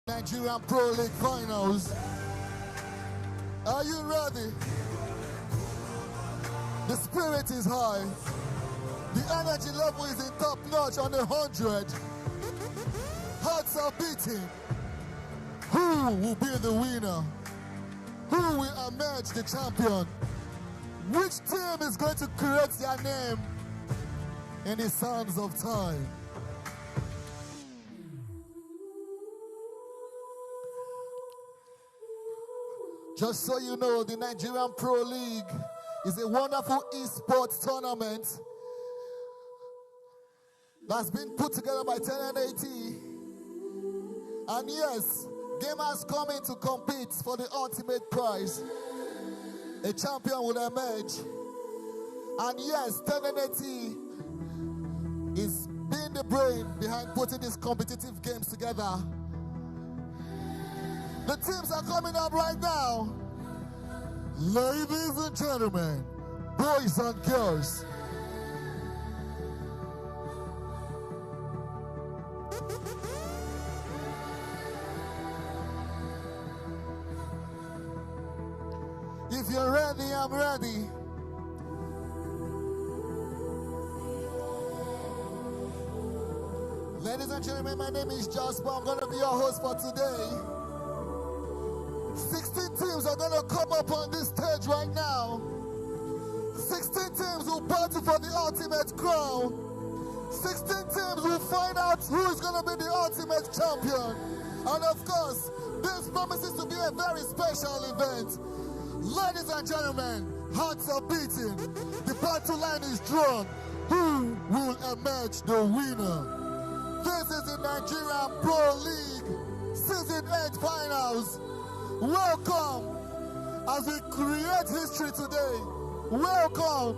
Nigerian Pro League finals. Are you ready? The spirit is high. The energy level is in top notch on 100. Hearts are beating. Who will be the winner? Who will emerge the champion? Which team is going to create their name in the sands of time? Just so you know, the Nigerian Pro League is a wonderful esports tournament that's been put together by 1080. And yes, gamers come in to compete for the ultimate prize. A champion will emerge. And yes, 1080 is being the brain behind putting these competitive games together. The teams are coming up right now. Ladies and gentlemen, boys and girls. If you're ready, I'm ready. Ladies and gentlemen, my name is Jasper. I'm going to be your host for today. 16 teams are going to come up on this stage right now. 16 teams will battle for the ultimate crown. 16 teams will find out who is going to be the ultimate champion. And of course, this promises to be a very special event. Ladies and gentlemen, hearts are beating. The battle line is drawn. Who will emerge the winner? This is the Nigerian Pro League Season 8 Finals. Welcome as we create history today. Welcome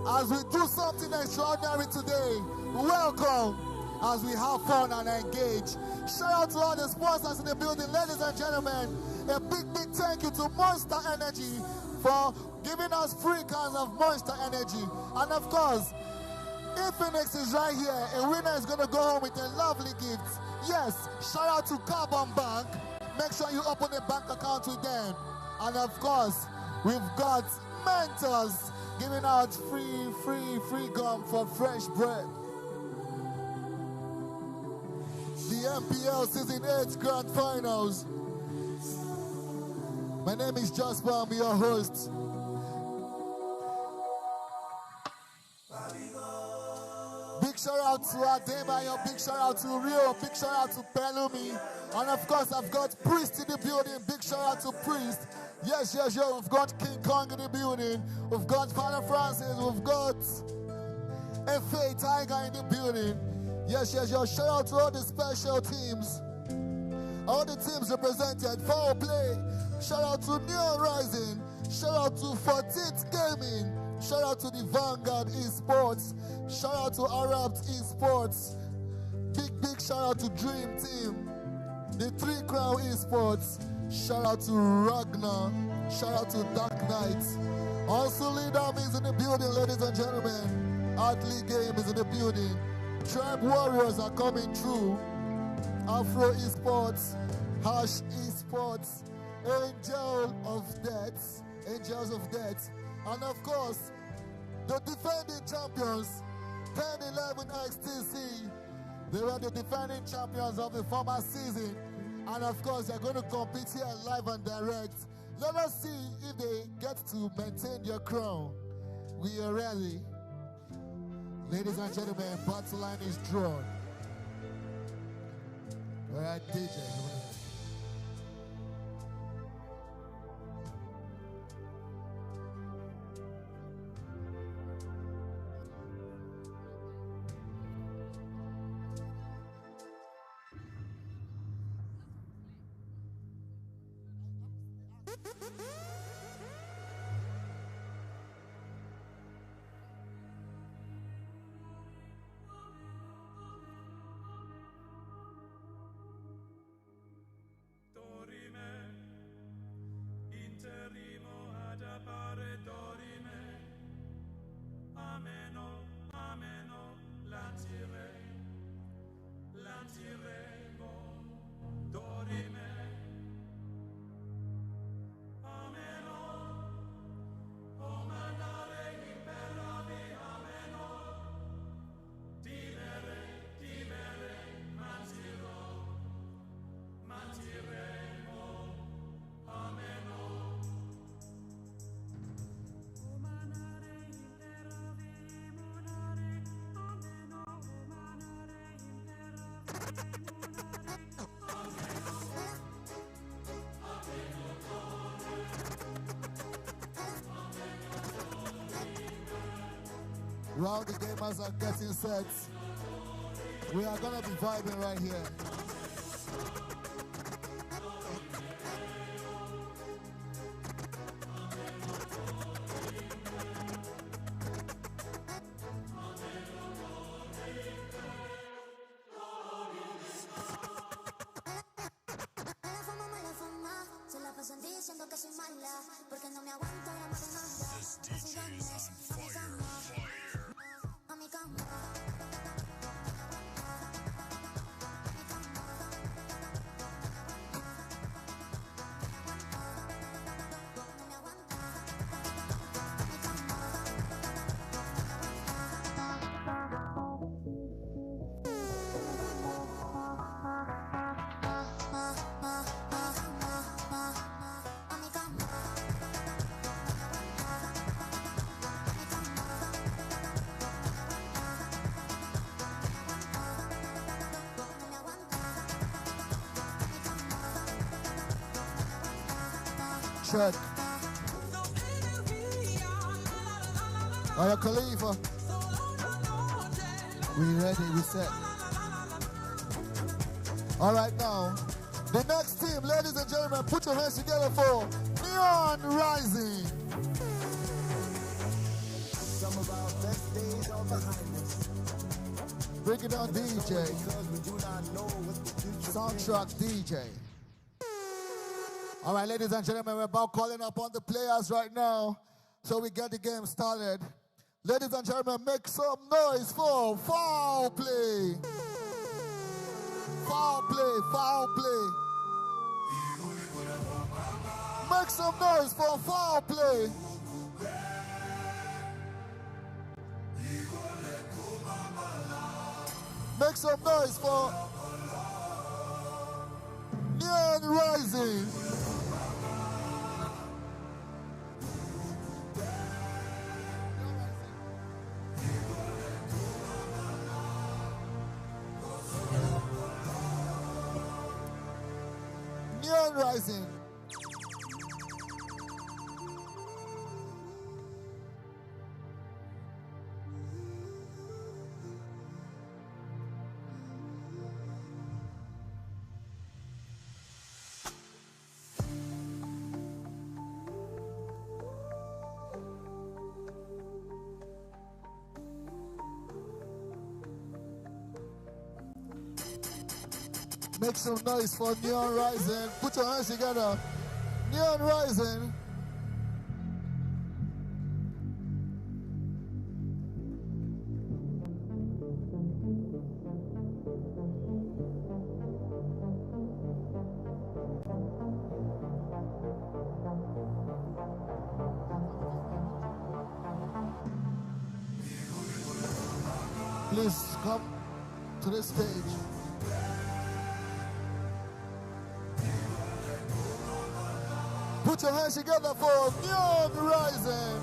as we do something extraordinary today. Welcome as we have fun and engage. Shout out to all the sponsors in the building. Ladies and gentlemen, a big thank you to Monster Energy for giving us free cans of Monster Energy. And of course, Infinix is right here. A winner is going to go home with a lovely gift. Yes, shout out to Carbon Bank. Make sure you open a bank account with them. And of course, we've got mentors giving out free gum for fresh bread. The MPL Season 8 Grand Finals. My name is Jasper, I'm your host. Big shout out to Adebayo, big shout out to Rio, big shout out to Pelumi. And of course, I've got Priest in the building, big shout out to Priest. Yes, we've got King Kong in the building. We've got Father Francis, we've got F.A. Tiger in the building. Yes, shout out to all the special teams. All the teams represented, Foul Play. Shout out to New Rising. Shout out to 14th Gaming. Shout out to the Vanguard Esports. Shout out to Arab Esports. Big shout out to Dream Team. The Three Crown Esports. Shout out to Ragnar. Shout out to Dark Knight. Also, Leaderboard is in the building, ladies and gentlemen. Athlete Game is in the building. Tribe Warriors are coming through. Afro Esports. Hash Esports. Angels of Death. And of course, the defending champions, 10-11 XTC. They were the defending champions of the former season. And of course, they're going to compete here live and direct. Let us see if they get to maintain their crown. We are ready. Ladies and gentlemen, battle line is drawn. All right, DJ. Dorime While the gamers are getting set, we are gonna be vibing right here. Check. Alright, Khalifa. We ready, we set. Alright now, the next team, ladies and gentlemen, put your hands together for Neon Rising. Some of our best days are behind us. Break it on DJ. Soundtrack DJ. All right, ladies and gentlemen, we're about calling upon the players right now so we get the game started. Ladies and gentlemen, make some noise for foul play. Foul play, foul play. Make some noise for foul play. Make some noise for Neon Rising. Neon Rising. Make some noise for Neon Rising. Put your hands together. Neon Rising. Please come to the stage. Put your hands together for Neon Rising.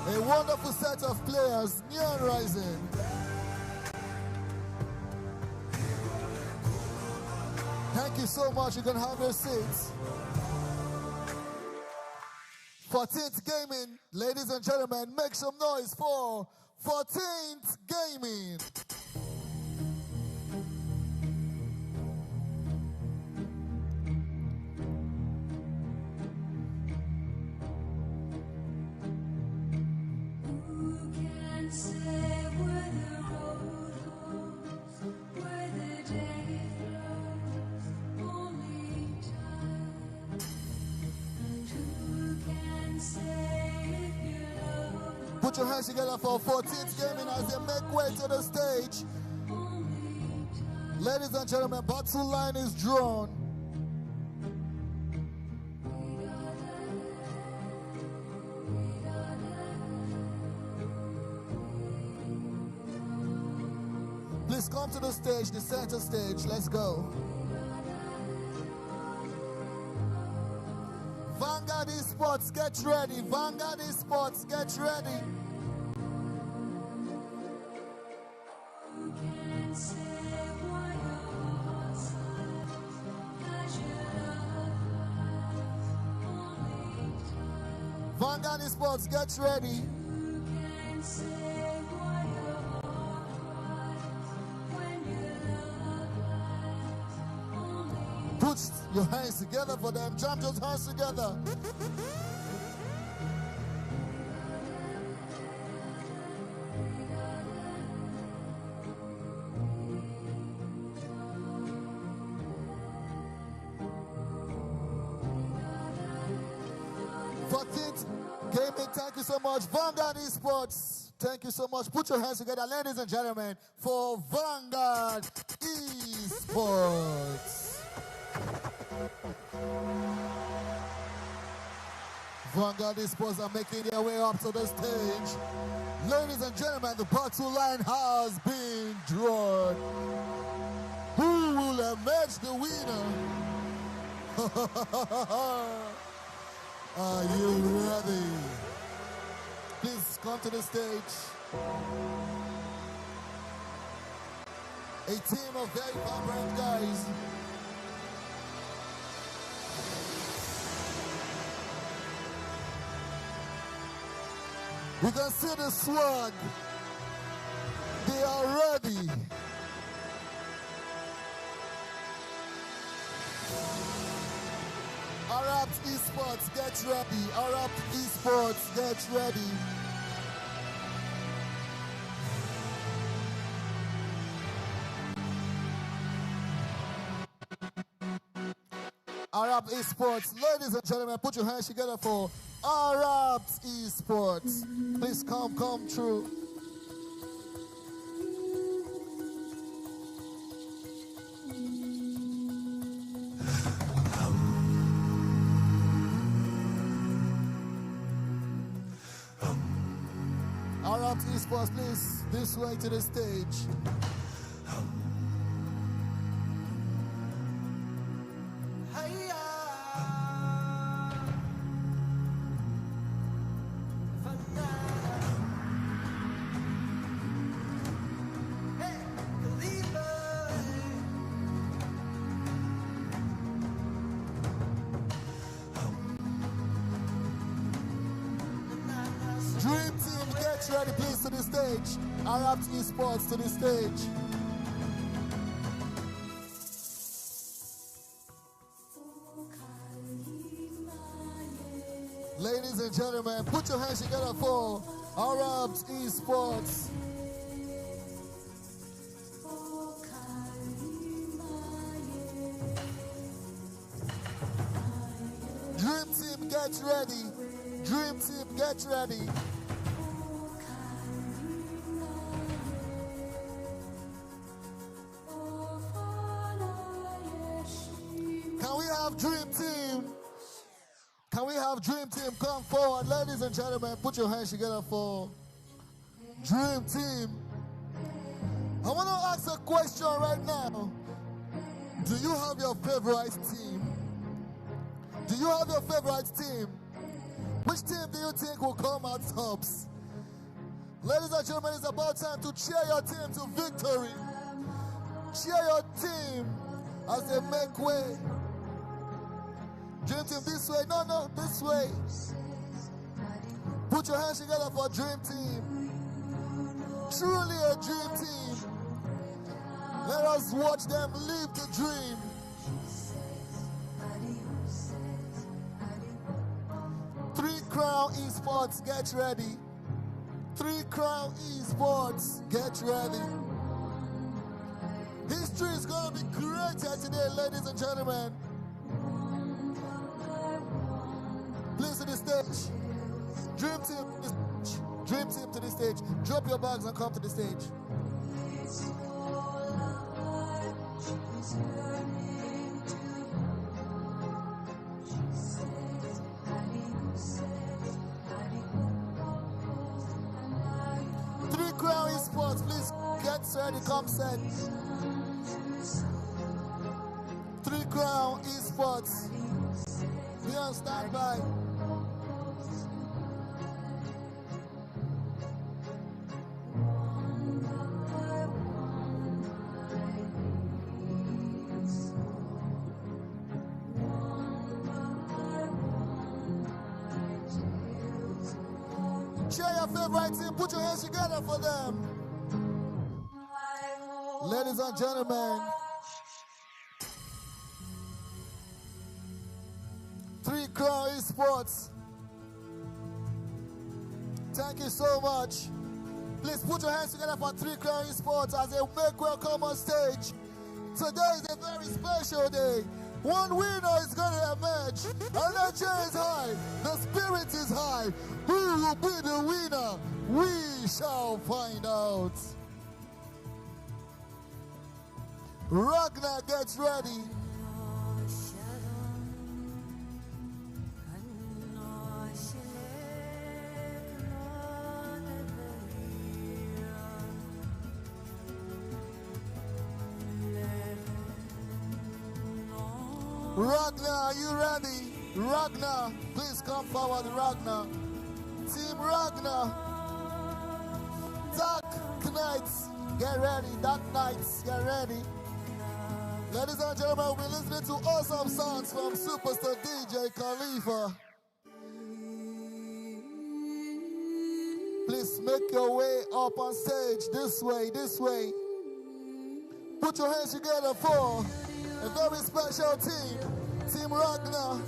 A wonderful set of players, Neon Rising. Thank you so much. You can have your seats. 14th Gaming, ladies and gentlemen, make some noise for 14th Gaming. Put your hands together for 14th Gaming as they make way to the stage. Ladies and gentlemen, battle line is drawn. Please come to the stage, the center stage. Let's go. Vanguard Esports, get ready. Vanguard Esports, get ready. Vanguard Esports, get ready. Put your hands together for them. Jump those hands together. Gaming, thank you so much. Vanguard Esports, thank you so much. Put your hands together, ladies and gentlemen, for Vanguard Esports. Vanguard Esports are making their way up to the stage. Ladies and gentlemen, the battle line has been drawn. Who will emerge the winner? Are you ready? Please come to the stage. A team of very vibrant guys. You can see the swag. They are ready. Arab Esports, get ready. Arab Esports, get ready. Arab Esports, ladies and gentlemen, put your hands together for Arab Esports. Please come through. Arab Esports, please, this way to the stage. Ready, please, to the stage. Arab Esports to the stage. Ladies and gentlemen, put your hands together for Arab Esports. Dream Team, get ready. Dream Team, get ready. Dream Team, can we have Dream Team come forward? Ladies and gentlemen, put your hands together for Dream Team. I want to ask a question right now. Do you have your favorite team? Do you have your favorite team? Which team do you think will come out tops? Ladies and gentlemen, it's about time to cheer your team to victory. Cheer your team as they make way. Dream Team, this way. No, this way. Put your hands together for Dream Team. Truly a dream team. Let us watch them live the dream. Three Crown Esports, get ready. Three Crown Esports, get ready. History is going to be created today, ladies and gentlemen. Please to the stage. Dream Team to the stage. Dream Team to the stage. Drop your bags and come to the stage. Three Crown Esports, please get ready, come set. Three Crown Esports, be on standby. your favorite team, put your hands together for them. Ladies and gentlemen, 3 Crown Esports. Thank you so much. Please put your hands together for 3 Crown Esports as they make welcome on stage. Today is a very special day. One winner is going to emerge. Energy is high. The spirit is high. Who will be the winner? We shall find out. Ragnar gets ready. Ragnar, are you ready? Ragnar, please come forward, Ragnar. Team Ragnar. Dark Knights, get ready. Dark Knights, get ready. Ladies and gentlemen, we'll be listening to awesome sounds from superstar DJ Khalifa. Please make your way up on stage. This way, this way. Put your hands together for a very special team, Team Ragnar.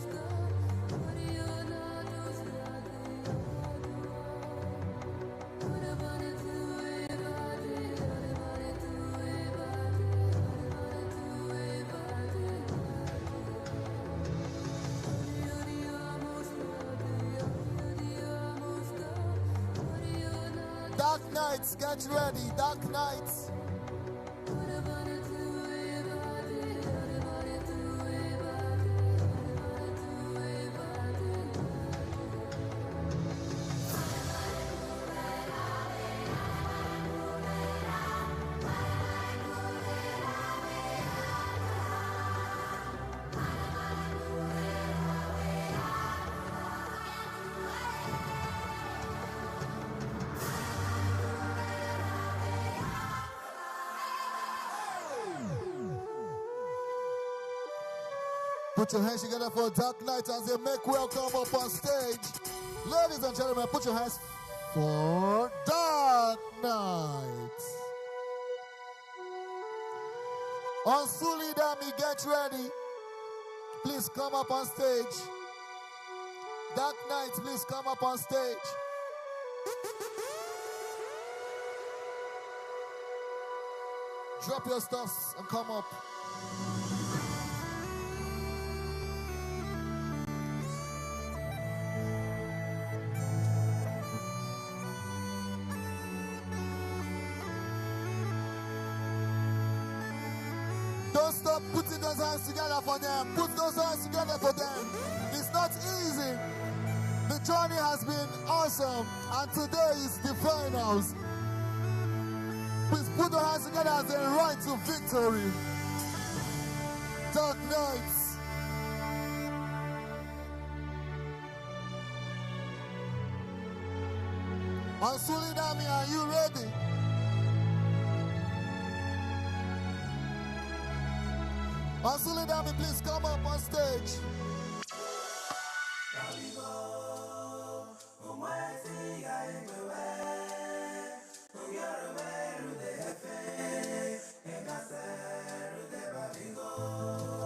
Dark Knights, get ready, Dark Knights. Put your hands together for Dark Knight as they make welcome up on stage. Ladies and gentlemen, put your hands for Dark Knight. Unsuli Dami, get ready. Please come up on stage. Dark Knight, please come up on stage. Drop your stuffs and come up. Don't stop putting those hands together for them. Put those hands together for them. It's not easy. The journey has been awesome, and today is the finals. Please put your hands together as they ride to victory. Dark Knights. Ansuli Dami, are you ready? Ansuli Dami, please come up on stage.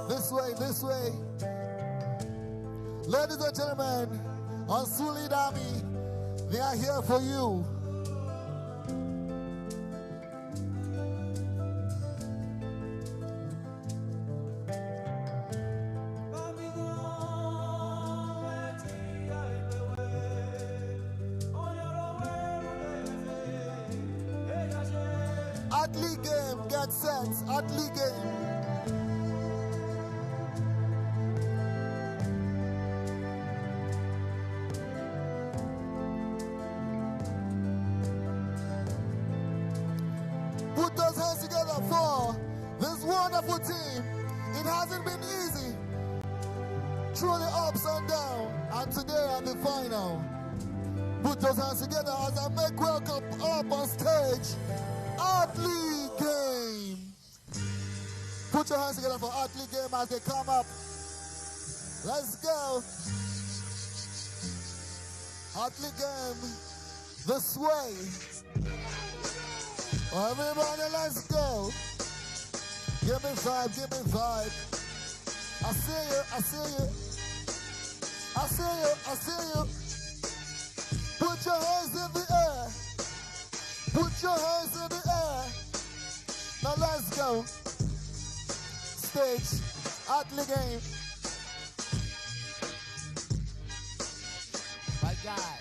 This way, this way. Ladies and gentlemen, Ansuli Dami, they are here for you. Athlete game, get set, athlete game. Put those hands together for this wonderful team. It hasn't been easy. Through the ups and downs, and today at the final. Put those hands together as I make welcome up on stage. Athlete game. Put your hands together for athlete game as they come up. Let's go. Athlete game. This way. Everybody, let's go. Give me vibe, give me vibe. I see you, I see you. I see you, I see you. Put your hands in the air. Put your hands in the air. Now let's go. Stage, at the game. My God.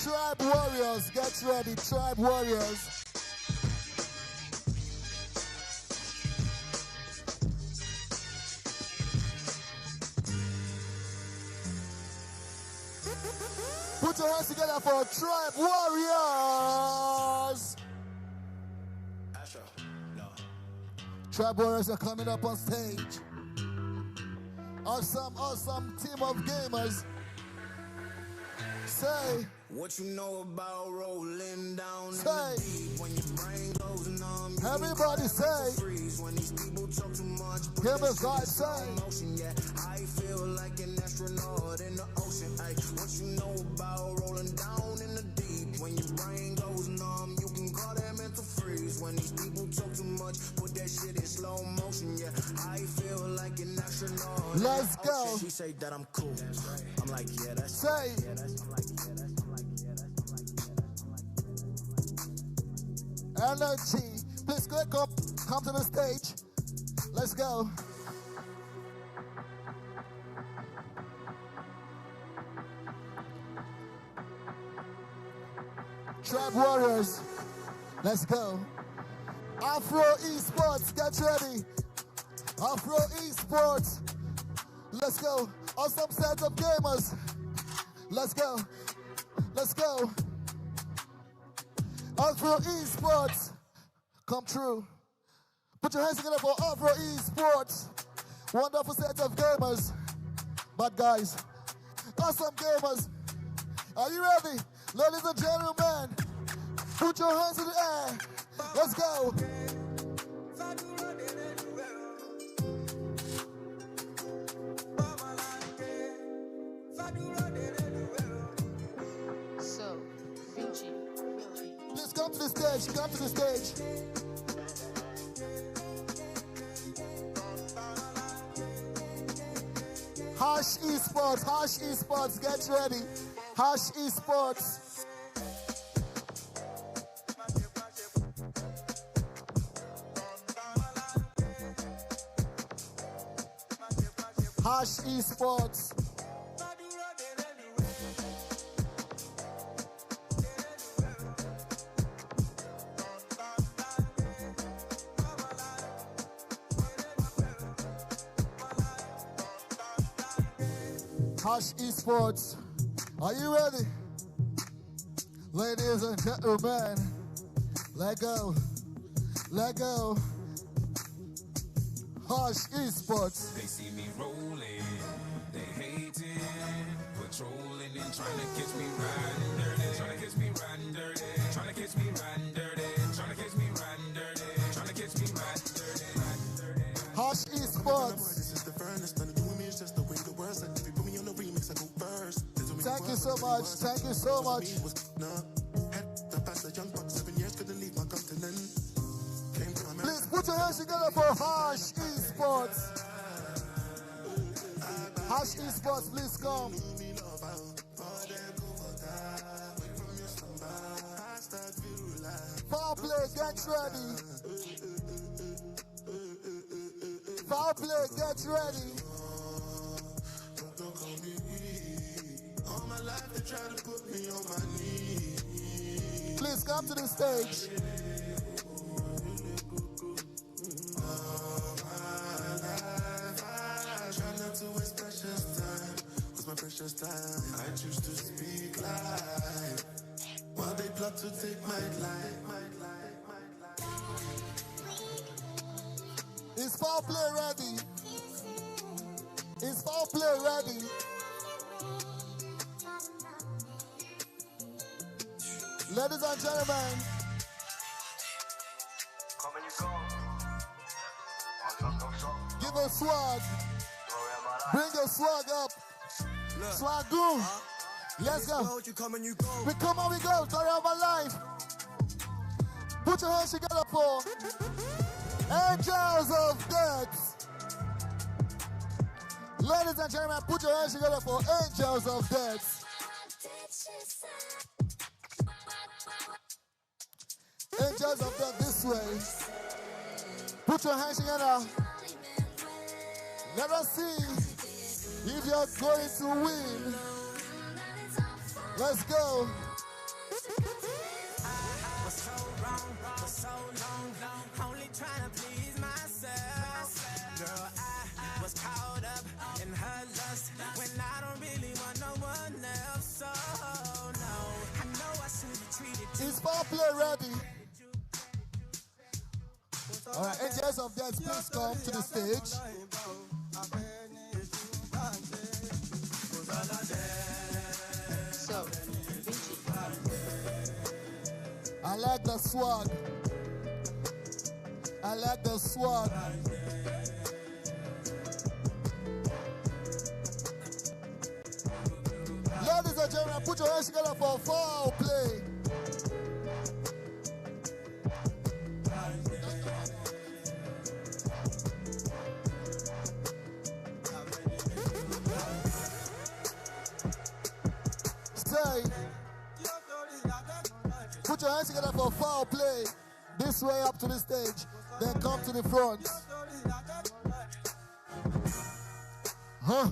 Tribe Warriors, get ready, Tribe Warriors. Put your hands together for Tribe Warriors. Tribe Warriors are coming up on stage. Awesome, awesome team of gamers. Say. What you know about rolling down say. In the deep when your brain goes numb? Everybody say. Freeze when these people talk too much. Give me God say. Motion, yeah. I feel like an astronaut in the ocean. Ay, what you know about rolling down in the deep when your brain goes numb? You can call that mental freeze when these people talk too much. Put that shit in slow motion, yeah. I feel like an astronaut. Let's go. She say that I'm cool. I'm like, yeah, that's say. Yeah, that's I'm like, yeah, that's Energy. Please click up, come to the stage. Let's go. Tribe Warriors. Let's go. Afro Esports, get ready. Afro Esports. Let's go. Awesome set of gamers. Let's go. Let's go. Afro Esports, come true. Put your hands together for Afro Esports. Wonderful set of gamers. Bad guys. Awesome gamers. Are you ready? Ladies and gentlemen, put your hands in the air. Let's go. Come to the stage, come to the stage. Hash Esports, get ready. Hash Esports. Hash Esports. Hash Esports, are you ready? Ladies and gentlemen, let go, let go. Hash Esports. They see me rolling, they hating, patrolling and trying to catch me riding dirty, trying to catch me riding dirty, trying to catch me riding dirty, trying to catch me riding dirty, trying to catch me riding dirty, riding dirty. Hash Esports. Thank you so much. Thank you so much. Please put your hands together for Hash Esports. Hash Esports, please come. Foul play, get ready. Foul play, get ready. All my life they try to put me on my knees. Please come to the stage. All my life I try not to waste precious time. Cause my precious time I choose to speak life while they plot to take my life. Is foul play ready? Is foul play ready? Ladies and gentlemen, give us swag. Bring your swag up. Swagoon. Let's go. You come and you go. We come and we go. Story of my life. Put your hands together for Angels of Death. Ladies and gentlemen, put your hands together for Angels of Death. Angels of Death this way. Put your hands together. Let us see if you're going to win. Let's go. Only trying to please myself. Girl, I was caught up in her lust when I don't really want no one else. So no, I know I should have treated you. Is foreplay ready? All right, Angels of Death, please come to the stage. So, I like the swag. I like the swag. Ladies and gentlemen, put your hands together for foul play. Say, put your hands together for foul play. This way up to the stage, then come to the front. Huh?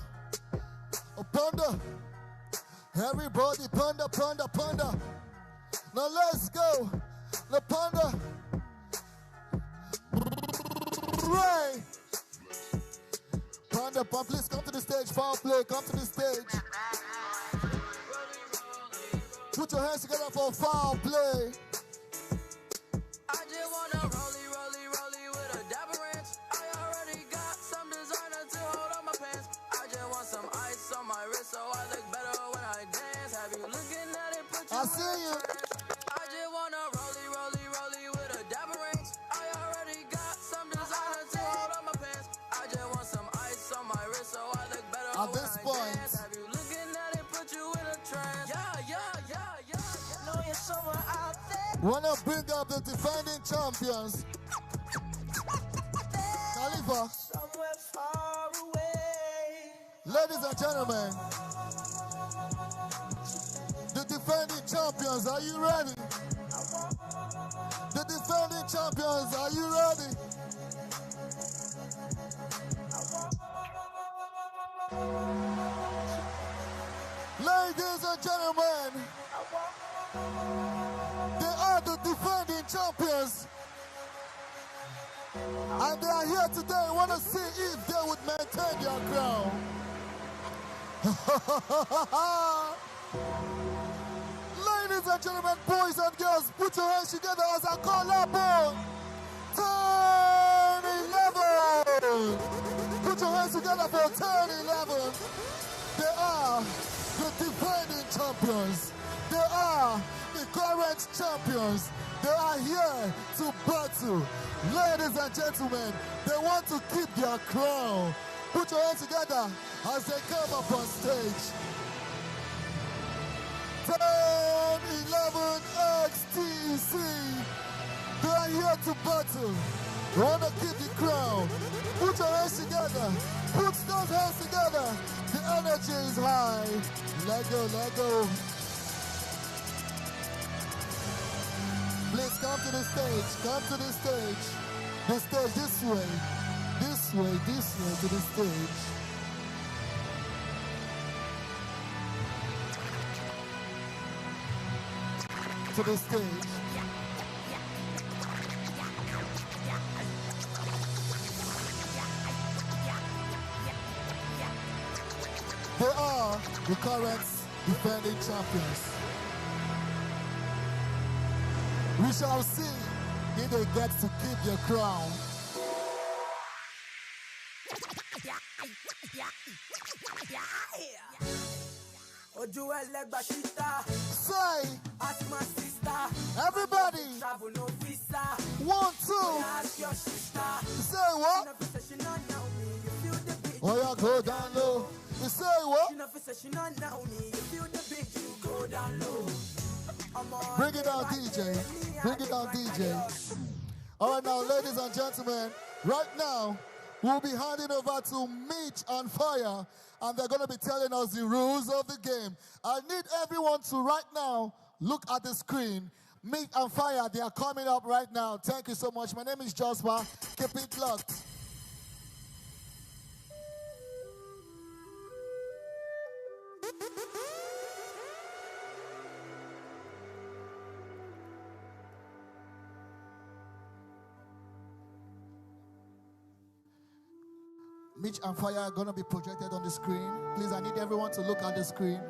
Oh, panda. Everybody, panda, panda, panda. Now let's go. The panda. Ray. Panda, please come to the stage. Foul play, come to the stage. Put your hands together for foul play. I just wanna rollie with a dapper ranch. I already got some designer to hold on my pants. I just want some ice on my wrist so I look better when I dance. Have you looking at it? Put you I see you. I just wanna rollie with a dapper ranch. I already got some designer to hold on my pants. I just want some ice on my wrist so I look better At when this I point, dance. Have you looking at it? Put you in a trance. Yeah. Know you're somewhere out there. wanna bring up the defending champions. Khalifa. Somewhere far away. Ladies and gentlemen, the defending champions, are you ready? The defending champions, are you ready? Ladies and gentlemen, they are the defending champions. And they are here today. I want to see if they would maintain their crown. Ladies and gentlemen, boys and girls, put your hands together as I call up on turn 11. Put your hands together for turn 11. They are the defending champions. They are the current champions. They are here to battle. Ladies and gentlemen, they want to keep their crown. Put your hands together as they come up on stage. 10-11 XTC. They are here to battle. They want to keep the crown. Put your hands together. Put those hands together. The energy is high. Let go, let go. Please come to the stage. Come to the stage. The stage this way. This way, this way to the stage. To the stage. They are the current defending champions. We shall see if they get to keep their crown. Say, Ask my sister. everybody, Travel no visa. 1, 2. Ask your sister. Say what? She not know me. You feel the beat. Oh, yeah, go down low. You say what? Bring it down, DJ. Bring it down, DJ. All right, now, ladies and gentlemen, right now, we'll be handing over to Mitch and Fire, and they're going to be telling us the rules of the game. I need everyone to, right now, look at the screen. Mitch and Fire, they are coming up right now. Thank you so much. My name is Joshua. Keep it locked. Mitch and Fire are going to be projected on the screen. Please, I need everyone to look at the screen.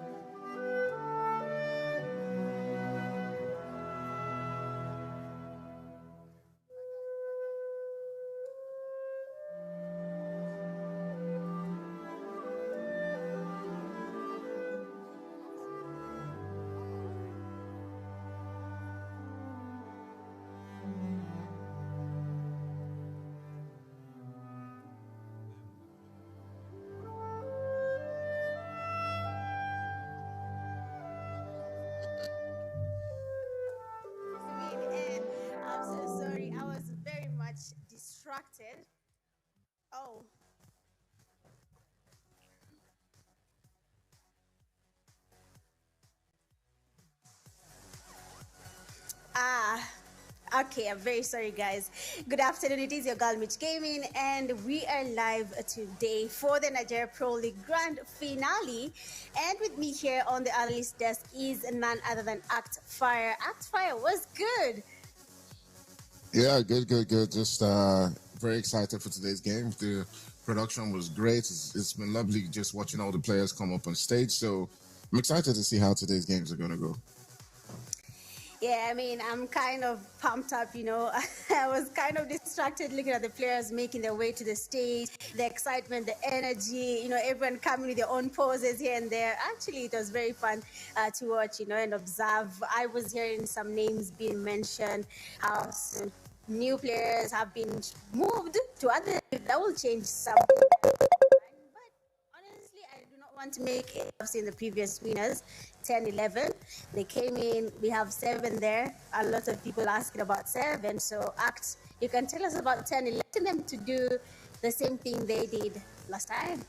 Distracted. Oh. Okay, I'm very sorry, guys. Good afternoon, it is your girl Mitch Gaming, and we are live today for the Nigerian Pro League Grand Finale. And with me here on the analyst desk is none other than Act Fire. Act Fire, what's good? Yeah, good. Just very excited for today's game. The production was great. It's been lovely just watching all the players come up on stage. So I'm excited to see how today's games are going to go. Yeah, I mean, I'm kind of pumped up, you know. I was kind of distracted looking at the players making their way to the stage, the excitement, the energy, you know, everyone coming with their own poses here and there. Actually, it was very fun to watch, you know, and observe. I was hearing some names being mentioned, how some new players have been moved to other. That will change something. Want to make it. I've seen the previous winners 10-11. They came in, we have 7 there. A lot of people asking about 7, so Act, you can tell us about 10-11, them to do the same thing they did last time.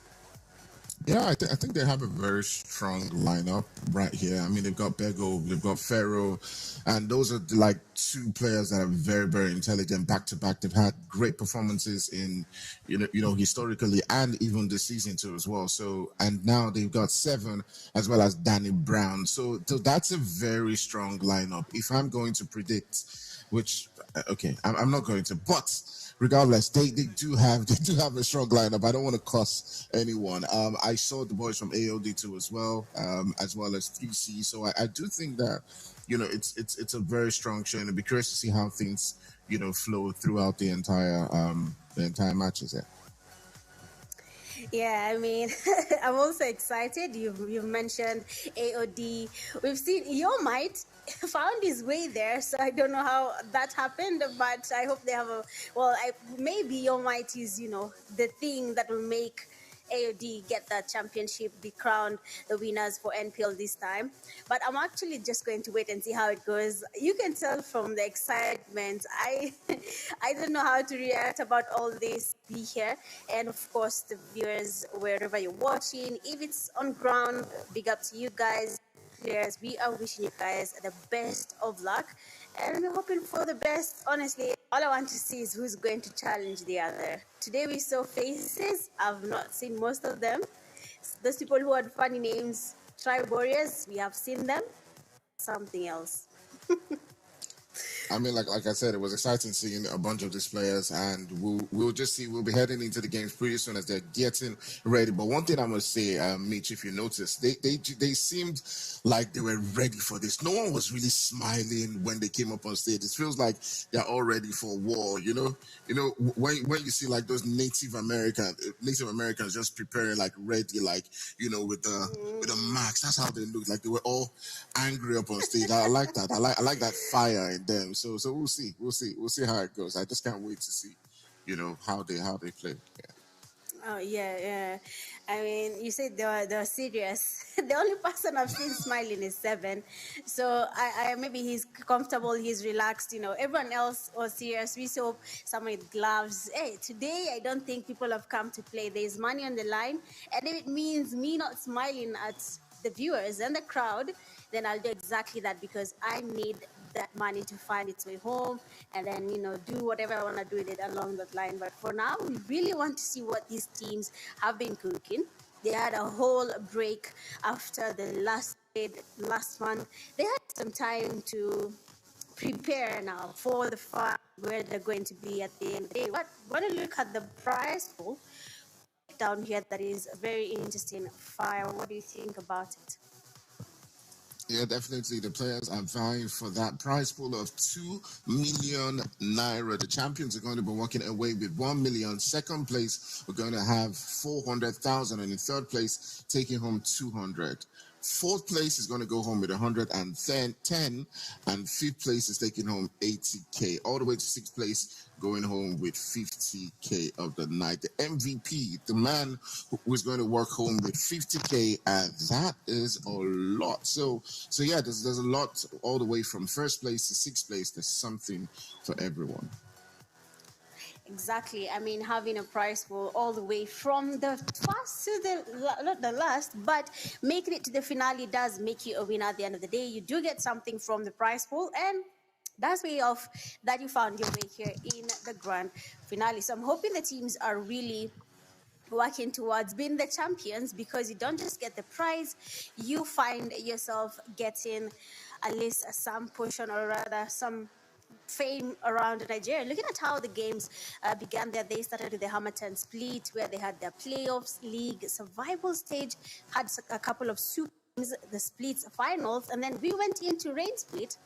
Yeah, I think they have a very strong lineup right here. I mean, they've got Bego, they've got Pharaoh, and those are like 2 players that are very, very intelligent back to back. They've had great performances in, you know, historically and even this season too as well. So, and now they've got 7 as well as Danny Brown. So that's a very strong lineup. If I'm going to predict, which okay, I'm not going to, but regardless, they do have a strong lineup. I don't want to cuss anyone. I saw the boys from AOD2 as well as 3C. So I do think that, you know, it's a very strong show, and I'd be curious to see how things, you know, flow throughout the entire matches there. Yeah, I mean, I'm also excited. You've mentioned AOD. We've seen Your Might found his way there, so I don't know how that happened, but I hope they have maybe Your Might is, you know, the thing that will make AOD get that championship, be crowned the winners for NPL this time. But I'm actually just going to wait and see how it goes. You can tell from the excitement. I don't know how to react about all this. Be here, and of course the viewers wherever you're watching. If it's on ground, big up to you guys. Players, we are wishing you guys the best of luck, and we're hoping for the best. Honestly, all I want to see is who's going to challenge the other. Today we saw faces. I've not seen most of them. Those people who had funny names, Tribe Warriors, we have seen them. Something else. I mean, like I said, it was exciting seeing a bunch of these players, and we'll just see. We'll be heading into the games pretty soon as they're getting ready. But one thing I must say, Mitch, if you notice, they seemed like they were ready for this. No one was really smiling when they came up on stage. It feels like they're all ready for war. You know, when you see like those Native Americans just preparing, like ready, like, you know, with the max. That's how they looked. Like they were all angry up on stage. I like that. I like that fire in them. So we'll see how it goes. I just can't wait to see, you know, how they play. Yeah. Oh yeah, yeah. I mean, you said they're serious. The only person I've seen smiling is Seven. So I maybe he's comfortable, he's relaxed. Everyone else was serious. We saw someone with gloves. Hey, today I don't think people have come to play. There's money on the line, and if it means me not smiling at the viewers and the crowd, then I'll do exactly that because I need that money to find its way home and then do whatever I want to do with it along that line. But for now, we really want to see what these teams have been cooking. They had a whole break after the last last month. They had some time to prepare now for the fight where they're going to be at the end of the day. When you look at the prize pool down here, that is very interesting. Fire, what do you think about it? Yeah, definitely. The players are vying for that prize pool of 2 million naira. The champions are going to be walking away with 1 million. Second place, we're going to have 400,000. And in third place, taking home 200. Fourth place is going to go home with 110. And fifth place is taking home 80K. All the way to sixth place, going home with 50K of the night. The MVP, the man who is going to work home with 50K, and that is a lot. So yeah, there's a lot all the way from first place to sixth place. There's something for everyone. Exactly. I mean, having a prize pool all the way from the first to not the last, but making it to the finale does make you a winner at the end of the day. You do get something from the prize pool, and that's way off that you found your way here in the grand finale. So I'm hoping the teams are really working towards being the champions because you don't just get the prize, you find yourself getting at least some portion or rather some fame around Nigeria. Looking at how the games began there, they started with the Hamilton split where they had their playoffs, league, survival stage, had a couple of super games, the splits, finals, and then we went into rain split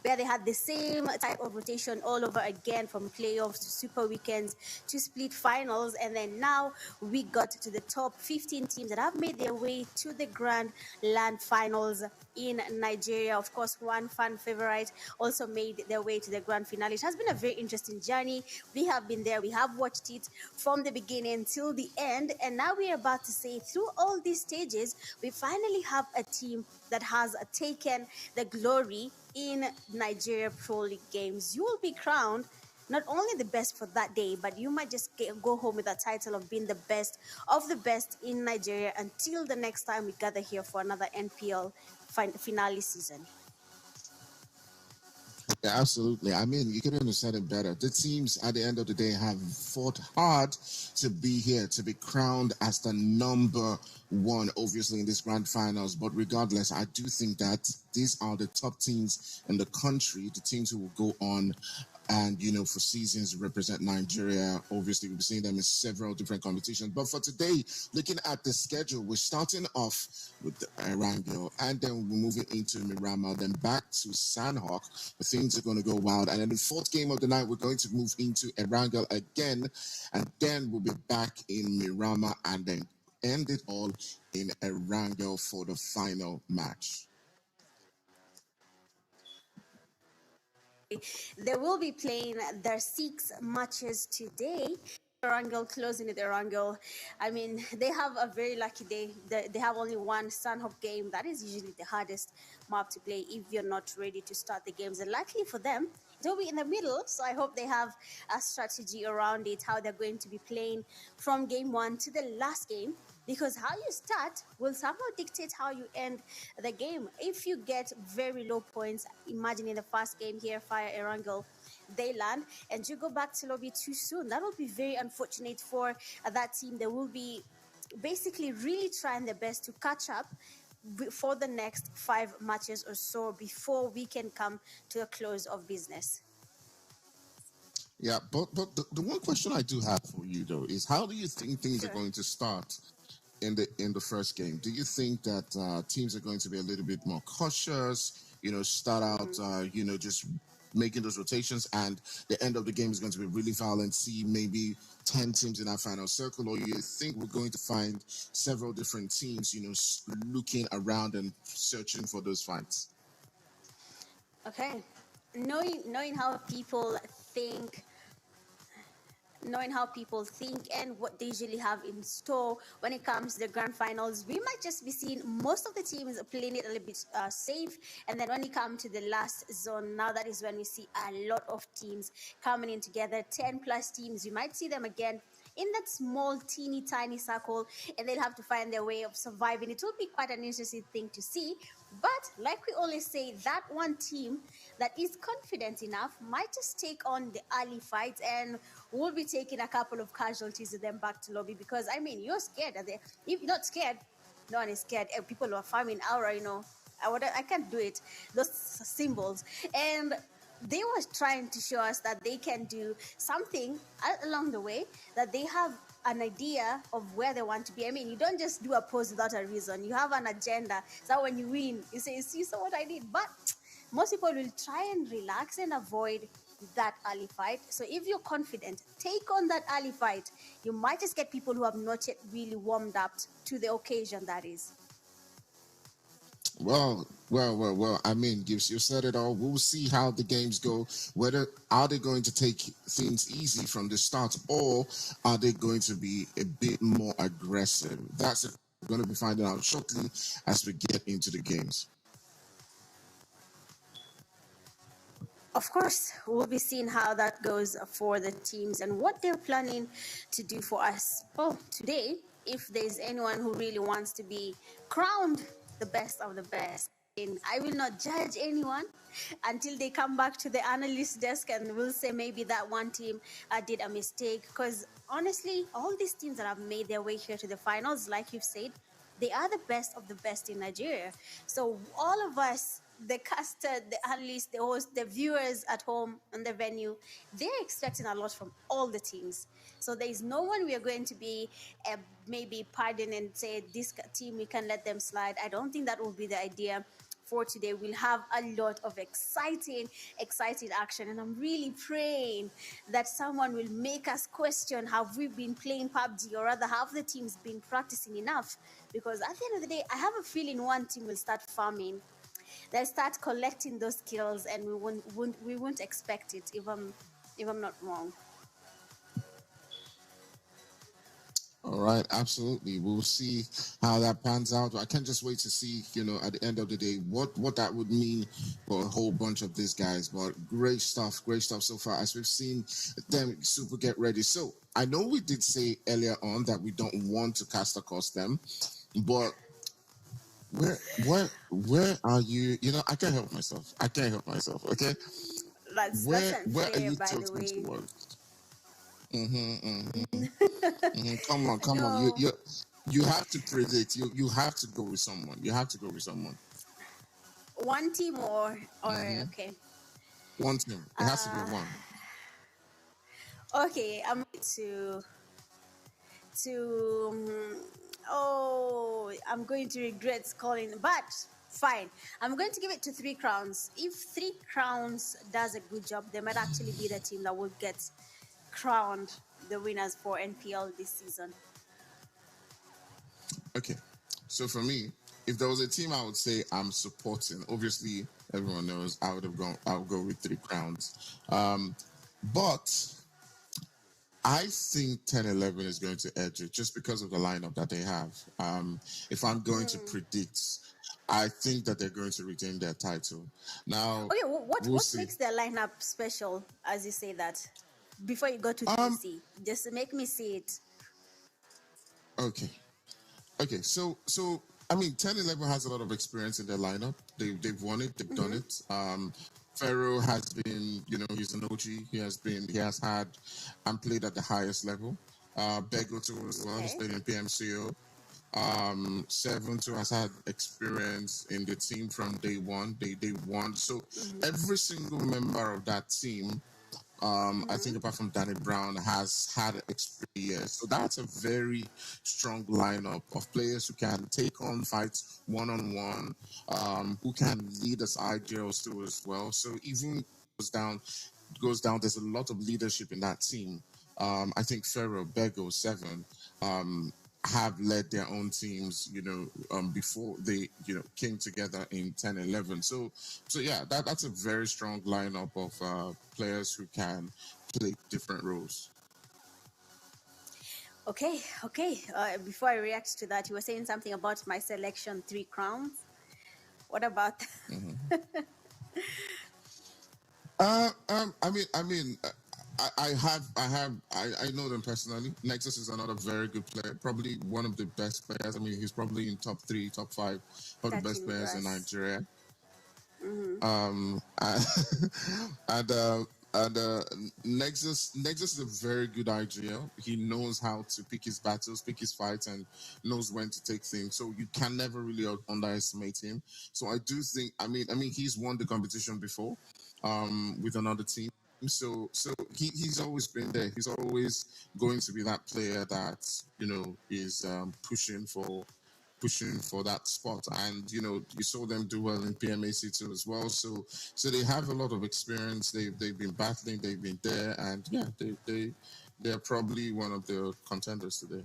where they had the same type of rotation all over again from playoffs to super weekends to split finals. And then now we got to the top 15 teams that have made their way to the Grand Land Finals in Nigeria. Of course, one fan favorite also made their way to the grand finale. It has been a very interesting journey. We have been there. We have watched it from the beginning till the end. And now we're about to say through all these stages, we finally have a team that has taken the glory in Nigeria Pro League games. You will be crowned not only the best for that day, but you might just go home with that title of being the best of the best in Nigeria until the next time we gather here for another NPL finale season. Yeah, absolutely. I mean, you couldn't have said it better. The teams at the end of the day have fought hard to be here, to be crowned as the number one, obviously, in this grand finals. But regardless, I do think that these are the top teams in the country, the teams who will go on and, for seasons represent Nigeria. Obviously, we'll be seeing them in several different competitions. But for today, looking at the schedule, we're starting off with the Erangel, and then we're moving into Miramar, then back to Sanhok. Things are going to go wild. And then the fourth game of the night, we're going to move into Erangel again, and then we'll be back in Miramar, and then end it all in Erangel for the final match. They will be playing their 6 matches today. Erangel closing it. Erangel, I mean, they have a very lucky day. They have only one Sanhok game. That is usually the hardest map to play if you're not ready to start the games. And luckily for them, it will be in the middle. So I hope they have a strategy around it, how they're going to be playing from game 1 to the last game. Because how you start will somehow dictate how you end the game. If you get very low points, imagine in the first game here, Fire Erangel, they land and you go back to lobby too soon. That will be very unfortunate for that team. They will be basically really trying their best to catch up for the next 5 matches or so before we can come to a close of business. Yeah, but the one question I do have for you though is how do you think things are going to start in the first game? Do you think that teams are going to be a little bit more cautious? Start out, just making those rotations, and the end of the game is going to be really violent. See maybe 10 teams in our final circle, or you think we're going to find several different teams, looking around and searching for those fights? Okay, knowing how people think knowing how people think and what they usually have in store when it comes to the grand finals, we might just be seeing most of the teams playing it a little bit safe. And then when you come to the last zone, now that is when we see a lot of teams coming in together, 10 plus teams. You might see them again in that small, teeny tiny circle, and they'll have to find their way of surviving. It will be quite an interesting thing to see. But like we always say, that one team that is confident enough might just take on the early fights, and we'll be taking a couple of casualties of them back to lobby. Because I mean, you're scared. If you're not scared, no one is scared. People who are farming aura, I can't do it. Those symbols. And they were trying to show us that they can do something along the way, that they have an idea of where they want to be. I mean, you don't just do a pose without a reason. You have an agenda. So when you win, you say, "See, so what I did." But most people will try and relax and avoid that early fight. So if you're confident, take on that early fight. You might just get people who have not yet really warmed up to the occasion, that is. Well. I mean, you said it all. We'll see how the games go. Whether are they going to take things easy from the start, or are they going to be a bit more aggressive? That's it. We're going to be finding out shortly as we get into the games. Of course, we'll be seeing how that goes for the teams and what they're planning to do for us. Well, today, if there's anyone who really wants to be crowned the best of the best, and I will not judge anyone until they come back to the analyst desk and we'll say maybe that one team did a mistake. Because honestly, all these teams that have made their way here to the finals, like you've said, they are the best of the best in Nigeria. So all of us, the caster, the analysts, the host, the viewers at home on the venue, they're expecting a lot from all the teams. So there is no one we are going to be maybe pardon and say this team we can let them slide. I don't think that will be the idea for today. We'll have a lot of exciting action, and I'm really praying that someone will make us question, have we been playing PUBG, or rather have the teams been practicing enough? Because at the end of the day, I have a feeling one team will start farming. They'll start collecting those kills, and we won't expect it if I'm not wrong. All right, absolutely. We'll see how that pans out. I can't just wait to see, at the end of the day, what that would mean for a whole bunch of these guys. But great stuff so far, as we've seen them super get ready. So I know we did say earlier on that we don't want to cast across them, but where are you? I can't help myself. Okay, That's where are unfair, you by the tilting way. towards? Come on. No, You have to predict. You have to go with someone. one team or okay. One team. It has to be one. Okay, I'm going I'm going to regret calling, but fine. I'm going to give it to 3 crowns. If 3 crowns does a good job, they might actually be the team that will get crowned the winners for NPL this season. Okay. So for me, if there was a team I would say I'm supporting, obviously everyone knows I would go with 3 crowns. But I think 10-11 is going to edge it just because of the lineup that they have. If I'm going to predict, I think that they're going to retain their title. Now, okay, what makes their lineup special, as you say that? Before you go to TC, just make me see it. Okay. So I mean, 10-11 has a lot of experience in their lineup. They've won it. They've done it. Pharaoh has been, he's an OG. He has had and played at the highest level. Bego too as well. He's played in PMCO. 7 too has had experience in the team from day one. They won. So every single member of that team, I think apart from Danny Brown, has had experience. So that's a very strong lineup of players who can take on fights one-on-one, who can lead as ideals too as well. So even goes down, there's a lot of leadership in that team. I think Pharaoh, Bego, 7, have led their own teams, before they, came together in 10-11. So yeah, that's a very strong lineup of players who can play different roles. Okay, okay. Before I react to that, you were saying something about my selection, Three Crowns. What about Mhm. I mean, I know them personally. Nexus is another very good player, probably one of the best players. I mean, he's probably in top three, top five of the that best team players in grass? Nigeria. Mm-hmm. And and Nexus is a very good idea. He knows how to pick his battles, pick his fights, and knows when to take things. So you can never really underestimate him. So I do think. I mean, he's won the competition before, with another team. So he's always been there. He's always going to be that player that is pushing for that spot. And you saw them do well in PMAC too as well. So they have a lot of experience. They've been battling. They've been there, and yeah, they're probably one of the contenders today.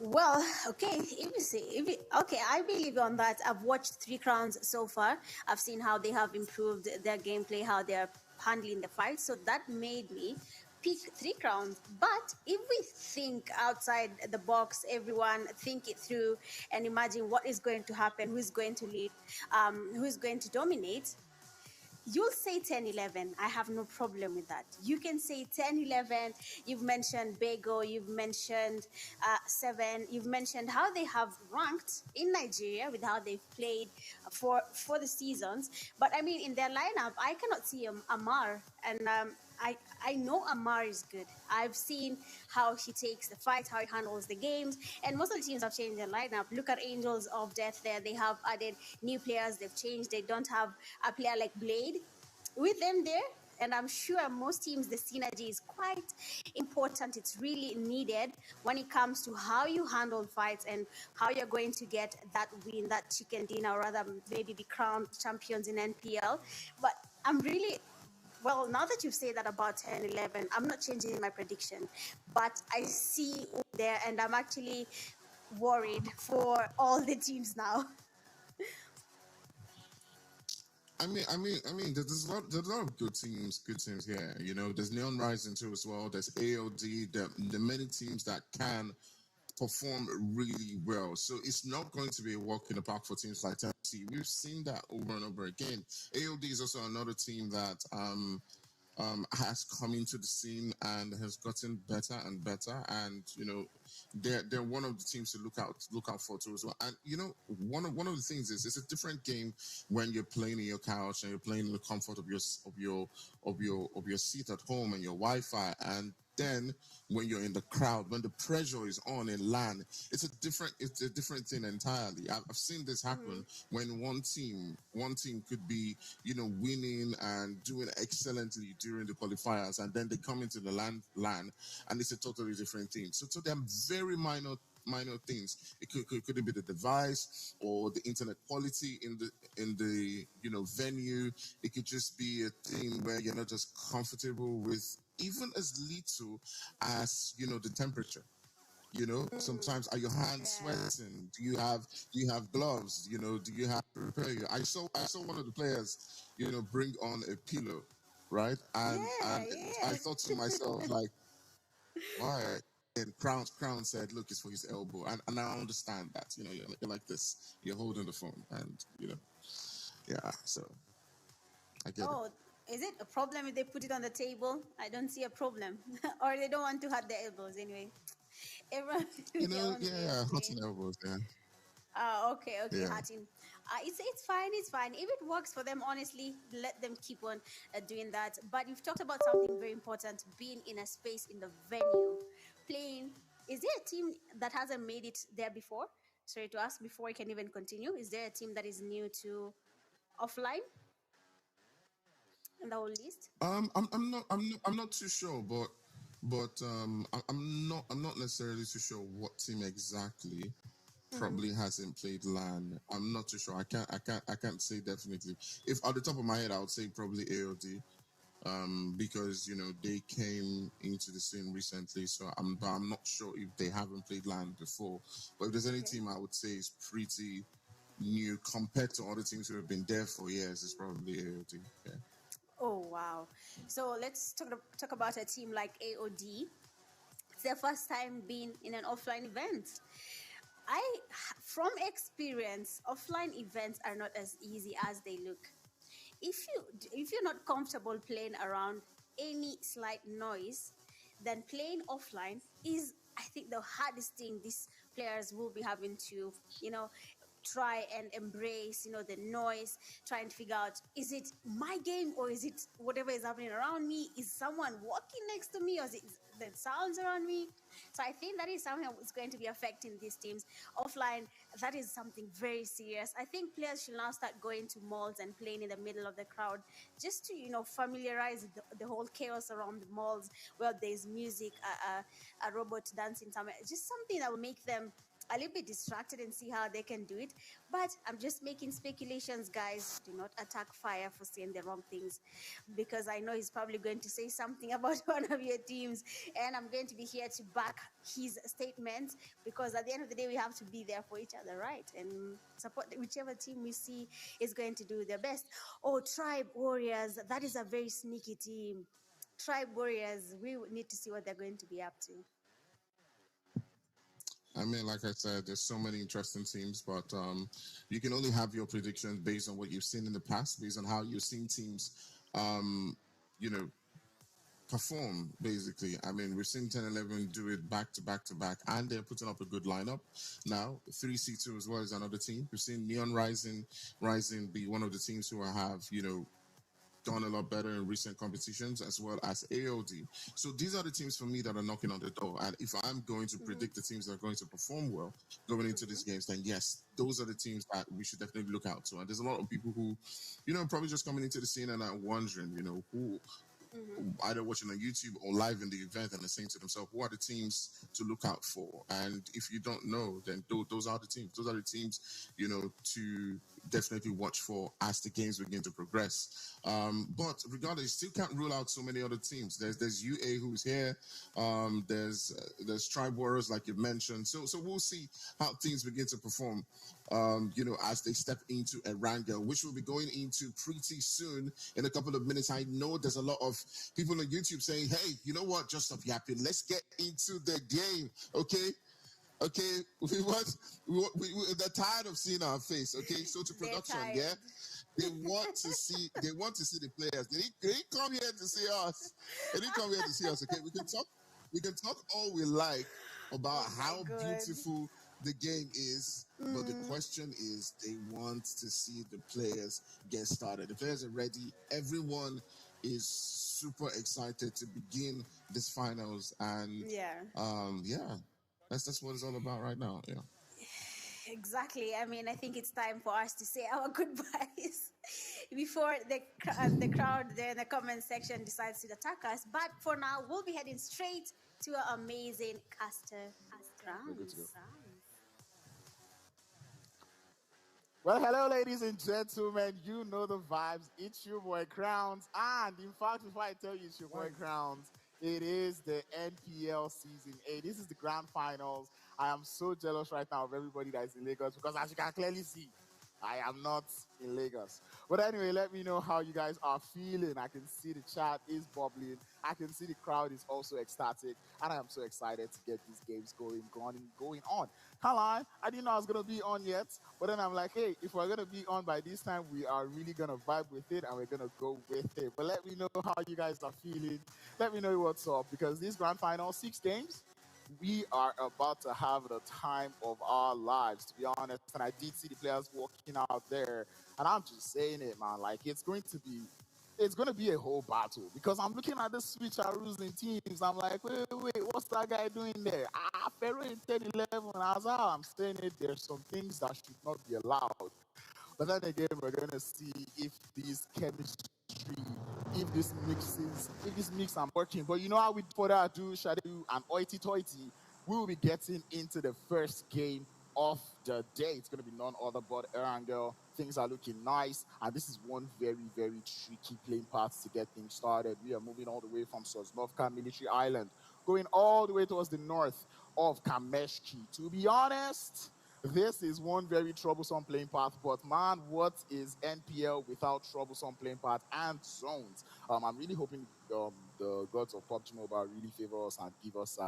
Well, okay. Okay, I believe on that. I've watched Three Crowns so far. I've seen how they have improved their gameplay, how they're handling the fight. So that made me pick Three Crowns. But if we think outside the box, everyone think it through and imagine what is going to happen, who's going to lead, who's going to dominate. You'll say 10, 11. I have no problem with that. You can say 10, 11. You've mentioned Bego, you've mentioned 7, you've mentioned how they have ranked in Nigeria with how they've played for the seasons. But I mean, in their lineup, I cannot see Amar. And I know Amar is good. I've seen how he takes the fight, how he handles the games, and most of the teams have changed their lineup. Look at Angels of Death there. They have added new players, they've changed. They don't have a player like Blade with them there. And I'm sure most teams, the synergy is quite important. It's really needed when it comes to how you handle fights and how you're going to get that win, that chicken dinner, or rather maybe be crowned champions in NPL. But I'm really well, now that you've said that about 10, 11, I'm not changing my prediction, but I see there and I'm actually worried for all the teams now. There's a lot of good teams here. There's Neon Rising too as well. There's AOD. The many teams that can perform really well. So it's not going to be a walk in the park for teams like Tennessee. We've seen that over and over again. AOD is also another team that has come into the scene and has gotten better and better. And they're one of the teams to look out for too as well. And one of the things is it's a different game when you're playing in your couch and you're playing in the comfort of your seat at home and your Wi-Fi. And then when you're in the crowd, when the pressure is on in LAN, it's a different thing entirely. I've seen this happen when one team could be winning and doing excellently during the qualifiers, and then they come into the LAN and it's a totally different team. So they're very minor things. It could it be the device or the internet quality in the venue. It could just be a thing where you're not just comfortable with even as little as the temperature. Sometimes are your hands sweating? Do you have gloves? Do you have to prepare you? I saw one of the players bring on a pillow, right? And I Yeah. thought to myself, like, why? And Crown said, look, it's for his elbow. And I understand that. You're like this. You're holding the phone. And, yeah, so I get it. Oh, is it a problem if they put it on the table? I don't see a problem. Or they don't want to hurt their elbows anyway. Everyone with their own way of Yeah, hurting playing. elbows, yeah. Okay, okay, Yeah. Hatim. It's fine, it's fine. If it works for them, honestly, let them keep on doing that. But you've talked about something very important: being in a space in the venue, playing. Is there a team that hasn't made it there before? Sorry to ask before I can even continue. Is there a team that is new to offline in the whole list? I'm not too sure, but I'm not necessarily too sure what team exactly Mm-hmm. probably hasn't played LAN. I'm not too sure. I can't say definitely. If at the top of my head, I would say probably AOD. Because they came into the scene recently, so I'm not sure if they haven't played LAN before. But if there's any Okay. team I would say is pretty new compared to other teams who have been there for years, it's probably AOD. Oh wow! So let's talk about a team like AOD. It's their first time being in an offline event. From experience, offline events are not as easy as they look. If you're not comfortable playing around any slight noise, then playing offline is, I think, the hardest thing these players will be having to, try and embrace, the noise, trying to figure out, is it my game or is it whatever is happening around me? Is someone walking next to me or is it the sounds around me? So I think that is something that's going to be affecting these teams. Offline, that is something very serious. I think players should now start going to malls and playing in the middle of the crowd just to, familiarize the whole chaos around the malls where there's music, a robot dancing somewhere, just something that will make them a little bit distracted and see how they can do it. But I'm just making speculations, guys. Do not attack Fire for saying the wrong things, because I know he's probably going to say something about one of your teams, and I'm going to be here to back his statements, because at the end of the day, we have to be there for each other, right? And support whichever team we see is going to do their best. Oh, Tribe Warriors, that is a very sneaky team. Tribe Warriors, we need to see what they're going to be up to. I mean, like I said, there's so many interesting teams, but you can only have your predictions based on what you've seen in the past, based on how you've seen teams, perform, basically. I mean, we've seen 10-11 do it back to back to back, and they're putting up a good lineup. Now, 3C2 as well is another team. We've seen Neon Rising be one of the teams who have, done a lot better in recent competitions, as well as AOD. So these are the teams for me that are knocking on the door. And if I'm going to predict the teams that are going to perform well going into these games, then yes, those are the teams that we should definitely look out to. And there's a lot of people who, probably just coming into the scene and are wondering, who either watching on YouTube or live in the event, and they're saying to themselves, who are the teams to look out for? And if you don't know, then those are the teams. Those are the teams, to definitely watch for as the games begin to progress. But regardless, you still can't rule out so many other teams. There's UA who's here. There's Tribe Warriors, like you mentioned. So we'll see how things begin to perform, as they step into Erangel, which will be going into pretty soon in a couple of minutes. I know there's a lot of people on YouTube saying, hey, you know what? Just stop yapping. Let's get into the game, okay? Okay, they're tired of seeing our face. Okay, so to production, yeah, they want to see the players. They didn't come here to see us. They didn't come here to see us. Okay, we can talk all we like about how beautiful the game is, but the question is, they want to see the players get started. The players are ready. Everyone is super excited to begin this finals, and that's what it's all about right now. Yeah. Exactly. I mean, I think it's time for us to say our goodbyes before the crowd there in the comment section decides to attack us. But for now, we'll be heading straight to our amazing caster rounds. Well, hello, ladies and gentlemen. You know the vibes. It's your boy Crowns. And in fact, before I tell you it's your boy Crowns, it is the NPL Season 8. This is the grand finals. I am so jealous right now of everybody that is in Lagos, because as you can clearly see, I am not in Lagos. But anyway, let me know how you guys are feeling. I can see the chat is bubbling. I can see the crowd is also ecstatic. And I am so excited to get these games going on. Can't lie, I didn't know I was going to be on yet. But then I'm like, hey, if we're going to be on by this time, we are really going to vibe with it and we're going to go with it. But let me know how you guys are feeling. Let me know what's up, because this grand final, 6 games, we are about to have the time of our lives, to be honest. And I did see the players walking out there, and I'm just saying it, man. Like, it's going to be a whole battle, because I'm looking at the switcheroos in teams. I'm like, wait, what's that guy doing there? Pharaoh in 10-11. As I'm saying it, there's some things that should not be allowed. But then again, we're going to see if these chemistry, if this mix are working. But without further ado, Shadu and Oity Toity, we will be getting into the first game of the day. It's going to be none other but Erangel. Things are looking nice, and this is one very, very tricky playing path to get things started. We are moving all the way from Sosnovka Military Island, going all the way towards the north of Kameshki. To be honest, this is one very troublesome playing path, but man, what is NPL without troublesome playing path and zones? I'm really hoping the gods of PUBG Mobile really favor us and give us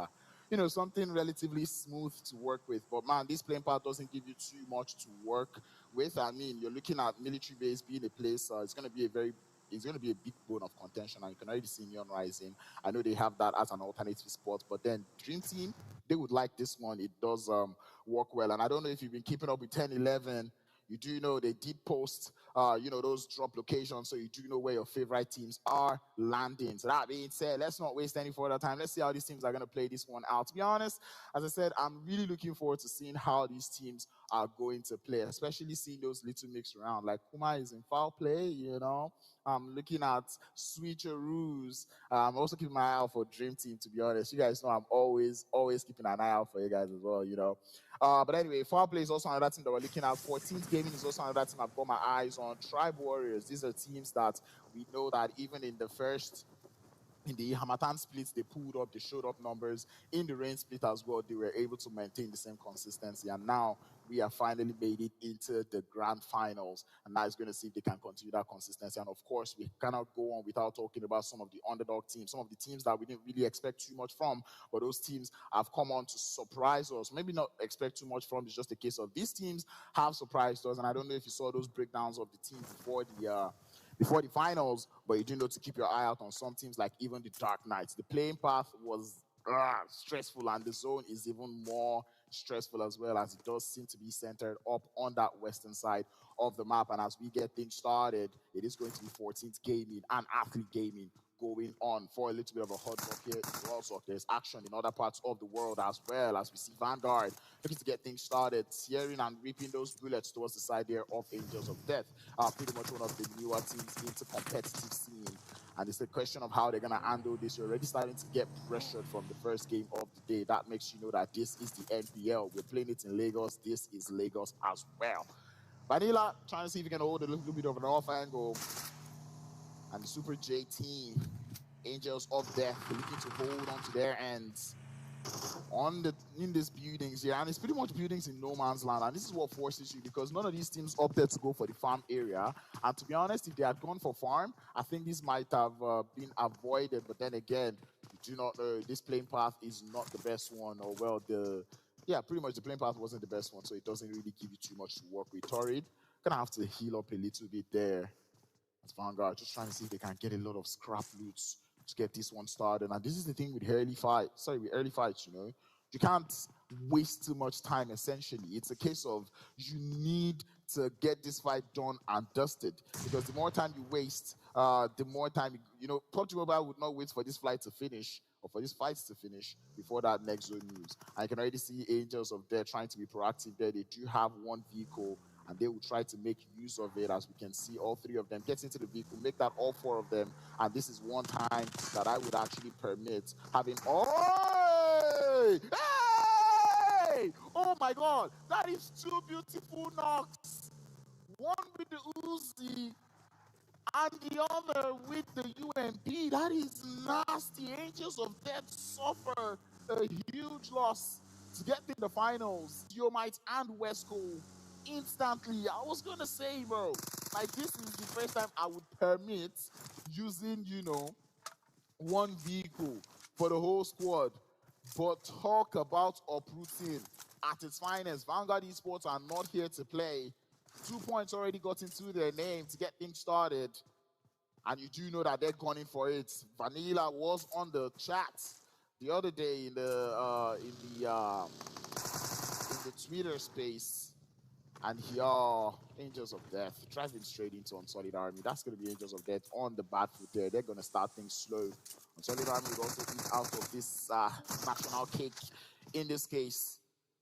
something relatively smooth to work with. But man, this playing path doesn't give you too much to work with. I mean, you're looking at military base being a place. It's going to be a big bone of contention, and you can already see Neon Rising. I know they have that as an alternative spot, but then Dream Team, they would like this one. It does work well, and I don't know if you've been keeping up with 10-11. You do know they did post, those drop locations, so you do know where your favorite teams are landing. So that being said, let's not waste any further time. Let's see how these teams are going to play this one out. To be honest, as I said, I'm really looking forward to seeing how these teams are going to play, especially seeing those little mix around. Like Kuma is in foul play, I'm looking at switcheroos. I'm also keeping my eye out for Dream Team, to be honest. You guys know I'm always keeping an eye out for you guys as well, But anyway, Foul Play is also another team that we're looking at. 14th Gaming is also another team I've got my eyes on. Tribe Warriors, these are teams that we know that even in the Hamatan splits, they pulled up, they showed up numbers. In the rain split as well, they were able to maintain the same consistency. And now we have finally made it into the grand finals. And now it's going to see if they can continue that consistency. And of course, we cannot go on without talking about some of the underdog teams, some of the teams that we didn't really expect too much from. But those teams have come on to surprise us. Maybe not expect too much from, it's just a case of these teams have surprised us. And I don't know if you saw those breakdowns of the teams before the finals, but you do know to keep your eye out on some teams like even the Dark Knights. The playing path was stressful, and the zone is even more stressful as well, as it does seem to be centered up on that western side of the map. And as we get things started, it is going to be 14th Gaming and Athlete Gaming going on for a little bit of a hot talk here in Rostock. There's action in other parts of the world as well, as we see Vanguard looking to get things started, tearing and ripping those bullets towards the side there of Angels of Death. Pretty much one of the newer teams into competitive scene. And it's a question of how they're going to handle this. You're already starting to get pressured from the first game of the day. That makes you know that this is the NPL. We're playing it in Lagos. This is Lagos as well. Vanilla trying to see if he can hold a little bit of an off angle. And the Super J team, Angels of Death, looking to hold on to their ends in these buildings here. And it's pretty much buildings in no man's land. And this is what forces you, because none of these teams opted to go for the farm area. And to be honest, if they had gone for farm, I think this might have been avoided. But then again, you do not know, this playing path is not the best one. Or well, pretty much the playing path wasn't the best one, so it doesn't really give you too much to work with. Torrid, gonna have to heal up a little bit there. Vanguard just trying to see if they can get a lot of scrap loots to get this one started. And this is the thing with early fights, you can't waste too much time. Essentially, it's a case of you need to get this fight done and dusted, because the more time you waste, the more time PUBG Mobile would not wait for this fight to finish or for these fights to finish before that next zone moves. I can already see Angels of Death trying to be proactive there. They do have one vehicle, and they will try to make use of it. As we can see, all three of them get into the vehicle, make that all four of them. And this is one time that I would actually permit having, hey! Oh my God, that is two beautiful knocks. One with the Uzi and the other with the UMP. That is nasty. Angels of Death suffer a huge loss to get in the finals. Geomite and Wesco instantly. I was gonna say, bro, like this is the first time I would permit using, one vehicle for the whole squad. But talk about uprooting at its finest. Vanguard Esports are not here to play. 2 points already got into their name to get things started. And you do know that they're gunning for it. Vanilla was on the chat the other day in the Twitter space. And here, Angels of Death driving straight into Unsolid Army. That's going to be Angels of Death on the bad foot there. They're going to start things slow. Unsolid Army will also eat out of this national cake in this case.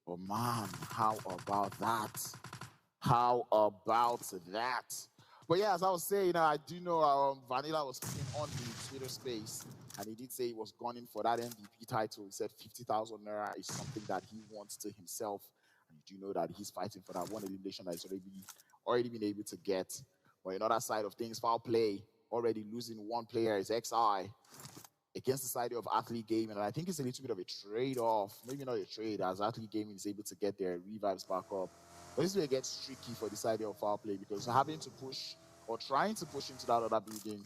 But man, how about that? How about that? But yeah, as I was saying, I do know Vanilla was speaking on the Twitter space, and he did say he was gunning for that MVP title. He said 50,000 Naira is something that he wants to himself. And you do know that he's fighting for that one elimination that he's already been able to get. But another side of things, Foul Play, already losing one player is XI against the side of Athlete Gaming. And I think it's a little bit of a trade-off. Maybe not a trade, as Athlete Gaming is able to get their revives back up. But this is where it gets tricky for the side of Foul Play, because having to push or trying to push into that other building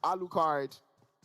Alucard,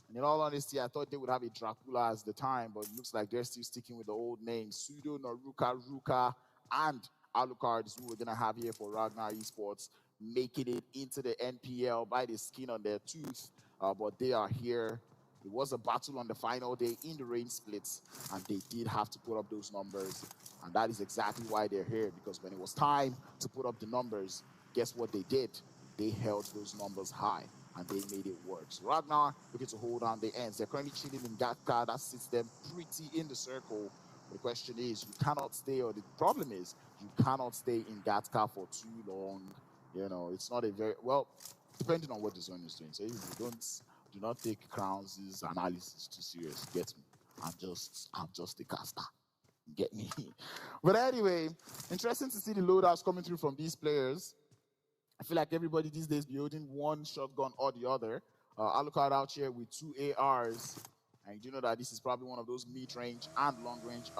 And in all honesty, I thought they would have a Dracula as the time, but it looks like they're still sticking with the old names. Pseudo, Naruka, Ruka, and Alucard is who we're going to have here for Ragnar Esports, making it into the NPL by the skin on their tooth. But they are here. It was a battle on the final day in the rain splits, and they did have to put up those numbers. And that is exactly why they're here, because when it was time to put up the numbers, guess what they did? They held those numbers high, and they made it work. So Ragnar looking to hold on the ends. They're currently chilling in Gatka. That sits them pretty in the circle. But the question is, you cannot stay, or the problem is, you cannot stay in Gatka for too long. You know, it's not a very, well, depending on what the zone is doing. So if you do not take Crowns' analysis too serious, get me. I'm just a caster. Get me. But anyway, interesting to see the loadouts coming through from these players. I feel like everybody these days be holding one shotgun or the other. Alucard out here with 2 ARs. And you know that this is probably one of those mid-range and long-range,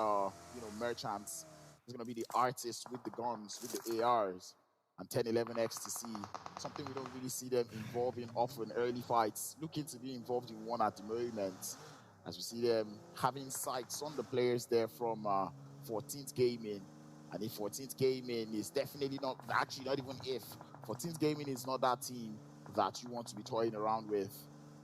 merchants. He's going to be the artist with the guns, with the ARs. And 10-11 ecstasy, something we don't really see them involved in often early fights. Looking to be involved in one at the moment. As we see them having sights on the players there from 14th Gaming. And if 14th Gaming is definitely not, actually not even if, 14th Gaming is not that team that you want to be toying around with.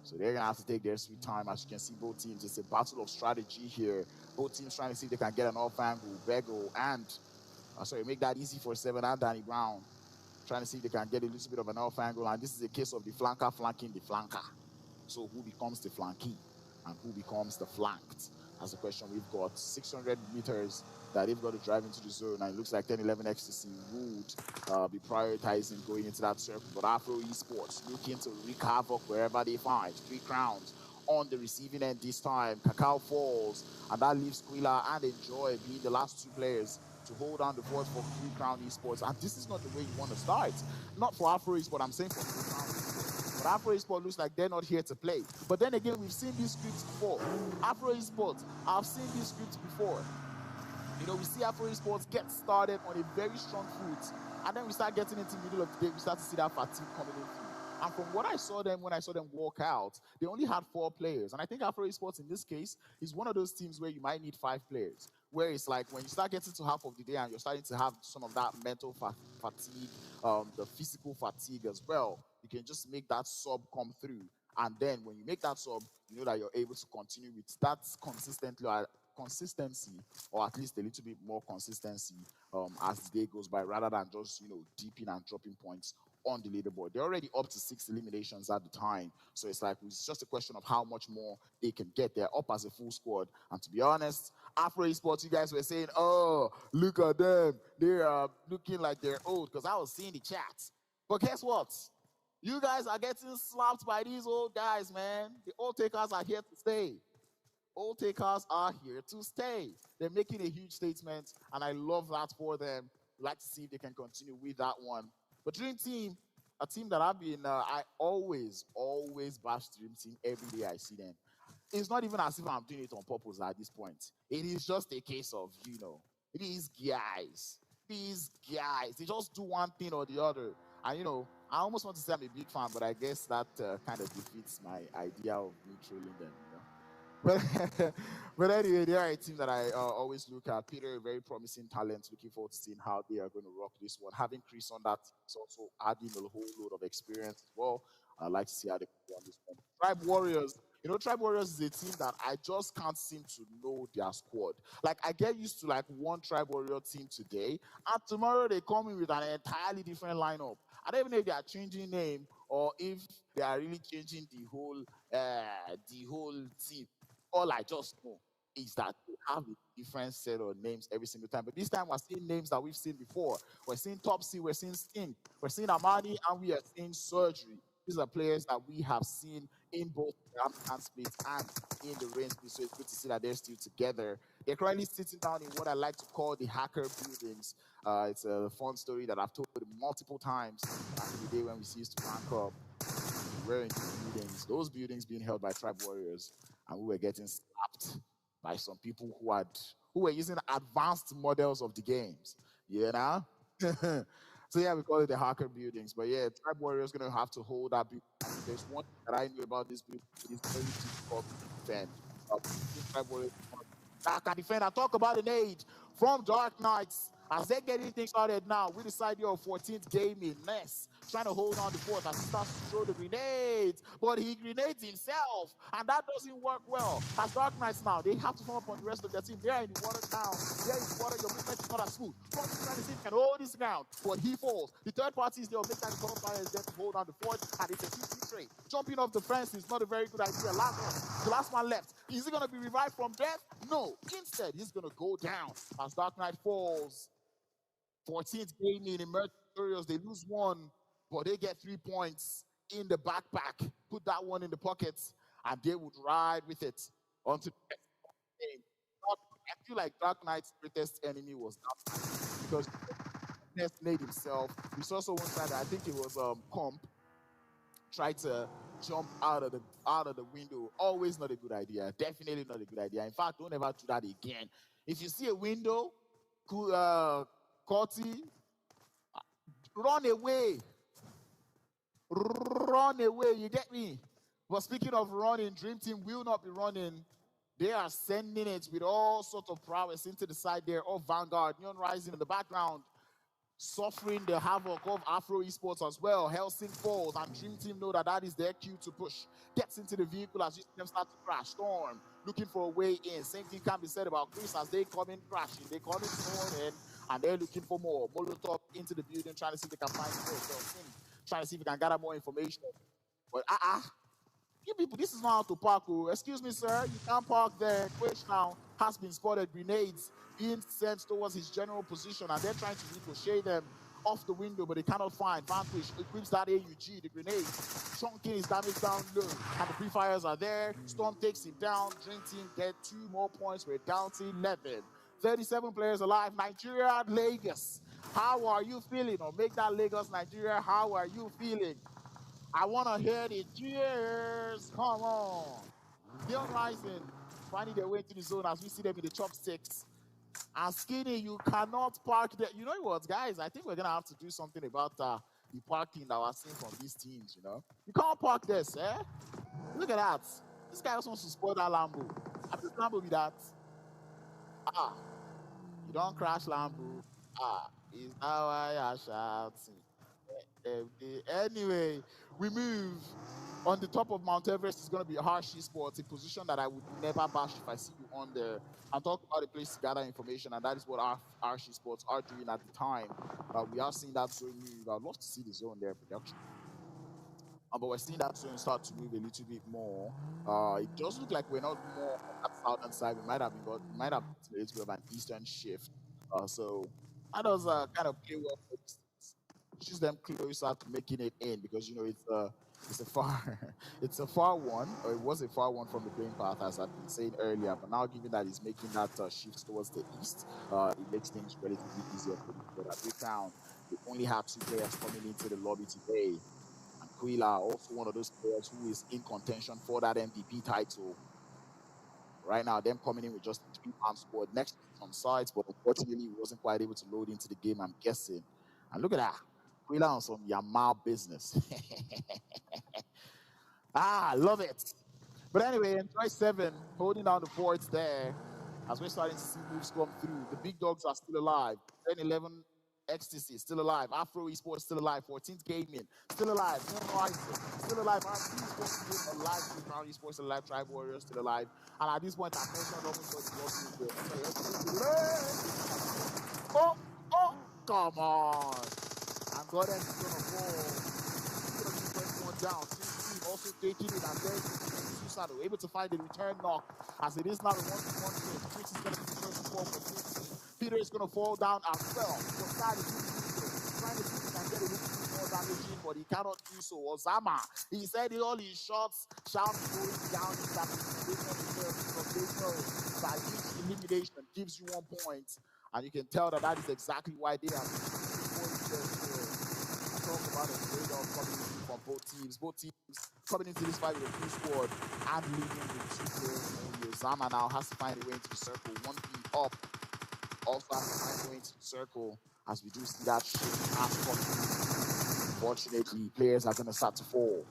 So they're going to have to take their sweet time. As you can see, both teams, it's a battle of strategy here. Both teams trying to see if they can get an off angle, Bego, and, make that easy for Seven and Danny Brown. Trying to see if they can get a little bit of an off angle. And this is a case of the flanker flanking the flanker. So who becomes the flankee and who becomes the flanked? That's the question. We've got 600 meters that they've got to drive into the zone, and it looks like 10-11 ecstasy would be prioritizing going into that circle. But Afro Esports looking to wreak havoc wherever they find. 3 crowns on the receiving end this time. Cacao falls, and that leaves Quilla and Enjoy being the last 2 players to hold on the fort for 3 Crown Esports. And this is not the way you want to start. Not for Afro Esports, I'm saying for 3 Crown Esports. But Afro Esports looks like they're not here to play. But then again, we've seen these scripts before. Afro Esports, I've seen these scripts before. You know, we see Afro Esports get started on a very strong foot, and then we start getting into the middle of the day, we start to see that fatigue coming in. And from what I saw them, when I saw them walk out, they only had 4 players. And I think Afro Esports in this case is one of those teams where you might need 5 players. Where it's like when you start getting to half of the day and you're starting to have some of that mental fatigue, the physical fatigue as well, you can just make that sub come through. And then when you make that sub, you know that you're able to continue with that consistency, or at least a little bit more consistency as the day goes by, rather than just, dipping and dropping points on the leaderboard. They're already up to 6 eliminations at the time. So it's just a question of how much more they can get. They're up as a full squad. And to be honest, Afro Esports, you guys were saying, oh, look at them. They are looking like they're old, because I was seeing the chats. But guess what? You guys are getting slapped by these old guys, man. The old takers are here to stay. Old takers are here to stay. They're making a huge statement, and I love that for them. I'd like to see if they can continue with that one. But Dream Team, a team that I always bash Dream Team every day I see them. It's not even as if I'm doing it on purpose at this point. It is just a case of, these guys, they just do one thing or the other. And, I almost want to say I'm a big fan, but I guess that kind of defeats my idea of me trolling them. But anyway, they are a team that I always look at. Peter, a very promising talent. Looking forward to seeing how they are going to rock this one. Having Chris on that is also adding a whole load of experience as well. I'd like to see how they can on this one. Tribe Warriors. Tribe Warriors is a team that I just can't seem to know their squad. Like, I get used to one Tribe Warrior team today, and tomorrow they come in with an entirely different lineup. I don't even know if they are changing name or if they are really changing the whole team. All I just know is that they have a different set of names every single time. But this time we're seeing names that we've seen before. We're seeing Topsy, we're seeing Sting, we're seeing Amani, and we are seeing Surgery. These are players that we have seen in both the African splits and in the rain split. So it's good to see that they're still together. They're currently sitting down in what I like to call the hacker buildings. It's a fun story that I've told multiple times back in the day when we used to rank up. We're in buildings, those buildings being held by Tribe Warriors, and we were getting slapped by some people who were using advanced models of the games, So yeah, we call it the hacker buildings. But yeah, Tribe Warrior is gonna have to hold that building. And if there's one thing that I knew about this building, it is very difficult to defend. Tribe Warrior that can defend and talk about an age from Dark Knights. As they're getting things started now with the side of 14th gaming, Ness trying to hold on the fort as he starts to throw the grenades, but he grenades himself, and that doesn't work well. As Dark Knights now, they have to form up on the rest of their team. They're in the water now. They're in the water, your movement is not as smooth. From trying to see if he can hold his ground, but he falls. The third party is there, make that the fire is there to hold on the fort, and it's a 2-3 trade. Jumping off the fence is not a very good idea. The last one left. Is he going to be revived from death? No. Instead, he's going to go down as Dark Knight falls. 14th gaming in Mercurials, they lose one, but they get 3 points in the backpack. Put that one in the pockets, and they would ride with it onto the next game. I feel like Dark Knight's greatest enemy was Dark Knight because he made himself. We saw so one side, I think it was Comp, tried to jump out of the window. Always not a good idea. Definitely not a good idea. In fact, don't ever do that again. If you see a window, Corty, run away. Run away, you get me? But speaking of running, Dream Team will not be running. They are sending it with all sorts of prowess into the side there of Vanguard. Neon Rising in the background, suffering the havoc of Afro Esports as well. Helsing falls, and Dream Team know that that is their cue to push. Gets into the vehicle as you see them start to crash. Storm looking for a way in. Same thing can be said about Chris as they come in crashing. They come in Storm in, and they're looking for more. Molotov into the building, trying to see if they can find more. So, trying to see if we can gather more information. But you people, this is not how to park. Oh. Excuse me, sir, you can't park there. Quich now has been spotted. Grenades being sent towards his general position, and they're trying to ricochet them off the window, but they cannot find. Vanquish equips that AUG, the grenade, chunking his damage down low, and the pre-fires are there. Storm takes him down. Dream Team get 2 more points. We're down to 11. 37 players alive. Nigeria, Lagos. How are you feeling? Or make that Lagos, Nigeria. How are you feeling? I want to hear the cheers. Come on. Neon Rising finding their way into the zone as we see them in the chopsticks. And Skinny, you cannot park there. You know what, guys? I think we're going to have to do something about the parking that we're seeing from these teams, you know? You can't park this, eh? Look at that. This guy also wants to spoil that Lambo. I mean, Lambo be that. You don't crash Lambo. Is how I shouting. Anyway, we move. On the top of Mount Everest is going to be Harsh Esports, a position that I would never bash if I see you on there. And talk about a place to gather information, and that is what our Harsh Esports are doing at the time. We are seeing that zone move. I'd love to see the zone there production. But we're seeing that zone start to move a little bit more. It does look like we're not more on that southern side. We might have been a little bit of an eastern shift. So that does kind of play well for us. Pushes them closer to making it in because you know it's a far one, or it was a far one from the playing path as I've been saying earlier. But now, given that he's making that shift towards the east, it makes things relatively easier for him. But at this round, we only have 2 players coming into the lobby today. And Quila, also one of those players who is in contention for that MVP title. Right now, them coming in with just 3-man squad next to some sides, but unfortunately, he wasn't quite able to load into the game, I'm guessing. And look at that. Quila on some Yamal business. I love it. But anyway, enjoy 7, holding down the forts there as we're starting to see moves come through. The big dogs are still alive. 10-11 Ecstasy still alive. Afro Esports still alive. 14th Gaming still alive. Still alive. RP Esports still alive. Crown Esports still alive. Tribe Warriors still alive. And at this point, I've mentioned almost what oh, come on. And Gordon is going to fall. He's going to be first one down. Team also taking it, and there's Susano able to find the return knock as it is now a 1-1 game. Trix is going to be the first to fall for 16. Peter is going to fall down as well. Trying to see if he can get a little bit more damage in, but he cannot do so. Ozama, he said all his shots shall be going down in that because they know that each elimination gives you 1 point. And you can tell that that is exactly why they are talk about a trade-off coming in from both teams. Both teams coming into this fight with a 2 squad and leading with 2 players. Ozama now has to find a way into the circle. 1 team up. Also has to find a way into the circle. as we do see that shift fast coming. Unfortunately, players are going to start to fall.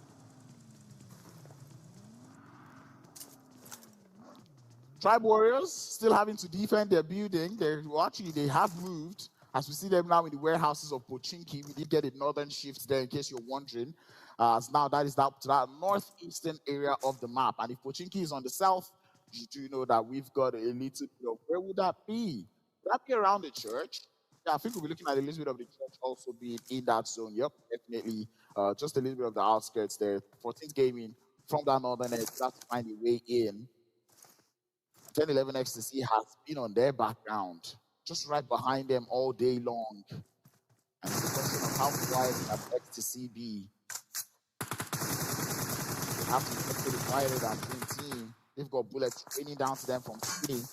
Tribe Warriors still having to defend their building. They have moved. As we see them now in the warehouses of Pochinki, we did get a northern shift there in case you're wondering. So now that is up to that northeastern area of the map. And if Pochinki is on the south, you do know that we've got a little bit of, where would that be? Would that be around the church? Yeah, I think we'll be looking at a little bit of the church also being in that zone. Yep, definitely. Just a little bit of the outskirts there. 14th Gaming from that northern edge, that's to find a way in. 1011 Ecstasy has been on their background, just right behind them all day long. And it's a question of how quiet can Ecstasy be. They have to be pretty quieter than Green Team. They've got bullets raining down to them from Skitty.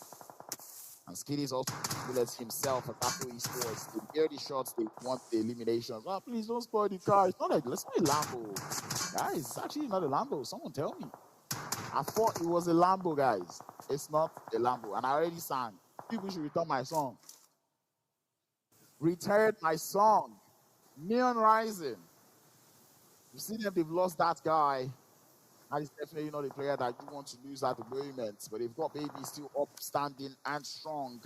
And Skitty is also bullets himself at Afro Esports. They hear the shots, they want the eliminations. Oh, please don't spoil the car. It's not a Lambo. Guys, it's actually not a Lambo. Someone tell me. I thought it was a Lambo, guys. It's not a Lambo. And I already sang. People should return my song. Return my song. Neon Rising. You see them, they've lost that guy. That is definitely not a player that you want to lose at the moment. But they've got Baby still upstanding and strong.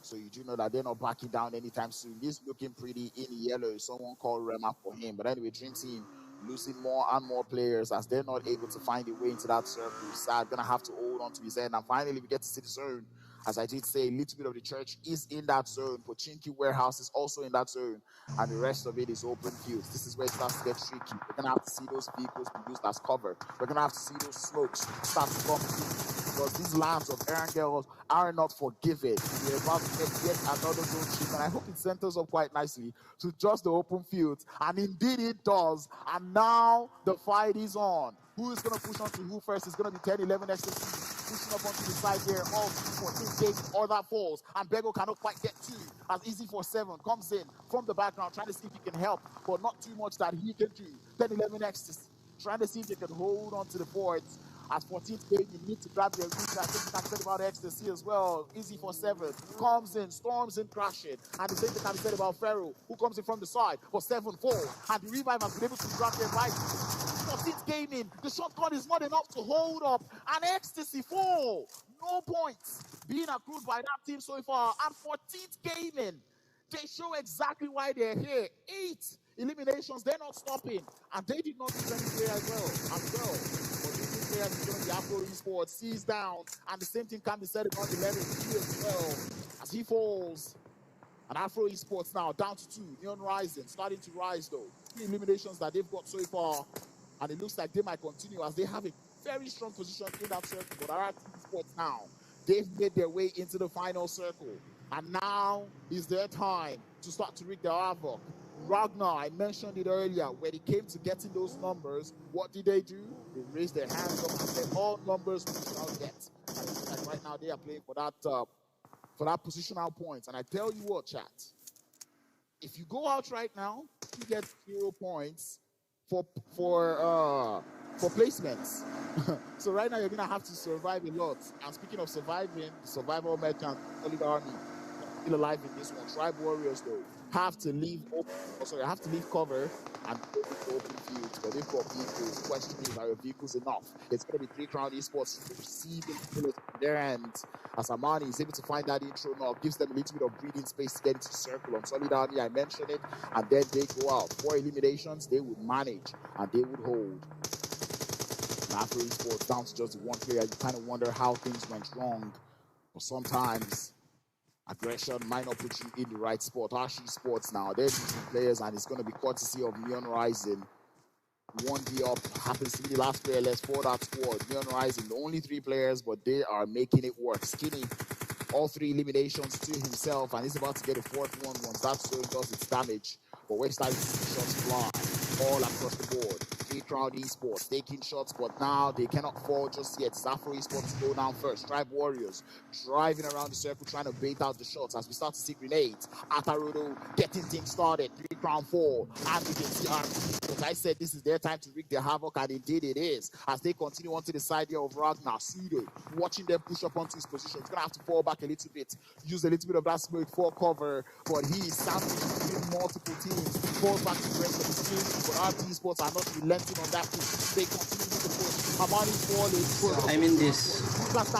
So you do know that they're not backing down anytime soon. He's looking pretty in yellow. Someone called Rema for him. But anyway, Dream Team losing more and more players as they're not able to find a way into that circle. Sad, gonna have to hold on to his end. And finally, we get to see the zone. As I did say, a little bit of the church is in that zone. Pochinki Warehouse is also in that zone. And the rest of it is open fields. This is where it starts to get tricky. We're going to have to see those vehicles be used as cover. We're going to have to see those smokes start to come through. Because these lands of Erangel are not forgiving. We're about to get yet another zone shift. And I hope it centers up quite nicely to just the open fields. And indeed it does. And now the fight is on. Who is going to push on to who first? It's going to be 10-11 Ecstasy. Pushing up onto the side there, all 14 games, all that falls, and Bego cannot quite get to. As Easy for 7 comes in from the background, trying to see if he can help, but not too much that he can do. 10-11 Ecstasy, trying to see if they can hold on to the boards. As 14th game, you need to grab their reach. I think you can say about Ecstasy as well. Easy for 7 comes in, storms in, crashing, and the same thing can be said about Pharaoh, who comes in from the side for 7 falls, and the Revive has been able to grab their right. 14th Gaming, the shotgun is not enough to hold up, and Ecstasy fall. No points being accrued by that team so far. And 14th Gaming, they show exactly why they're here. 8 eliminations, they're not stopping, and they did not do anything as well. But these players is going to be Afro Esports, sees down, and the same thing can be said about 11 as well, as he falls. And Afro Esports now down to 2. Neon Rising starting to rise though. 3 eliminations that they've got so far. And it looks like they might continue as they have a very strong position in that circle. But Afro Esports now, they've made their way into the final circle. And now is their time to start to wreak their havoc. Ragnar, I mentioned it earlier, when it came to getting those numbers, what did they do? They raised their hands up and said, all numbers we shall get. And it looks like right now they are playing for that positional points. And I tell you what, chat, if you go out right now, you get 0 points for placements. So right now you're gonna have to survive a lot. And speaking of surviving, survival merchant, Solid Army, still alive in this one. Tribe Warriors though have to leave cover and go to open fields, but they've got vehicles. The question is, are your vehicles enough? It's going to be 3 Crown Esports receiving bullets from their end. As Amani is able to find that intro knock, gives them a little bit of breathing space to get into the circle. On Solid Army, I mentioned it, and then they go out. 4 eliminations, they would manage, and they would hold. After Esports down to just 1 player, you kind of wonder how things went wrong. But sometimes aggression might not put you in the right spot. Ashi Sports now, they're losing players, and it's going to be courtesy of Neon Rising. 1v up happens to be the last player left for that squad. Neon Rising, the only 3 players, but they are making it work. Skinny, all 3 eliminations to himself, and he's about to get a 4th one once that zone does its damage. But we're starting to see shots fly all across the board. 3 Crown Esports taking shots, but now they cannot fall just yet. Afro Esports go down first. Tribe Warriors driving around the circle, trying to bait out the shots as we start to see grenades. Atarudo getting things started. 3 Crown fall, and we can see our Esports. I said this is their time to wreak their havoc, and indeed it is. As they continue onto the side here of Ragnar Sudo, watching them push up onto his position. He's going to have to fall back a little bit, use a little bit of that smoke for cover, but he is sandwiched between multiple teams, falls back to the rest of his team, but RT Sports are not relenting on that push. They continue with the push. Amani's falling. I'm in this. Trying to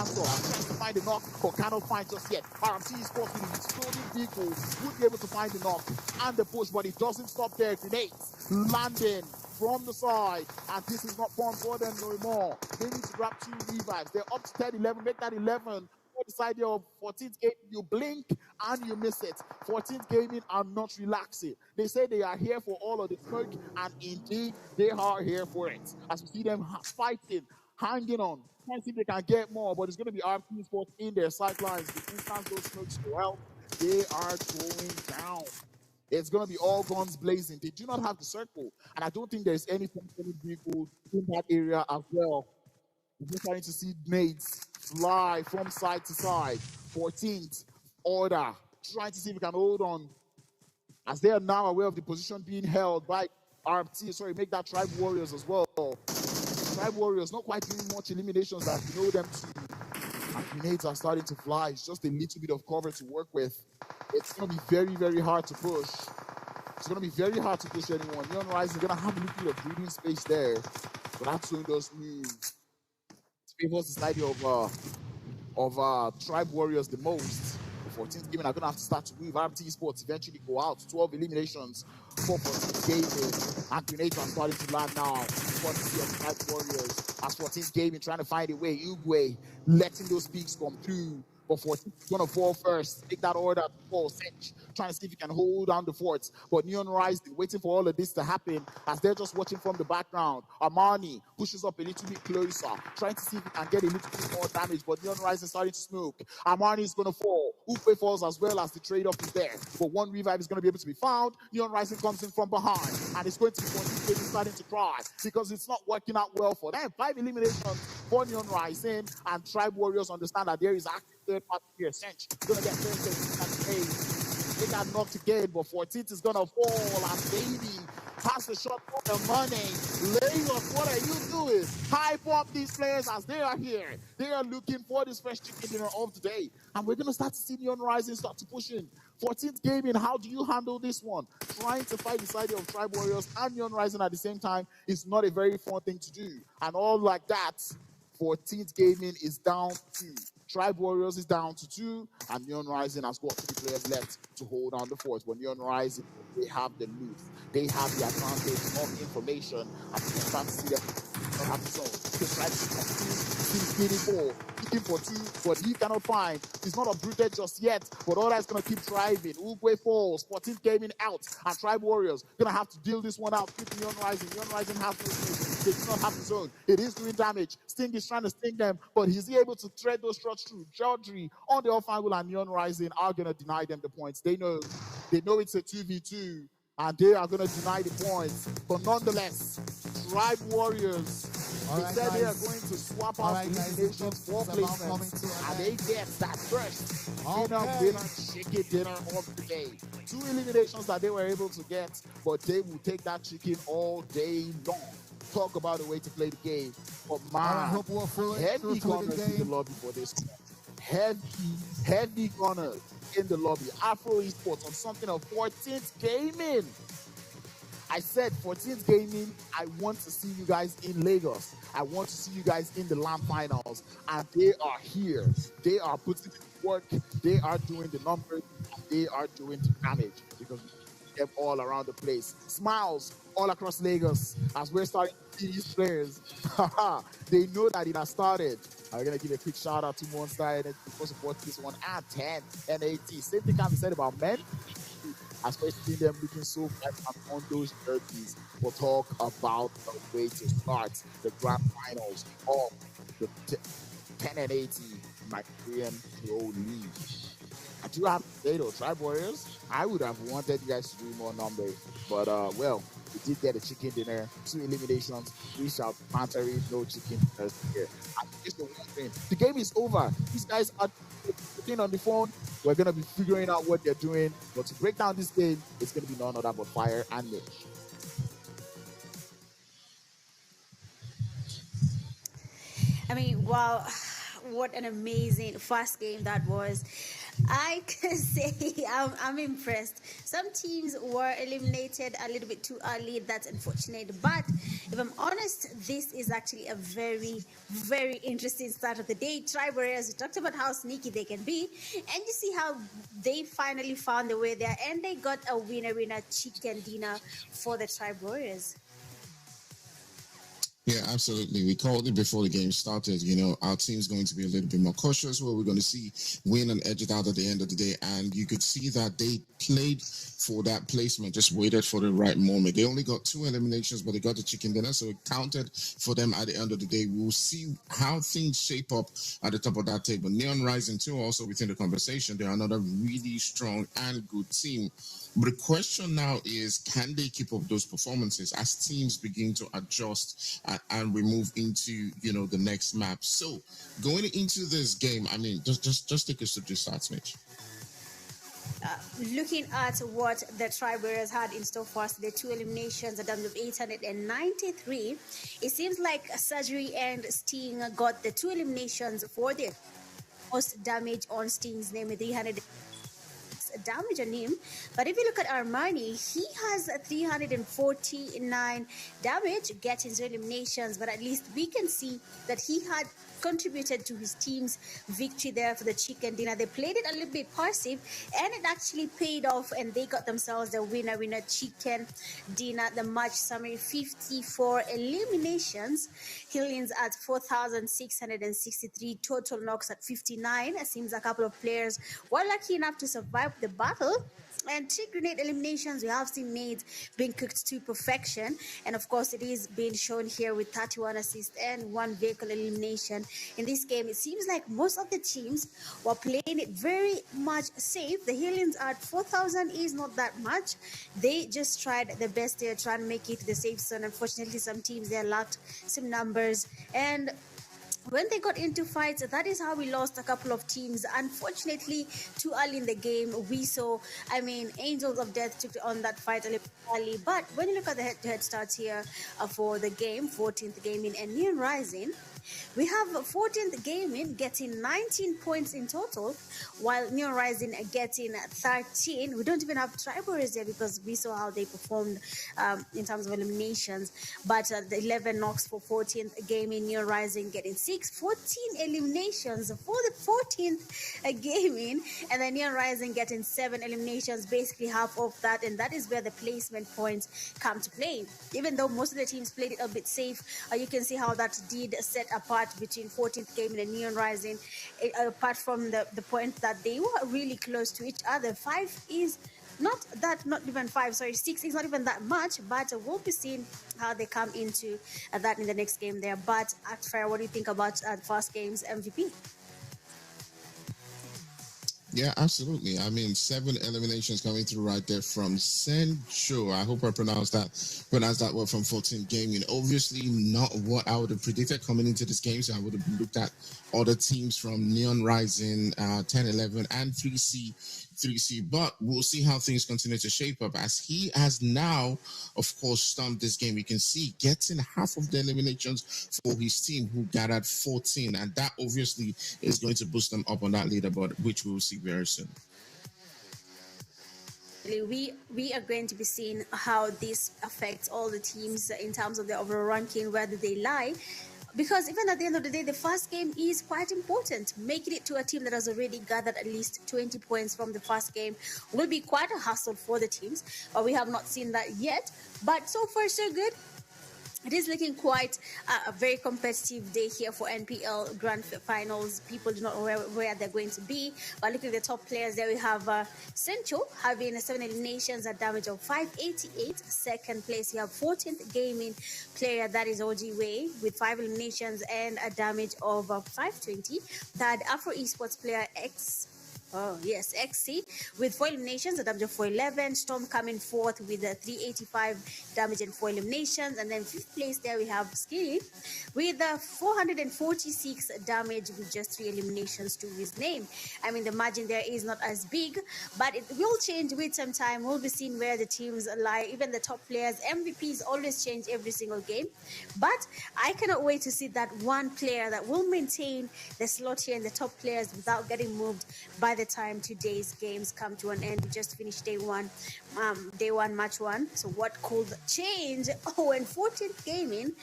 find the knock, but cannot find just yet. RT Sports with his stolen vehicle would be able to find the knock and the push, but it doesn't stop there. Grenades landing from the side, and this is not fun for them no more. They need to grab 2 revives. They're up to 10-11, make that 11. For the side of 14th game, you blink and you miss it. 14th gaming are not relaxing. They say they are here for all of the smoke, and indeed they are here for it. As we see them fighting, hanging on, trying to see if they can get more, but it's going to be RP Sports in their sidelines. The instance those smokes go out, they are going down. It's going to be all guns blazing. They do not have the circle, and I don't think there's any vehicle in that area as well. We're starting to see nades fly from side to side. 14th order, trying to see if we can hold on, as they are now aware of the position being held by RT. Sorry, make that Tribe Warriors as well. Tribe Warriors not quite doing much eliminations as we know them to. And grenades are starting to fly. It's just a little bit of cover to work with. It's going to be very, very hard to push. It's going to be very hard to push anyone. Neon Rise is going to have a little bit of breathing space there. But that's when those moves favors the side of Tribe Warriors the most. The 14th gaming are going to have to start to move. RT Sports eventually go out. 12 eliminations for 14th gaming. And grenades are starting to land now. 14th Tribe Warriors. As 14th gaming trying to find a way. Uguay letting those peaks come through. But 14th is going to fall first. Take that order to fall. Sench trying to see if he can hold down the forts. But Neon Rise waiting for all of this to happen as they're just watching from the background. Armani pushes up a little bit closer, trying to see if he can get a little bit more damage. But Neon Rise is starting to smoke. Armani is going to fall. Upe falls as well as the trade-off is there. But one revive is going to be able to be found. Neon Rising comes in from behind. And it's going to be starting to cry because it's not working out well for them. 5 eliminations for Neon Rising. And Tribe Warriors understand that there is active third party here. Sench going to get first. They got knocked again, but 14th is going to fall. And baby pass the shot for the money. Lagos, what are you doing? Hype up these players as they are here. They are looking for this fresh chicken dinner of the day. And we're going to start to see Neon Rising start to push in. 14th gaming, how do you handle this one? Trying to fight the side of Tribe Warriors and Neon Rising at the same time is not a very fun thing to do. And all like that, 14th gaming is down to Tribe Warriors is down to 2, and Neon Rising has got 3 players left to hold on the fort. But Neon Rising, they have the loot. They have the advantage of information, and we can start to see them not have the zone. Because Tribe is looking for 2, but he cannot find. He's not uprooted just yet, but all that's going to keep driving. Uguay falls, 14th gaming out, and Tribe Warriors going to have to deal this one out with Neon Rising. Neon Rising has no space. They do not have the zone. It is doing damage. Sting is trying to sting them, but is he able to thread those shots through? Jodri on the off angle and Neon Rising are going to deny them the points. They know it's a 2v2, and they are going to deny the points. But nonetheless, Tribe Warriors, they said they are going to swap out eliminations for placements, and they get that first winner chicken dinner of the day. 2 eliminations that they were able to get, but they will take that chicken all day long. Talk about a way to play the game. But man, heavy gunners in the lobby for this one. Heavy gunners in the lobby. Afro Esports on something of 14th gaming. I said 14th gaming, I want to see you guys in Lagos. I want to see you guys in the LAN finals. And they are here. They are putting in work. They are doing the numbers. And they are doing the damage. Because we them all around the place. Smiles all across Lagos as we're starting to see these players. They know that it has started. I'm going to give a quick shout out to Monster Energy for supporting this one and 10 NAT. Same thing can be said about men. As we're seeing them looking so bright on those jerseys, we'll talk about the way to start the grand finals of the 10 and 80 Nigerian Pro League. I do have to say though, Tribe Warriors, I would have wanted you guys to do more numbers, but well, we did get a chicken dinner, 2 eliminations, 3 shout Pantry, no chicken dinners here. I think it's the one thing. The game is over. These guys are sitting on the phone. We're gonna be figuring out what they're doing, but to break down this game, it's gonna be none other but Fire and Mitch. I mean, wow, what an amazing first game that was. I can say I'm impressed. Some teams were eliminated a little bit too early. That's unfortunate. But if I'm honest, this is actually a very, very interesting start of the day. Tribe Warriors, we talked about how sneaky they can be. And you see how they finally found their way there. And they got a winner chicken dinner for the Tribe Warriors. Yeah, absolutely. We called it before the game started. You know, our team's going to be a little bit more cautious. What we're going to see win and edge it out at the end of the day. And you could see that they played for that placement, just waited for the right moment. They only got 2 eliminations, but they got the chicken dinner, so it counted for them at the end of the day. We'll see how things shape up at the top of that table. Neon Rising too, also within the conversation. They're another really strong and good team. But the question now is, can they keep up those performances as teams begin to adjust and we move into, you know, the next map? So going into this game, I mean, just take us to the stats, Mitch. Looking at what the Tribe Warriors had in store for us, the 2 eliminations, a damage of 893, it seems like Surgery and Sting got the 2 eliminations for the most damage on Sting's name, 300 damage on him. But if you look at Armani, he has 349 damage, getting 0 eliminations, but at least we can see that he had contributed to his team's victory there for the chicken dinner. They played it a little bit passive, and it actually paid off, and they got themselves the winner chicken dinner. The match summary: 54 eliminations, healings at 4,663, total knocks at 59. It seems a couple of players were lucky enough to survive the battle. And 3 grenade eliminations, we have seen nades being cooked to perfection. And of course, it is being shown here with 31 assists and 1 vehicle elimination. In this game, it seems like most of the teams were playing it very much safe. The healings at 4,000 is not that much. They just tried the best there, trying to make it to the safe zone. Unfortunately, some teams, they lacked some numbers. And when they got into fights, that is how we lost a couple of teams. Unfortunately, too early in the game, we saw, I mean, Angels of Death took on that fight a little early. But when you look at the head-to-head stats here for the game, 14th gaming and Neon Rising, we have 14th gaming getting 19 points in total, while Neon Rising getting 13. We don't even have Tribals there because we saw how they performed in terms of eliminations. But the 11 knocks for 14th gaming, Neon Rising getting 6, 14 eliminations for the 14th gaming, and then Neon Rising getting 7 eliminations, basically half of that, and that is where the placement points come to play. Even though most of the teams played it a bit safe, you can see how that did set apart between 14th gaming and Neon Rising, apart from the point that they were really close to each other. 5 is not even 5, sorry, 6 is not even that much, but we'll be seeing how they come into that in the next game there. But Fair, what do you think about the first game's MVP? Yeah, absolutely. I mean, 7 eliminations coming through right there from Sencho. I hope I pronounced that word, from 14 gaming. Obviously, not what I would have predicted coming into this game. So I would have looked at other teams from Neon Rising, 10, 11, and 3C. But we'll see how things continue to shape up as he has now, of course, stumped this game. You can see getting half of the eliminations for his team, who gathered 14, and that obviously is going to boost them up on that leaderboard, which we will see very soon. We are going to be seeing how this affects all the teams in terms of their overall ranking, where do they lie. Because even at the end of the day, the first game is quite important. Making it to a team that has already gathered at least 20 points from the first game will be quite a hassle for the teams. But we have not seen that yet. But so far, so good. It is looking quite a very competitive day here for NPL Grand Finals. People do not know where they're going to be. But look at the top players there. We have Sencho having 7 eliminations at damage of 588. Second place, we have 14th gaming player, that is OG Way, with 5 eliminations and a damage of 520. Third, Afro Esports player X Oh, yes, XC with 4 eliminations, a damage of 411. Storm coming fourth with 385 damage and 4 eliminations. And then fifth place there we have Skinny with 446 damage with just 3 eliminations to his name. I mean, the margin there is not as big, but it will change with some time. We'll be seeing where the teams lie. Even the top players, MVPs always change every single game. But I cannot wait to see that one player that will maintain the slot here in the top players without getting moved by the time today's games come to an end. We just finished day one, match one. So what could change? Oh, and 14th Gaming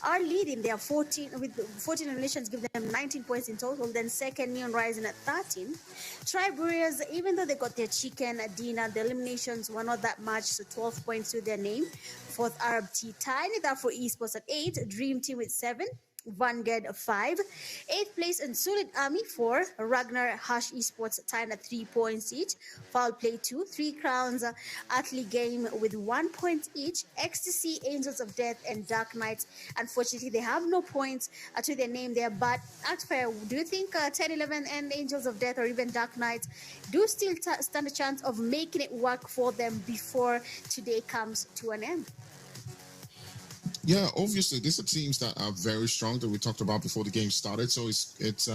are leading. They are 14 with 14 eliminations, give them 19 points in total. Then second, Neon Rising at 13. Tribe Warriors, even though they got their chicken dinner, the eliminations were not that much, so 12 points to their name. Fourth, Arab Tea Tiny, that for esports at 8. Dream Team with 7. Vanguard 5, 8th place in Solid Army 4, Ragnar Hash Esports tied at 3 points each, Foul Play 2, 3 Crowns, Athlete Game with 1 point each, Ecstasy, Angels of Death, and Dark Knights. Unfortunately, they have no points to their name there, but at fair, do you think 10, 11, and Angels of Death or even Dark Knights do still stand a chance of making it work for them before today comes to an end? Yeah, obviously, these are teams that are very strong that we talked about before the game started. So it's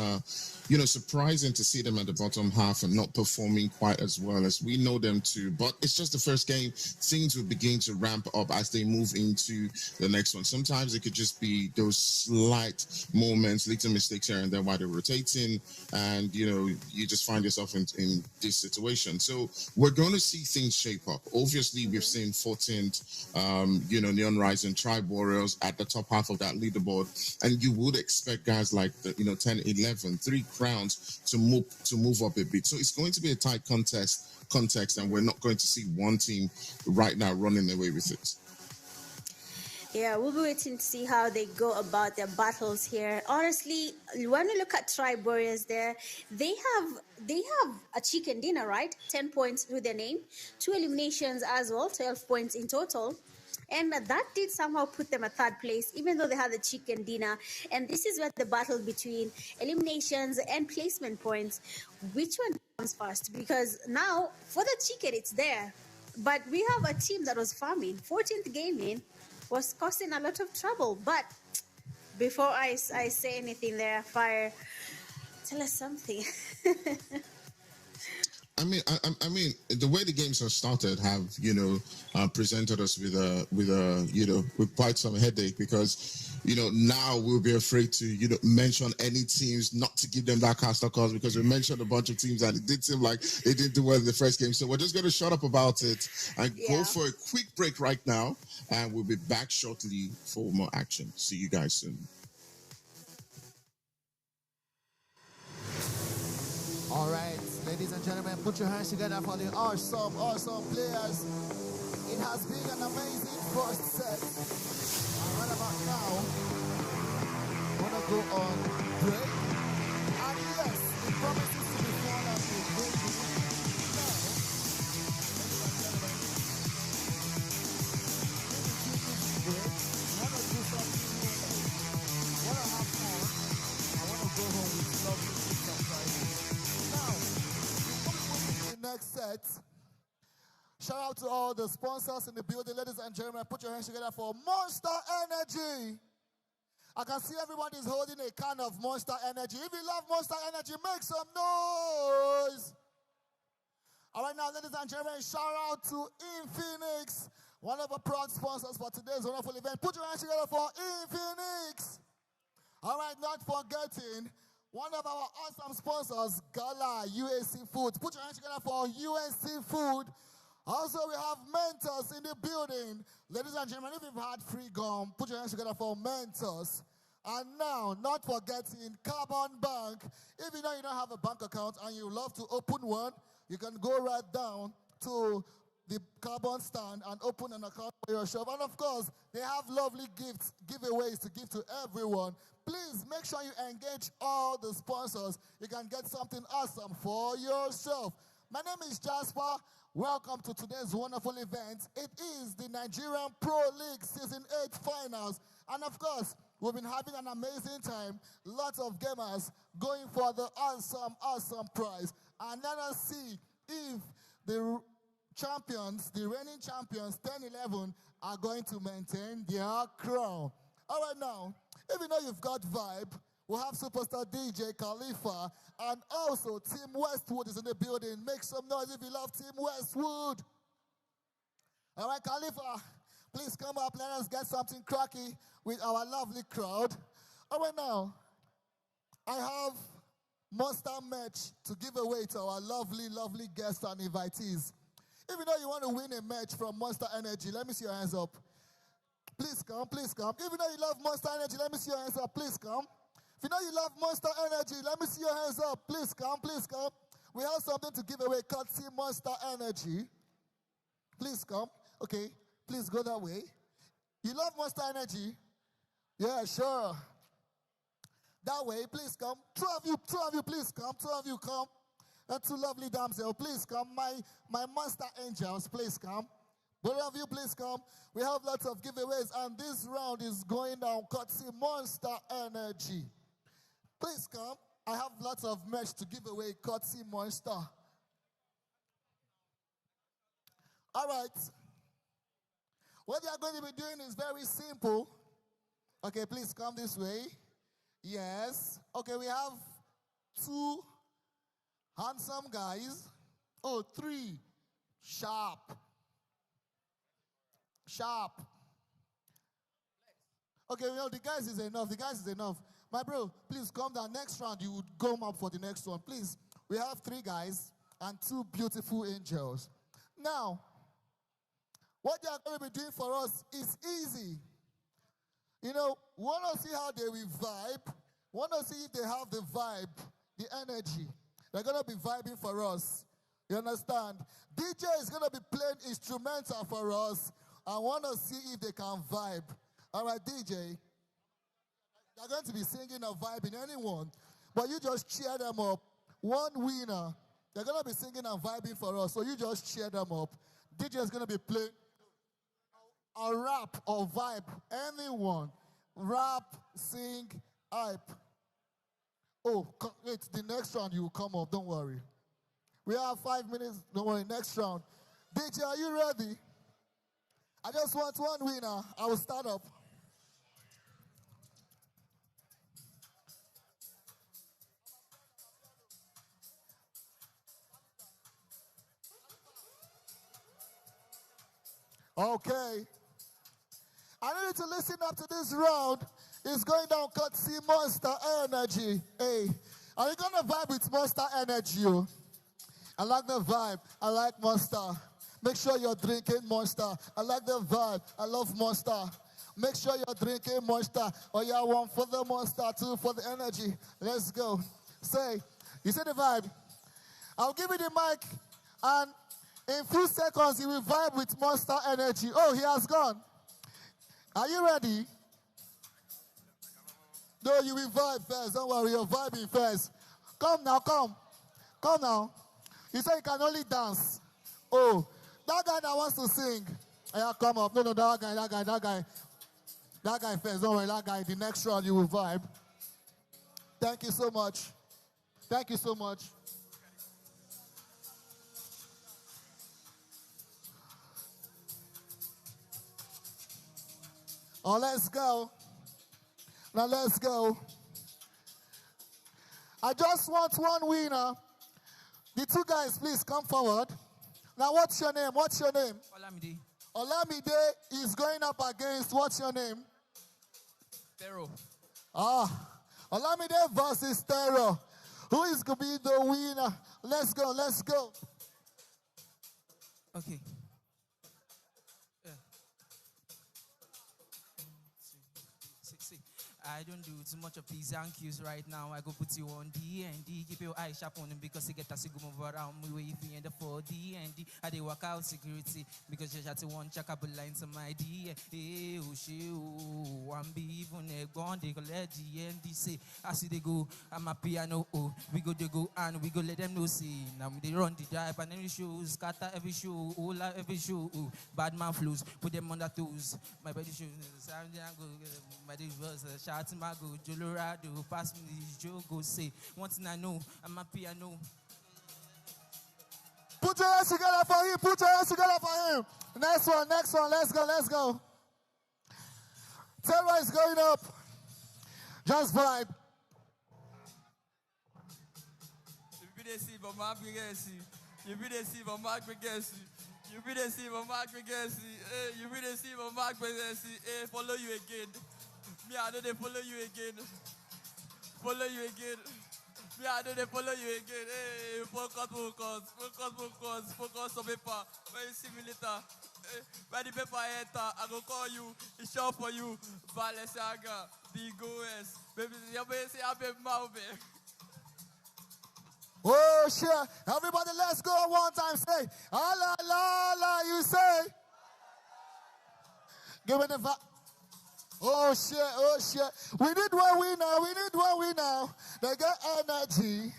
surprising to see them at the bottom half and not performing quite as well as we know them to. But it's just the first game. Things will begin to ramp up as they move into the next one. Sometimes it could just be those slight moments, little mistakes here and there while they're rotating, and you just find yourself in this situation. So we're going to see things shape up. Obviously, we've seen 14th, Neon Rising, Tribe Warriors at the top half of that leaderboard, and you would expect guys like the 10, 11, 3 Crowns to move up a bit. So it's going to be a tight context, and we're not going to see one team right now running away with it. Yeah, we'll be waiting to see how they go about their battles here. Honestly, when we look at Tribe Warriors there, they have a chicken dinner, right? 10 points to their name, 2 eliminations as well, 12 points in total. And that did somehow put them at third place, even though they had the chicken dinner. And this is where the battle between eliminations and placement points, which one comes first? Because now, for the chicken, it's there. But we have a team that was farming. 14th Gaming was causing a lot of trouble. But before I say anything there, Fire, tell us something. I mean, the way the games have started have, presented us with quite some headache because, now we'll be afraid to, mention any teams, not to give them that cast of cards because we mentioned a bunch of teams and it did seem like they didn't do well in the first game. So we're just going to shut up about it and go for a quick break right now. And we'll be back shortly for more action. See you guys soon. All right, ladies and gentlemen, put your hands together for the awesome players. It has been an amazing first set. And right about now, we're going to go on break. And yes, it promises to be fun and be great. Now, ladies and gentlemen, break. I want to do something new. I want to have fun. I want to go home with lovely surprises. Next set. Shout out to all the sponsors in the building, ladies and gentlemen. Put your hands together for Monster Energy. I can see everybody's holding a can of Monster Energy. If you love Monster Energy, make some noise. All right, now, ladies and gentlemen, shout out to Infinix, one of our proud sponsors for today's wonderful event. Put your hands together for Infinix. All right, not forgetting one of our awesome sponsors, Gala UAC Food. Put your hands together for UAC Food. Also, we have Mentos in the building. Ladies and gentlemen, if you've had free gum, put your hands together for Mentos. And now, not forgetting Carbon Bank. If you know you don't have a bank account and you love to open one, you can go right down to the Carbon stand and open an account for yourself. And of course, they have lovely giveaways to give to everyone. Please make sure you engage all the sponsors. You can get something awesome for yourself. My name is Jasper. Welcome to today's wonderful event. It is the Nigerian Pro League Season 8 Finals. And of course, We've been having an amazing time. Lots of gamers going for the awesome prize. And let us see if the champions, the reigning champions, 10-11, are going to maintain their crown. All right, now, if you know you've got vibe, we'll have superstar DJ Khalifa, and also Team Westwood is in the building. Make some noise if you love Team Westwood. All right, Khalifa, please come up. Let us get something cracky with our lovely crowd. All right, now, I have Monster merch to give away to our lovely guests and invitees. If you know you want to win a match from Monster Energy, let me see your hands up. Please come, please come. If you know you love Monster Energy, let me see your hands up. Please come. If you know you love Monster Energy, let me see your hands up. Please come, please come. We have something to give away, courtesy Monster Energy. Please come. Okay, please go that way. You love Monster Energy? Yeah, sure. That way, please come. Two of you, please come. Two of you come. And two lovely damsels, please come. My Monster Angels, please come. Both of you, please come. We have lots of giveaways, and this round is going down courtesy Monster Energy. Please come. I have lots of merch to give away courtesy Monster. All right. What they are going to be doing is very simple. Okay, please come this way. Yes. Okay, we have two handsome guys. Oh, three. Sharp. Okay, well, the guys is enough. The guys is enough. My bro, please come down. Next round, you would come up for the next one. Please, we have three guys and two beautiful angels. Now, what they are going to be doing for us is easy. You know, we want to see how they will vibe. We want to see if they have the vibe, the energy. They're going to be vibing for us. You understand? DJ is going to be playing instrumental for us. I want to see if they can vibe. All right, DJ. They're going to be singing or vibing, anyone. But you just cheer them up. One winner. They're going to be singing and vibing for us. So you just cheer them up. DJ is going to be playing a rap or vibe. Anyone. Rap, sing, hype. Oh, wait, the next round you will come up. Don't worry. We have 5 minutes. Don't worry, next round. DJ, are you ready? I just want one winner. I will start up. Okay. I need you to listen up to this round. It's going down courtesy Monster Energy. Hey, are you going to vibe with Monster Energy? You? I like the vibe. I like Monster. Make sure you're drinking Monster. I like the vibe. I love Monster. Make sure you're drinking Monster. Oh, yeah, one for the Monster, two for the energy. Let's go. Say, you see the vibe? I'll give you the mic, and in a few seconds, you will vibe with Monster Energy. Oh, he has gone. Are you ready? No, you will vibe first. Don't worry, you're vibing first. Come now, come. Come now. You say you can only dance. Oh, that guy that wants to sing. Yeah, come up. No, that guy. That guy first. Don't worry, that guy. The next round, you will vibe. Thank you so much. Thank you so much. Oh, let's go. Now let's go. I just want one winner. The two guys, please come forward. Now, what's your name? What's your name? Olamide. Olamide is going up against, what's your name? Tero. Olamide versus Tero. Who is going to be the winner? Let's go, let's go. Okay. See. I don't do too much of P's and Q's right now. I go put you on D and D. Keep your eyes sharp on him because he get a signal move around me way if he in the 4D and D. I dey work out security because you shot one checkable lines on my D. Hey, oh, she, oh, I'm be even a gone. They go let the ND say, I see they go, I'm a piano. Oh, we go, they go, and we go let them know. See, now they run the drive and every show, scatter every show, all out every show. Oh, bad man flows, put them on the toes. My body shows, my diverse, shouting my go, Jolorado, pass me this joke, say, one thing I know, I'm a piano. Put your hands together for him. Put your hands together for him. Next one. Let's go. Terror is going up. Just vibe. You be the see, but Mark Begesi. You be the see, but Mark Begesi. You be the see, but Mark Begesi. You be the see, but Mark Begesi. Follow you again. Me, I know they follow you again. Follow you again. Me, I know they follow you again. Hey, focus on paper. When you see me later, when the paper enter, I go call you. It's short for you. Balenciaga, Big OS. Baby, you may say I'm a mouth. Oh, shit. Everybody, let's go one time. Say, la, la, la, you say. Give me the vibe. Oh, shit. We need one winner. They get energy.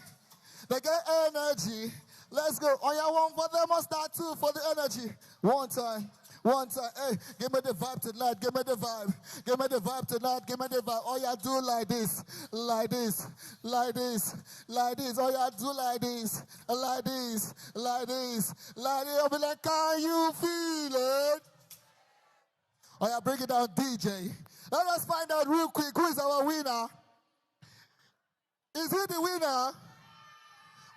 Let's go. Oh, yeah, one for them, must start two for the energy. One time. Hey, give me the vibe tonight. Give me the vibe tonight. Oh, yeah, do like this. Oh, yeah, do like this. I'll be like, can you feel it? Oh, yeah, bring it down, DJ. Let us find out real quick who is our winner. Is he the winner?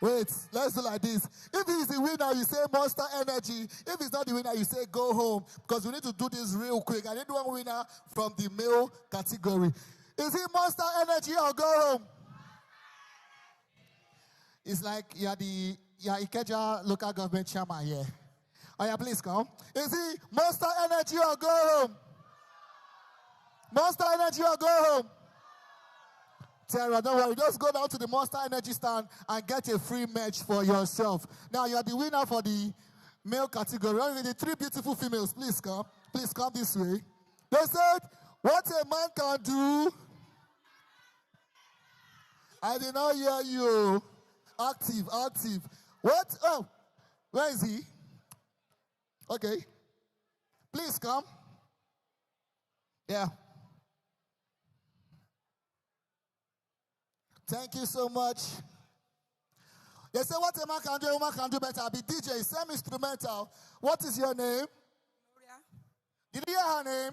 Wait, let's do like this. If he's the winner, you say Monster Energy. If he's not the winner, you say go home. Because we need to do this real quick. I need one winner from the male category. Is he Monster Energy or go home? It's like you're Ikeja local government chairman here. Oh, yeah, please come. Is he Monster Energy or go home? Monster Energy or go home? Tara, don't worry. Just go down to the Monster Energy stand and get a free merch for yourself. Now, you are the winner for the male category. Only the three beautiful females, please come. Please come this way. They said, what a man can do. I did not hear you. Active. What? Oh, where is he? Okay. Please come. Yeah. Thank you so much. They say what a man can do, a woman can do better. I'll be DJ, semi-instrumental. What is your name? Gloria. Did you hear her name?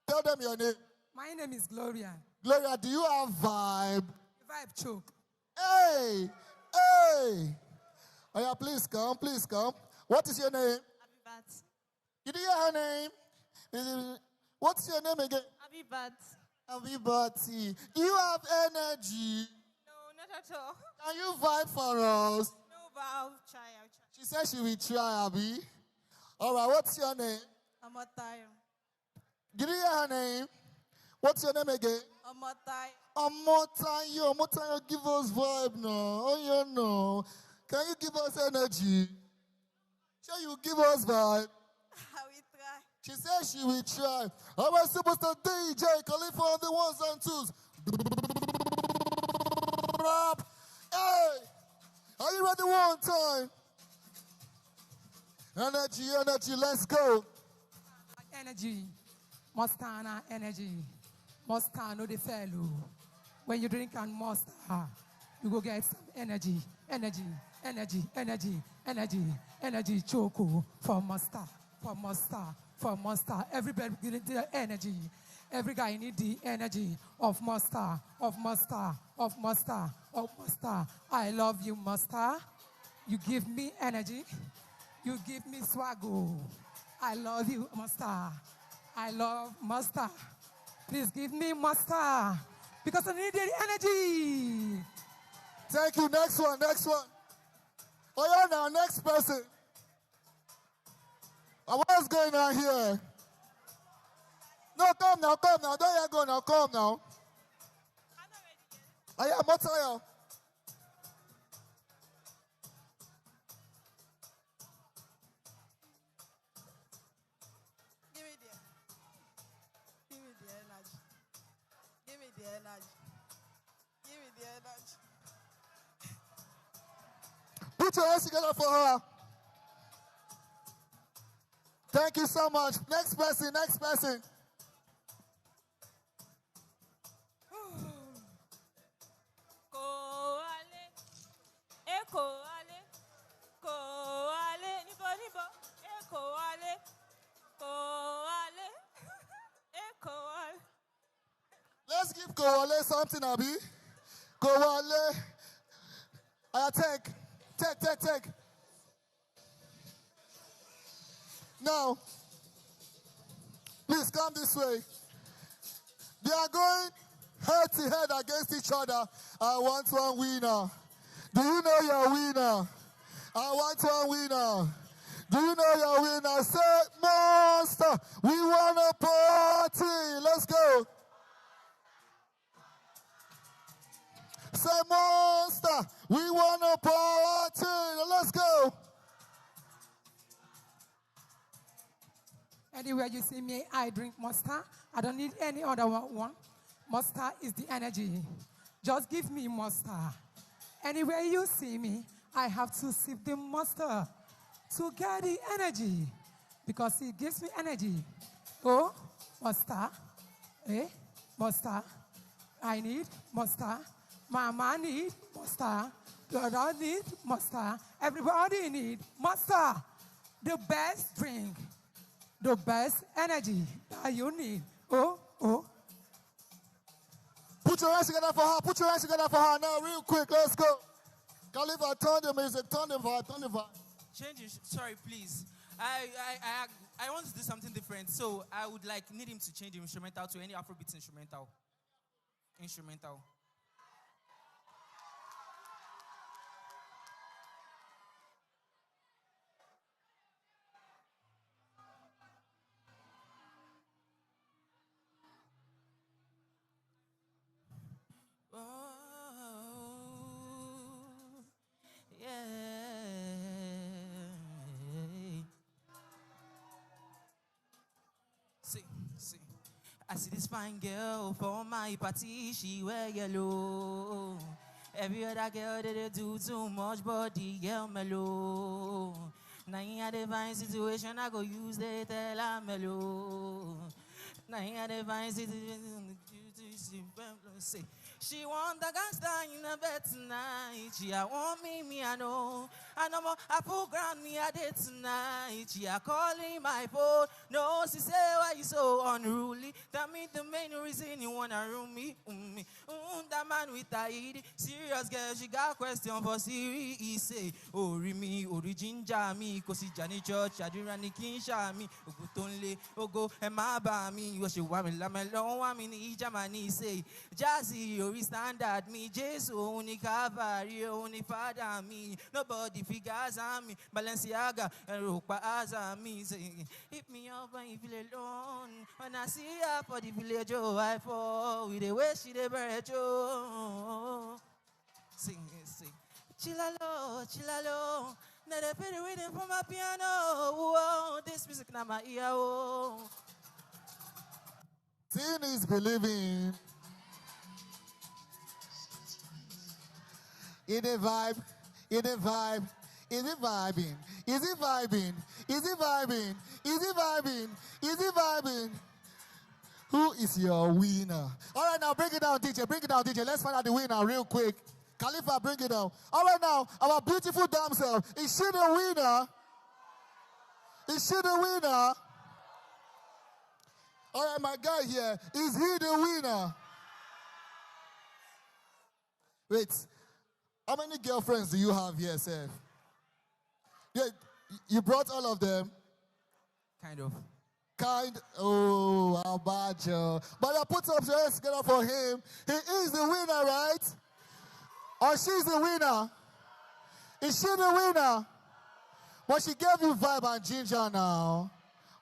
Tell them your name. My name is Gloria. Gloria, do you have vibe? Vibe choke. Hey! Oh, yeah, please come. What is your name? Abibat. Did you hear her name? What's your name again? Abibat. Abibati. Do you have energy? No, not at all. Can you vibe for us? No, but I'll try. She said she will try, Abby. All right, what's your name? Amotayo. Did you hear her name? What's your name again? Amotayo. Amotayo, give us vibe now. Oh, you know. Can you give us energy? Shall you give us vibe? I will try. She said she will try. All right, superstar DJ, Khalifa on the ones and twos. Hey! Are you ready one time? Energy, let's go. Energy. Monster energy. Monster no the fellow. When you drink and monster, you go get some energy. Energy choco for monster. Everybody need the energy. Every guy need the energy of monster. I love you, monster. You give me energy. You give me swaggle. I love you, monster. I love monster. Please give me monster. Because I need the energy. Thank you. Next one. Oh, yeah, now, next person. What's going on here? No, come now, come now. Don't you go now, come now. I am not tired. Give me the energy. Give me the energy. Give me the energy. Put your hands together for her. Thank you so much. Next person, next person. Koale, koale, koale, nibo, koale, koale, koale. Let's give Kowale something, Abi. Kowale. Take. Now, please come this way. They are going head to head against each other. I want one winner. Do you know your winner? I want one winner. Do you know your winner? Say, Monster, we want a party. Let's go. Say, Monster, we want a party. Let's go. Anywhere you see me, I drink Monster. I don't need any other one. Monster is the energy. Just give me Monster. Anywhere you see me, I have to sip the Monster to get the energy because it gives me energy. Oh, Monster. Monster. I need Monster. Mama need Monster. Brother need Monster. Everybody need Monster. The best drink. The best energy that you need. Oh. Put your hands together for her. Put your hands together for her now, real quick. Let's go. Khalifa, turn the music. Turn the vibe. Change. Sorry, please. I want to do something different, so I would need him to change the instrumental to any Afrobeat instrumental. Oh, yeah. See. I see this fine girl for my party, she wear yellow. Every other girl they do too much, but the girl mellow. Now in a divine situation, I go use the tell her mellow. Now in a divine situation, say. She want the gangsta in a bed tonight. She a want me I know. I know more, I full ground me a day tonight. She a calling my phone. No, she say why you so unruly. That mean the main reason you wanna ruin me. That man with a ID. Serious girl, she got question for Siri. He say, oh, me, ginger me. Cause he Johnny Church, I do run kinsha me. Ogutonle, Ogo, and my ba me. You she want me, la me long, want me, ni Jamani say. Jazzy, you standard me. Jesus, only Calvary, only Father me. Nobody figures on me. Balenciaga, and Ropa as on me. Say, hit me up when you feel alone. When I see her for the village, oh, I fall. With the way she the bird, oh. Sing. Chilalo. Now they play the rhythm from my piano. Oh, this music now my ear, oh. Seeing is believing. In a vibe. Is it vibing? Who is your winner? All right, now bring it down, DJ. Let's find out the winner real quick. Khalifa, bring it down. All right, now, our beautiful damsel. Is she the winner? All right, my guy here. Is he the winner? Wait. How many girlfriends do you have here, Seth? Yeah, you brought all of them? Kind of. Oh, how bad you. But I put up your hands together for him. He is the winner, right? Or she's the winner? Is she the winner? But she gave you vibe and ginger now.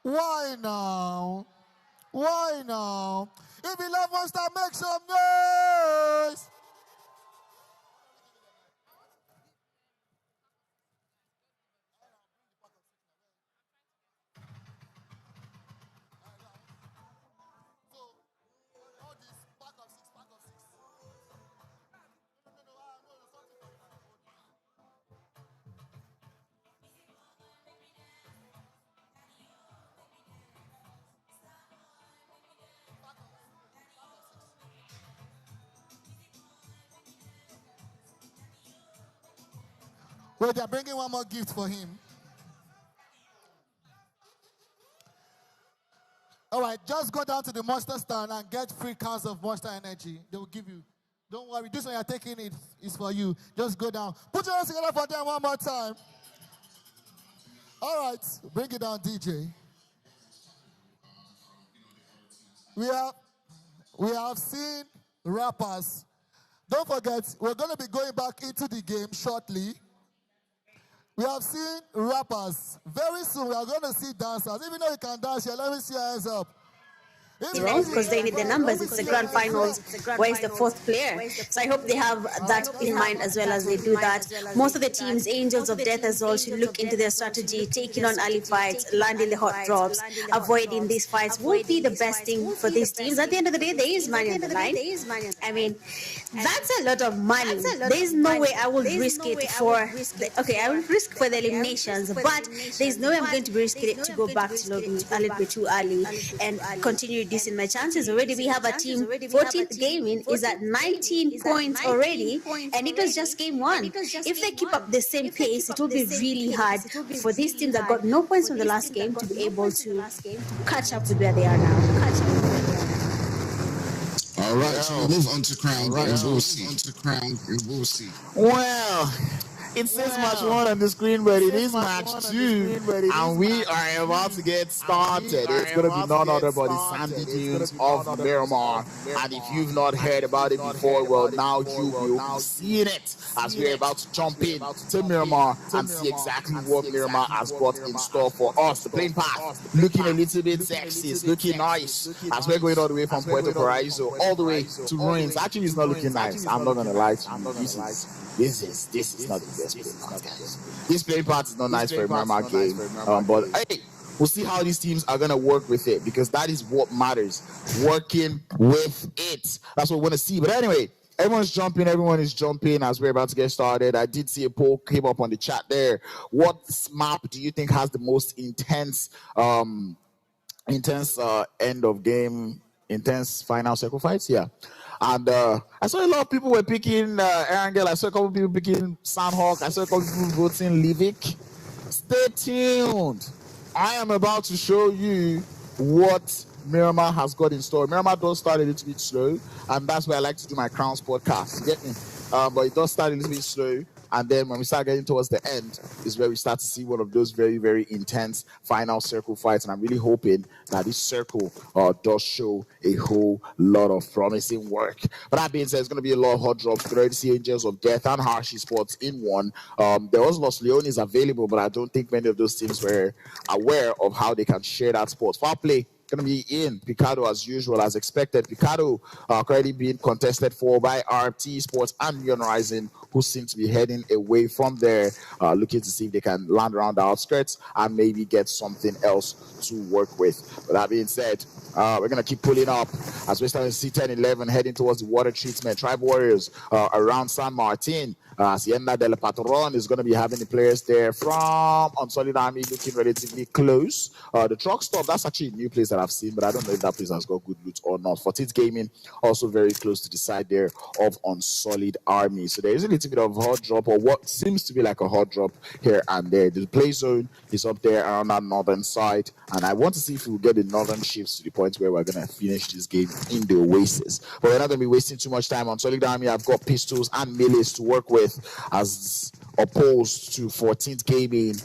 Why now? Why now? If you love Monster, make some noise. Wait, they're bringing one more gift for him. All right, just go down to the Monster stand and get free cans of Monster Energy. They will give you. Don't worry, this one you're taking it is for you. Just go down. Put your hands together for them one more time. All right, bring it down, DJ. We have seen rappers. Don't forget, we're going to be going back into the game shortly. We have seen rappers. Very soon, we are going to see dancers. Even though you can dance here, let me see your hands up. Because they need the numbers. It's the grand finals. Where is the fourth player? So I hope they have that in mind as well as they do that. Most of the teams, Angels of Death as well, should look into their strategy, taking on early fights, landing the hot drops, avoiding these fights will be the best thing for these teams. At the end of the day, there is money on the line. I mean, that's a lot of money. There's no way I will risk it for... Okay, I will risk for the eliminations, but there's no way I'm going to risk it to go back to lobby a little bit too early and continue reducing my chances. Already we have a team 14th gaming is at 19 points already, and it was just game one. If they keep up the same pace, it will be really hard for these teams that got no points from the last game to be able to catch up with where they are now. All right, so we'll move on to Crown. We'll see. Well, it says match 1 on the screen, but it is match 2, and we are about to get started. It's going to be none other but the Sandy Dunes of Miramar. And if you've not heard about it before, well, now you will be seeing it as we're about to jump in to Miramar and see exactly what Miramar has got in store for us. The playing path looking a little bit sexy, it's looking nice as we're going all the way from Puerto Paraiso all the way to Ruins. Actually, it's not looking nice. I'm not going to lie to you. This is not the best playing part, guys. This playing part is not nice for a Miramar game. But hey, we'll see how these teams are going to work with it, because that is what matters. Working with it. That's what we want to see. But anyway, everyone is jumping as we're about to get started. I did see a poll came up on the chat there. What map do you think has the most intense end of game, intense final circle fights? Yeah. And I saw a lot of people were picking Erangel. I saw a couple of people picking Sanhok. I saw a couple of people voting Livik. Stay tuned. I am about to show you what Miramar has got in store. Miramar does start a little bit slow, and that's where I like to do my Crowns podcast. You get me? But it does start a little bit slow. And then when we start getting towards the end is where we start to see one of those very, very intense final circle fights. And I'm really hoping that this circle does show a whole lot of promising work. But that being said, it's going to be a lot of hot drops. We already see Angels of Death and Harshy Sports in one. There was Los Leones available, but I don't think many of those teams were aware of how they can share that spot. Foul play going to be in Picado as usual, as expected. Picado currently being contested for by RT Sports and Neon Rising, who seem to be heading away from there, looking to see if they can land around the outskirts and maybe get something else to work with. But that being said, we're going to keep pulling up as we're starting to see 10-11 heading towards the water treatment. Tribe Warriors around San Martin. Hacienda del Patron is going to be having the players there from Unsolid Army looking relatively close. The truck stop, that's actually a new place that I've seen, but I don't know if that place has got good loot or not. 14th Gaming also very close to the side there of Unsolid Army. So there is a little bit of hot drop, or what seems to be like a hot drop here and there. The play zone is up there around that northern side, and I want to see if we will get the northern shifts to the point where we're going to finish this game in the Oasis. But we're not going to be wasting too much time. On Solid Army, I've got pistols and melees to work with, as opposed to 14th Gaming,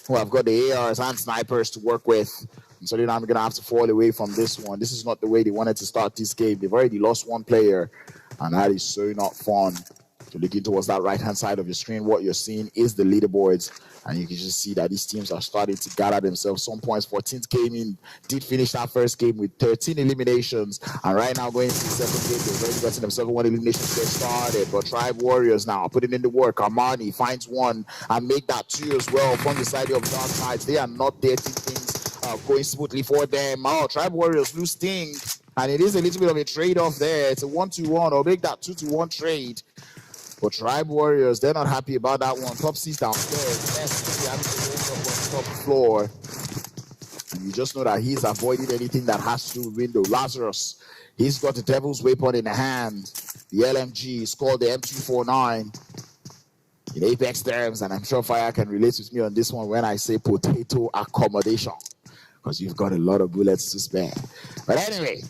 who have got the ARs and snipers to work with. And so then I'm going to have to fall away from this one. This is not the way they wanted to start this game. They've already lost one player, and that is so not fun. If you're looking towards that right-hand side of your screen, what you're seeing is the leaderboards. And you can just see that these teams are starting to gather themselves. Some points. 14th Gaming did finish that first game with 13 eliminations. And right now, going into the second game, they've already gotten themselves one elimination to get started. But Tribe Warriors now putting in the work. Armani finds one and make that two as well from the side of Dark Knights. They are not there to things going smoothly for them. Oh, Tribe Warriors lose Sting. And it is a little bit of a trade-off there. It's a 1-2-1 or make that 2-1 trade. But Tribe Warriors, they're not happy about that one. Top C's downstairs. Yes, having to hold up on the top floor. And you just know that he's avoiding anything that has to do with window. Lazarus, he's got the devil's weapon in the hand. The LMG is called the M249 in Apex terms. And I'm sure Fire can relate with me on this one when I say potato accommodation. Because you've got a lot of bullets to spare. But anyway,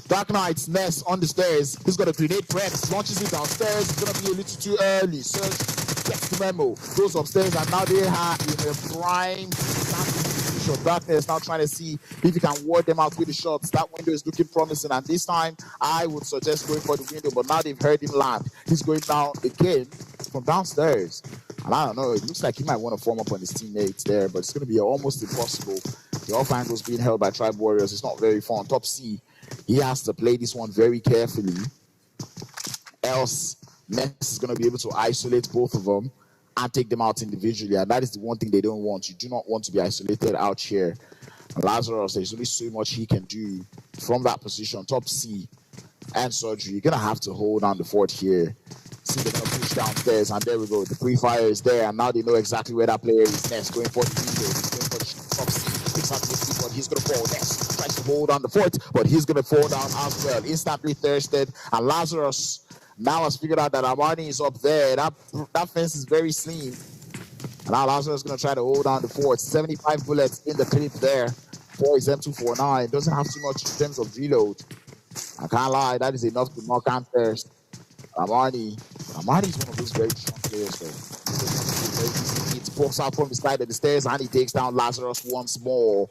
Dark Knight's Nest on the stairs. He's got a grenade press, launches it downstairs. It's going to be a little too early. Surge gets the memo, goes upstairs, and now they are in a prime shot. Darkness now trying to see if he can ward them out with the shots. That window is looking promising, and this time I would suggest going for the window, but now they've heard him land. He's going down again from downstairs. And I don't know, it looks like he might want to form up on his teammates there, but it's going to be almost impossible. The off angles being held by Tribe Warriors. It's not very fun. Top C, he has to play this one very carefully. Else, Ness is going to be able to isolate both of them and take them out individually. And that is the one thing they don't want. You do not want to be isolated out here. Lazarus, there's only so much he can do from that position. Top C and Surgery, you're going to have to hold on the fort here. See, they're going to push downstairs, and there we go. The pre-fire is there, and now they know exactly where that player is. Ness going for the window. He's going for the top C. Picks out the speed, but he's going to fall. Ness tries to hold on the fort, but he's going to fall down as well. Instantly thirsted, and Lazarus now has figured out that Armani is up there. That fence is very slim. And now Lazarus is going to try to hold on the fort. 75 bullets in the clip there for his M249. Doesn't have too much in terms of reload. I can't lie, that is enough to knock out first. Armani is one of those very strong players, though. He pokes out from the side of the stairs, and he takes down Lazarus once more.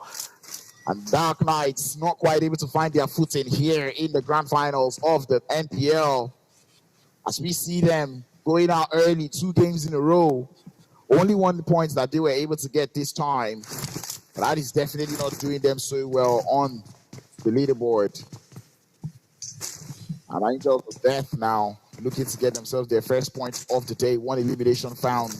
And Dark Knights not quite able to find their footing here in the grand finals of the NPL. As we see them going out early, 2 games in a row. Only 1 point that they were able to get this time. But that is definitely not doing them so well on the leaderboard. And Angels of Death now looking to get themselves their first point of the day. 1 elimination found.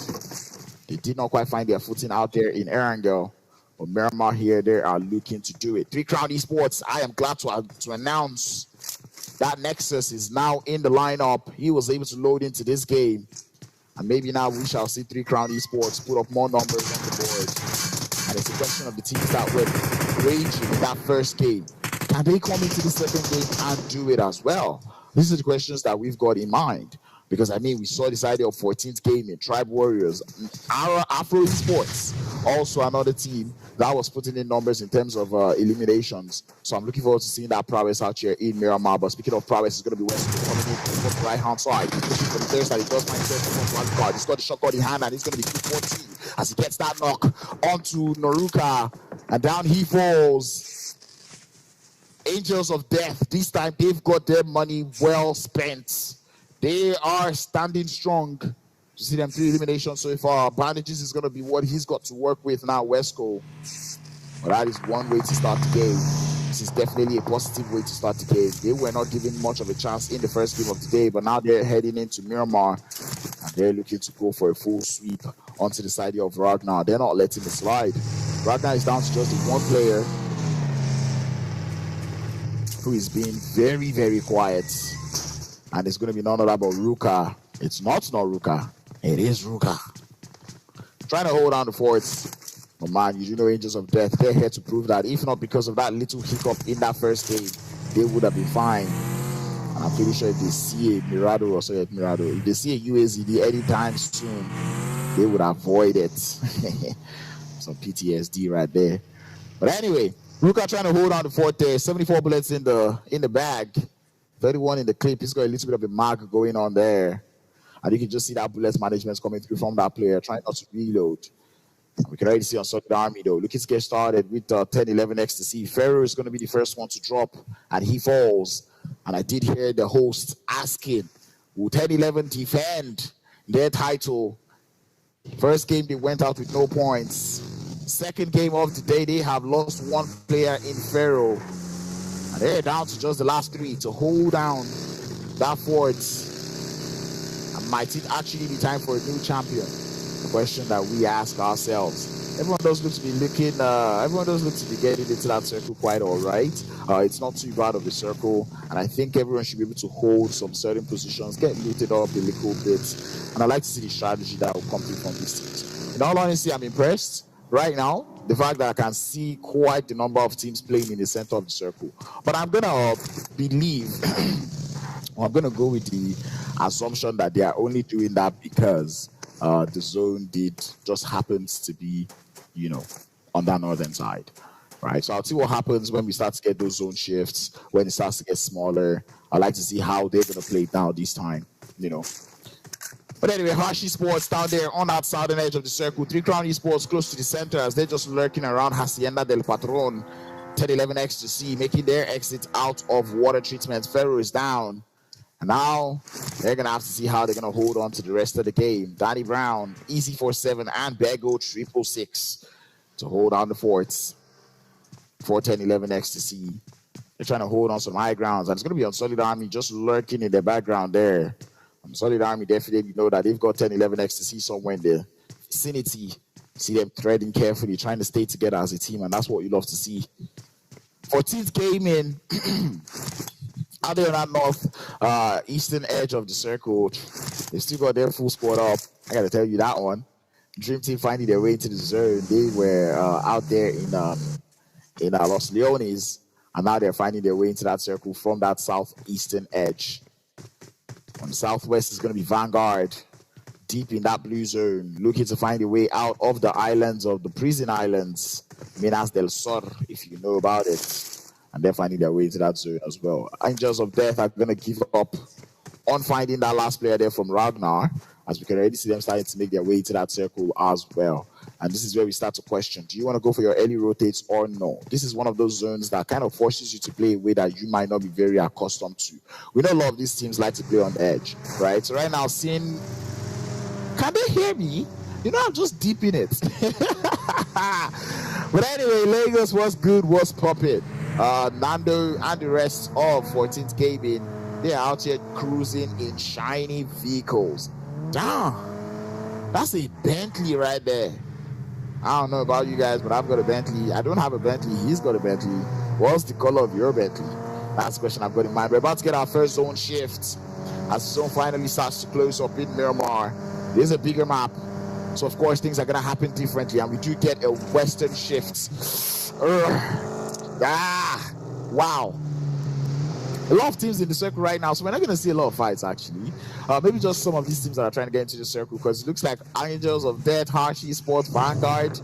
They did not quite find their footing out there in Erangel. But Miramar here, they are looking to do it. 3 Crown Esports, I am glad to announce that Nexus is now in the lineup. He was able to load into this game. And maybe now we shall see 3 Crown Esports put up more numbers on the board. And it's a question of the teams that were raging in that first game. Can they come into the second game and do it as well? These are the questions that we've got in mind. Because, I mean, we saw this idea of 14th Gaming, Tribe Warriors, Afro Esports, also another team that was putting in numbers in terms of eliminations. So I'm looking forward to seeing that prowess out here in Miramar. But speaking of prowess, it's going to be West coming in from the right-hand side. Pushing for the third side. He does find himself on one card. He's got the shotgun in hand, and he's going to be 2-14 as he gets that knock onto Noruka. And down he falls. Angels of Death, this time they've got their money well spent. They are standing strong. You see them 3 eliminations so far. Bandages is going to be what he's got to work with now, Wesco. But that is one way to start the game. This is definitely a positive way to start the game. They were not given much of a chance in the first game of the day, but now they're heading into Miramar, and they're looking to go for a full sweep onto the side of Ragnar. They're not letting it slide. Ragnar is down to just 1 player who is being very, very quiet. And it's going to be none other but Ruka. It's not Ruka. It is Ruka. Trying to hold on the forts. But man, you do know Angels of Death, they're here to prove that if not because of that little hiccup in that first game, they would have been fine. And I'm pretty sure if they see a Mirado or so Mirado, if they see a UAZD anytime soon, they would avoid it. Some PTSD right there. But anyway, Ruka trying to hold on the fort there. 74 bullets in the bag. 31 in the clip. He's got a little bit of a mark going on there. And you can just see that bullets management coming through from that player, trying not to reload. We can already see on Solid Army, though. Looking to get started with 10-11 ecstasy. Ferro is going to be the first one to drop, and he falls. And I did hear the host asking Will 10-11 defend their title? First game, they went out with no points. Second game of the day, they have lost one player in Pharaoh. And they're down to just the last 3 to hold down that fort. And might it actually be time for a new champion? The question that we ask ourselves. Everyone does look to be looking, everyone does look to be getting into that circle quite all right. It's not too bad of a circle, and I think everyone should be able to hold some certain positions, get looted up a little bit, and I like to see the strategy that will come through from these teams. In all honesty, I'm impressed right now. The fact that I can see quite the number of teams playing in the center of the circle. But I'm going to believe, or I'm going to go with the assumption that they are only doing that because the zone just happens to be, on that northern side, right? So I'll see what happens when we start to get those zone shifts, when it starts to get smaller. I'd like to see how they're going to play it now this time, But anyway, Hashi Sports down there on that southern edge of the circle. 3 Crown Esports close to the center as they're just lurking around Hacienda del Patron. 10-11 Ecstasy making their exit out of water treatment. Pharaoh is down. And now they're going to have to see how they're going to hold on to the rest of the game. Danny Brown, Easy 47, and Bego 666 to hold on the forts. 4-10-11 Ecstasy. They're trying to hold on some high grounds. And it's going to be on Solid Army just lurking in the background there. Solid Army definitely know that they've got 10-11 Ecstasy somewhere in the vicinity. See them threading carefully, trying to stay together as a team, and that's what you love to see. 14th Gaming, out there on that north eastern edge of the circle, they still got their full squad up. I got to tell you that one. Dream Team finding their way into the zone. They were out there in Los Leones, and now they're finding their way into that circle from that southeastern edge. On the southwest is going to be Vanguard, deep in that blue zone, looking to find a way out of the islands, of the prison islands, Minas del Sur, if you know about it. And they're finding their way into that zone as well. Angels of Death are going to give up on finding that last player there from Ragnar, as we can already see them starting to make their way to that circle as well. And this is where we start to question, do you want to go for your early rotates or no? This is one of those zones that kind of forces you to play a way that you might not be very accustomed to. We know a lot of these teams like to play on the edge, right? So right now, seeing, can they hear me? I'm just deep in it. But anyway, Lagos was good, was popping. Nando and the rest of 14th Gaming, they're out here cruising in shiny vehicles. Damn, that's a Bentley right there. I don't know about you guys, but I've got a Bentley. I don't have a Bentley. He's got a Bentley. What's the color of your Bentley? That's the question I've got in mind. We're about to get our first zone shift as the zone finally starts to close up in Miramar. There's a bigger map. So, of course, things are going to happen differently. And we do get a western shift. Wow. A lot of teams in the circle right now, so we're not going to see a lot of fights, actually. Maybe just some of these teams that are trying to get into the circle, because it looks like Angels of Death, Hashi Sports, Vanguard.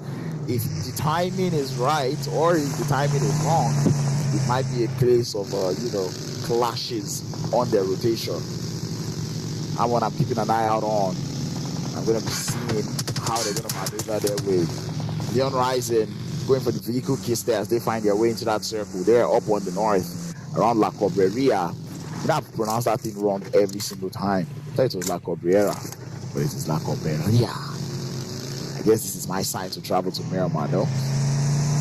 If the timing is right, or if the timing is wrong, it might be a case of, clashes on their rotation. And what I'm keeping an eye out on, I'm going to be seeing how they're going to maneuver their way. Leon Rising going for the vehicle kiss there as they find their way into that circle. They're up on the north, around La Cobreria. You have to pronounce that thing wrong every single time. I thought it was La Cabrera, but it is La Cobreria. I guess this is my sign to travel to Miramar, though.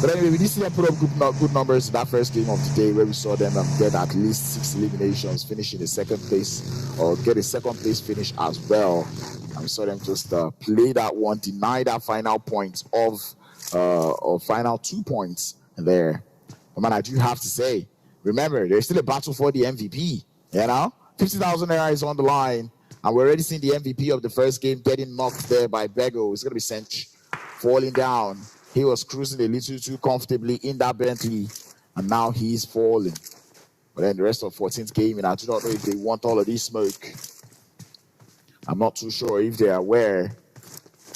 But anyway, we did see them put up good numbers in that first game of the day, where we saw them get at least 6 eliminations, finish in the second place, or get a second place finish as well. And we saw them just play that one, deny that final point of final 2 points there. But man, I do have to say, remember, there's still a battle for the MVP, 50,000 naira is on the line, and we're already seeing the MVP of the first game getting knocked there by Bego. It's going to be Sench falling down. He was cruising a little too comfortably in that Bentley, and now he's falling. But then the rest of 14th Gaming, I do not know if they want all of this smoke. I'm not too sure if they're aware.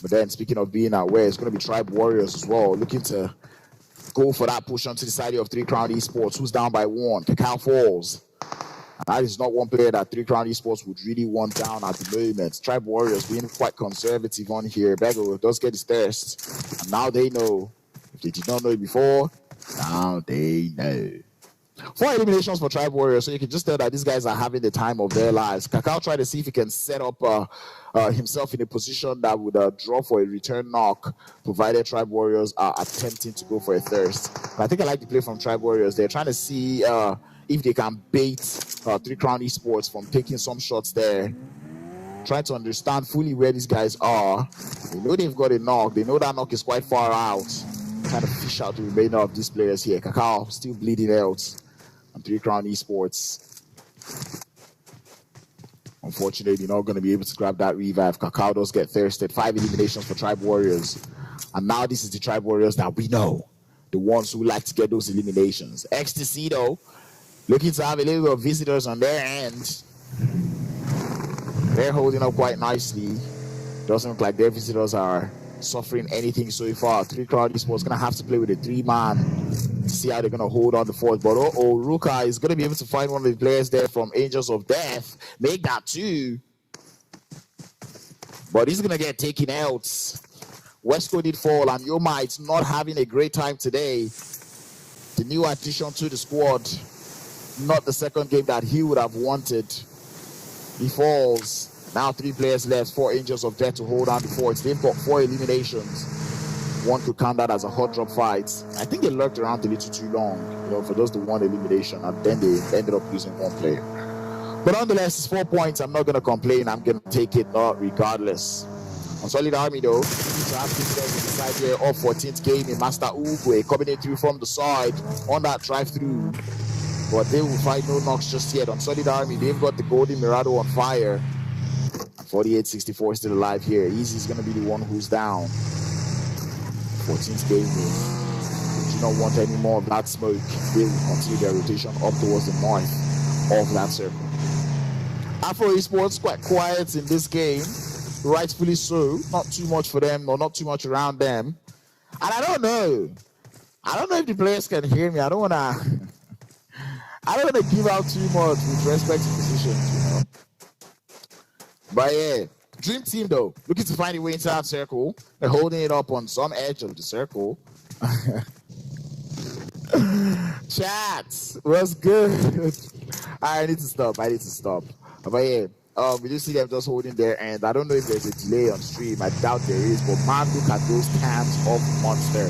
But then speaking of being aware, it's going to be Tribe Warriors as well, looking to go for that push onto the side of 3 Crown Esports, who's down by 1. Cacao Falls. And that is not one player that 3 Crown Esports would really want down at the moment. Tribe Warriors being quite conservative on here. Bego does get his thirst. And now they know. If they did not know it before, now they know. 4 eliminations for Tribe Warriors, so you can just tell that these guys are having the time of their lives. Kakao tried to see if he can set up himself in a position that would draw for a return knock, provided Tribe Warriors are attempting to go for a thirst. But I think I like the play from Tribe Warriors. They're trying to see if they can bait 3 Crown Esports from taking some shots there. Trying to understand fully where these guys are. They know they've got a knock. They know that knock is quite far out. Trying to fish out the remainder of these players here. Kakao still bleeding out on 3 Crown Esports. Unfortunately, not going to be able to grab that revive. Kakao does get thirsted. 5 eliminations for Tribe Warriors. And now this is the Tribe Warriors that we know. The ones who like to get those eliminations. Ecstasy, though, looking to have a little bit of visitors on their end. They're holding up quite nicely. Doesn't look like their visitors are suffering anything so far. 3 Crown Esports going to have to play with a 3-man to see how they're going to hold on the fort. But Ruka is going to be able to find one of the players there from Angels of Death. Make that 2. But he's going to get taken out. Westco did fall, and Yoma is not having a great time today. The new addition to the squad. Not the second game that he would have wanted. He falls. Now 3 players left, 4 Angels of Death to hold on the forts. They've got 4 eliminations. One could count that as a hot drop fight. I think they lurked around a little too long, for those the 1 elimination, and then they ended up losing 1 player. But nonetheless, it's 4 points. I'm not going to complain. I'm going to take it regardless. On Solid Army, though, to have visitors in the side here of 14th game in Master Ugwe coming in through from the side on that drive-through. But they will find no knocks just yet. On Solid Army, they've got the Golden Mirado on fire. 48-64 still alive here. Easy's going to be the one who's down. 14th game. They do not want any more of that smoke. They will continue their rotation up towards the north of that circle. Afro Esports quite quiet in this game. Rightfully so. Not too much for them, or not too much around them. And I don't know if the players can hear me. I don't want to give out too much with respect to positions, But yeah, Dream Team, though, looking to find a way into that circle. They're holding it up on some edge of the circle. Chat, what's good? I need to stop. But yeah, we do see them just holding there, and I don't know if there's a delay on stream. I doubt there is, but man, look at those cans of Monster.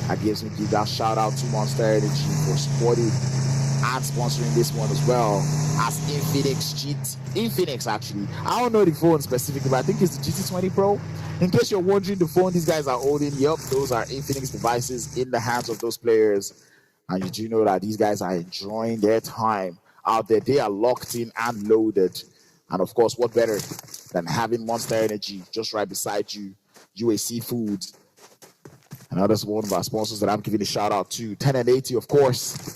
That gives me give that shout out to Monster Energy for supporting and sponsoring this one as well as Infinix actually. I don't know the phone specifically, but I think it's the GT20 Pro. In case you're wondering, the phone these guys are holding, yep, those are Infinix devices in the hands of those players. And you do know that these guys are enjoying their time out there. They are locked in and loaded. And of course, what better than having Monster Energy just right beside you, UAC Foods. Another one of our sponsors that I'm giving a shout out to, 10 and 80, of course.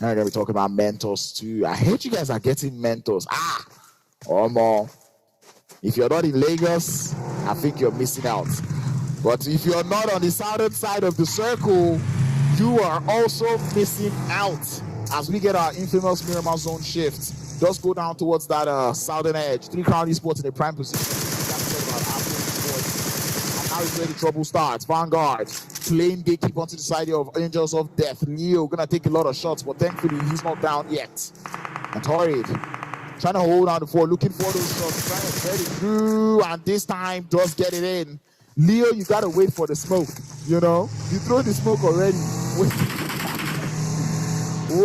And we're going to be talking about mentors too. I heard you guys are getting mentors. Or more. If you're not in Lagos, I think you're missing out. But if you're not on the southern side of the circle, you are also missing out. As we get our infamous Miramar zone shift, just go down towards that southern edge. 3 Crown Esports in a prime position. And now is where the trouble starts. Vanguard playing gatekeeper onto the side of Angels of Death. Leo gonna take a lot of shots, but thankfully he's not down yet. And Torrid trying to hold on the fort, looking for those shots, trying to get it through, and this time does get it in. Leo, you gotta wait for the smoke. You throw the smoke already.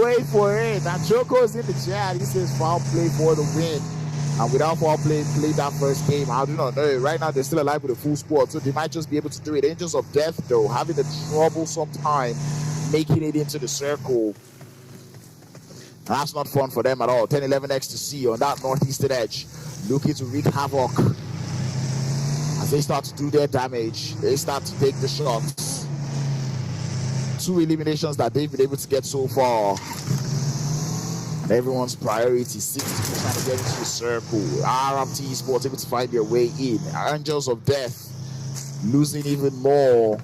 Wait for it. And Choco's in the chat. He says foul play for the win. And without foul play that first game, I do not know. Right now, they're still alive with a full squad, so they might just be able to do it. Angels of Death, though, having a troublesome time making it into the circle. That's not fun for them at all. 10-11 Ecstasy on that northeastern edge, looking to wreak havoc. As they start to do their damage, they start to take the shots. 2 eliminations that they've been able to get so far. And everyone's priority seems to be trying to get into the circle. RMT Sports able to find their way in. Angels of Death losing even more.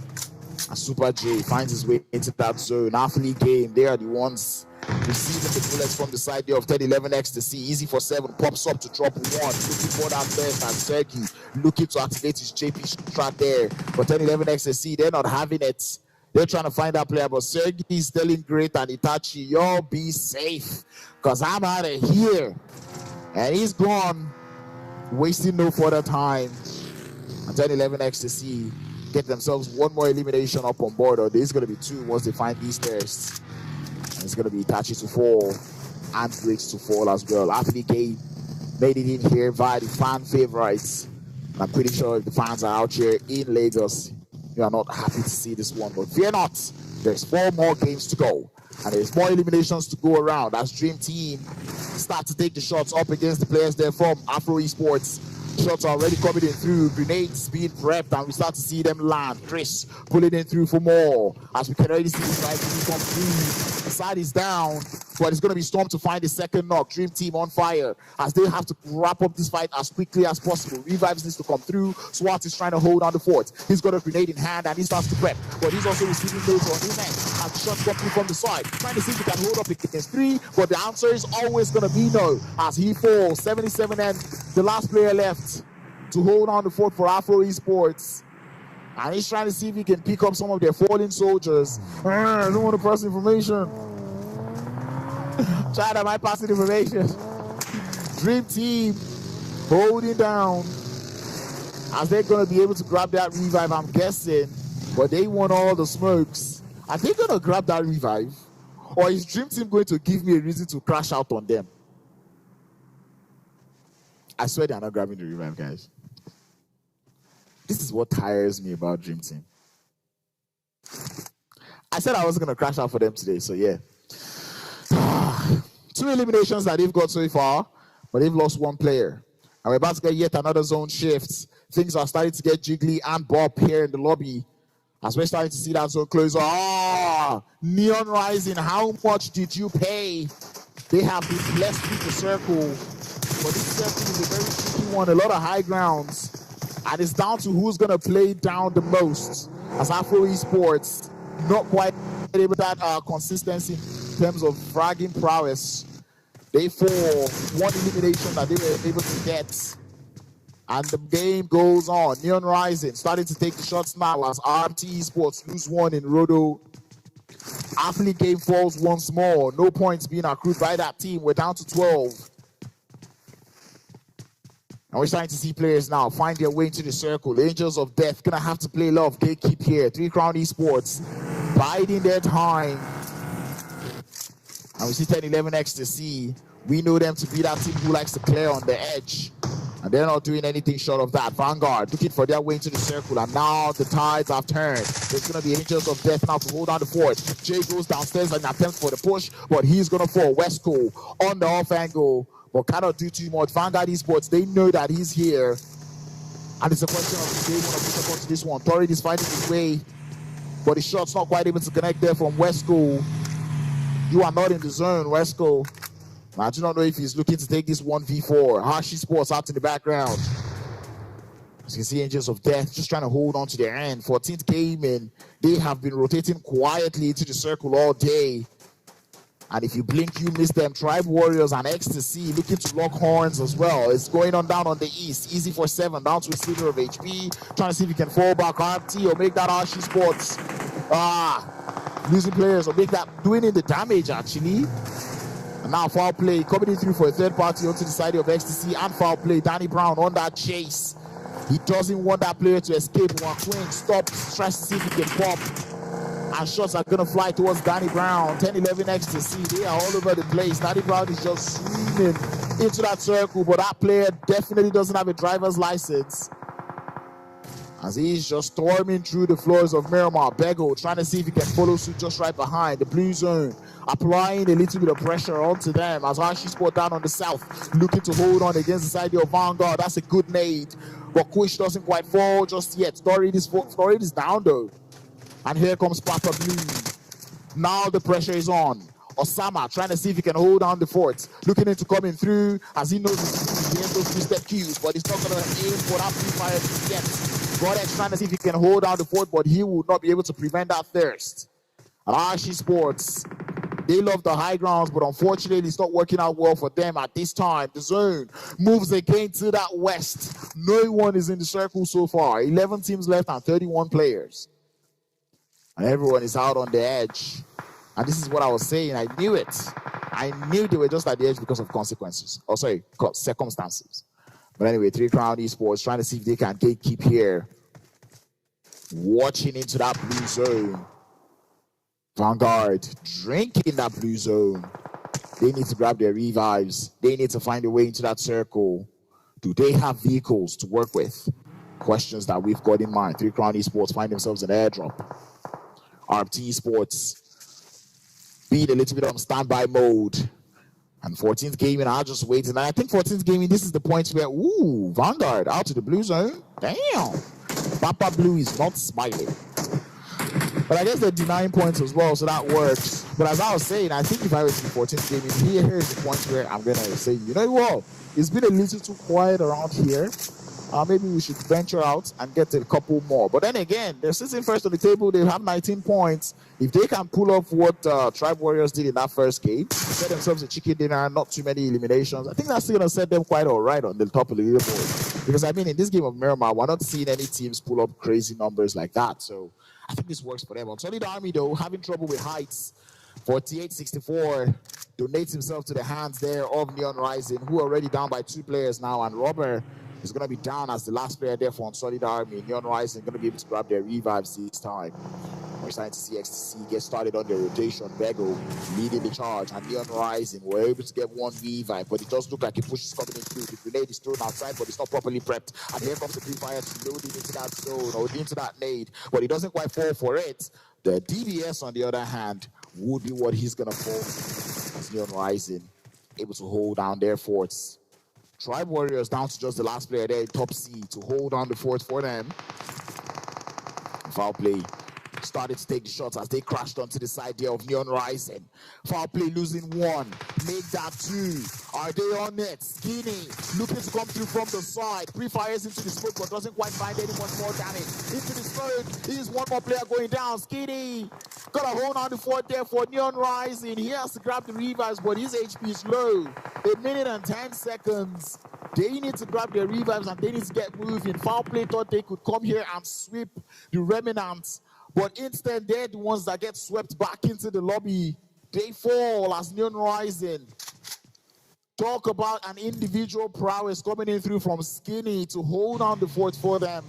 And Super J finds his way into that zone. Athlete game, they are the ones receiving the bullets from the side there of 10-11 Ecstasy. Easy for 7, pops up to drop 1. Looking for that best, and Sergi looking to activate his JP strat there. But 10-11 Ecstasy, they're not having it. They're trying to find that player, but Sergey is telling Great and Itachi, y'all be safe, because I'm out of here. And he's gone, wasting no further time. And 10-11 Ecstasy get themselves one more elimination up on board, or there's going to be two once they find these first. And it's going to be Itachi to fall and Great to fall as well. After the game, made it in here via the fan favorites. And I'm pretty sure if the fans are out here in Lagos, you are not happy to see this one. But fear not, there's 4 more games to go. And there's more eliminations to go around as Dream Team start to take the shots up against the players there from Afro Esports. Shots are already coming in through. Grenades being prepped, and we start to see them land. Chris pulling in through for more. As we can already see this guy come through. The side is down, but it's going to be Storm to find the second knock. Dream Team on fire as they have to wrap up this fight as quickly as possible. Revives needs to come through. Swart is trying to hold on the fort. He's got a grenade in hand and he starts to prep, but he's also receiving those on his end as the shots come through from the side. Trying to see if he can hold up against 3, but the answer is always going to be no as he falls. 77 and the last player left to hold on the fort for Afro Esports. And he's trying to see if he can pick up some of their fallen soldiers. I don't want to pass information. China might pass information. Dream Team holding down as they're going to be able to grab that revive, I'm guessing. But they want all the smokes. Are they going to grab that revive? Or is Dream Team going to give me a reason to crash out on them? I swear they're not grabbing the revive, guys. This is what tires me about Dream Team. I said I wasn't going to crash out for them today, so yeah. 2 eliminations that they've got so far, but they've lost 1 player. And we're about to get yet another zone shift. Things are starting to get jiggly and bop here in the lobby as we're starting to see that zone closer. Neon Rising, how much did you pay? They have been blessed with the circle, but this circle is a very tricky one, a lot of high grounds. And it's down to who's going to play down the most. As Afro Esports, not quite able to that consistency in terms of fragging prowess. They fall 1 elimination that they were able to get. And the game goes on. Neon Rising starting to take the shots now as RT Esports lose 1 in Rodo. Athlete game falls once more. No points being accrued by that team. We're down to 12. And we're starting to see players now find their way into the circle. Angels of Death gonna have to play love. Gatekeep here. 3 Crown Esports biding their time. And we see 10-11 Ecstasy. We know them to be that team who likes to clear on the edge. And they're not doing anything short of that. Vanguard looking for their way into the circle. And now the tides have turned. There's going to be Angels of Death now to hold on the fort. Jay goes downstairs and attempts for the push, but he's going to fall. Westco on the off angle, but cannot do too much. Vanguard Esports, they know that he's here. And it's a question of if they want to push up onto this one. Torrid is finding his way, but the shot's not quite able to connect there from Westco. You are not in the zone, Westco. I do not know if he's looking to take this 1v4. Hashi Sports out in the background. As you can see, Angels of Death just trying to hold on to their end. 14th game in. They have been rotating quietly into the circle all day. And if you blink, you miss them. Tribe Warriors and Ecstasy looking to lock horns as well. It's going on down on the east. Easy for 7, down to a sliver of HP. Trying to see if he can fall back RT or make that Hashi Sports. Losing players or make that, doing in the damage actually. And now foul play coming in through for a third party onto the side of Ecstasy and foul play. Danny Brown on that chase. He doesn't want that player to escape. One Queen stops, tries to see if he can pop. And shots are going to fly towards Danny Brown. 10-11 Ecstasy. They are all over the place. Danny Brown is just swinging into that circle, but that player definitely doesn't have a driver's license. As he's just storming through the floors of Miramar. Bego trying to see if he can follow suit just right behind the blue zone. Applying a little bit of pressure onto them as Hashi Sport down on the south. Looking to hold on against the side of Vanguard. That's a good nade. But Quish doesn't quite fall just yet. Story is down though. And here comes Papa Blue. Now the pressure is on. Osama trying to see if he can hold down the fort. Looking into coming through as he knows he has those 3-step cues, but he's not going to aim for that free fire yet. Godex trying to see if he can hold down the fort, but he will not be able to prevent that thirst. And Hashi Sports, they love the high grounds, but unfortunately it's not working out well for them at this time. The zone moves again to that west. No one is in the circle so far. 11 teams left and 31 players. And everyone is out on the edge. And this is what I was saying. I knew it. I knew they were just at the edge because of consequences. Oh, sorry, circumstances. But anyway, 3 Crown Esports trying to see if they can gatekeep here. Watching into that blue zone. Vanguard drinking that blue zone. They need to grab their revives. They need to find a way into that circle. Do they have vehicles to work with? Questions that we've got in mind. 3 Crown Esports find themselves in airdrop. RT Esports beat a little bit on standby mode. And 14th Gaming are just waiting. And I think 14th Gaming, this is the point where, ooh, Vanguard out to the blue zone. Damn. Papa Blue is not smiling. But I guess they're denying points as well, so that works. But as I was saying, I think if I was in 14th Gaming, here's the point where I'm going to say, you know what? It's been a little too quiet around here. Maybe we should venture out and get a couple more. But then again, they're sitting first on the table. They have 19 points. If they can pull off what Tribe Warriors did in that first game, set themselves a chicken dinner, not too many eliminations, I think that's still going to set them quite all right on the top of the leaderboard. Because, I mean, in this game of Miramar, we're not seeing any teams pull up crazy numbers like that. So I think this works for them. On Solid Army, though, having trouble with heights. 48-64 donates himself to the hands there of Neon Rising, who are already down by 2 players now. And Robert is going to be down as the last player there for Solid Army. Neon Rising going to be able to grab their revives this time. We're starting to see XTC get started on their rotation. Bego leading the charge, and Neon Rising were able to get 1 revive, but it does look like a push is coming in through. The grenade is thrown outside, but it's not properly prepped. And here comes the pre-fire to load it into that zone or into that nade, but he doesn't quite fall for it. The DBS, on the other hand, would be what he's going to fall. As Neon Rising able to hold down their forts. Tribe Warriors down to just the last player there in top C to hold on the fort for them. Foul play started to take the shots as they crashed onto the side there of Neon Rising. Foul play losing 1. Make that 2. Are they on it? Skinny looking to come through from the side. Pre-fires into the smoke but doesn't quite find any much more damage. Into the smoke. Here's one more player going down. Skinny got a hold on the fort there for Neon Rising. He has to grab the revives, but his HP is low. 1 minute and 10 seconds. They need to grab their revives and they need to get moving. Foul play thought they could come here and sweep the remnants, but instead they're the ones that get swept back into the lobby. They fall as Neon Rising. Talk about an individual prowess coming in through from Skinny to hold on the fort for them.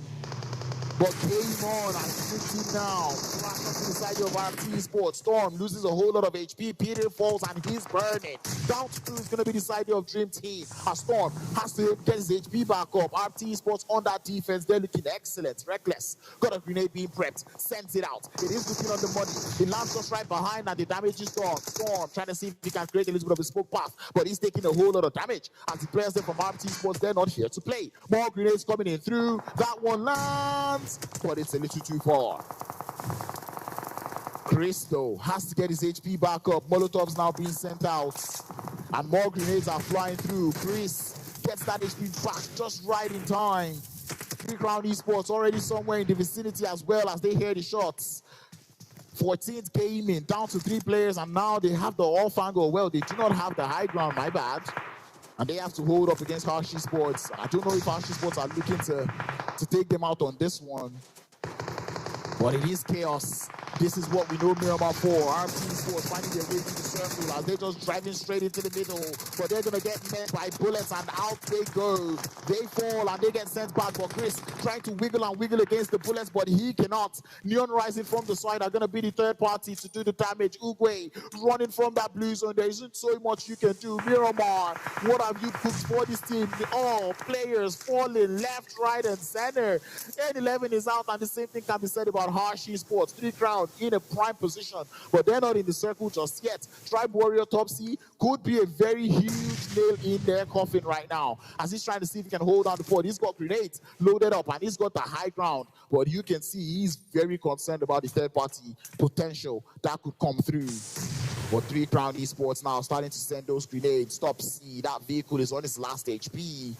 But Game On and 15 now. Flash onto the side of RT Sports. Storm loses a whole lot of HP. Peter falls and he's burning. Down to 2 is going to be the side of Dream Team. As Storm has to get his HP back up. RT Sports on that defense. They're looking excellent. Reckless. Got a grenade being prepped. Sends it out. It is looking on the money. It lands just right behind and the damage is gone. Storm trying to see if he can create a little bit of a smoke path. But he's taking a whole lot of damage. As the players there from RT Sports, they're not here to play. More grenades coming in through. That one lands, but it's a little too far. Cristo has to get his HP back up. Molotovs now being sent out. And more grenades are flying through. Chris gets that HP back just right in time. 3 Crown Esports already somewhere in the vicinity as well as they hear the shots. 14th Gaming down to 3 players, and now they have the off angle. Well, they do not have the high ground, my bad. And they have to hold up against Hershey Sports. I don't know if Hershey Sports are looking to take them out on this one. But it is chaos. This is what we know Miramar for. RT Sports finding their way through the circle as they're just driving straight into the middle. But they're going to get met by bullets and out they go. They fall and they get sent back. But Chris trying to wiggle and wiggle against the bullets, but he cannot. Neon Rising from the side are going to be the third party to do the damage. Ugwe running from that blue zone. There isn't so much you can do. Miramar, what have you cooked for this team? All players falling left, right, and center. N11 is out, and the same thing can be said about Hershey Sports. 3 Crown in a prime position, but they're not in the circle just yet. Tribe Warrior Top C could be a very huge nail in their coffin right now as he's trying to see if he can hold on the fort. He's got grenades loaded up and he's got the high ground, but you can see he's very concerned about the third party potential that could come through. But 3 Crown Esports now starting to send those grenades. Top C, that vehicle is on its last HP.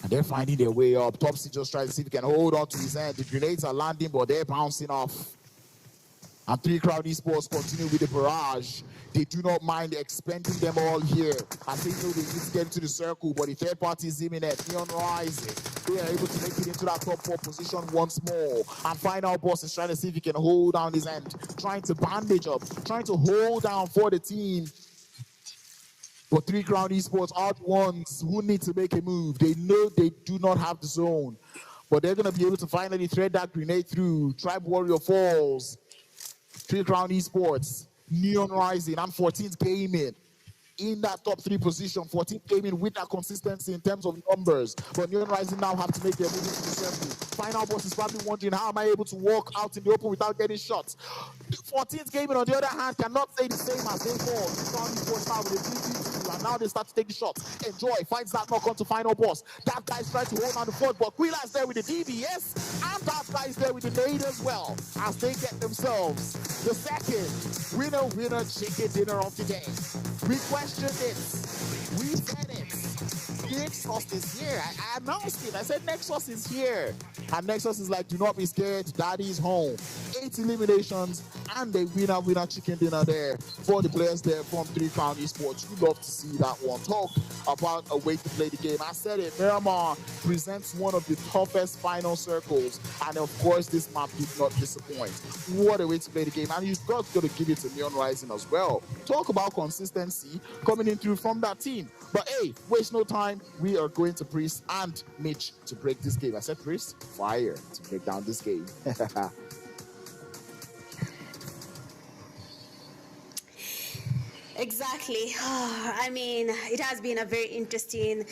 And they're finding their way up. Top C just trying to see if he can hold on to his end. The grenades are landing, but they're bouncing off. And 3 Crown Esports continue with the barrage. They do not mind expending them all here, as they know they need to get into the circle, but the third party is imminent. Neon Rising, they are able to make it into that top 4 position once more. And Final Boss is trying to see if he can hold down his end, trying to bandage up, trying to hold down for the team. But 3 Crown Esports are the ones who need to make a move. They know they do not have the zone, but they're going to be able to finally thread that grenade through. Tribe Warrior falls. 3 Crown Esports, Neon Rising, and 14th Gaming in that top 3 position. 14th Gaming with that consistency in terms of numbers. But Neon Rising now have to make their move into the circle. Final Boss is probably wondering, how am I able to walk out in the open without getting shot? 14th Gaming, on the other hand, cannot say the same as they fall. 3 Crown Esports now with a 3v2, and now they start to take the shots. Enjoy finds that knock onto Final Boss. That guy's trying to hold on the fort, but Quila is there with the DBS, and that guy is there with the nade as well, as they get themselves the second winner chicken dinner of the day. We questioned it. We said it. Nexus is here. I announced it. I said Nexus is here. And Nexus is like, do not be scared. Daddy's home. 8 eliminations and a winner chicken dinner there for the players there from 3 Crown Esports. You love to see that one. Talk about a way to play the game. I said it. Miramar presents one of the toughest final circles. And of course, this map did not disappoint. What a way to play the game. And you've got to give it to Neon Rising as well. Talk about consistency coming in through from that team. But hey, waste no time. We are going to Priest and Mitch to break this game. I said Priest, fire to break down this game. Exactly. I mean, it has been a very interesting,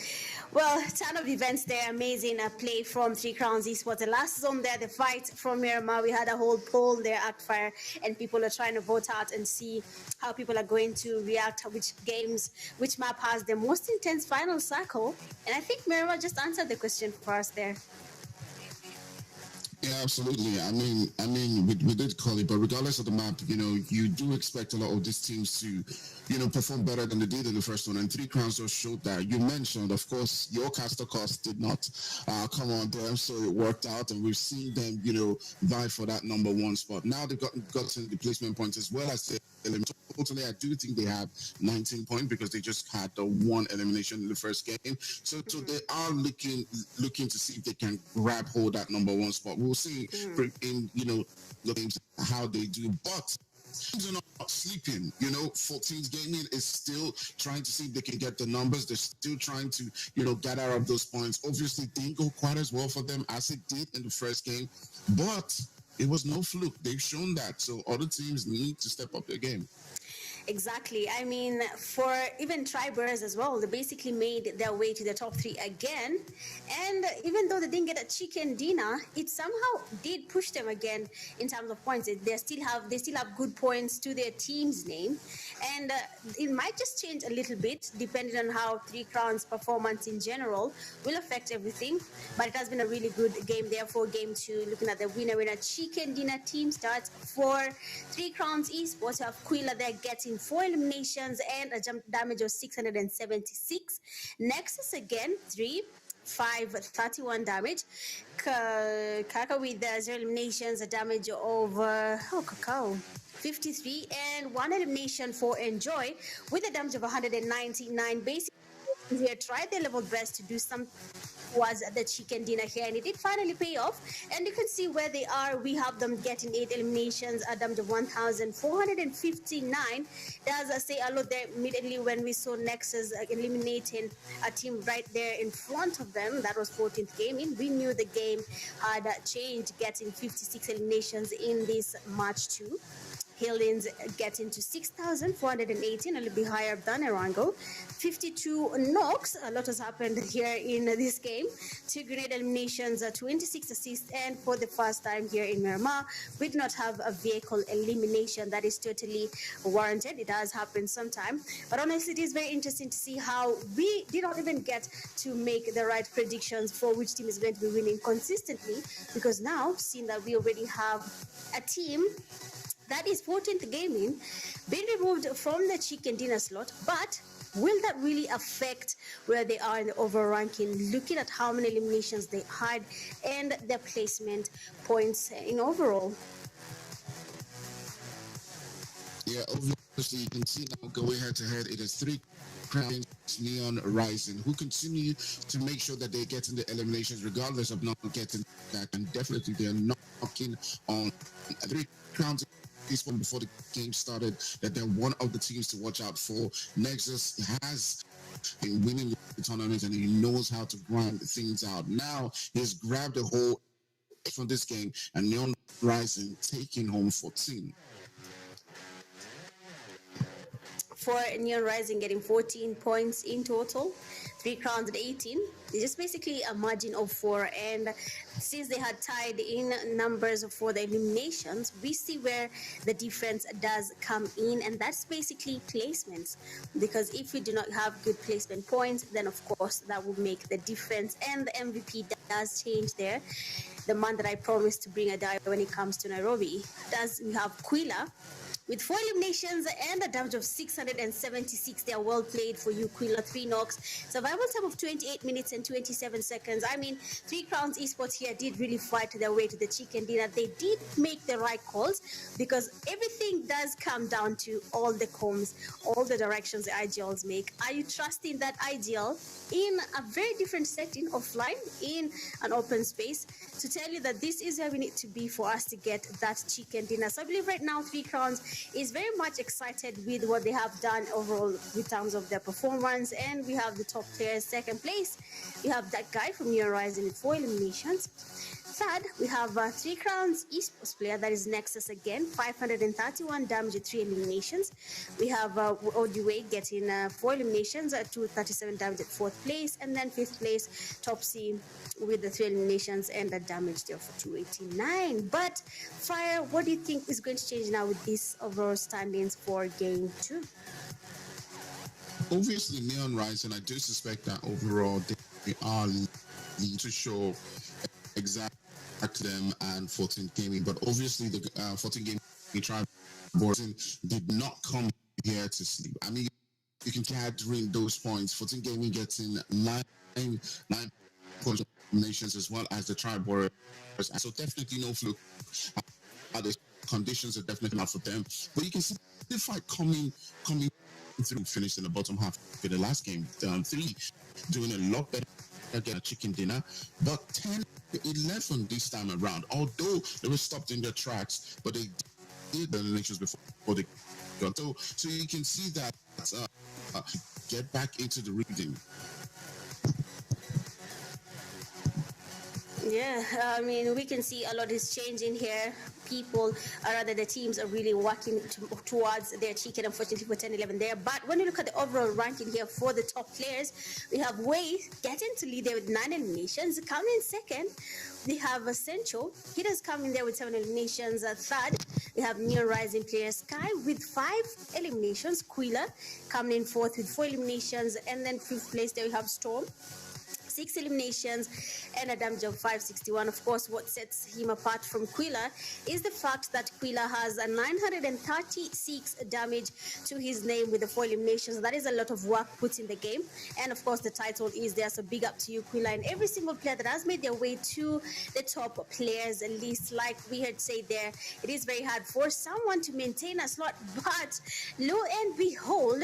ton of events there. Amazing play from 3 Crowns Esports. The last zone there, the fight from Miramar, we had a whole poll there at Fire, and people are trying to vote out and see how people are going to react, which map has the most intense final circle. And I think Miramar just answered the question for us there. Yeah, absolutely. I mean, we did call it, but regardless of the map, you do expect a lot of these teams to, perform better than they did in the first one. And 3 Crowns just showed that. You mentioned, of course, your caster cost did not come on them, so it worked out, and we've seen them, vie for that number 1 spot. Now they've gotten the placement points as well as the elimination. Totally, I do think they have 19 points because they just had the 1 elimination in the first game. So they are looking to see if they can grab hold that number 1 spot. We'll see in the games how they do, but teams are not sleeping. 14th Gaming is still trying to see if they can get the numbers. They're still trying to gather up those points. Obviously, didn't go quite as well for them as it did in the first game, but it was no fluke. They've shown that. So other teams need to step up their game. Exactly. I mean, for even Tribers as well, they basically made their way to the top 3 again. And even though they didn't get a chicken dinner, it somehow did push them again in terms of points. They still have good points to their team's name. And it might just change a little bit depending on how 3 Crowns' performance in general will affect everything. But it has been a really good game there for game 2. Looking at the winner chicken dinner team starts for 3 Crowns Esports. You have Quila there getting 4 eliminations and a jump damage of 676. Nexus again 31 damage. Kaka with the 0 eliminations, a damage of 53, and 1 elimination for Enjoy with a damage of 199. Basically, here tried their level best to do some was the chicken dinner here, and it did finally pay off. And you can see where they are. We have them getting 8 eliminations, a damage of 1,459. Does say a lot there immediately when we saw Nexus eliminating a team right there in front of them. That was 14th Gaming. We knew the game had changed, getting 56 eliminations in this match too. Hillings getting to 6,418, a little bit higher than Erangel. 52 knocks. A lot has happened here in this game. 2 grenade eliminations, 26 assists, and for the first time here in Miramar, we do not have a vehicle elimination. That is totally warranted. It has happened sometime. But honestly, it is very interesting to see how we did not even get to make the right predictions for which team is going to be winning consistently, because now, seeing that we already have a team that is 14th Gaming being removed from the chicken dinner slot, but will that really affect where they are in the overall ranking, looking at how many eliminations they had and their placement points in overall? Yeah, obviously you can see now going head to head. It is 3 crowns Neon Rising, who continue to make sure that they're getting the eliminations regardless of not getting that. And definitely they're knocking on 3 crowns from before the game started, that they're one of the teams to watch out for. Nexus has been winning the tournament and he knows how to grind things out. Now he's grabbed a whole from this game, and Neon Rising taking home 14. For Neon Rising getting 14 points in total, 3 crowns at 18. It's just basically a margin of 4. And since they had tied in numbers for the eliminations, we see where the difference does come in, and that's basically placements. Because if you do not have good placement points, then of course that will make the difference, and the MVP does change there. The man that I promised to bring a die when it comes to Nairobi, we have Quila with 4 eliminations and a damage of 676. They are well played for you, Quila. 3 knocks, survival time of 28 minutes and 27 seconds. I mean, 3 Crowns Esports here did really fight their way to the chicken dinner. They did make the right calls, because everything does come down to all the comms, all the directions the IGLs make. Are you trusting that IGL in a very different setting, offline, in an open space, to tell you that this is where we need to be for us to get that chicken dinner? So I believe right now 3 Crowns is very much excited with what they have done overall in terms of their performance. And we have the top players. Second place, we have that guy from Neon Rising with 4 eliminations. Third, we have 3 Crowns Esports player, that is Nexus again, 531 damage with 3 eliminations. We have Odiway getting 4 eliminations, 237 damage at 4th place, and then 5th place, Topsy with the 3 eliminations and a damage there for 289. But Fire, what do you think is going to change now with these overall standings for game 2? Obviously, Neon Rising, I do suspect that overall they are leading to show exact them and 14 Gaming, but obviously the 14 Gaming tribe did not come here to sleep. I mean, you can gathering those points. 14 Gaming getting 9 points nations as well as the tribe warriors, so definitely no fluke. The conditions are definitely not for them, but you can see the fight coming through. Finished in the bottom half in the last game. 3 doing a lot better. Get a chicken dinner, but 10-11 this time around. Although they were stopped in their tracks, but they did the eliminations before they got. So you can see that get back into the reading. Yeah, I mean, we can see a lot is changing here. People, or rather the teams, are really working towards their chicken, unfortunately, for 10-11 there. But when you look at the overall ranking here for the top players, we have Wei getting to lead there with 9 eliminations. Coming in second, we have Essential. He does come in there with 7 eliminations. Third, we have Neon Rising player Sky with 5 eliminations. Quila coming in fourth with 4 eliminations. And then 5th place there we have Storm, 6 eliminations and a damage of 561. Of course, what sets him apart from Quila is the fact that Quila has a 936 damage to his name with the 4 eliminations. That is a lot of work put in the game. And of course, the title is there. So big up to you, Quila, and every single player that has made their way to the top players list. Like we had said there, it is very hard for someone to maintain a slot. But lo and behold,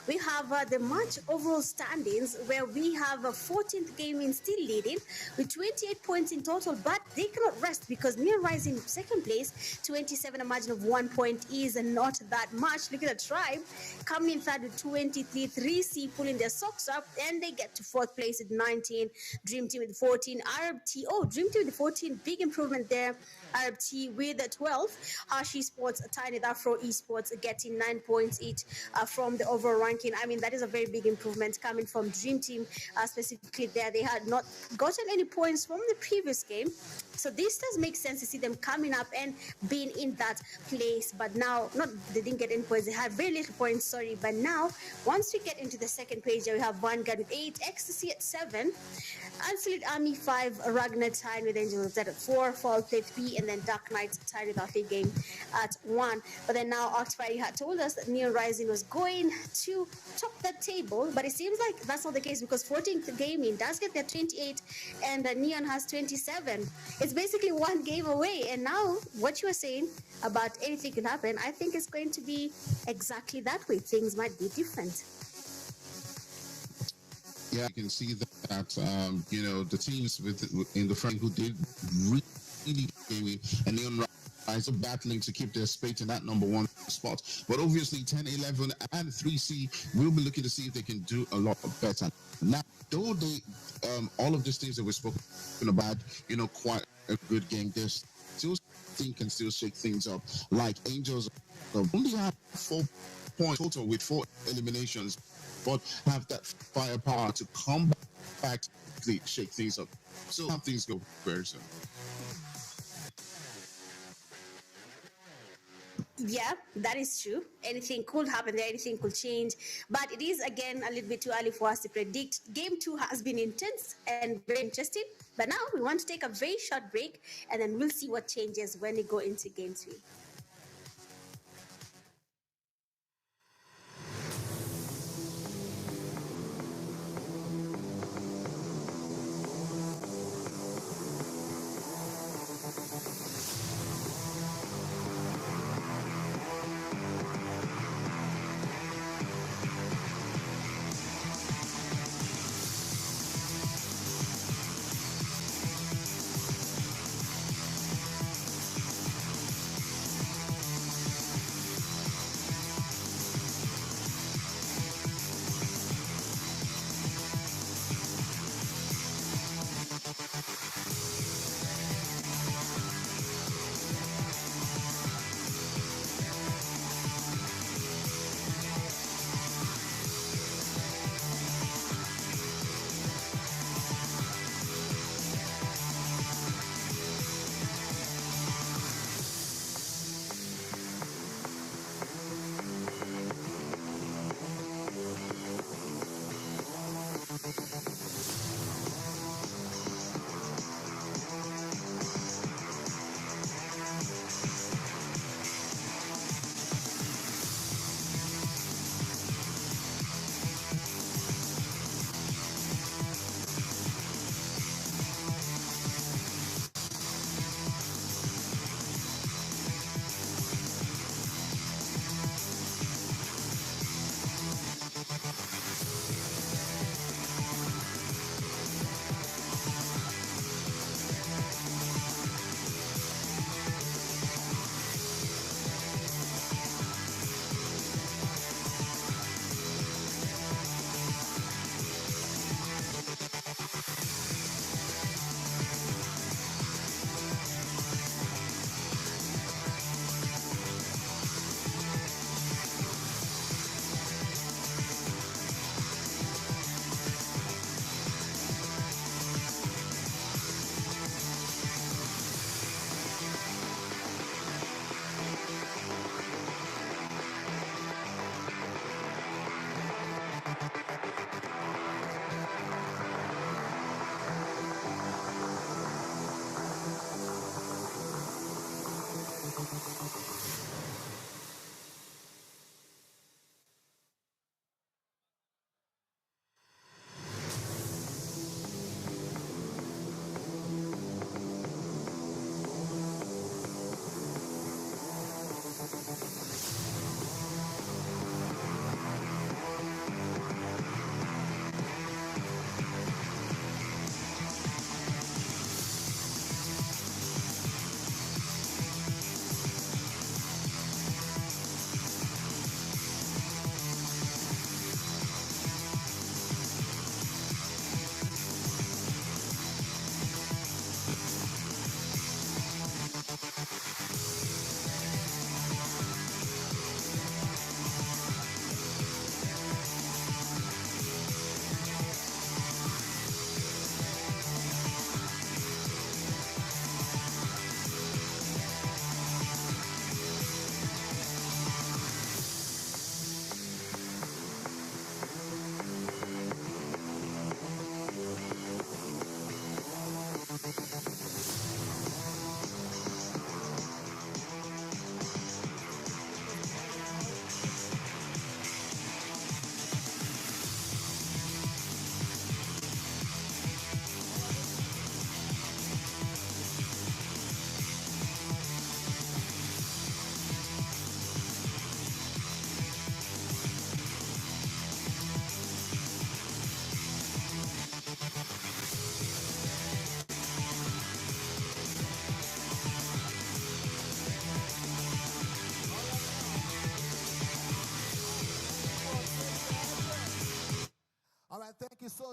we have the match overall standings where we have a 14th Gaming still leading with 28 points in total, but they cannot rest because Neon Rising second place, 27, a margin of 1 point is not that much. Look at the tribe coming in third with 23, 3C pulling their socks up, and they get to 4th place with 19, Dream Team with 14, Dream Team with 14, big improvement there. RFT with 12, Hashi Sports, Tiny Afro Esports getting 9 points each from the overall ranking. I mean, that is a very big improvement coming from Dream Team specifically there. They had not gotten any points from the previous game. So this does make sense to see them coming up and being in that place. But now, they didn't get any points. They had very little points, sorry. But now, once we get into the second page, we have Vanguard with 8, Ecstasy at 7, Absolute Army 5, Ragnar tied with Angel Z at 4, Fall Play 3, and then Dark Knight tied with our game at 1. But then now Oxfire had told us that Neon Rising was going to top that table, but it seems like that's not the case because 14th Gaming does get their 28, and Neon has 27. It's basically one game away. And now, what you were saying about anything can happen, I think it's going to be exactly that way. Things might be different. Yeah, you can see that you know, the teams in the front who did really gaming, and Neon Rise are battling to keep their space in that number one spot. But obviously 10, 11, and 3C will be looking to see if they can do a lot better. Now, though they all of these things that we're spoken about, you know, quite a good game, there's still can still shake things up. Like Angels only have 4 points total with 4 eliminations, but have that firepower to come back, shake things up. So how things go very soon. Yeah, that is true. Anything could happen there, anything could change. But it is, again, a little bit too early for us to predict. Game 2 has been intense and very interesting. But now we want to take a very short break, and then we'll see what changes when we go into Game 3.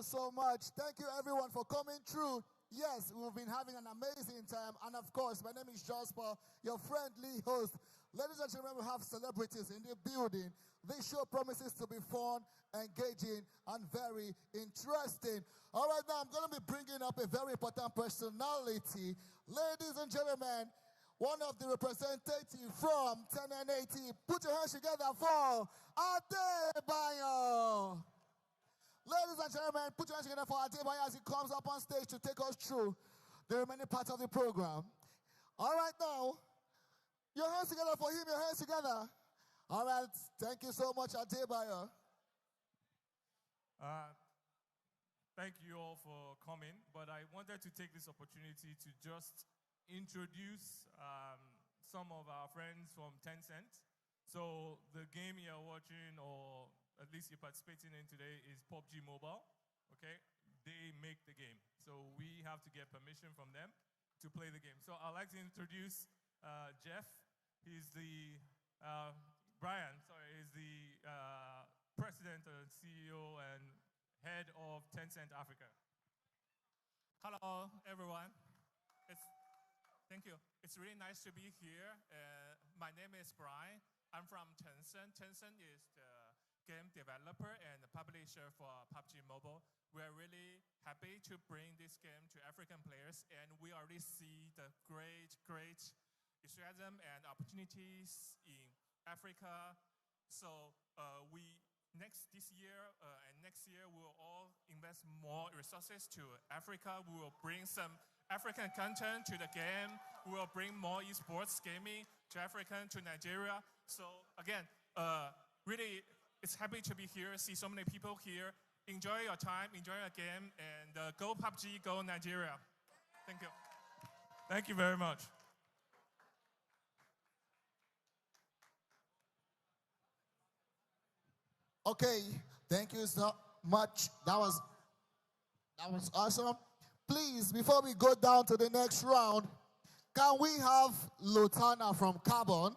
so much. Thank you, everyone, for coming through. Yes, we've been having an amazing time. And of course, my name is Jasper, your friendly host. Ladies and gentlemen, we have celebrities in the building. This show promises to be fun, engaging, and very interesting. All right, now I'm going to be bringing up a very important personality. Ladies and gentlemen, one of the representatives from 1080. Put your hands together for Adebayo. Ladies and gentlemen, put your hands together for Adebayo as he comes up on stage to take us through the remaining parts of the program. All right, now, your hands together for him, your hands together. All right, thank you so much, Adebayo. Thank you all for coming, but I wanted to take this opportunity to just introduce some of our friends from Tencent. So the game you're watching, or at least you're participating in today, is PUBG Mobile, okay? They make the game. So we have to get permission from them to play the game. So I'd like to introduce Jeff. He's the, Brian, sorry, is the president and CEO and head of Tencent Africa. Hello, everyone. Thank you. It's really nice to be here. My name is Brian. I'm from Tencent. Tencent is the game developer and the publisher for PUBG Mobile. We're really happy to bring this game to African players, and we already see the great enthusiasm and opportunities in Africa. So this year and next year, we'll all invest more resources to Africa. We will bring some African content to the game. We will bring more esports gaming to Africa, to Nigeria. So again, really, it's happy to be here, see so many people here. Enjoy your time, enjoy your game, and go PUBG, go Nigeria. Thank you. Thank you very much. Okay, thank you so much. That was awesome. Please, before we go down to the next round, can we have Lotana from Carbon?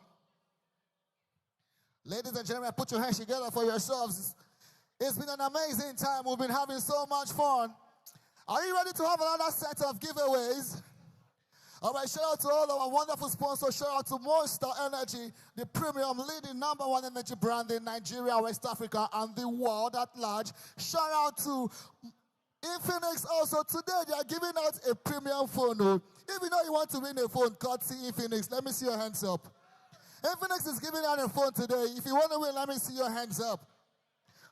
Ladies and gentlemen, put your hands together for yourselves. It's been an amazing time. We've been having so much fun. Are you ready to have another set of giveaways? All right, shout out to all our wonderful sponsors. Shout out to Monster Energy, the premium leading #1 energy brand in Nigeria, West Africa, and the world at large. Shout out to Infinix also. Today, they are giving out a premium phone. If you know you want to win a phone, courtesy Infinix, let me see your hands up. Infinix is giving out a phone today. If you want to win, let me see your hands up.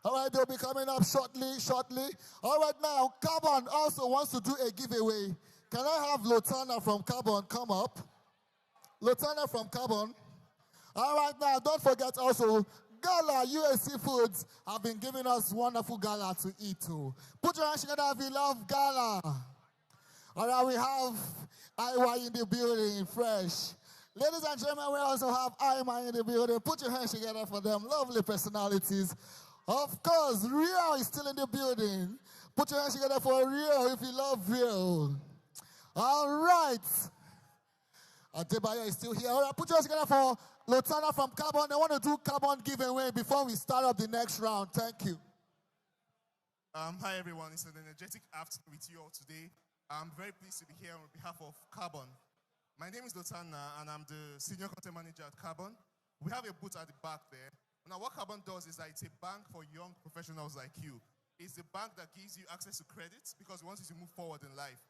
All right, they'll be coming up shortly. All right, now, Carbon also wants to do a giveaway. Can I have Lotana from Carbon come up? Lotana from Carbon. All right, now, don't forget also, Gala USC Foods have been giving us wonderful gala to eat too. Put your hands together if you love gala. All right, we have IY in the building, fresh. Ladies and gentlemen, we also have IY in the building. Put your hands together for them, lovely personalities. Of course, Rio is still in the building. Put your hands together for Rio if you love Rio. All right. Adebayo is still here. All right, put your hands together for Lotana from Carbon. They want to do Carbon giveaway before we start up the next round. Thank you. Hi, everyone. It's an energetic afternoon with you all today. I'm very pleased to be here on behalf of Carbon. My name is Lotana, and I'm the Senior Content Manager at Carbon. We have a booth at the back there. Now, what Carbon does is that it's a bank for young professionals like you. It's a bank that gives you access to credit because we want you to move forward in life.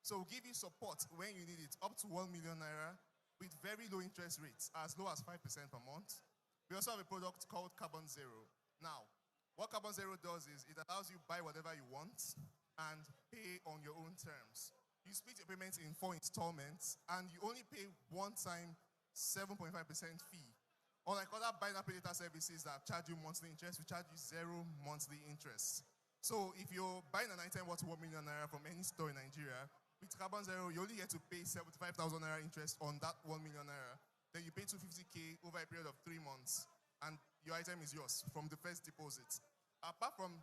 So we'll give you support when you need it, up to 1 million naira with very low interest rates, as low as 5% per month. We also have a product called Carbon Zero. Now, what Carbon Zero does is it allows you to buy whatever you want and pay on your own terms. You split your payments in 4 installments, and you only pay one time 7.5% fee. Unlike other buy now pay later services that charge you monthly interest, we charge you 0 monthly interest. So if you're buying an item worth 1 million naira from any store in Nigeria, with Carbon Zero, you only get to pay 75,000 naira interest on that 1 million naira. Then you pay 250K over a period of 3 months, and your item is yours from the first deposit. Apart from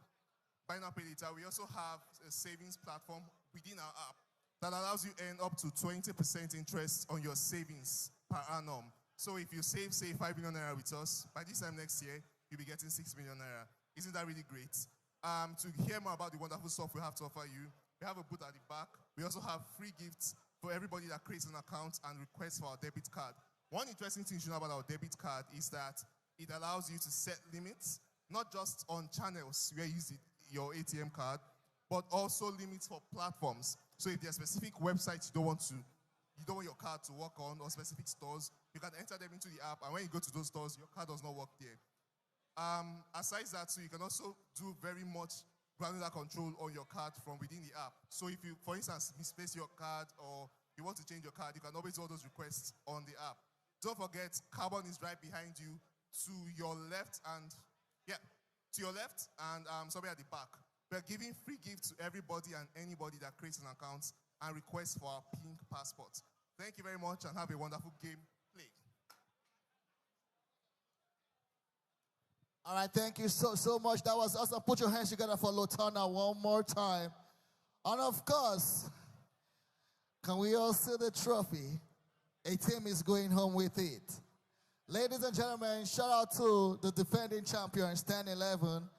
buy now pay later, we also have a savings platform within our app that allows you to earn up to 20% interest on your savings per annum. So if you save, say, 5 million naira with us, by this time next year, you'll be getting 6 million naira. Isn't that really great? To hear more about the wonderful stuff we have to offer you, we have a booth at the back. We also have free gifts for everybody that creates an account and requests for our debit card. One interesting thing you should know about our debit card is that it allows you to set limits, not just on channels where you use your ATM card, but also limits for platforms. So if there are specific websites you don't want your card to work on, or specific stores, you can enter them into the app, and when you go to those stores, your card does not work there. Aside that, so you can also do very much granular control on your card from within the app. So if you, for instance, misplace your card or you want to change your card, you can always do all those requests on the app. Don't forget, Carbon is right behind you to your left and, somewhere at the back. We're giving free gifts to everybody and anybody that creates an account and requests for our pink passport. Thank you very much and have a wonderful game play. All right, thank you so much. That was awesome. Put your hands together for Lotana one more time. And of course, can we all see the trophy? A team is going home with it. Ladies and gentlemen, shout out to the defending champions, 10-11.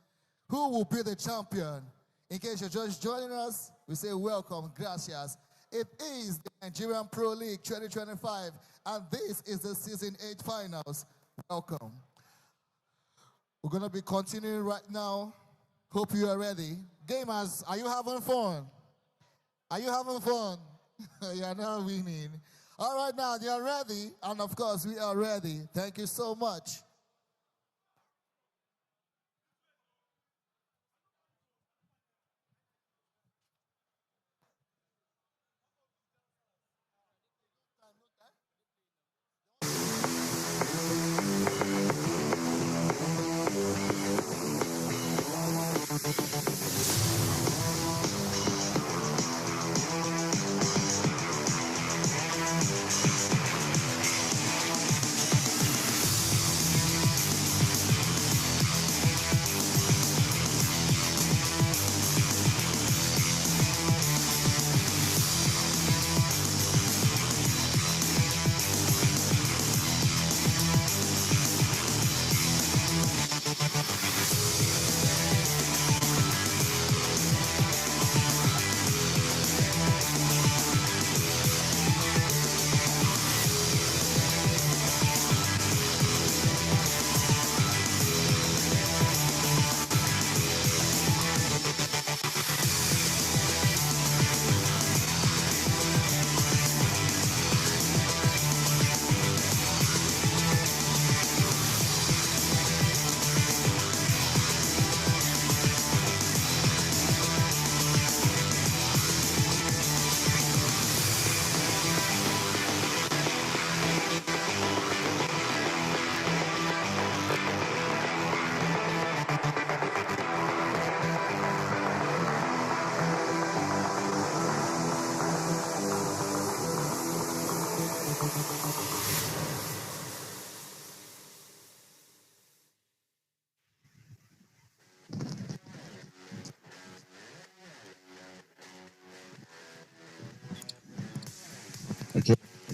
Who will be the champion? In case you're just joining us, we say welcome, gracias. It is the Nigerian Pro League 2025, and this is the Season 8 Finals. Welcome. We're going to be continuing right now. Hope you are ready. Gamers, are you having fun? Are you having fun? You're not winning. All right, now, you're ready. And, of course, we are ready. Thank you so much.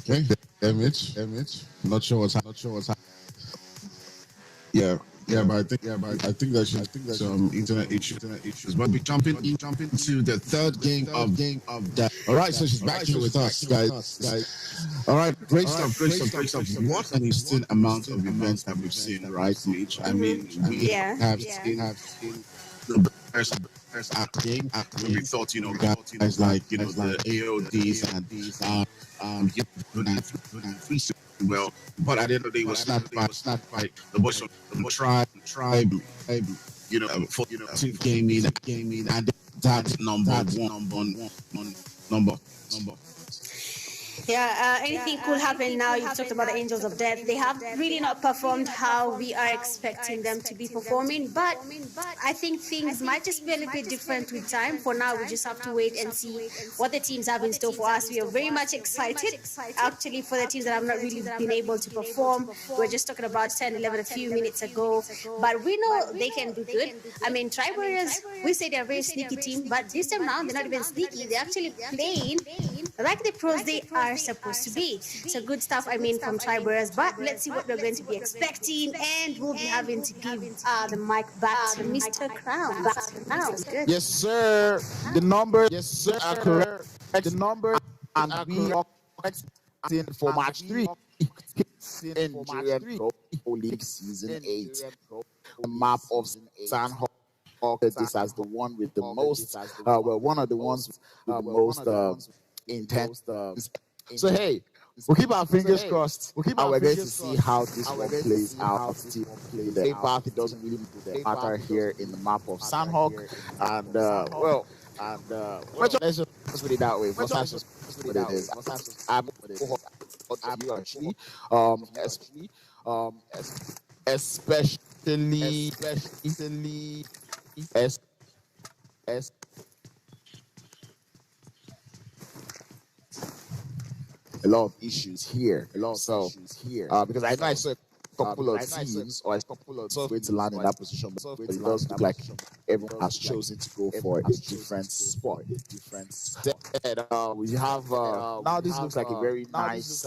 Okay. Image. Not sure what's happening. Yeah, but I think there's some internet issues. But we jump into the third game of that. All right, so she's back here with us, guys. All right, great stuff. What an insane amount of events that we've seen, right, Mitch? I mean, we have seen the first game. We thought, guys like, the AODs and these well, but at the end of the day, it was snapped by the boys from the tribe, for gaming, and that number. Yeah, anything could happen now. You've talked about the Angels of Death. They have really not performed how we are expecting them to be performing, but I think things might just be a little bit different with time. For now, we just have to wait and see what the teams have in store for us. We are very much excited, actually, for the teams that have not really been able to perform. We're just talking about 10, 11 a few minutes ago, but we know they can do good. I mean, Tribe Warriors, we say they're a very sneaky team, but this time now, they're not even sneaky. They're actually playing like the pros they are supposed to be. So good stuff, I mean, from Triberas. But let's see what we're going to be expecting, and we'll be having to give the mic back to Mr. Crowns. Sounds good. Yes, sir. The numbers are correct. The numbers and we are expecting for match 3 in Nigerian Pro League Season 8. The map of Sanhok. This as the one with the most, well, one of the ones with the most intense. So hey, we'll keep our fingers crossed. And we're going to see how this one plays out. The path, it doesn't really matter here in the map of Sanhok. And well, let's just put it that way. That's just what it is. I'm you actually, especially as a lot of issues here. Because I know I saw a couple of teams, or a couple of going to land in that position, but it does look like everyone has chosen to go for a different spot. Instead, we have now. This looks like a very nice.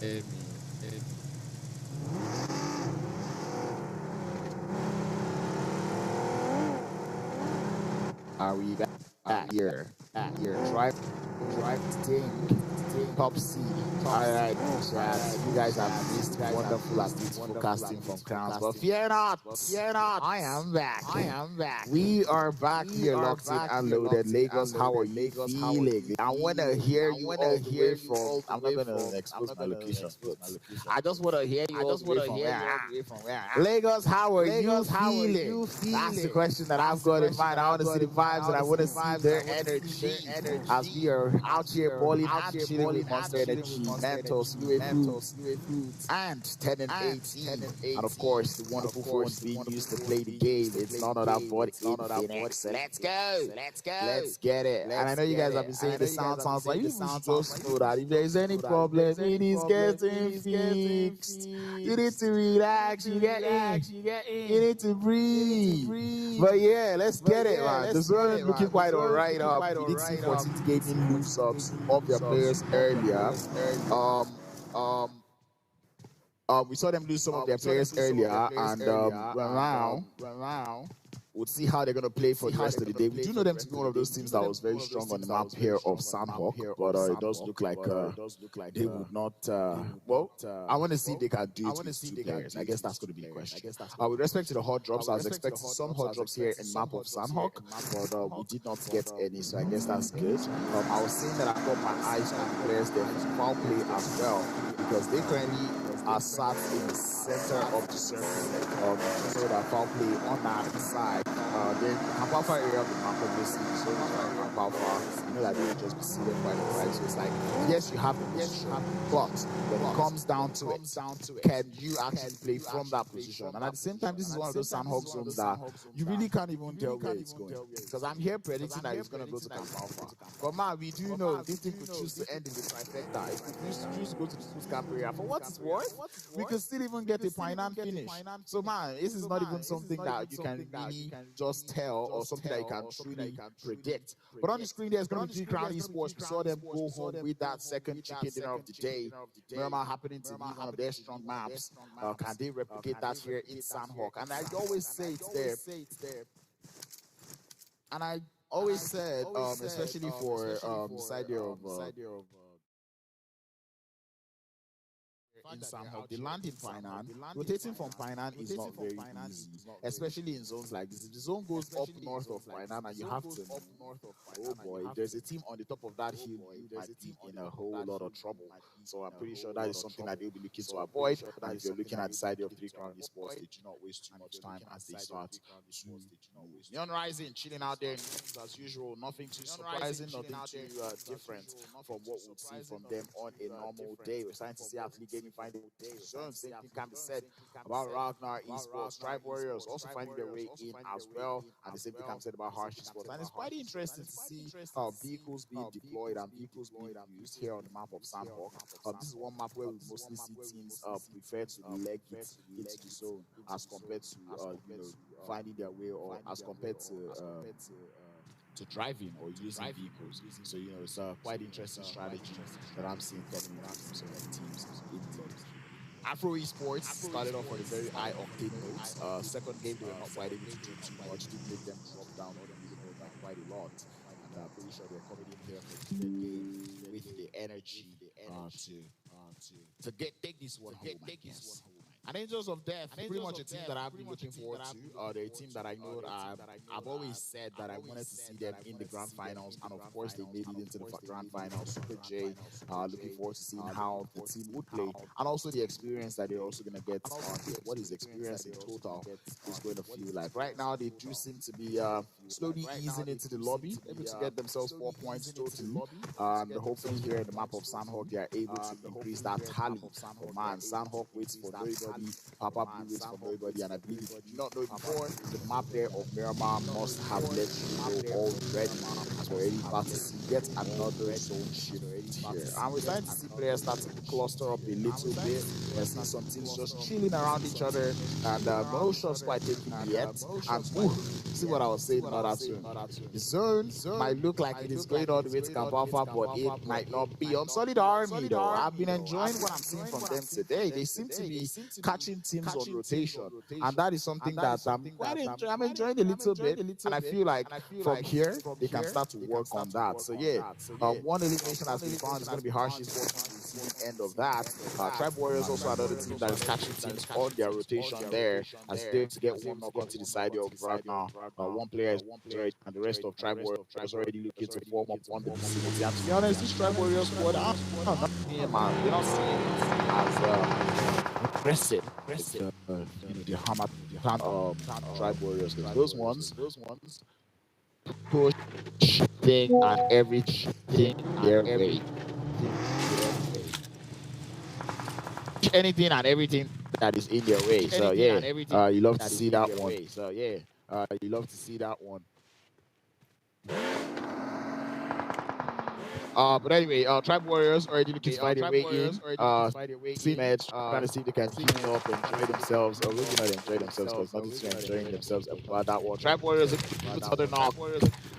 Are we back here? Drive, stink, top C. All right, chat. You guys have missed wonderful and beautiful casting from Crowns, but fear not, I am back. We are back here, locked in and loaded. Lagos, how are you feeling? I want to hear you all the way from. I'm not gonna expose my location, but I just want to hear you all the way from where. Lagos, how are you feeling? That's the question that I've got in mind. I want to see the vibes and I want to see their energy as we are out here balling and chilling with Monster Energy, Mentos, UA Foods, and 10 and 18. And of course, the wonderful phones being used to play the game. It's none other but Infinix. So let's go. Let's get it. And I know you guys have been saying the sound sounds like you should just know that if there's any problem, it is getting fixed. You need to relax. You get in. You need to breathe. But yeah, let's get it, man. The zone is looking quite alright. We did see 14th Gaming lose of their players earlier. We saw them lose some of their players earlier, and now we'll see how they're going to play for the rest of the day. We do know them to be one of those teams that was very strong on the map here of Sanhok, but it does look like they would not. I want to see if they can do it with two players. I guess that's going to be the question. With respect to the hot drops, I was expecting some hot drops here in map of Sanhok, but we did not get any, so I guess that's good. I was saying that I got my eyes on the players there for foul play as well, because they currently are sat in the center of the circle. So that foul play on that side. Then Kampafa area of the map, obviously, so Kampafa, you know that they will just be seated by the right. So it's like, yes, you have the position, but when it comes down to it, can you actually play from that position? And at the same time, this is one of those Sanhok zones that you really can't even tell where it's going. Because I'm here predicting that it's going to go to Kampafa. But man, we do know this thing could choose to end in the trifecta. It could choose to go to the school camp area. For what it's worth, we could still even get a final finish. So man, this is not even something that you can really just tell or something that you can truly predict. But on the screen there's going to be 3 Crown Esports. We saw them go home with that second chicken dinner of the day. Miramar happening to be one of their strong maps. Can they replicate that here in Sanhok? And I always say it's there. And I always said, especially for the side here of in Sanhok, the land in Painan, rotating from Painan is not very easy, especially in zones like this. If the zone goes up north of Painan and you have to, oh boy, if there's a team on the top of that hill, you might be in a whole lot of trouble. So I'm pretty sure that is something that they'll be looking to avoid. And if you're looking at the side of 3 Crown Esports, they do not waste too much time as they start to Neon Rising, chilling out there as usual. Nothing too surprising, nothing too different from what we've seen from them on a normal day. We're starting to see Athlete Gaming find it. Same thing can be said about Ragnar Esports. Tribe Warriors also finding their way in as well. And the same thing can be said about Harsh Esports. And it's quite interesting to see vehicles being deployed and vehicles being used here on the map of Sanhok. This is one map where we mostly see teams prefer to leg it into the zone as compared to finding their way, or as compared to driving or using vehicles. So it's a quite interesting strategy that I'm seeing coming in from some of the teams in the league. Afro Esports started off on a very high octane note. Second game they were not quite able to do too much, didn't make them drop down on the leaderboard by quite a lot. And I'm pretty sure they're coming in here for the third game with the energy to take this one home, I guess. And Angels of Death, pretty much a team that I've been looking forward to. They're a team that I know I've always said that I wanted to see them in the grand finals, and of course they made it into the grand finals. Super J, looking forward to seeing how the team would play, and also the experience that they're also going to get. What is experience in total is going to feel like. Right now they do seem to be slowly easing into the lobby, able to get themselves 4 points totally. Hopefully here in the map of Sanhok they are able to increase that tally. Oh man, Sanhok waits for very literally Papa Blue waits for nobody. And I believe if you do not know before, the map there of Miramar must have let you know already. As we're already about to see yet another zone shift here. And we're starting to see players starting to cluster up a little bit. We're seeing some teams just chilling around each other, and no shots quite taken yet. And see what I was saying in order to. The zone might look like it is going all the way to Camp Alpha, but it might not be. On Solid Army, though, I've been enjoying what I'm seeing from them today. They seem to be catching teams on rotation, and that is something that I'm enjoying a little bit. And I feel like from here they can start to work on that. So yeah, one elimination has been found. It's going to be Harsh's receiving end of that. Tribe Warriors also another team that is catching teams on their rotation there, as they're to get one knock onto the side of right now. One player is already, and the rest of Tribe Warriors already looking to form up on the vicinity. And to be honest, this Tribe Warriors squad, I'm not seeing, man. We're not seeing as impressive. The hammer Tribe Warriors, because those ones push thing and everything their way. Anything and everything that is in their way. So yeah, you love to see that one. So yeah, you love to see that one. But anyway, Tribe Warriors already looking to find their way in. See Meds trying to see if they can keep up, enjoy themselves, or maybe not enjoy themselves, because nothing to enjoying themselves about that one. Tribe Warriors looking to other knock,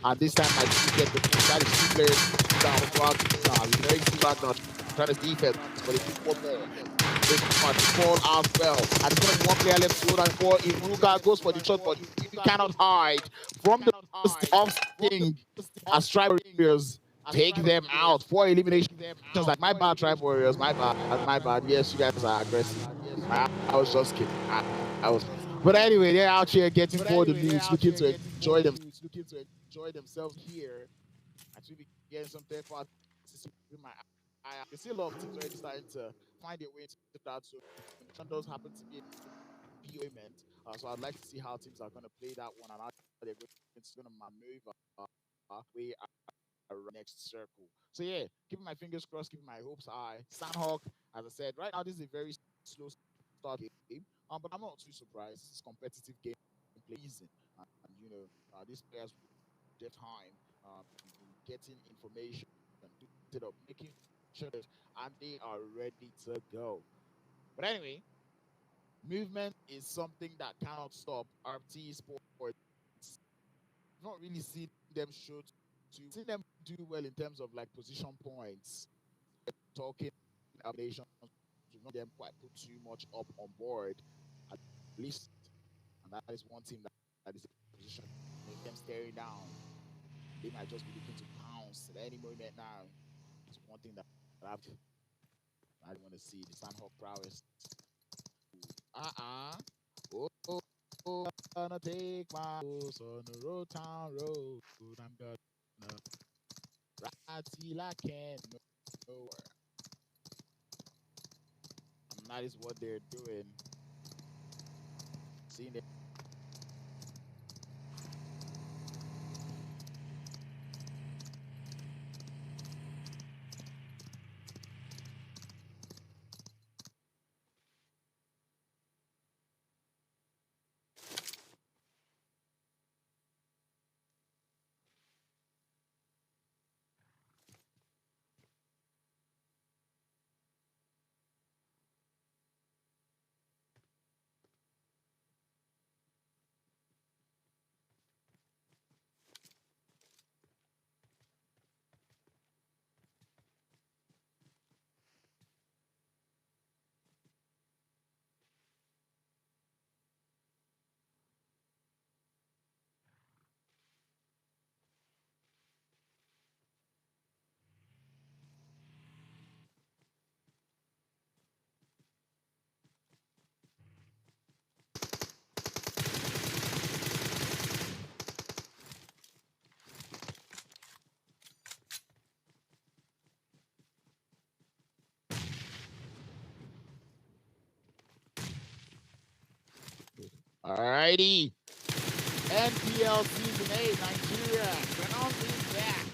and this time I do get the that is two players down the crowd. Now, very feedback not trying to defense, but it's one more. This one fall as well. And it's going to be one player left to hold on for. Iruga goes for the shot, but you cannot hide from the off sting as Tribe Warriors take them out. 4 eliminations. Like, my bad, Tribe Warriors. My bad. Yes, you guys are aggressive. I was just kidding. I was. But anyway, they're out here getting for the leads, looking to enjoy themselves here. Actually getting some third party in my eye. I can see a lot of teams already starting to find their way into that. So it does happen to be a POment. So I'd like to see how teams are going to play that one and how they're going to maneuver way around next circle. So yeah, keeping my fingers crossed, keeping my hopes high. Sanhok, as I said, right now this is a very slow start game. But I'm not too surprised. It's competitive game season, and you know these players their time in getting information and instead of making sure that and they are ready to go. But anyway, movement is something that cannot stop RT Sports. Not really see them show to see them do well in terms of like position points. Talking nations, not them quite put too much up on board at least, and that is one team that is in position make them staring down. They might just be looking to pounce at any moment now. It's one thing that I want to see the Sanhok prowess. I'm gonna take my horse on the road town road. I'm gonna ride till I can't no more. And that is what they're doing. Seeing it. Alrighty. NPL Season 8, Nigeria. Ground is back.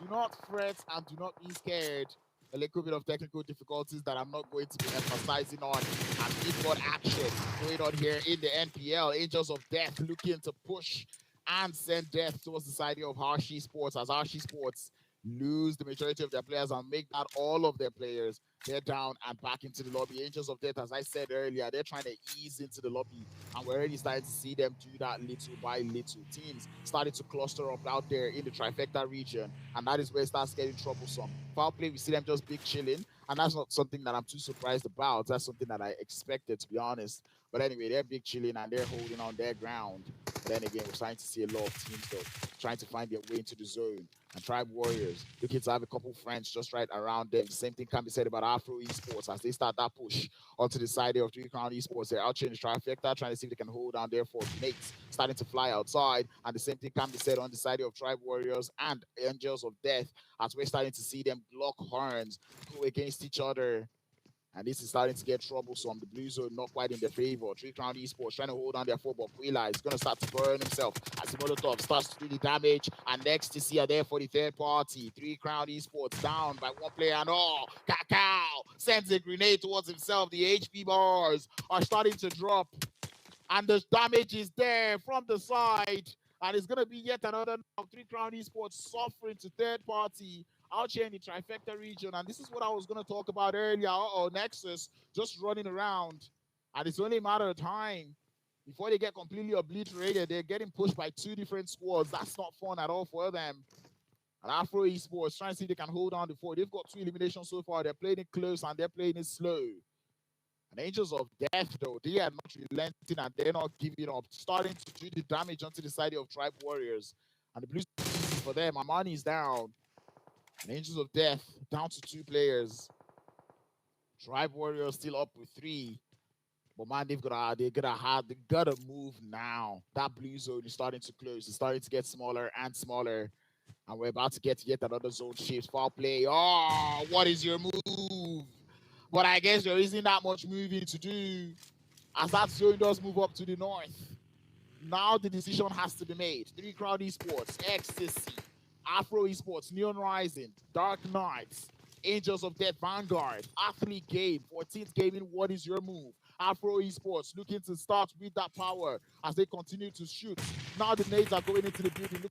Do not fret and do not be scared. a little bit of technical difficulties that I'm not going to be emphasizing on. And we've got action going on here in the NPL. Angels of Death looking to push and send death towards the side of Hershey Sports, as Hershey Sports lose the majority of their players and make that all of their players. They're down and back into the lobby. Angels of Death, as I said earlier, they're trying to ease into the lobby, and we're already starting to see them do that little by little. Teams starting to cluster up out there in the trifecta region, and that is where it starts getting troublesome. Foul play, we see them just big chilling, and that's not something that I'm too surprised about. That's something that I expected, to be honest. But anyway, they're big chilling and they're holding on their ground. But then again, we're starting to see a lot of teams though trying to find their way into the zone. And Tribe Warriors looking to have a couple friends just right around them. The same thing can be said about Afro Esports as they start that push onto the side of Three Crown Esports. They're out here in the trifecta trying to see if they can hold down there for mates, starting to fly outside. And the same thing can be said on the side of Tribe Warriors and Angels of Death as we're starting to see them lock horns, go against each other. And this is starting to get troublesome. The Blue Zone not quite in their favor. Three Crown Esports trying to hold on their four, but Quila is going to start to burn himself as the Molotov starts to do the damage. And next to see are there for the third party. Three Crown Esports down by one player and all. Cacao sends a grenade towards himself. The HP bars are starting to drop. And the damage is there from the side. And it's going to be yet another Three Crown Esports suffering to third party out here in the trifecta region. And this is what I was going to talk about earlier. Nexus just running around. And it's only a matter of time before they get completely obliterated. They're getting pushed by two different squads. That's not fun at all for them. And Afro Esports trying to see if they can hold on to four. They've got 2 eliminations so far. They're playing it close and they're playing it slow. And Angels of Death, though, they are not relenting and they're not giving up. Starting to do the damage onto the side of Tribe Warriors. And the Blues for them. Amani is down. And Angels of Death down to 2 players. Tribe Warriors still up with 3. But man, they gotta move now. That blue zone is starting to close. It's starting to get smaller and smaller. And we're about to get yet another zone shift. Foul play. Oh, what is your move? But I guess there isn't that much moving to do as that zone does move up to the north. Now the decision has to be made. Three Crown Esports, Ecstasy, Afro Esports, Neon Rising, Dark Knights, Angels of Death, Vanguard, Athlete Game, 14th Gaming, what is your move? Afro Esports looking to start with that power as they continue to shoot. Now the nades are going into the building.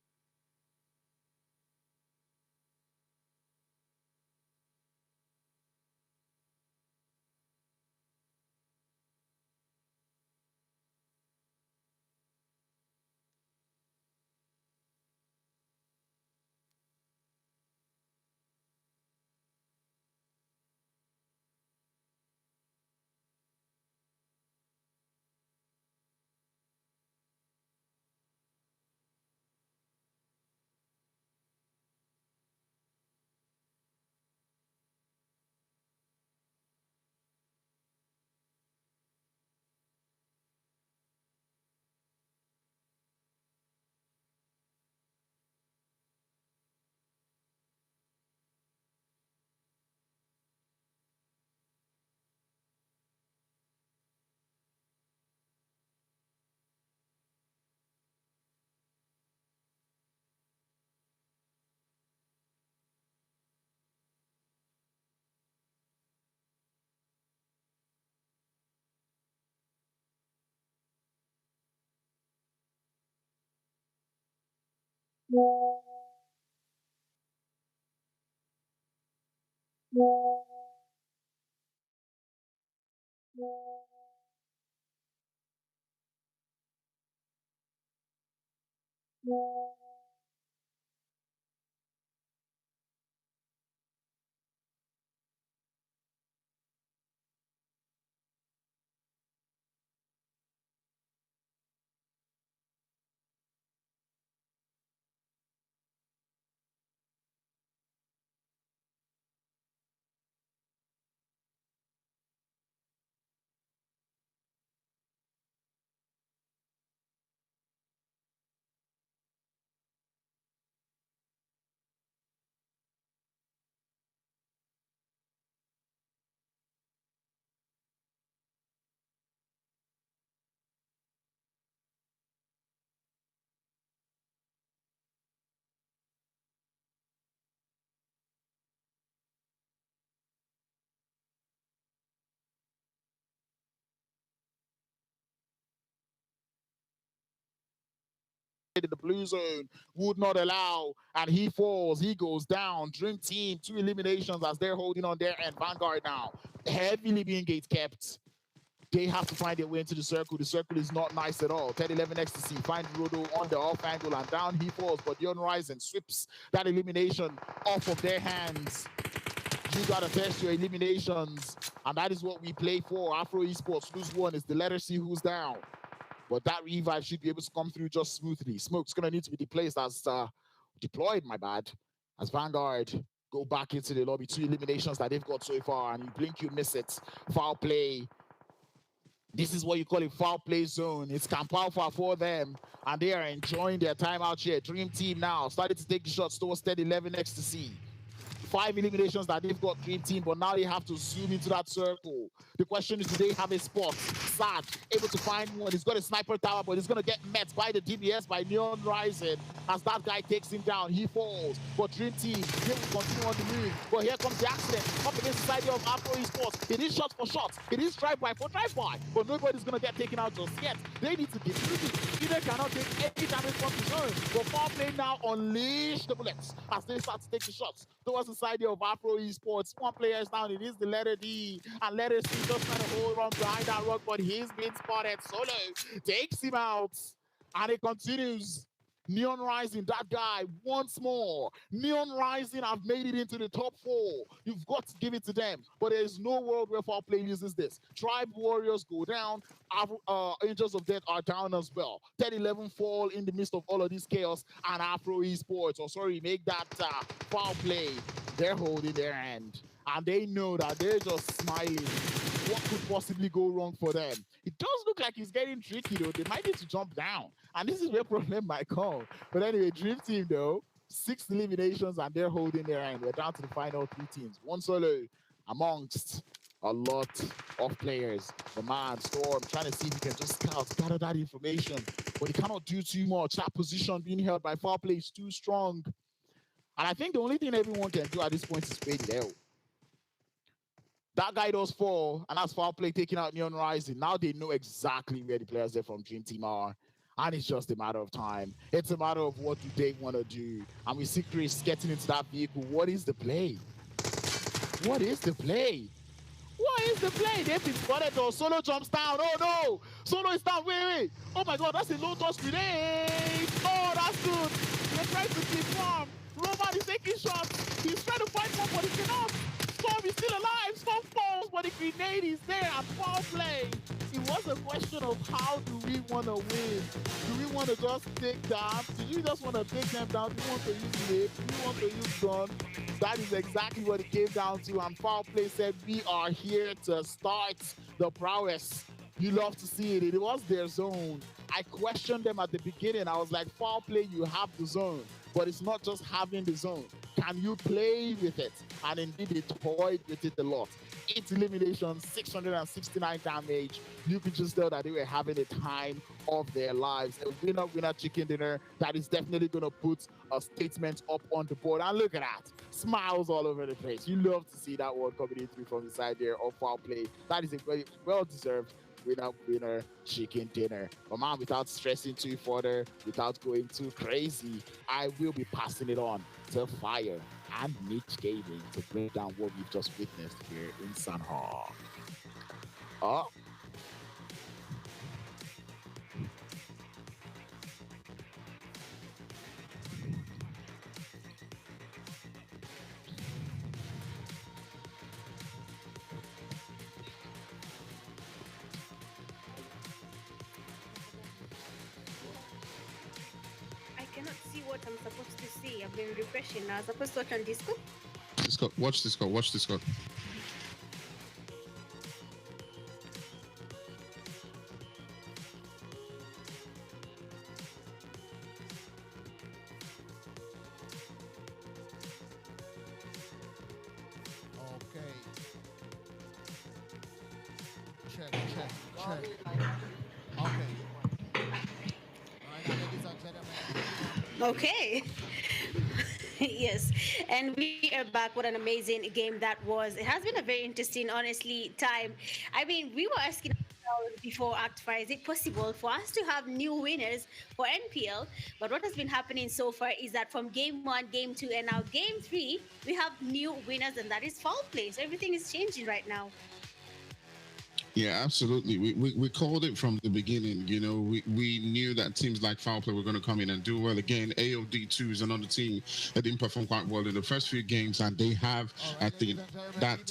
in the blue zone would not allow, and he falls, he goes down. Dream Team, 2 eliminations as they're holding on their end. Vanguard now, heavily being gate kept. They have to find their way into the circle. The circle is not nice at all. 10-11 ecstasy, find Rodo on the off angle, and down he falls, but Dion Ryzen sweeps that elimination off of their hands. You gotta test your eliminations, and that is what we play for. Afro Esports, lose one is the letter C who's down. But that revive should be able to come through just smoothly. Smoke's gonna need to be deployed, my bad. As Vanguard go back into the lobby. 2 eliminations that they've got so far, and you blink, you miss it. Foul play. This is what you call a foul play zone. It's Camp Alpha for them, and they are enjoying their time out here. Dream Team now started to take the shots towards 10-11 ecstasy. 5 eliminations that they've got Dream Team, but now they have to zoom into that circle. The question is, do they have a spot? Sad, able to find one. He's got a sniper tower, but he's going to get met by the DBS, by Neon Rising. As that guy takes him down, he falls. But Dream Team, they will continue on the move. But here comes the accident up against the side of Afro Esports. It is shots for shots. It is drive-by for drive-by. But nobody's going to get taken out just yet. They need to get through. Either cannot take any damage from the zone. But foul play now unleash the bullets as they start to take the shots towards the side of Afro Esports. 1 player is down. It is the letter D. And letter C just trying to hold on behind that rock, but he's been spotted. Solo takes him out. And it continues. Neon Rising, that guy, once more. Neon Rising have made it into the top 4. You've got to give it to them. But there is no world where foul play uses this. Tribe Warriors go down. Angels of Death are down as well. 10-11 fall in the midst of all of this chaos. And Afro Esports, make that foul play. They're holding their hand. And they know that they're just smiling. What could possibly go wrong for them? It does look like it's getting tricky, though. They might need to jump down. And this is where problem might come. But anyway, Dream Team, though, 6 eliminations, and they're holding their end. We're down to the final 3 teams. 1 solo amongst a lot of players. The man, Storm, trying to see if he can just gather that information. But he cannot do too much. That position being held by foul play is too strong. And I think the only thing everyone can do at this point is fade it out. That guy does fall, and that's foul play taking out Neon Rising. Now they know exactly where the players there from Dream Team are. And it's just a matter of time. It's a matter of what do they want to do. And we see Chris getting into that vehicle. What is the play? What is the play? What is the play? They've been spotted though. Solo jumps down. Oh no! Solo is down. Wait. Oh my god, that's a low toss grenade. Oh, that's good. They're trying to keep farm. Roman is taking shots. He's trying to find one, but he cannot. Storm is still alive. Storm falls, but the grenade is there and foul play. It was a question of how do we want to win? Do we want to just take down? Do you just want to take them down? Do you want to use rape? Do you want to use gun? That is exactly what it came down to. And foul play said, we are here to start the prowess. You love to see it. It was their zone. I questioned them at the beginning. I was like, foul play, you have the zone. But it's not just having the zone. Can you play with it? And indeed, they toyed with it a lot. 8 eliminations, 669 damage. You could just tell that they were having the time of their lives. A winner chicken dinner that is definitely going to put a statement up on the board. And look at that. Smiles all over the place. You love to see that one coming in through from the side there of foul play. That is a very well-deserved winner chicken dinner. But man, without stressing too further, without going too crazy, I will be passing it on to Fire and Mitch Gaming to break down what we've just witnessed here in Sanhok. Oh. What I'm supposed to see. I've been refreshing now. I'm supposed to watch on Discord. Watch Discord. Okay. Check. Okay. Okay. Yes, and we are back. What an amazing game that was. It has been a very interesting, honestly, time. I mean, we were asking before Act 5, is it possible for us to have new winners for NPL? But what has been happening so far is that from game 1, game 2, and now game 3, we have new winners, and that is foul play. So everything is changing right now. Yeah, absolutely. We called it from the beginning. You know, we knew that teams like Foul Play were going to come in and do well. Again, AOD2 is another team that didn't perform quite well in the first few games, and they have, I think, that,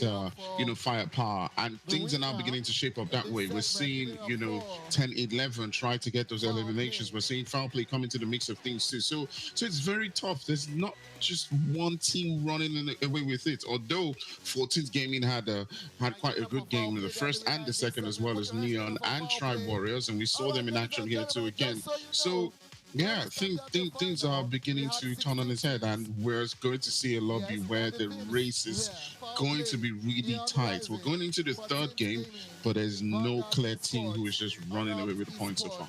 firepower. And things are now beginning to shape up that way. We're seeing, 10-11 try to get those eliminations. We're seeing Foul Play come into the mix of things too. So it's very tough. There's not just one team running away with it. Although 14th Gaming had quite a good game in the first and the second, as well as Neon and Tribe Warriors, and we saw them in action here too again. So yeah, things are beginning to turn on its head, and we're going to see a lobby where the race is going to be really tight. We're going into the third game, but there's no clear team who is just running away with the points so far.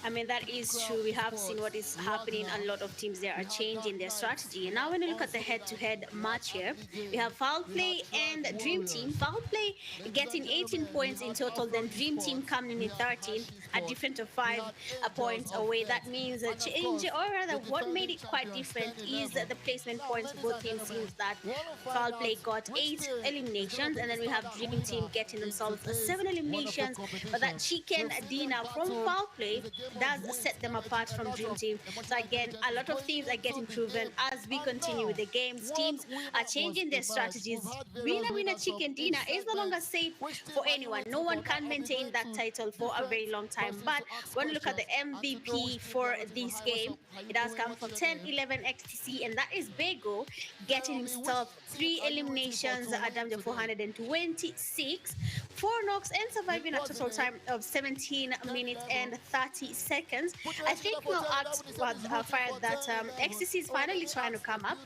I mean, that is true. We have seen what is happening. A lot of teams there are changing their strategy. And now when you look at the head-to-head match here, we have Foul Play and Dream Team. Foul Play getting 18 points in total, then Dream Team coming in 13, a difference of 5 points away. That means a change, or rather what made it quite different is the placement points for both teams. Seems that Foul Play got 8 eliminations, and then we have Dream Team getting themselves 7 eliminations. But that chicken dinner from Foul Play does set them apart from Dream Team. So again, a lot of things are getting proven as we continue with the games. Teams are changing their strategies. Winner chicken dinner is no longer safe for anyone. No one can maintain that title for a very long time. But when you look at the MVP for this game, it has come from 10-11 XTC, and that is Bego getting himself 3 eliminations, a damage of 426, 4 knocks, and surviving a total time of 17 minutes and 30 seconds. I think we'll act fired that XTC is finally trying to come up.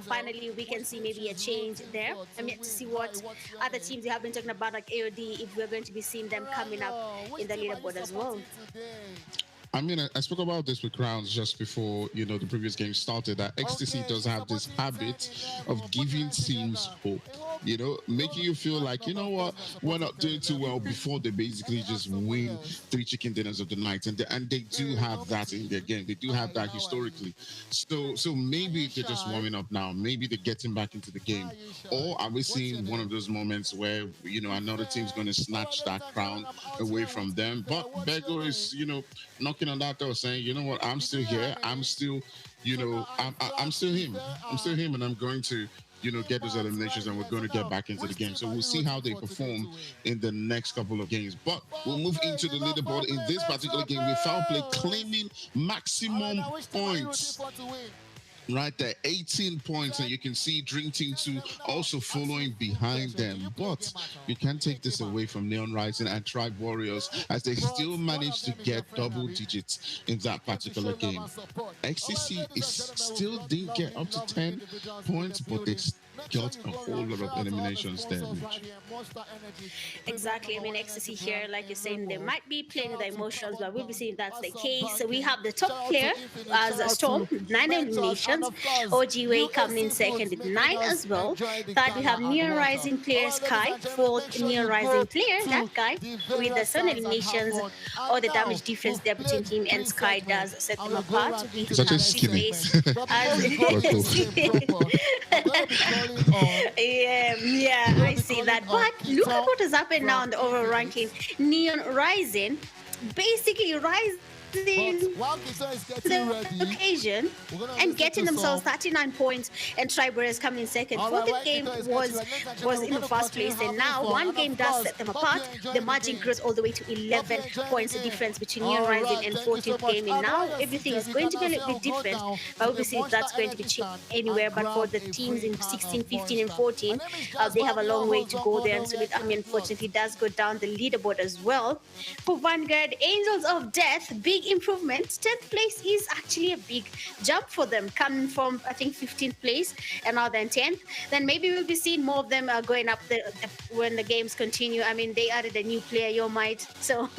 Finally, we can see maybe a change there. I'm yet to see what other teams you have been talking about, like AOD, if we're going to be seeing them coming up in the leaderboard as well. I mean, I spoke about this with Crowns just before, the previous game started, that XTC does have this habit of giving teams hope, making you feel like, you know what, we're not doing too well before they basically just win 3 chicken dinners of the night. And they do have that in their game. They do have that historically. So maybe they're just warming up now. Maybe they're getting back into the game. Or are we seeing one of those moments where, another team's going to snatch that crown away from them? But Bego is, knocking on that door saying, you know what, I'm still here. I'm still, I'm still him. I'm still him, and I'm going to, get those eliminations, and we're going to get back into the game. So we'll see how they perform in the next couple of games. But we'll move into the leaderboard in this particular game with Foul Play claiming maximum points. Right there, 18 points, and you can see Dream Team 2 also following behind them. But you can't take this away from Neon Rising and Tribe Warriors, as they still manage to get double digits in that particular game. XCC still didn't get up to 10 points, but they got a whole lot of eliminations there. Exactly. I mean, XCC here, like you're saying, they might be playing with the emotions, but we'll be seeing that's the case. So we have the top player as Storm, 9 eliminations. OG Way coming in second with 9 as well. Third, we have Neon Rising player Sky. Fourth, Neon Rising player, that guy, with the 7 eliminations. All the damage difference there between him and Sky does set them apart. We have Space yeah, I see that. But look at what has happened now in the overall ranking. Neon Rising basically rising the occasion and getting themselves 39 points, and Tribe Warriors coming in second. Fourth game was in the first place, and now one game does set them apart. The margin grows all the way to 11 points difference between Neon Rising and 14th game, and now everything is going to be a little bit different. But obviously that's going to be anywhere, but for the teams in 16, 15 and 14, they have a long way to go there, and so it, unfortunately does go down the leaderboard as well. For Vanguard, Angels of Death, big big improvement. 10th place is actually a big jump for them, coming from, I think, 15th place and now then 10th. Then maybe we'll be seeing more of them going up when the games continue. I mean, they added a new player, Your Might. So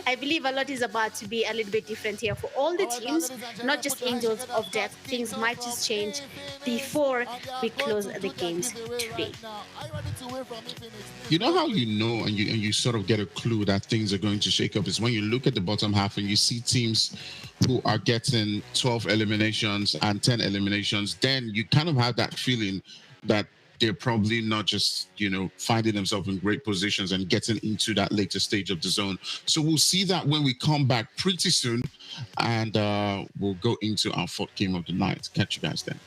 I believe a lot is about to be a little bit different here for all the teams, not just Angels of Death. Things might just change before we close the games today. You know how you know and you sort of get a clue that things are going to shake up is when you look at the bottom half and you see teams who are getting 12 eliminations and 10 eliminations. Then you kind of have that feeling that they're probably not just, finding themselves in great positions and getting into that later stage of the zone. So we'll see that when we come back pretty soon, and we'll go into our fourth game of the night. Catch you guys then.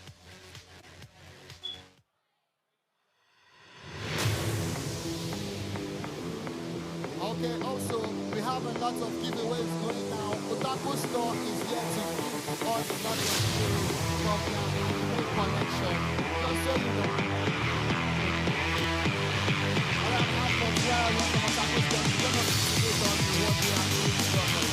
Okay, also, we have a lot of giveaways going now. Otaku Store is here to give us a lot of giveaways from their anime collection. Just so you know. Alright, I'm from where I went from Otaku Store. We're going to based on what we are doing properly.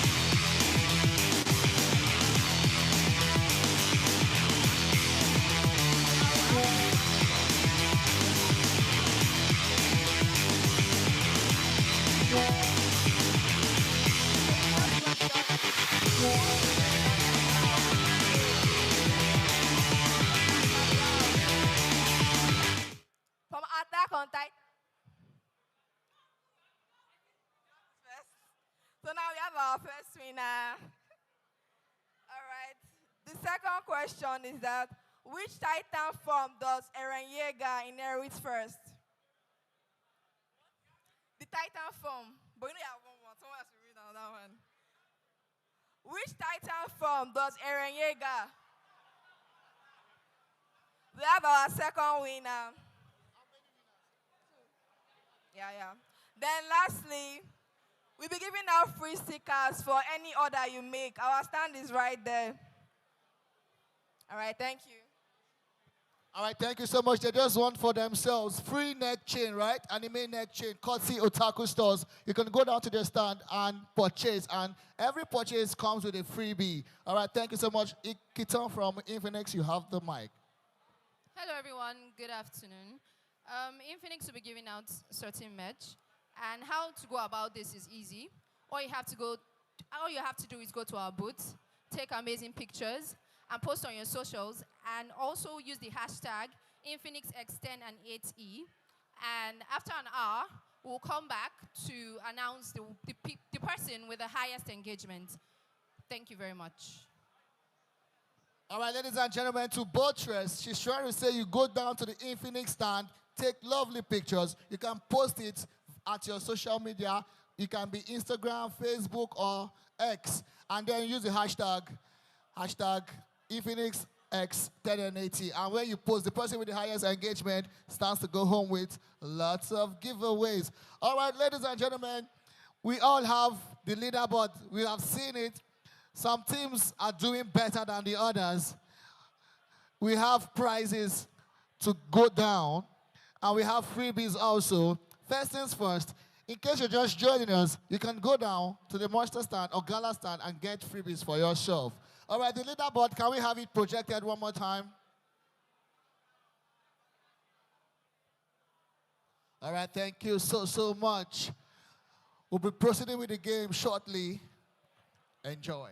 From Attack on Titan. So now we have our first winner. All right. The second question is that which Titan form does Erangel inherit first? The Titan form. But you know you have one. Someone has to read on that one. Which Titan form does Erangel? We have our second winner. Yeah. Then lastly, we'll be giving out free stickers for any order you make. Our stand is right there. All right, thank you. All right, thank you so much. They just want for themselves free neck chain, right? Anime neck chain, courtesy Otaku Stores. You can go down to their stand and purchase, and every purchase comes with a freebie. All right, thank you so much. Ikiton from Infinix, you have the mic. Hello, everyone. Good afternoon. Infinix will be giving out certain merch, and how to go about this is easy. All you have to do is go to our booth, take amazing pictures, and post on your socials, and also use the hashtag InfinixX10 and 8E. And after an hour, we'll come back to announce the person with the highest engagement. Thank you very much. All right, ladies and gentlemen, to Buttress, she's trying to say you go down to the Infinix stand, take lovely pictures. You can post it at your social media. It can be Instagram, Facebook, or X. And then use the hashtag InfinixX1080. And when you post, the person with the highest engagement stands to go home with lots of giveaways. All right, ladies and gentlemen, we all have the leaderboard. We have seen it. Some teams are doing better than the others. We have prizes to go down, and we have freebies also. First things first, in case you're just joining us, you can go down to the Monster stand or Gala stand and get freebies for yourself. All right, the leaderboard, can we have it projected one more time? All right, thank you so much. We'll be proceeding with the game shortly. Enjoy.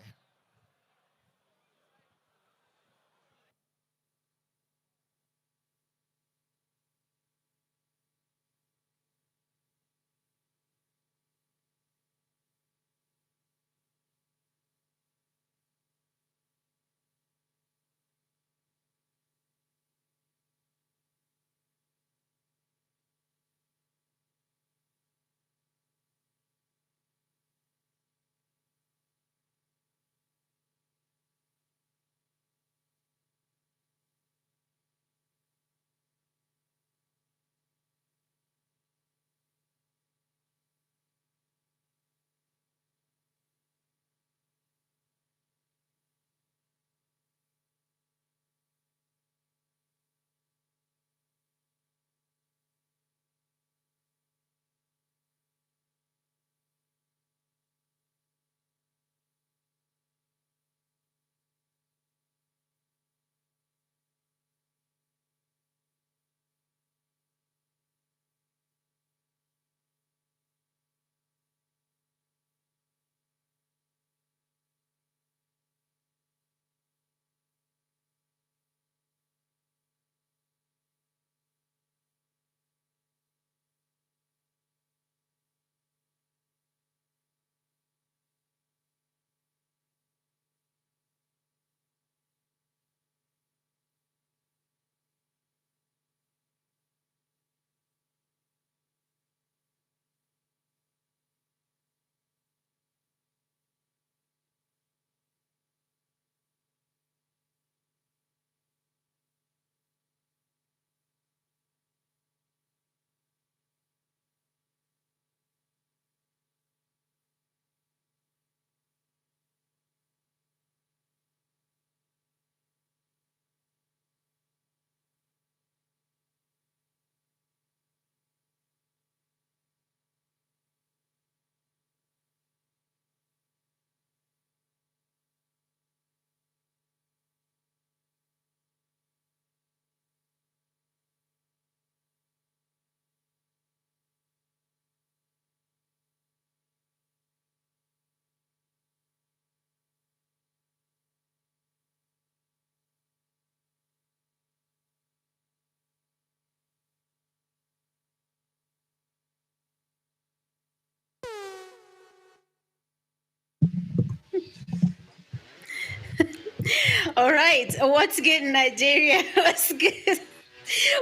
All right. What's good, Nigeria? What's good?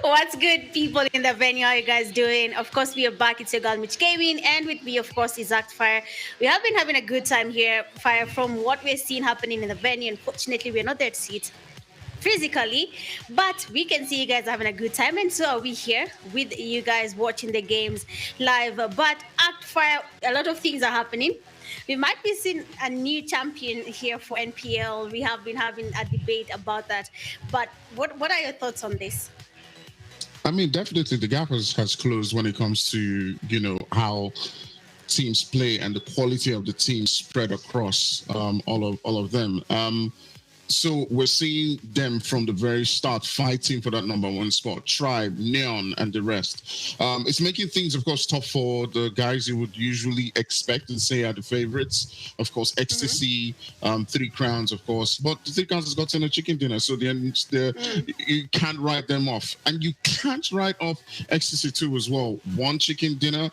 What's good, people in the venue? How are you guys doing? Of course, we are back. It's your girl, Mitch Gaming, and with me, of course, is Act Fire. We have been having a good time here, Fire, from what we're seeing happening in the venue. Unfortunately, we're not there to see it physically, but we can see you guys having a good time, and so are we here with you guys watching the games live. But Act Fire, a lot of things are happening. We might be seeing a new champion here for NPL. We have been having a debate about that, but what are your thoughts on this? I mean, definitely the gap has closed when it comes to, how teams play and the quality of the teams spread across all of them. So we're seeing them from the very start fighting for that number one spot. Tribe, Neon, and the rest. It's making things, of course, tough for the guys you would usually expect and say are the favorites. Of course, Ecstasy, Three Crowns, of course. But the Three Crowns has gotten a chicken dinner, so you can't write them off. And you can't write off Ecstasy too as well. One chicken dinner,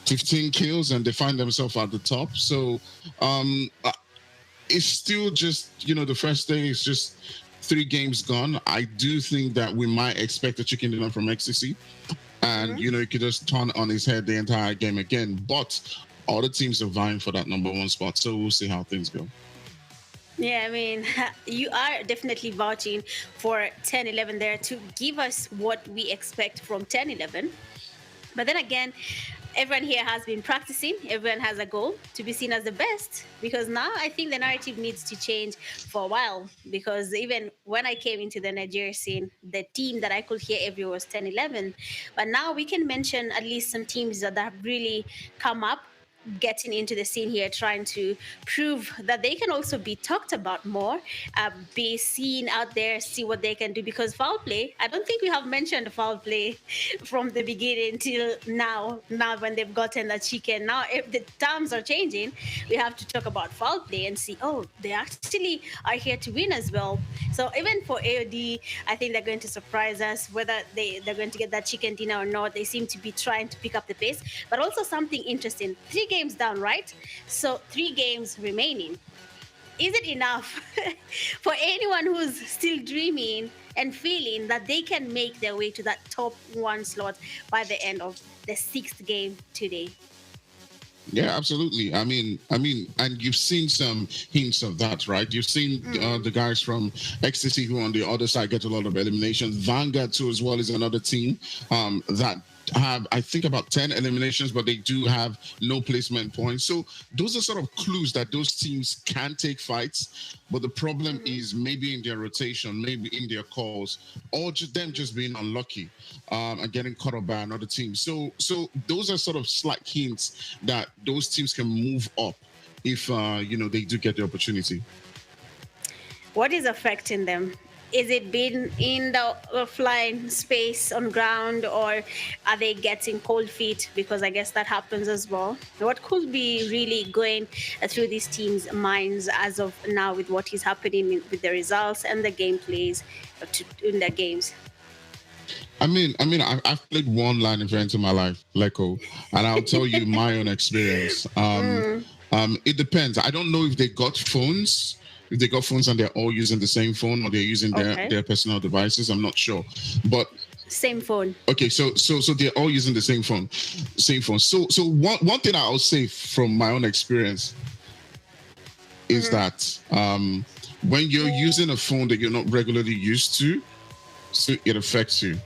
15 kills, and they find themselves at the top. So it's still just, the first day is just 3 games gone. I do think that we might expect a chicken dinner from Ecstasy. And, he could just turn on his head the entire game again. But all the teams are vying for that number one spot. So we'll see how things go. Yeah, I mean, you are definitely vouching for 10-11 there to give us what we expect from 10-11. But then again, everyone here has been practicing. Everyone has a goal to be seen as the best, because now I think the narrative needs to change for a while, because even when I came into the Nigeria scene, the team that I could hear everywhere was 10-11. But now we can mention at least some teams that have really come up, getting into the scene here, trying to prove that they can also be talked about more, be seen out there, see what they can do. Because foul play, I don't think we have mentioned foul play from the beginning till now. Now when they've gotten the chicken, now if the terms are changing, we have to talk about foul play and see, they actually are here to win as well. So even for AOD, I think they're going to surprise us, whether they're going to get that chicken dinner or not. They seem to be trying to pick up the pace. But also something interesting, 3 games down, right? So 3 games remaining. Is it enough for anyone who's still dreaming and feeling that they can make their way to that top 1 slot by the end of the 6th game today? Yeah, absolutely. I mean, and you've seen some hints of that, right? You've seen the guys from Ecstasy who on the other side get a lot of eliminations. Vanguard too as well is another team that have, I think, about 10 eliminations, but they do have no placement points. So those are sort of clues that those teams can take fights, but the problem is maybe in their rotation, maybe in their calls, or just them just being unlucky and getting caught up by another team. So those are sort of slight hints that those teams can move up if they do get the opportunity. What is affecting them? Is it being in the offline space on ground, or are they getting cold feet? Because I guess that happens as well. What could be really going through these teams' minds as of now with what is happening with the results and the gameplays in the games? I mean, I've played one LAN event in my life, Leco, and I'll tell you my own experience. It depends. I don't know if they got phones. If they got phones and they're all using the same phone, or they're using their personal devices, I'm not sure. But same phone. Okay, so they're all using the same phone. So one thing I'll say from my own experience is that when you're using a phone that you're not regularly used to, so it affects you,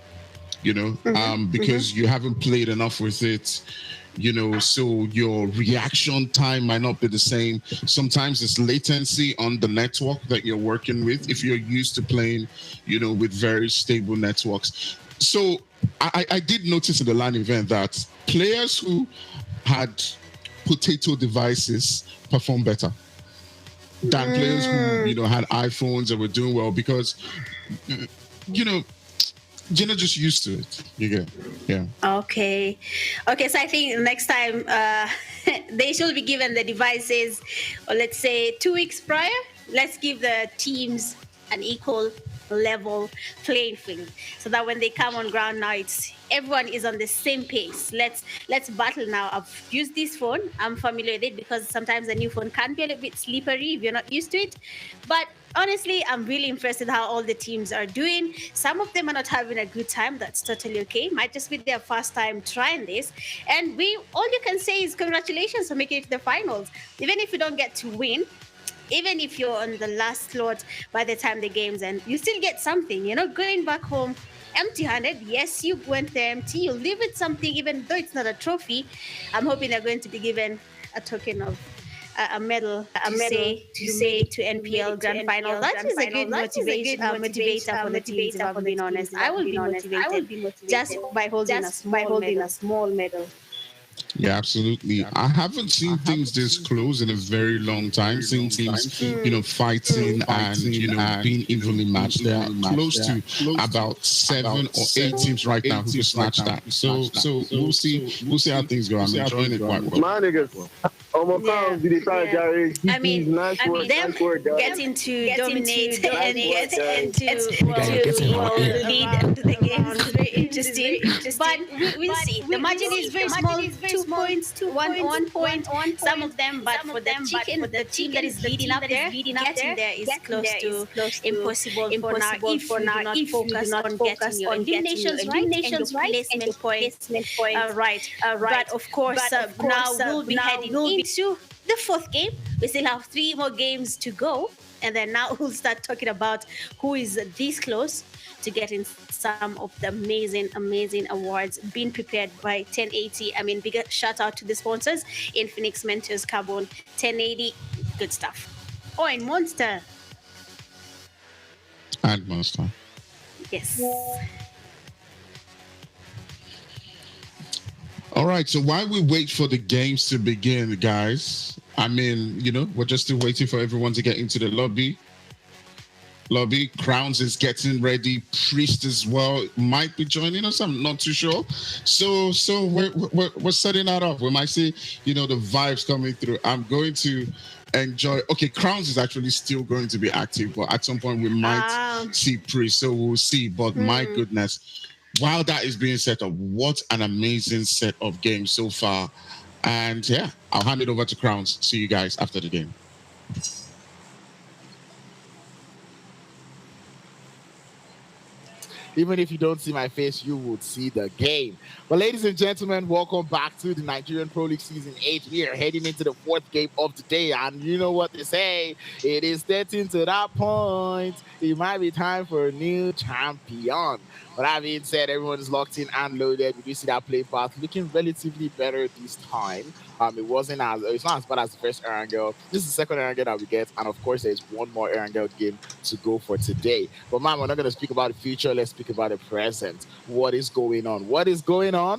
because you haven't played enough with it. So your reaction time might not be the same. Sometimes it's latency on the network that you're working with if you're used to playing, with very stable networks. So I did notice in the LAN event that players who had potato devices perform better than players who, had iPhones and were doing well, because, just used to it. You get, yeah. Okay, so I think next time they should be given the devices, or let's say 2 weeks prior. Let's give the teams an equal level playing field, so that when they come on ground now, everyone is on the same pace. Let's battle now. I've used this phone. I'm familiar with it, because sometimes a new phone can be a little bit slippery if you're not used to it. But honestly, I'm really impressed with how all the teams are doing. Some of them are not having a good time. That's totally okay. Might just be their first time trying this. And all you can say is congratulations for making it to the finals. Even if you don't get to win, even if you're on the last slot by the time the game's end, you still get something. Going back home empty-handed. Yes, you went there empty. You leave with something, even though it's not a trophy. I'm hoping they're going to be given a token of a medal to say to NPL Grand Final. That is a good motivator for the teams, if I'm being honest. I will be motivated just by holding a small medal. Yeah, absolutely. I haven't seen things this close in a very long time. Seeing teams, fighting and being evenly matched. There are close to about 7 or 8 teams right now who can snatch that. So we'll see how things go. I'm enjoying it quite well. My niggas. I mean, them getting to dominate and getting to lead the game is very interesting. But we'll see. The margin is very small, 2 points, 1 point. Some of them, but for the team that is leading up there, getting there is close to impossible for now if you do not focus on getting your eliminations right and your placement points right. But of course, now we'll be heading into the 4th game. We still have 3 more games to go, and then now we'll start talking about who is this close to getting some of the amazing awards being prepared by 1080. I mean, big shout out to the sponsors: Infinix, Mentors, Carbon, 1080, good stuff. Oh, and Monster. And Monster. Yes. All right, so while we wait for the games to begin, guys, I mean, we're just still waiting for everyone to get into the lobby. Crowns is getting ready. Priest as well might be joining us. I'm not too sure. So we're setting that up. We might see, the vibes coming through. I'm going to enjoy. Okay, Crowns is actually still going to be active, but at some point we might see Priest. So we'll see. But my goodness. While that is being set up, what an amazing set of games so far. And yeah, I'll hand it over to Crowns. See you guys after the game. Even if you don't see my face, you would see the game. But ladies and gentlemen, welcome back to the Nigerian Pro League Season 8. We are heading into the 4th game of the day. And you know what they say, it is getting to that point. It might be time for a new champion. But that being said, everyone is locked in and loaded. We do see that play path looking relatively better this time. It's not as bad as the first Erangel. This is the 2nd Erangel that we get, and of course there's one more Erangel game to go for today. But man, we're not going to speak about the future. Let's speak about the present. What is going on?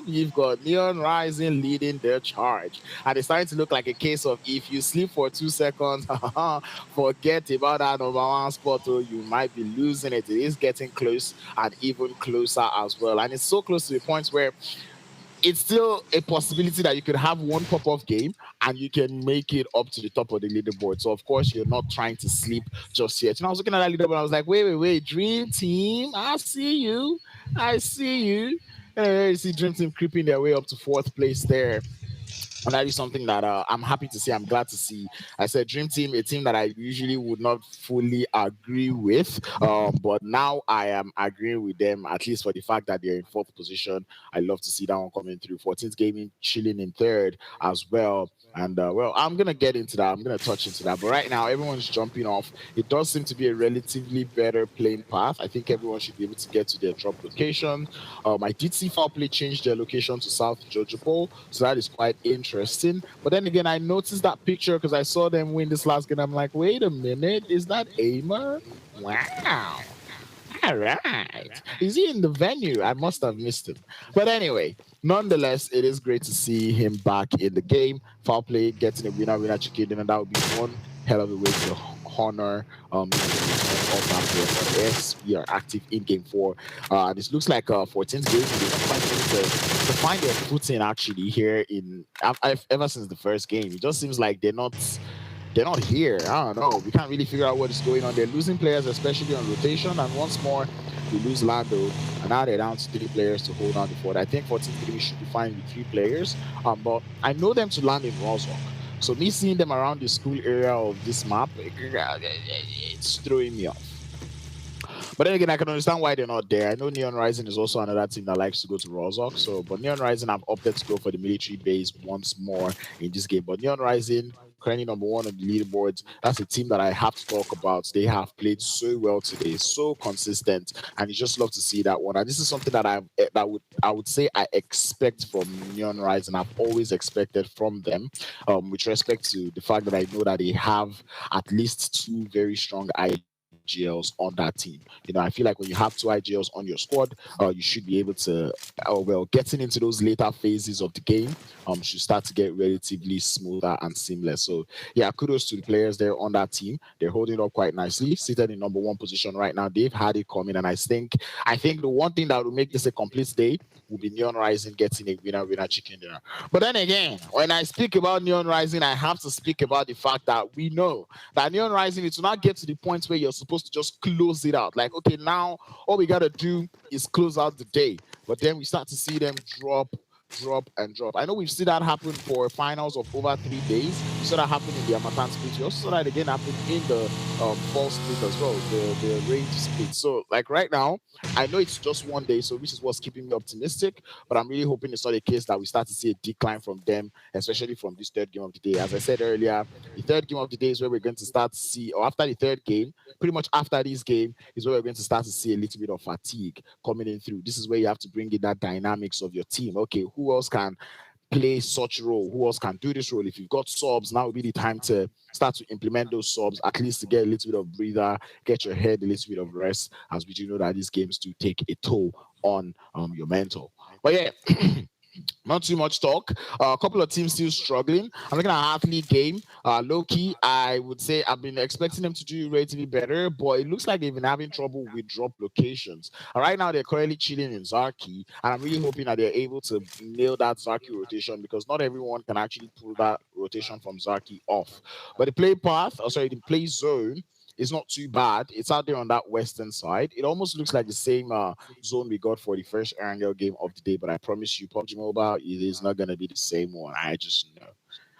You've got Neon Rising leading their charge, and it's starting to look like a case of if you sleep for 2 seconds, forget about that number 1 spot, or you might be losing it. It is getting close and even closer as well, and it's so close to the point where it's still a possibility that you could have one pop-off game and you can make it up to the top of the leaderboard. So, of course, you're not trying to sleep just yet. And I was looking at that leaderboard and I was like, wait, Dream Team, I see you. And you see Dream Team creeping their way up to 4th place there. And that is something that I'm happy to see. I'm glad to see. I said Dream Team, a team that I usually would not fully agree with. But now I am agreeing with them, at least for the fact that they're in 4th position. I love to see that one coming through. 14th Gaming chilling in 3rd as well. And, I'm going to get into that. I'm going to touch into that. But right now, everyone's jumping off. It does seem to be a relatively better playing path. I think everyone should be able to get to their drop location. I did see Foul Play change their location to South Jojopo. So that is quite interesting. But then again, I noticed that picture because I saw them win this last game. I'm like, wait a minute. Is that Aimer? Wow. All right. Is he in the venue? I must have missed him. But anyway, nonetheless, it is great to see him back in the game. Foul Play, getting a winner chicken, and that would be one hell of a way to honor yes, we are active in game 4. This looks like 14th game. To find their footing actually here in ever since the first game. It just seems like they're not here. I don't know. We can't really figure out what is going on. They're losing players, especially on rotation. And once more, we lose Lando. And now they're down to 3 players to hold on the fort. I think 14th game should be fine with 3 players. But I know them to land in Roswell. So me seeing them around the school area of this map, it's throwing me off. But then again, I can understand why they're not there. I know Neon Rising is also another team that likes to go to Rozok. So, but Neon Rising have opted to go for the military base once more in this game. But Neon Rising, currently number one on the leaderboards, that's a team that I have to talk about. They have played so well today, so consistent, and you just love to see that one. And this is something that I would say I expect from Neon Rising. I've always expected from them, with respect to the fact that I know that they have at least two very strong IGLs on that team. I feel like when you have two IGLs on your squad, you should be able to, getting into those later phases of the game, should start to get relatively smoother and seamless. So, yeah, kudos to the players there on that team. They're holding up quite nicely, seated in number one position right now. They've had it coming, and I think the one thing that will make this a complete day will be Neon Rising getting a winner chicken dinner. But then again, when I speak about Neon Rising, I have to speak about the fact that we know that Neon Rising, it will not get to the point where you're supposed to just close it out. Like, okay, now all we got to do is close out the day. But then we start to see them drop. I know we've seen that happen for finals of over 3 days. We saw that happen in the Amatan split. We also saw that again happen in the fall split as well, the range split. So, like right now, I know it's just 1 day, so which is what's keeping me optimistic. But I'm really hoping it's not a case that we start to see a decline from them, especially from this third game of the day. As I said earlier, the third game of the day is where we're going to start to see, or after the third game, pretty much after this game, is where we're going to start to see a little bit of fatigue coming in through. This is where you have to bring in that dynamics of your team. Okay, who else can play such role? Who else can do this role? If you've got subs, now would be the time to start to implement those subs, at least to get a little bit of breather, get your head a little bit of rest, as we do know that these games do take a toll on your mental. But yeah, not too much talk. A couple of teams still struggling. I'm looking at athlete game. Low key, I would say I've been expecting them to do relatively better, but it looks like they've been having trouble with drop locations. Right now, they're currently chilling in Zarki, and I'm really hoping that they're able to nail that Zarki rotation, because not everyone can actually pull that rotation from Zarki off. But the play path, the play zone, it's not too bad. It's out there on that western side. It almost looks like the same zone we got for the first Erangel game of the day, but I promise you, PUBG Mobile, it is not going to be the same one. I just know.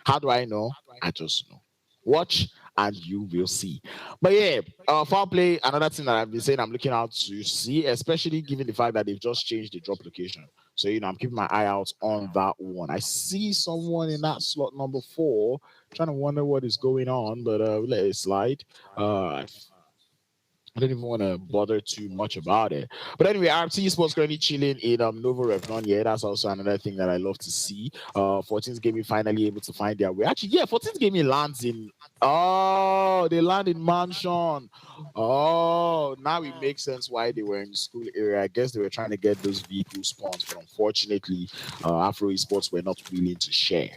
How do I know? I just know. Watch and you will see. But yeah, foul play, another thing that I've been saying I'm looking out to see, especially given the fact that they've just changed the drop location. So, I'm keeping my eye out on that one. I see someone in that slot number 4, trying to wonder what is going on, but let it slide. I don't even want to bother too much about it. But anyway, RT Sports currently chilling in Novo Revnon. Yeah, that's also another thing that I love to see. 14th Gaming finally able to find their way. Actually, yeah, 14th Gaming lands in... Oh, they land in Mansion. Oh, now it makes sense why they were in the school area. I guess they were trying to get those vehicle spawns, but unfortunately, Afro Esports were not willing to share.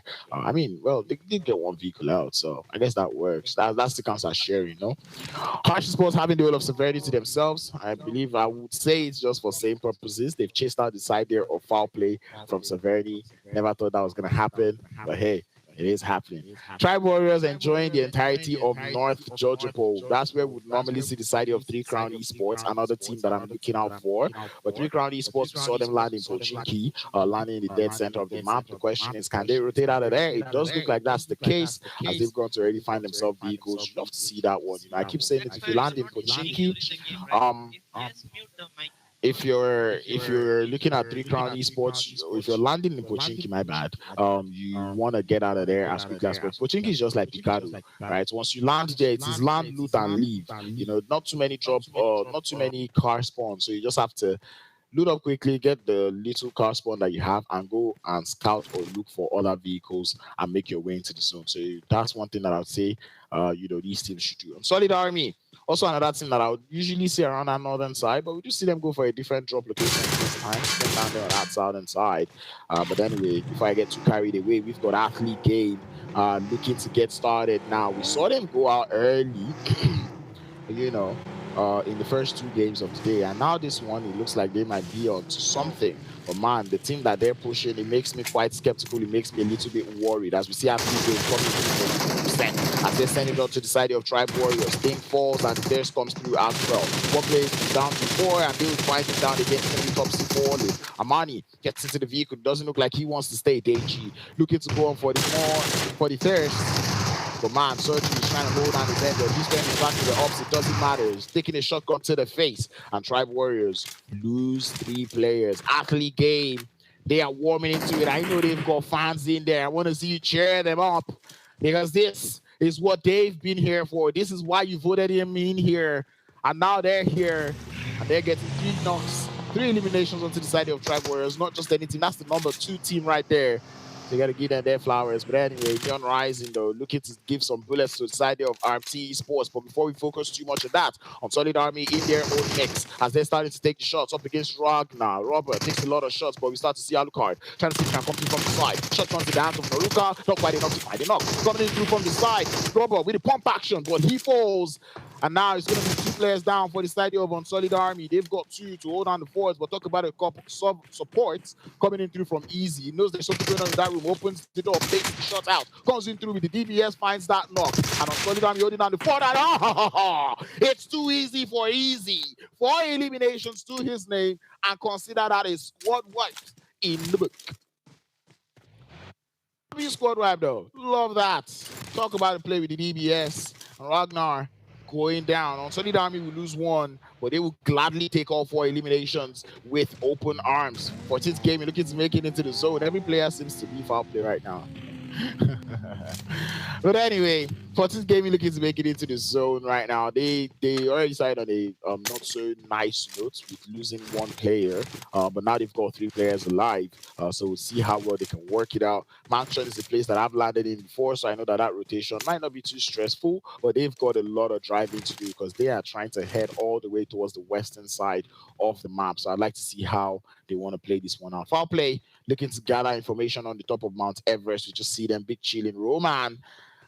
They did get one vehicle out, so I guess that works. That's the counts as sharing, no? Harsh Sports having the whole of severity to themselves. I believe I would say it's just for same purposes. They've chased out the side there of foul play from severity. Never thought that was going to happen, but hey, it is happening. Tribe Warriors enjoying the entirety of North Georgia Bowl. That's where we would normally see the side of 3 Crown Esports, another team that I'm looking out for. But 3 Crown Esports, we saw them land in Pochinki, landing in the dead center of the map. The question is, can they rotate out of there? It does look like that's the case, as they've gone to already find themselves vehicles. You'd love to see that one. I keep saying it, if you land in Pochinki, if you're looking at 3 Crown Esports, if you're landing in Pochinki, my bad, you want to get out of there as quickly as possible. Pochinki is just like Picado, right? Once you land there, it is land, loot, and leave. Not too many not too many car spawns, so you just have to load up quickly, get the little car spawn that you have, and go and scout or look for other vehicles and make your way into the zone. So that's one thing that I would say, these teams should do. Solid Army, also another team that I would usually see around that northern side, but we do see them go for a different drop location this time, down there on that southern side. But anyway, before I get too carried away, we've got Athlete Game looking to get started now. We saw them go out early. in the first two games of the day. And now this one, it looks like they might be on to something. But man, the team that they're pushing, it makes me quite skeptical. It makes me a little bit worried as we see our game coming through 50%. As they send it up to the side of Tribe Warriors, Sting falls and theirs comes through as well. One plays down before and they will fight it down again. It's top falling. Amani gets into the vehicle. Doesn't look like he wants to stay. Deji looking to go on for the third. But man, Surgery is trying to hold on his end, but he's turning back to the ops. It doesn't matter. He's taking a shotgun to the face. And Tribe Warriors lose 3 players. Athlete game. They are warming into it. I know they've got fans in there. I want to see you cheer them up. Because this is what they've been here for. This is why you voted him in here. And now they're here. And they're getting 3 knocks. 3 eliminations onto the side of Tribe Warriors. Not just anything. That's the number 2 team right there. So you got to give them their flowers. But anyway, Neon Rising, though, looking to give some bullets to the side of RT Sports. But before we focus too much on that, on Solid Army in their own mix, as they're starting to take the shots up against Ragnar. Robert takes a lot of shots, but we start to see Alucard trying to see if he can come through from the side. Shot comes to the hands of Naruka. Not quite enough to find enough. Coming in through from the side. Robert with the pump action, but he falls. And now it's going to be 2 players down for the side of Unsolid Army. They've got 2 to hold on the forwards, but talk about a couple supports coming in through from Easy. He knows there's something going on in that room, opens the door, takes the shot out, comes in through with the DBS, finds that knock. And Unsolid Army holding down the forward. It's too easy for Easy. 4 eliminations to his name, and consider that a squad wipe in the book. Squad wipe though. Love that. Talk about the play with the DBS. And Ragnar going down. On Solid Army will lose 1, but they will gladly take all 4 eliminations with open arms. 14th game, looking to make it into the zone. Every player seems to be foul play right now. But anyway, 14th game looking to make it into the zone right now. They already started on a not so nice note with losing 1 player, but now they've got 3 players alive. So we'll see how well they can work it out. Mansion is a place that I've landed in before, so I know that rotation might not be too stressful, but they've got a lot of driving to do because they are trying to head all the way towards the western side of the map. So I'd like to see how they want to play this one out. Foul play, looking to gather information on the top of Mount Everest. We just see them big chilling. Roman,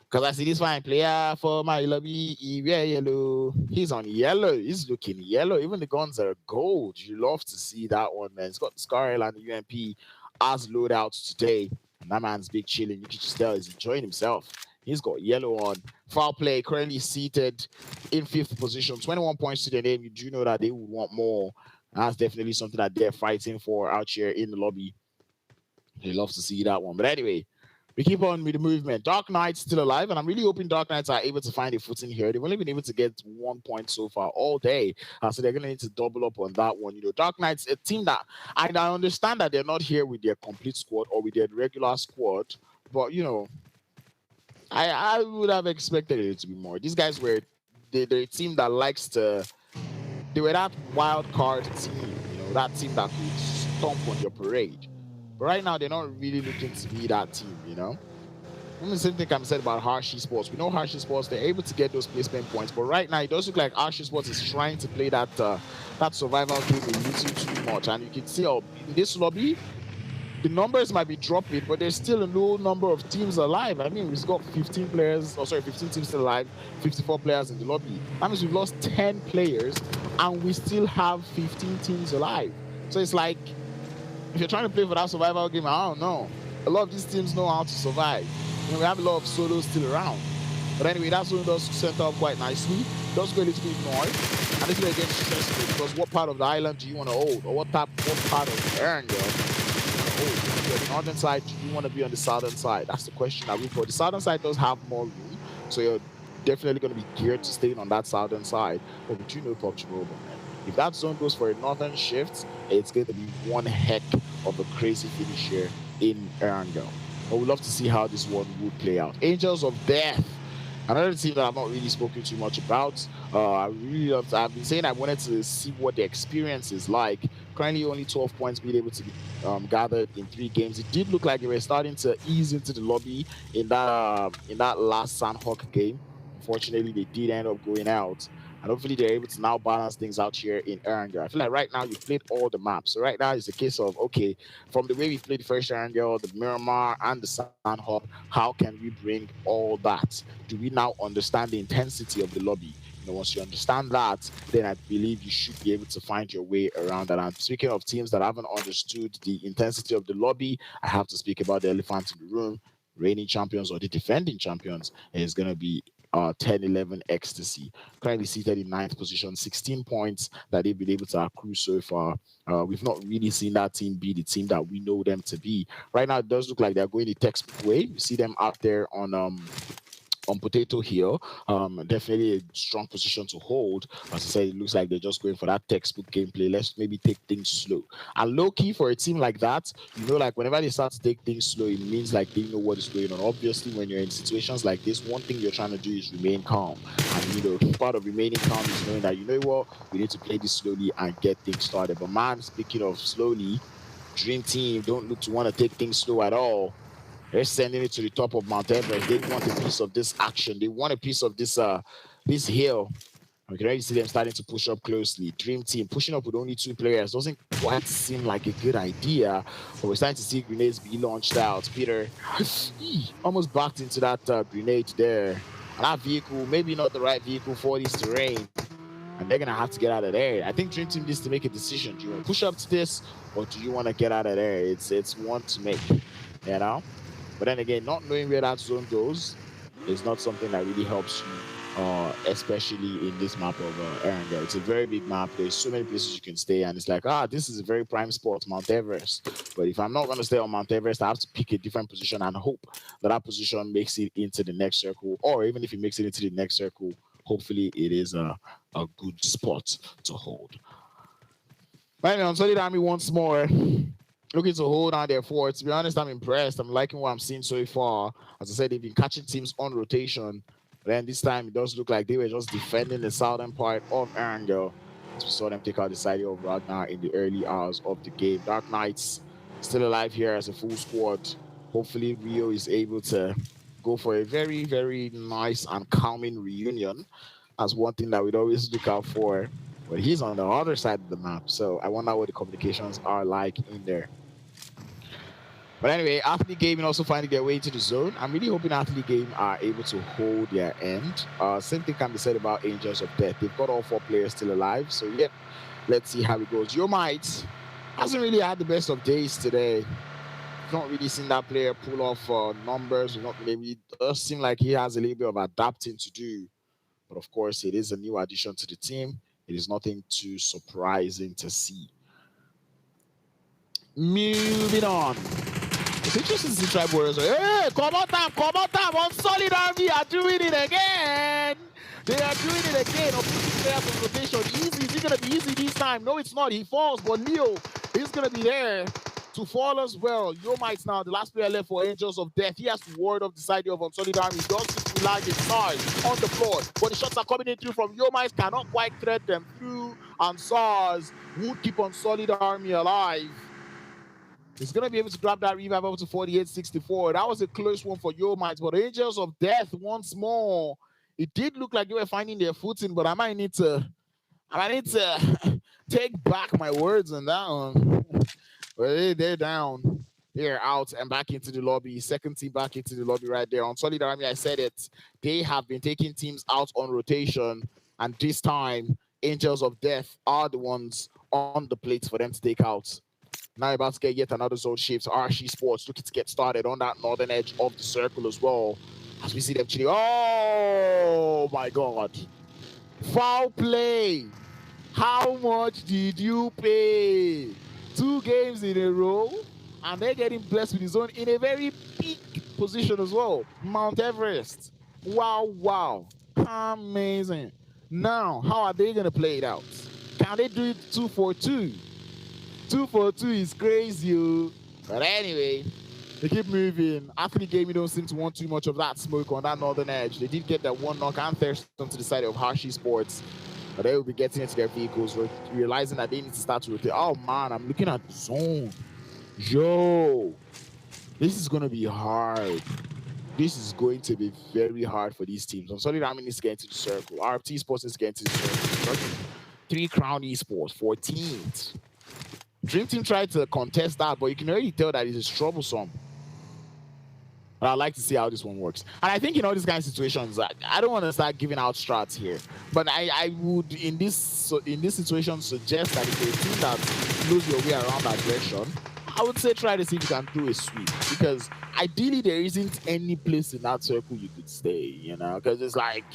because I see this fine player for my lobby. He wear yellow. He's on yellow. He's looking yellow. Even the guns are gold. You love to see that one, man. He's got the Scarl and the UMP as loadouts today. And that man's big chilling. You can just tell he's enjoying himself. He's got yellow on. Foul play, currently seated in 5th position. 21 points to their name. You do know that they would want more. That's definitely something that they're fighting for out here in the lobby. They love to see that one. But anyway, we keep on with the movement. Dark Knight's still alive, and I'm really hoping Dark Knights are able to find a footing here. They've only been able to get 1 point so far all day, so they're going to need to double up on that one. Dark Knights, a team that I understand that they're not here with their complete squad or with their regular squad, but I would have expected it to be more. These guys were they're a team that likes to. They were that wild card team, that team that could stomp on your parade. But right now, they're not really looking to be that team, The same thing can be said about Hershey Sports. We know Hershey Sports, they're able to get those placement points. But right now, it does look like Hershey Sports is trying to play that survival game a little too much. And you can see in this lobby, the numbers might be dropping, but there's still a low number of teams alive. I mean, we've got 15 teams still alive, 54 players in the lobby. That means we've lost 10 players, and we still have 15 teams alive. So it's like, if you're trying to play for that survival game, I don't know. A lot of these teams know how to survive. We have a lot of solos still around. But anyway, that's one does center up quite nicely. Does go a little bit north. And this is again stressful because what part of the island do you want to hold? Or what part of Erangel? On the northern side, do you want to be on the southern side? That's the question that we've got. The southern side does have more room, so you're definitely going to be geared to staying on that southern side. But you know PUBG Mobile, man. If that zone goes for a northern shift, it's going to be one heck of a crazy finish here in Erangel. But we'd love to see how this one would play out. Angels of Death. Another team that I've not really spoken too much about. I've been saying I wanted to see what the experience is like. Currently only 12 points being able to be gathered in 3 games. It did look like they were starting to ease into the lobby in that last Sanhok game. Unfortunately, they did end up going out. And hopefully they're able to now balance things out here in Erangel. I feel like right now you've played all the maps. So right now it's a case of, okay, from the way we played the first Erangel, the Miramar, and the Sanhok, how can we bring all that? Do we now understand the intensity of the lobby? Once you understand that, then I believe you should be able to find your way around that. And speaking of teams that haven't understood the intensity of the lobby, I have to speak about the elephant in the room. Reigning champions or the defending champions is going to be 10-11 Ecstasy, currently seated in ninth position, 16 points that they've been able to accrue so far. We've not really seen that team be the team that we know them to be. Right now, it does look like they're going the textbook way. You see them out there on Potato Hill. Definitely a strong position to hold. As I said, it looks like they're just going for that textbook gameplay. Let's maybe take things slow. And low key for a team like that, like whenever they start to take things slow, it means like they know what is going on. Obviously, when you're in situations like this, one thing you're trying to do is remain calm. And part of remaining calm is knowing that we need to play this slowly and get things started. But man, speaking of slowly, Dream Team don't look to want to take things slow at all. They're sending it to the top of Mount Everest. They want a piece of this action. They want a piece of this this hill. We can already see them starting to push up closely. Dream Team pushing up with only 2 players doesn't quite seem like a good idea. But we're starting to see grenades be launched out. Peter almost backed into that grenade there. And that vehicle, maybe not the right vehicle for this terrain. And they're going to have to get out of there. I think Dream Team needs to make a decision. Do you want to push up to this, or do you want to get out of there? It's one to make, But then again, not knowing where that zone goes is not something that really helps you, especially in this map of Erangel. It's a very big map. There's so many places you can stay, and it's like, this is a very prime spot, Mount Everest. But if I'm not going to stay on Mount Everest, I have to pick a different position and hope that position makes it into the next circle. Or even if it makes it into the next circle, hopefully it is a good spot to hold. Right now, Solid Army once more. Looking to hold on their fort. To be honest, I'm impressed. I'm liking what I'm seeing so far. As I said, they've been catching teams on rotation. But then this time, it does look like they were just defending the southern part of Erangel. As we saw them take out the side of Ragnar in the early hours of the game. Dark Knights still alive here as a full squad. Hopefully, Rio is able to go for a very, very nice and calming reunion. That's one thing that we'd always look out for. But he's on the other side of the map, so I wonder what the communications are like in there. But anyway, Athlete Gaming also finding their way into the zone. I'm really hoping Athlete Gaming are able to hold their end. Same thing can be said about Angels of Death. They've got all 4 players still alive, so yeah, let's see how it goes. Might hasn't really had the best of days today. Not really seen that player pull off numbers. Maybe it does seem like he has a little bit of adapting to do. But of course, it is a new addition to the team. It is nothing too surprising to see. Moving on. It's interesting to see Tribe Warriors. Hey, come on on Solid Army are doing it again. They are doing it again. Opposing players on rotation. Easy. Is it going to be easy this time? No, it's not. He falls, but Leo is going to be there to fall as well. Might now, the last player left for Angels of Death. He has to ward off the side of Solid Army. He does to land his size on the floor, but the shots are coming in through from Might, cannot quite thread them through, and SARS would keep on Solid Army alive. He's going to be able to grab that revive up to 48-64. That was a close one for Might, but Angels of Death once more. It did look like they were finding their footing, but I might need to take back my words on that one. Well, they're down. They're out and back into the lobby. Second team back into the lobby right there. On Solid Army, I said it. They have been taking teams out on rotation. And this time, Angels of Death are the ones on the plates for them to take out. Now about to get yet another zone shift. RC Sports looking to get started on that northern edge of the circle as well. As we see them chilling. Oh, my God. Foul play. How much did you pay? 2 games in a row, and they're getting blessed with his own in a very peak position as well. Mount Everest. Wow. Amazing. Now, how are they going to play it out? Can they do it 2-for-2? 2-for-2 is crazy. But anyway, they keep moving. Athlete Gaming don't seem to want too much of that smoke on that northern edge. They did get that one knock and thirst onto the side of Hershey Sports. But they will be getting into their vehicles, realizing that they need to start to rotate. Oh, man, I'm looking at the zone. Yo, this is going to be hard. This is going to be very hard for these teams. I'm sorry, Ramin is getting to the circle. RFT Sports is getting to the circle. 3 Crown Esports, 14th. Dream Team tried to contest that, but you can already tell that it is troublesome. But I'd like to see how this one works. And I think in all these kind of situations, I don't want to start giving out strats here, but I would in this situation suggest that if you're a team that lose your way around that direction, I would say try to see if you can do a sweep, because ideally there isn't any place in that circle you could stay, you know, because it's like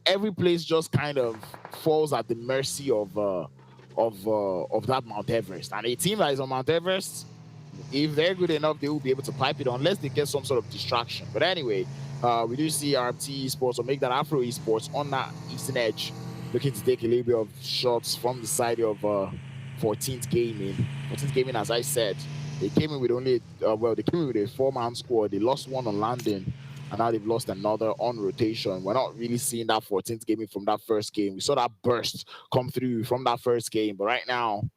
every place just kind of falls at the mercy of that Mount Everest. And a team that is on Mount Everest, if they're good enough, they will be able to pipe it unless they get some sort of distraction. But anyway, we do see RT Esports, or make that Afro Esports, on that eastern edge, looking to take a little bit of shots from the side of 14th Gaming. 14th Gaming, as I said, they came in with only, they came in with a 4-man squad. They lost one on landing, and now they've lost another on rotation. We're not really seeing that 14th Gaming from that first game. We saw that burst come through from that first game, but right now,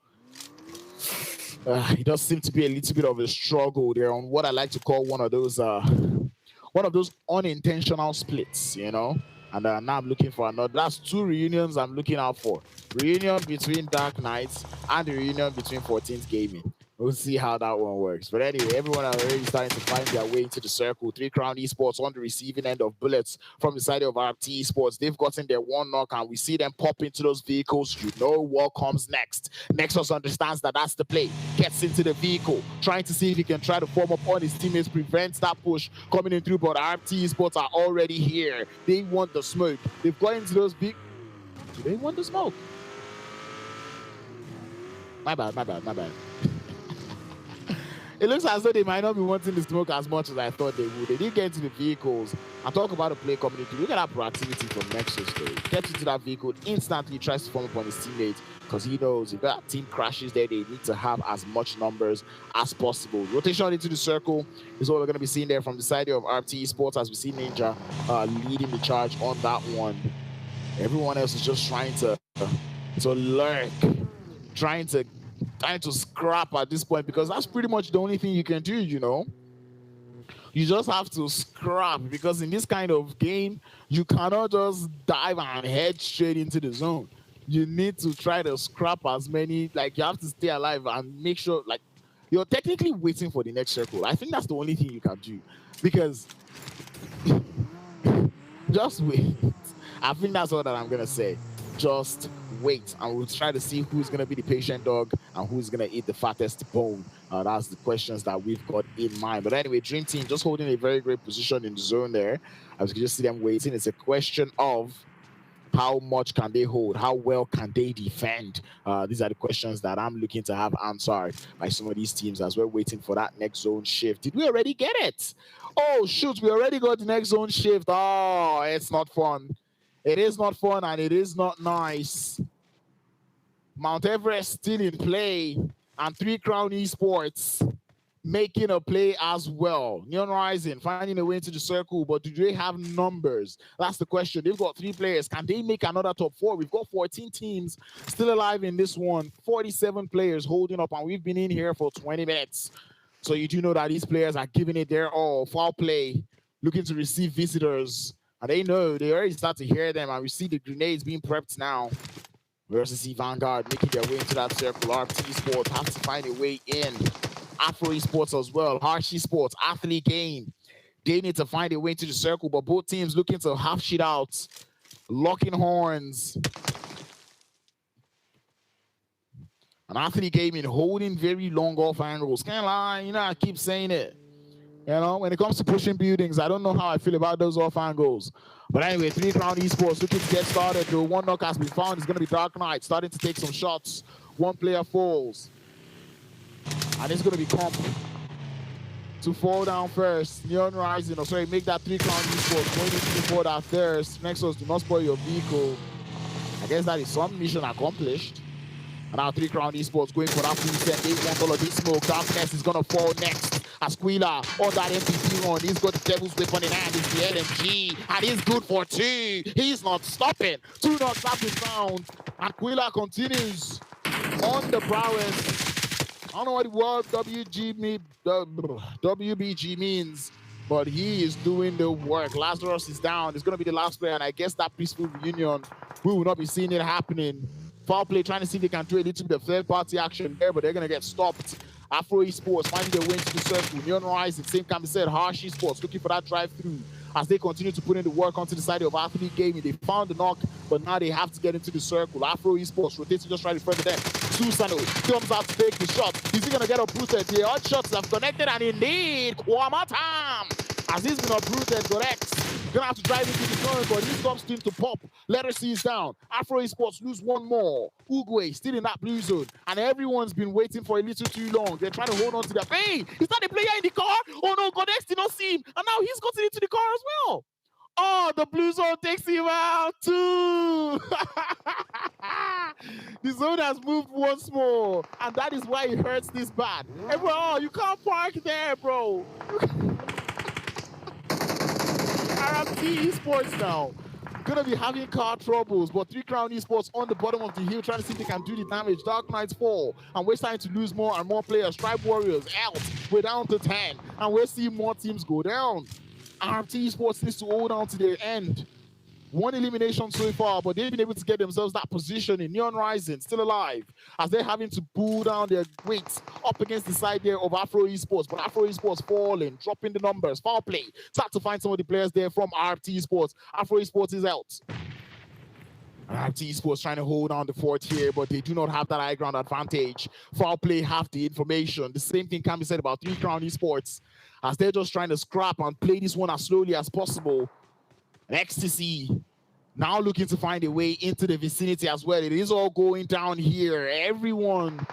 it does seem to be a little bit of a struggle there on what I like to call one of those unintentional splits, you know. And now I'm looking for another. That's 2 reunions I'm looking out for. Reunion between Dark Knights and the reunion between 14th Gaming. We'll see how that one works. But anyway, everyone are already starting to find their way into the circle. 3 Crown Esports on the receiving end of bullets from the side of RT Esports. They've gotten their 1 knock, and we see them pop into those vehicles. You know what comes next. Nexus understands that that's the play. Gets into the vehicle, trying to see if he can try to form up on his teammates, prevents that push coming in through. But RT Esports are already here. They want the smoke. They've got into those vehicles. Do they want the smoke? My bad. It looks as though they might not be wanting the smoke as much as I thought they would. They did get into the vehicles and talk about the play community. Look at that proactivity from Nexus, though. He gets into that vehicle, instantly tries to form up on his teammates, because he knows if that team crashes there, they need to have as much numbers as possible. Rotation into the circle is what we're going to be seeing there from the side of RT Esports, as we see Ninja leading the charge on that one. Everyone else is just trying to lurk, trying to scrap at this point, because that's pretty much the only thing you can do, you know. You just have to scrap, because in this kind of game, you cannot just dive and head straight into the zone. You need to try to scrap as many, like you have to stay alive and make sure, like, you're technically waiting for the next circle. I think that's the only thing you can do, because just wait. I think that's all that I'm going to say. Just wait, and we'll try to see who's going to be the patient dog and who's going to eat the fattest bone. That's the questions that we've got in mind. But anyway, Dream Team just holding a very great position in the zone there. As you can just see them waiting. It's a question of how much can they hold? How well can they defend? These are the questions that I'm looking to have answered by some of these teams as we're waiting for that next zone shift. Did we already get it? Oh, shoot, we already got the next zone shift. Oh, it's not fun. It is not fun, and it is not nice. Mount Everest still in play, and 3 Crown Esports making a play as well. Neon Rising finding a way into the circle, but do they have numbers? That's the question. They've got 3 players. Can they make another top 4? We've got 14 teams still alive in this one. 47 players holding up, and we've been in here for 20 minutes. So you do know that these players are giving it their all. Foul play, looking to receive visitors. And they know, they already start to hear them, and we see the grenades being prepped now. We also see Vanguard making their way into that circle. RT Esports have to find a way in. Afro Esports as well. Harsh Esports, Athlete Game. They need to find a way into the circle, but both teams looking to half shit out. Locking horns. And Athlete Gaming holding very long off angles. Can't lie, you know, I keep saying it. You know, when it comes to pushing buildings, I don't know how I feel about those off angles. But anyway, 3 Crown Esports looking to get started. The 1 knock has been found. It's going to be Dark Knight starting to take some shots. 1 player falls. And it's going to be Comp to fall down first. Neon Rising, make that 3 Crown Esports going into the board at first. Nexus, do not spoil your vehicle. I guess that is some mission accomplished. And now 3 Crown Esports going for that full set. They want all of this smoke. Darkness is going to fall next. Aquila on that MVP run. He's got the Devil's Weapon in hand. It's the LMG. And he's good for 2. He's not stopping. 2 knocks have been found. Aquila continues on the prowess. I don't know what the word WBG means, but he is doing the work. Lazarus is down. It's going to be the last player, and I guess that peaceful reunion, we will not be seeing it happening. Foul play, trying to see if they can do a little bit of third-party action there, but they're going to get stopped Afro Esports finding their way into the circle. Neon Rise, the same can be said. Harsh Esports looking for that drive-through as they continue to put in the work onto the side of Athlete Gaming. They found the knock, but now they have to get into the circle. Afro Esports rotating just right in front of them. Susano comes out to take the shot. Is he going to get uprooted? The odd shots have connected, and indeed, Kwamatam, as he's been uprooted, correct. Gonna have to drive into the corner, but this comes to pop. Letter C is down. Afro Esports lose one more. Uguay still in that blue zone, and everyone's been waiting for a little too long. They're trying to hold on to their. Hey, is that the player in the car? Oh no, Godex did not see him, and now he's gotten into the car as well. Oh, the blue zone takes him out too. The zone has moved once more, and that is why it hurts this bad. Everyone, oh, you can't park there, bro. RMT Esports now gonna be having car troubles, but 3 Crown Esports on the bottom of the hill trying to see if they can do the damage. Dark Knights fall, and we're starting to lose more and more players. Tribe Warriors out, we're down to 10, and we're seeing more teams go down. RMT Esports needs to hold on to their end. 1 elimination so far, but they've been able to get themselves that position in Neon Rising, still alive, as they're having to pull down their weights up against the side there of Afro Esports, but Afro Esports falling, dropping the numbers, foul play. Start to find some of the players there from RT Esports. Afro Esports is out. RT Esports trying to hold on the fort here, but they do not have that high ground advantage. Foul play have the information. The same thing can be said about 3 Crown Esports, as they're just trying to scrap and play this one as slowly as possible. Ecstasy now looking to find a way into the vicinity as well. It is all going down here. Everyone,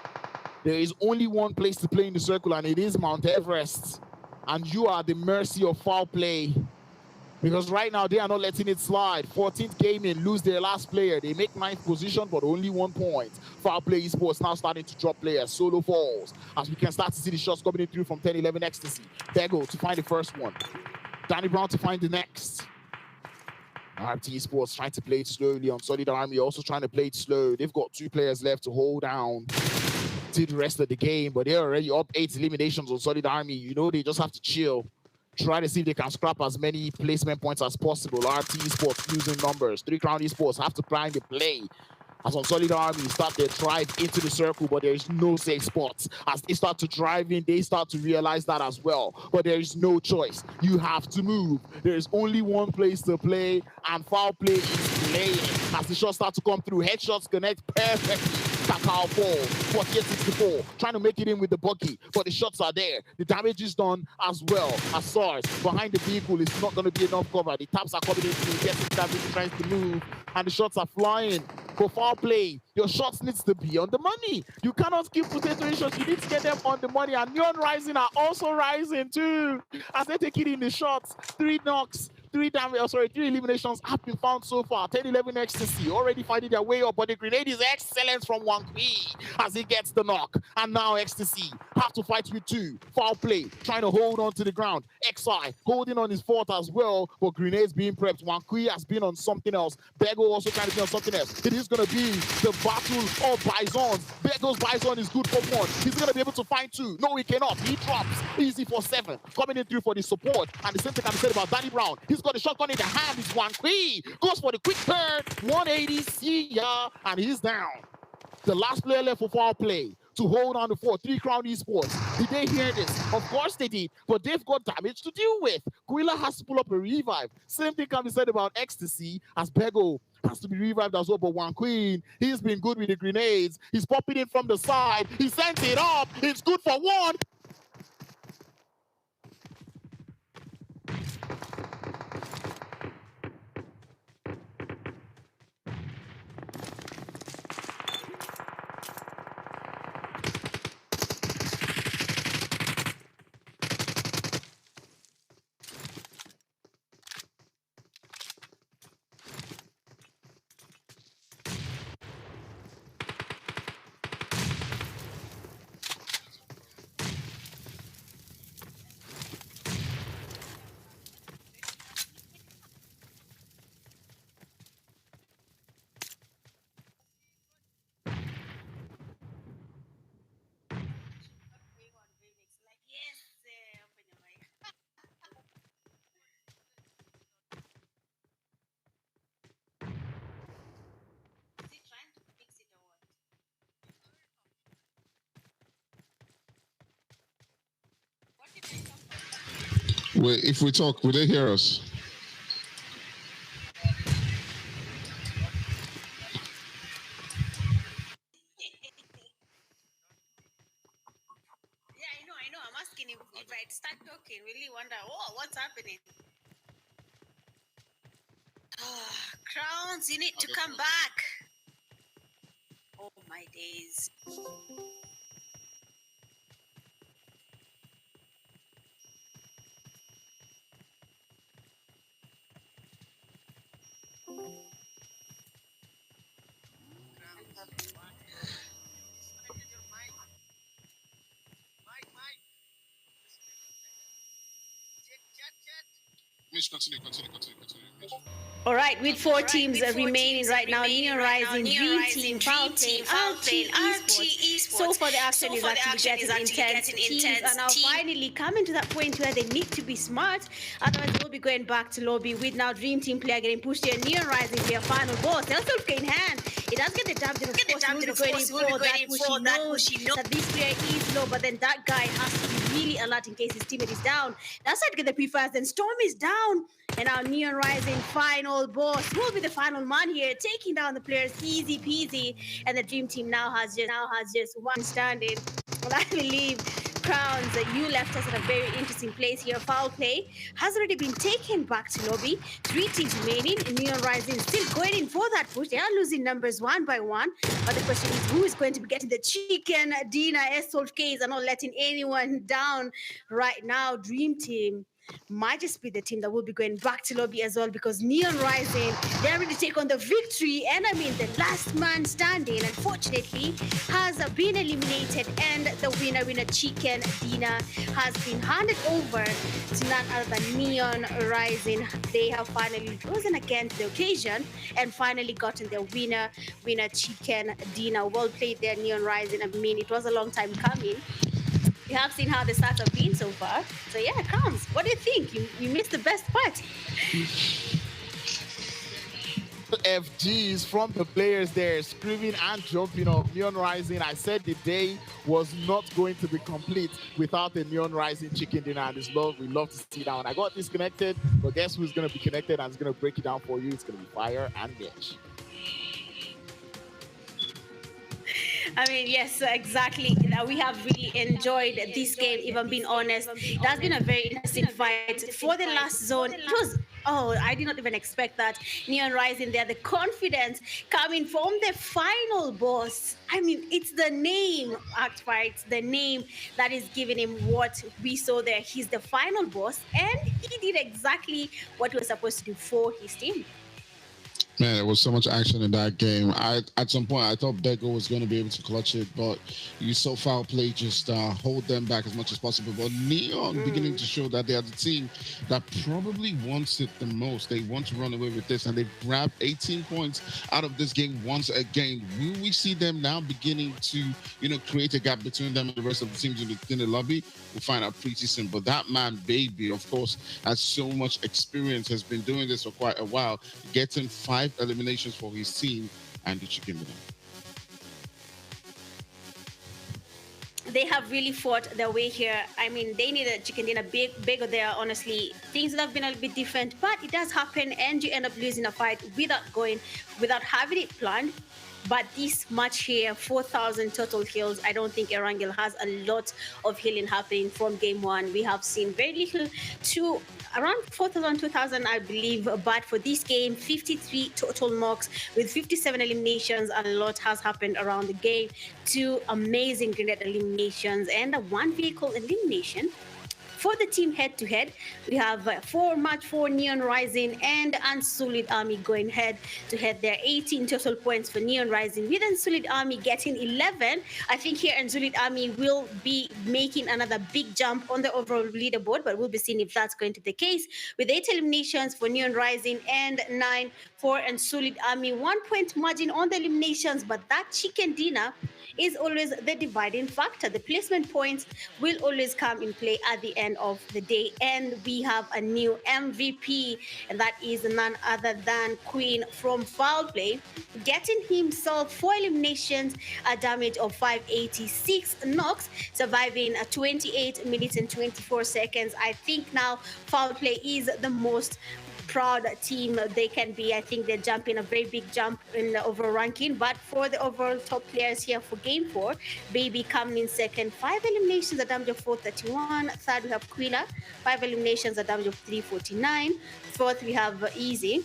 there is only one place to play in the circle, and it is Mount Everest. And you are at the mercy of foul play, because right now they are not letting it slide. 14th Gaming lose their last player. They make 9th position, but only 1 point. Foul play Esports now starting to drop players. Solo falls, as we can start to see the shots coming in through from 10-11 Ecstasy. Bego to find the first one. Danny Brown to find the next. RT Sports trying to play it slowly on Solid Army, also trying to play it slow. They've got 2 players left to hold down to the rest of the game, but they're already up 8 eliminations on Solid Army. You know, they just have to chill. Try to see if they can scrap as many placement points as possible. RT Sports losing numbers. 3 Crown Esports have to plan the play. As on Solid Army start their drive into the circle, but there is no safe spots. As they start to drive in, they start to realize that as well. But there is no choice. You have to move. There is only one place to play, and foul play is playing. As the shots start to come through, headshots connect perfectly. Kakao fall, 48-64, trying to make it in with the buggy, but the shots are there. The damage is done as well. As SARS behind the vehicle is not going to be enough cover. The taps are coming in, getting damage, trying to move, and the shots are flying. For foul play, your shots needs to be on the money. You cannot keep potato shots. You need to get them on the money. And Neon Rising are also rising too, as they take it in the shots. 3 knocks. 3 eliminations have been found so far. 10-11 Ecstasy already finding their way up, but the grenade is excellent from Wankui as he gets the knock. And now Ecstasy have to fight with 2. Foul play, trying to hold on to the ground. XI holding on his fort as well, but grenades being prepped. Wankui has been on something else. Bego also trying to be on something else. It is going to be the battle of Bisons. Bego's Bison is good for 1. He's going to be able to find 2. No, he cannot. He drops. Easy for 7. Coming in through for the support. And the same thing can be said about Danny Brown. He's got the shotgun in the hand. It's Wankui. Goes for the quick turn. 180. See ya. And he's down. The last player left for foul play to hold on the fort. 3 Crown Esports. Did they hear this? Of course they did, but they've got damage to deal with. Guilla has to pull up a revive. Same thing can be said about Ecstasy, as Bego has to be revived as well. But Wankui, he's been good with the grenades. He's popping in from the side. He sends it up. It's good for 1. If we talk, will they hear us? I know. I'm asking if I start talking, really wonder, oh, what's happening? Crowns, you need to come back. Oh, my days. Mitch, continue. All right, with four teams remaining right now, Neon Rising, Dream Team, Fountain, RT Esports. So far, the action is actually getting intense. Teams are now finally coming to that point where they need to be smart. Otherwise, they'll be going back to lobby with now Dream Team player getting pushed here. Neon Rising for their final boss. They'll still in hand. It does get the damage, and of course, we'll be going for that push. He knows that this player is low, but then that guy has to be really alert in case his teammate is down. That's how to get the pre-fires. Then Storm is down. And our Neon Rising final boss will be the final man here, taking down the players easy peasy. And the Dream Team now has just one standing. Well, I believe Crowns, you left us at a very interesting place here. Foul play has already been taken back to lobby. 3 teams remaining. Neon Rising still going in for that push. They are losing numbers one by one. But the question is, who is going to be getting the chicken dinner? Assault case are not letting anyone down right now. Dream Team might just be the team that will be going back to lobby as well, because Neon Rising, they're ready to take on the victory. And I mean, the last man standing, unfortunately, has been eliminated, and the winner chicken dinner has been handed over to none other than Neon Rising. They have finally risen against the occasion and finally gotten their winner chicken dinner. Well played there, Neon Rising. I mean, it was a long time coming. You have seen how the stats have been so far. So yeah, Crowns, what do you think? You missed the best part. FGs from the players there, screaming and jumping up. Neon Rising, I said the day was not going to be complete without the Neon Rising chicken dinner, and we love to see that one. I got disconnected, but guess who's going to be connected and is going to break it down for you? It's going to be Fire and Mitch. I mean, yes, exactly. We have really enjoyed this game, even being honest. That's been a very interesting fight. For the last zone, it was, I did not even expect that. Neon Rising there, the confidence coming from the final boss. I mean, it's the name, Actfire, it's the name that is giving him what we saw there. He's the final boss, and he did exactly what he was supposed to do for his team. Man, there was so much action in that game. At some point, I thought Bego was going to be able to clutch it, but you saw foul play just hold them back as much as possible. But Neon beginning to show that they are the team that probably wants it the most. They want to run away with this, and they've grabbed 18 points out of this game once again. Will we see them now beginning to, create a gap between them and the rest of the teams in the lobby? We'll find out pretty soon. But that man, Baby, of course, has so much experience, has been doing this for quite a while, getting 5 eliminations for his team and the chicken dinner. They have really fought their way here. I mean, they need a chicken dinner bigger there, honestly. Things would have been a little bit different, but it does happen, and you end up losing a fight without having it planned. But this match here, 4,000 total heals. I don't think Erangel has a lot of healing happening from game one. We have seen very little to around 4,000, 2,000, I believe. But for this game, 53 total knocks with 57 eliminations. A lot has happened around the game. 2 amazing grenade eliminations and a 1 vehicle elimination. For the team head-to-head, we have 4 Neon Rising and Unsullied Army going head-to-head. There are 18 total points for Neon Rising, with Unsullied Army getting 11. I think here Unsullied Army will be making another big jump on the overall leaderboard, but we'll be seeing if that's going to be the case. With 8 eliminations for Neon Rising and 9 for Unsullied Army. 1 point margin on the eliminations, but that chicken dinner is always the dividing factor. The placement points will always come in play at the end of the day. And we have a new MVP, and that is none other than Queen from Foul Play, getting himself 4 eliminations, a damage of 586 knocks, surviving 28 minutes and 24 seconds. I think now Foul Play is the most proud team they can be. I think they're jumping a very big jump in the overall ranking. But for the overall top players here for game 4, Baby coming in second, 5 eliminations, a damage of 431. Third, we have Quilla, 5 eliminations, a damage of 349. Fourth, we have Easy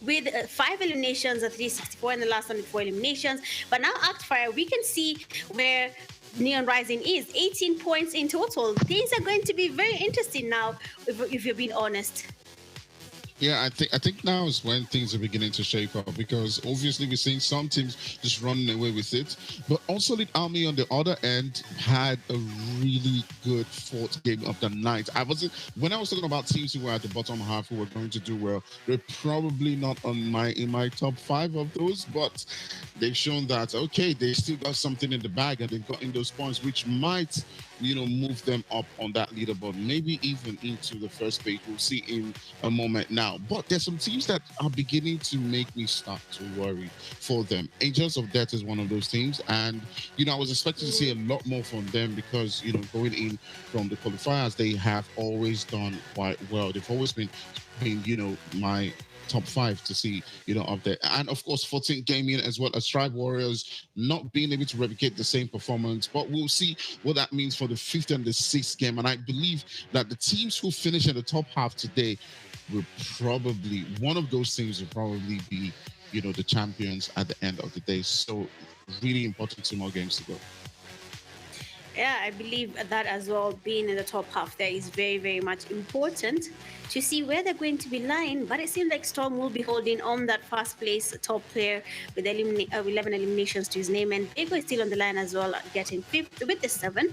with 5 eliminations, a 364, and the last one with 4 eliminations. But now Actfire, we can see where Neon Rising is 18 points in total. Things are going to be very interesting now, if you're being honest. Yeah, I think now is when things are beginning to shape up, because obviously we're seeing some teams just running away with it. But also the Army on the other end had a really good fourth game of the night. When I was talking about teams who were at the bottom half who were going to do well, they're probably not in my top 5 of those, but they've shown that okay, they still got something in the bag and they've gotten those points, which might move them up on that leaderboard, maybe even into the first page. We'll see in a moment now. But there's some teams that are beginning to make me start to worry for them. Angels of Death is one of those teams, and I was expecting to see a lot more from them because going in from the qualifiers, they have always done quite well. They've always been my top 5 to see, up there. And of course, 14 Gaming as well as Strive Warriors not being able to replicate the same performance. But we'll see what that means for the 5th and the 6th game. And I believe that the teams who finish in the top half today will probably, one of those teams will probably be, the champions at the end of the day. So really important 2 more games to go. Yeah, I believe that as well, being in the top half there is very, very much important to see where they're going to be lying. But it seems like Storm will be holding on that first place top player with 11 eliminations to his name. And Ego is still on the line as well, getting 5th with the 7.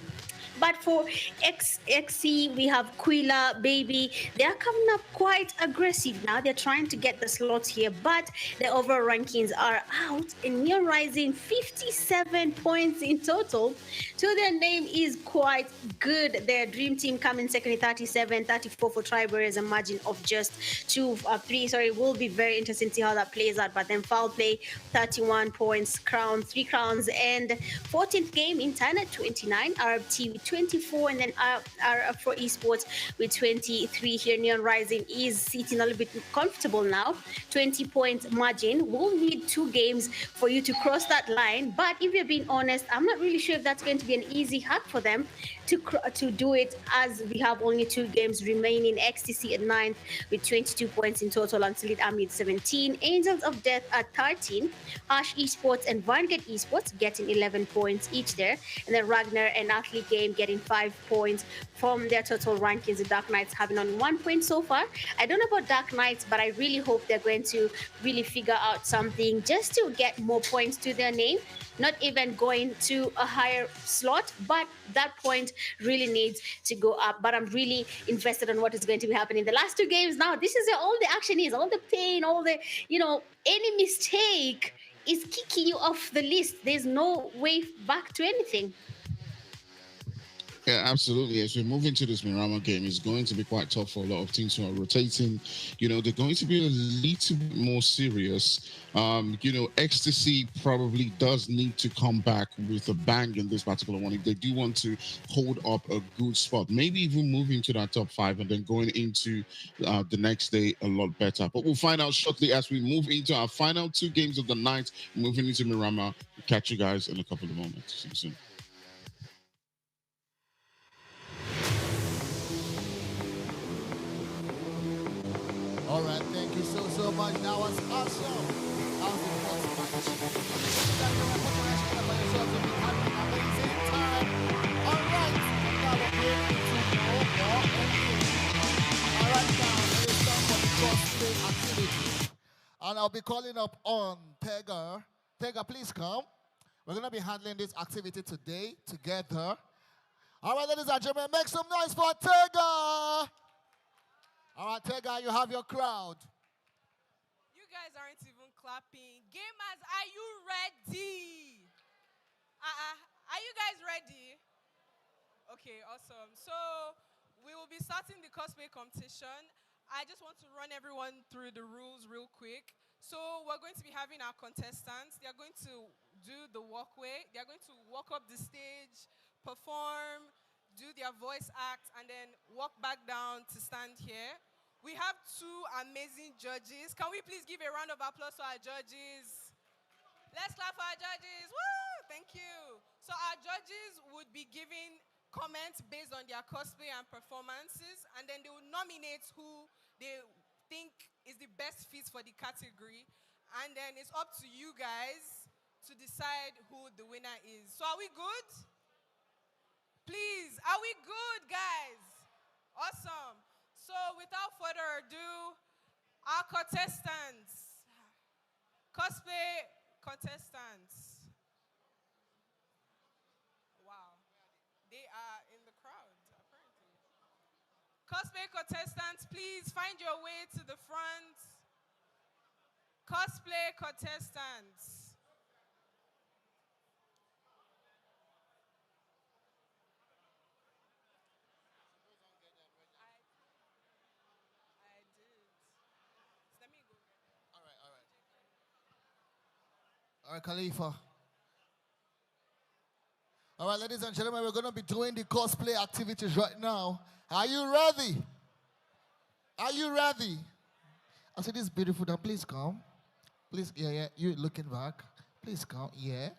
But for XC, we have Quilla, Baby. They are coming up quite aggressive now. They're trying to get the slots here, but the overall rankings are out. And Neon Rising, 57 points in total. So their name is quite good. Their dream team coming second, 37, 34 for Triberries, a margin of just 3. Sorry, will be very interesting to see how that plays out. But then Foul Play, 31 points, Crown, 3 crowns, and 14th game in China, 29. RFT with 24, and then RF for Esports with 23 here. Neon Rising is sitting a little bit comfortable now. 20-point margin. We'll need 2 games for you to cross that line. But if you're being honest, I'm not really sure if that's going to be an easy hack for them to do it, as we have only 2 games remaining. XTC at 9th with 22 points in total, and Elite Army at 17. Angels of Death at 13. Ash Esports and Vanguard Esports getting 11 points each there. And then Ragnar and Athlete Game getting 5 points from their total rankings. The Dark Knights having on 1 point so far. I don't know about Dark Knights, but I really hope they're going to really figure out something just to get more points to their name. Not even going to a higher slot, but that point really needs to go up. But I'm really invested in what is going to be happening. The last 2 games now, this is where all the action is, all the pain, all the, any mistake is kicking you off the list. There's no way back to anything. Yeah, absolutely. As we move into this Miramar game, it's going to be quite tough for a lot of teams who are rotating. They're going to be a little bit more serious. Ecstasy probably does need to come back with a bang in this particular one if they do want to hold up a good spot. Maybe even moving to that top 5 and then going into the next day a lot better. But we'll find out shortly as we move into our final 2 games of the night, moving into Miramar. We'll catch you guys in a couple of moments. See you soon. All right, thank you so much. That was awesome. That was the first match. Amazing time. All right, now we're going into more NBA. All right, now it's time for the cosplay activity, and I'll be calling up on Tega. Tega, please come. We're gonna be handling this activity today together. All right, ladies and gentlemen, make some noise for Tega. All right, Tega, you have your crowd. You guys aren't even clapping. Gamers, are you ready? Are you guys ready? Okay, awesome. So we will be starting the cosplay competition. I just want to run everyone through the rules real quick. So we're going to be having our contestants. They are going to do the walkway. They are going to walk up the stage, perform, do their voice act, and then walk back down to stand here. We have two amazing judges. Can we please give a round of applause to our judges? Let's clap for our judges. Woo! Thank you. So our judges would be giving comments based on their cosplay and performances, and then they will nominate who they think is the best fit for the category. And then it's up to you guys to decide who the winner is. So are we good? Please, are we good, guys? Awesome. So without further ado, our contestants, cosplay contestants. Wow, they are in the crowd, apparently. Cosplay contestants, please find your way to the front. Cosplay contestants. I did. Let me go. All right, Khalifa. All right, ladies and gentlemen, we're going to be doing the cosplay activities right now. Are you ready? Are you ready? I see this beautiful dame. Please come. Please, yeah, you looking back. Please come, yeah.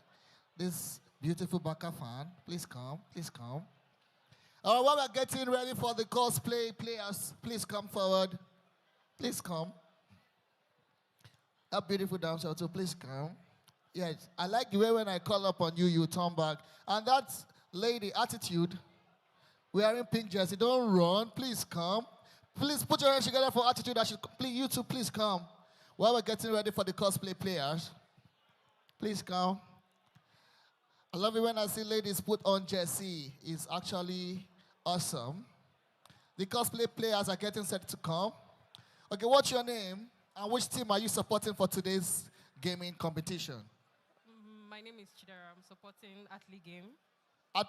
This beautiful Baka fan. Please come, please come. All right, while we're getting ready for the cosplay players, please come forward. Please come. A beautiful dame, so please come. Yes, I like the way when I call up on you, you turn back. And that lady, attitude, wearing pink jersey, don't run, please come. Please put your hands together for attitude. You two, please come. While we're getting ready for the cosplay players, please come. I love it when I see ladies put on jersey. It's actually awesome. The cosplay players are getting set to come. Okay, what's your name? And which team are you supporting for today's gaming competition? My name is Chidera. I'm supporting Athlete Game.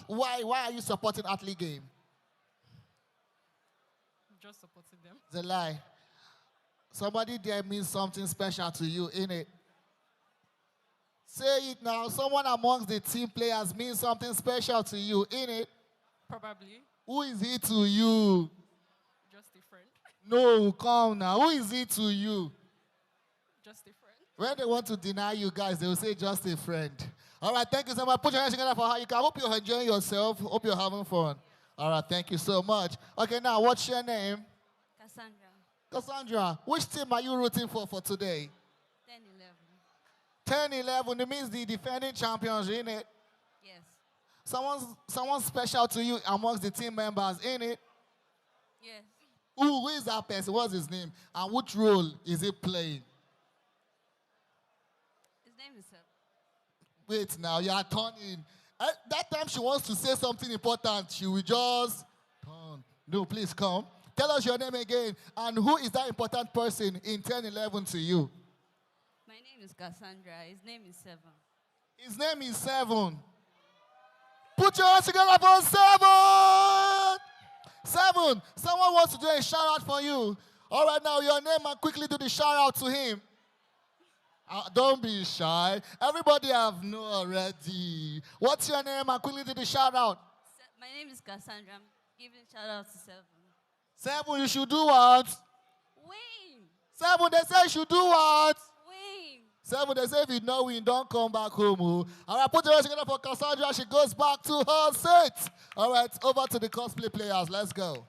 Why are you supporting Athlete Game? Just supporting them. It's a lie. Somebody there means something special to you, innit? Say it now. Someone amongst the team players means something special to you, innit? Probably. Who is he to you? Just a friend. No, come now. Who is he to you? Just a friend. When they want to deny you guys, they will say just a friend. All right, thank you so much. Put your hands together for how you can. I hope you're enjoying yourself. Hope you're having fun. All right, thank you so much. Okay, now, what's your name? Cassandra. Cassandra, which team are you rooting for today? 10-11. 10-11, it means the defending champions, innit? Yes. Someone special to you amongst the team members, innit? Yes. Who is that person? What's his name? And which role is he playing? His name is Seb. Wait now, you are turning. That time she wants to say something important, she will just turn. No, please come. Tell us your name again. And who is that important person in 10-11 to you? My name is Cassandra. His name is Seven. His name is Seven. Put your hands together for Seven! Seven, someone wants to do a shout out for you. All right, now your name and quickly do the shout out to him. Don't be shy. Everybody have know already. What's your name and quickly do the shout out? My name is Cassandra. I'm giving shout out to Seven. Seven, you should do what? Win. Seven, they say you should do what? Win. Seven, they say if you know win, don't come back home. Oh. All right, put your hands together for Cassandra. She goes back to her seat. All right, over to the cosplay players. Let's go.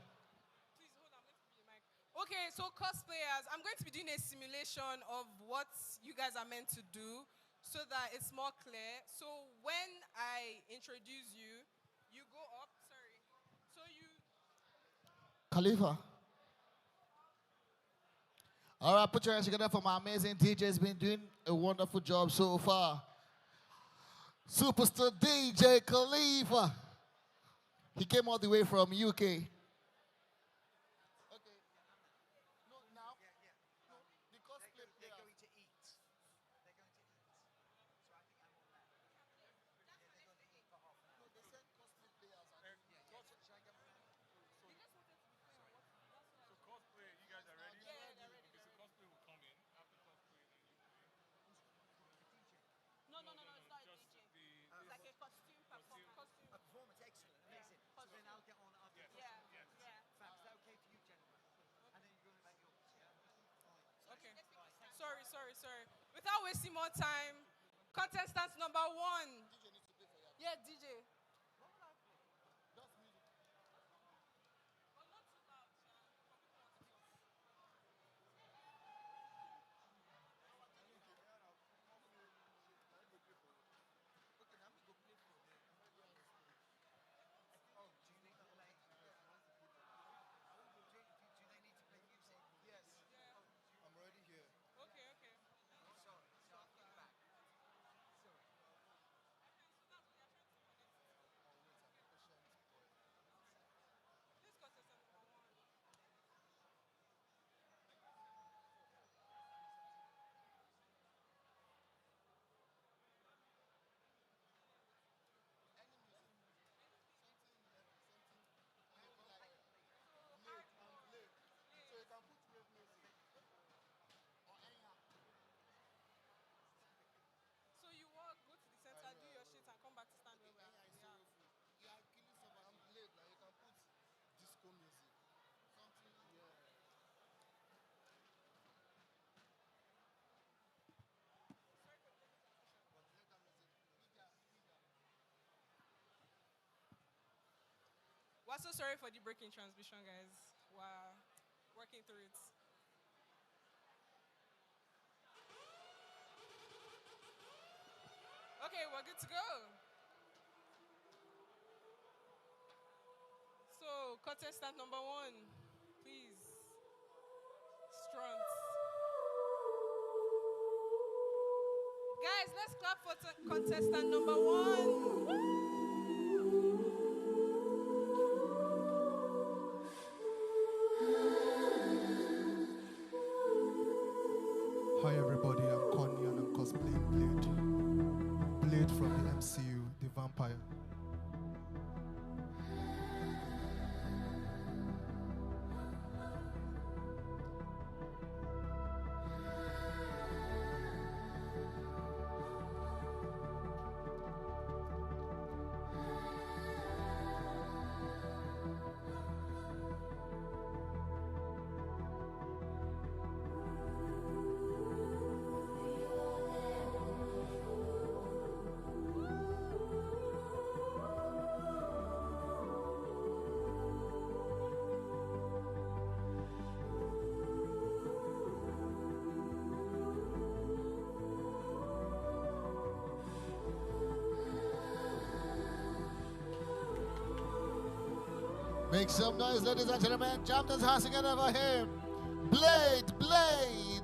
Okay, so cosplayers, I'm going to be doing a simulation of what you guys are meant to do so that it's more clear. So when I introduce you, you go up. Sorry. So you... Khalifa. All right, put your hands together for my amazing DJ. He's been doing a wonderful job so far. Superstar DJ Khalifa. He came all the way from UK. without wasting more time, contestant number 1. Yeah, DJ. So you walk, go to the center, do your shit, and come back to stand where we are. Yeah, killing someone. I'm late. Like, you can put disco music. Something, yeah. We're so sorry for the breaking transmission, guys. We're working through it. Okay, we're good to go. So, contestant number 1, please. Strunt. Guys, let's clap for contestant number 1. Hi everybody, I'm Connie and I'm cosplaying Blade. Blade from the MCU, the vampire. Make some noise, ladies and gentlemen. Jump those hands together for him. Blade, Blade.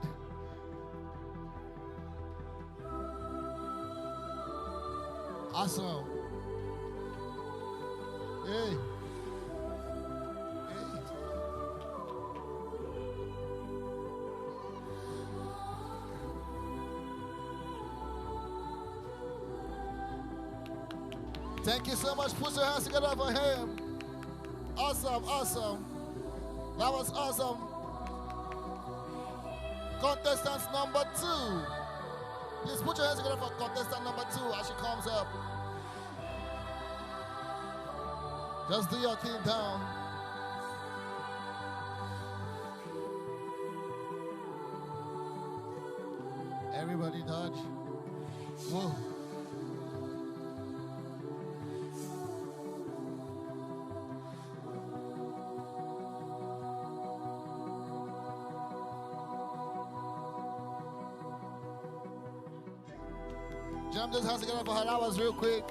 Awesome. Hey. Thank you so much. Put your hands together for him. Awesome, awesome. That was awesome. Contestant number 2. Please put your hands together for contestant number 2 as she comes up. Just do your thing down. Everybody dodge. Whoa. Jump those hands together for her. That was real quick.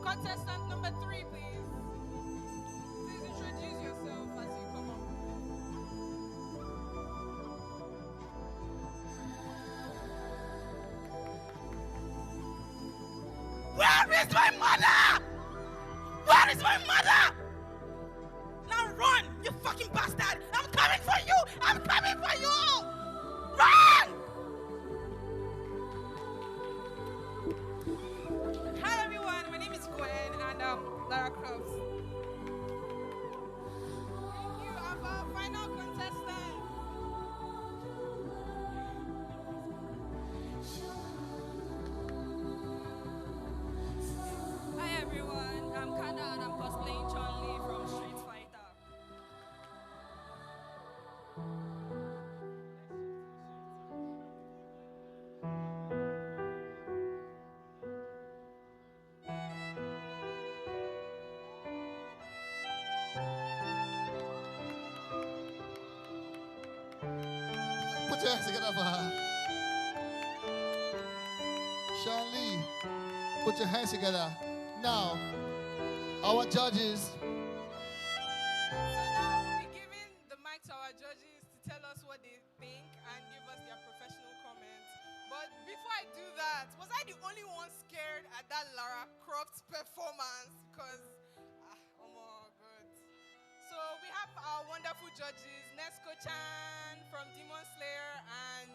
Contestant number 3, please. Please introduce yourself as you come up. Where is my mother? Where is my mother? Now run, you fucking bastard! I'm coming for you! I'm coming for you! Run! Hi everyone, my name is Gwen and Lara Croft. Thank you, our final contestant. Put your hands together for her. Sean Lee, put your hands together. Now, our judges. So now we'll be giving the mic to our judges to tell us what they think and give us their professional comments. But before I do that, was I the only one scared at that Lara Croft performance? Because, oh my God. So we have our wonderful judges, Nesco Chan from Demon Slayer and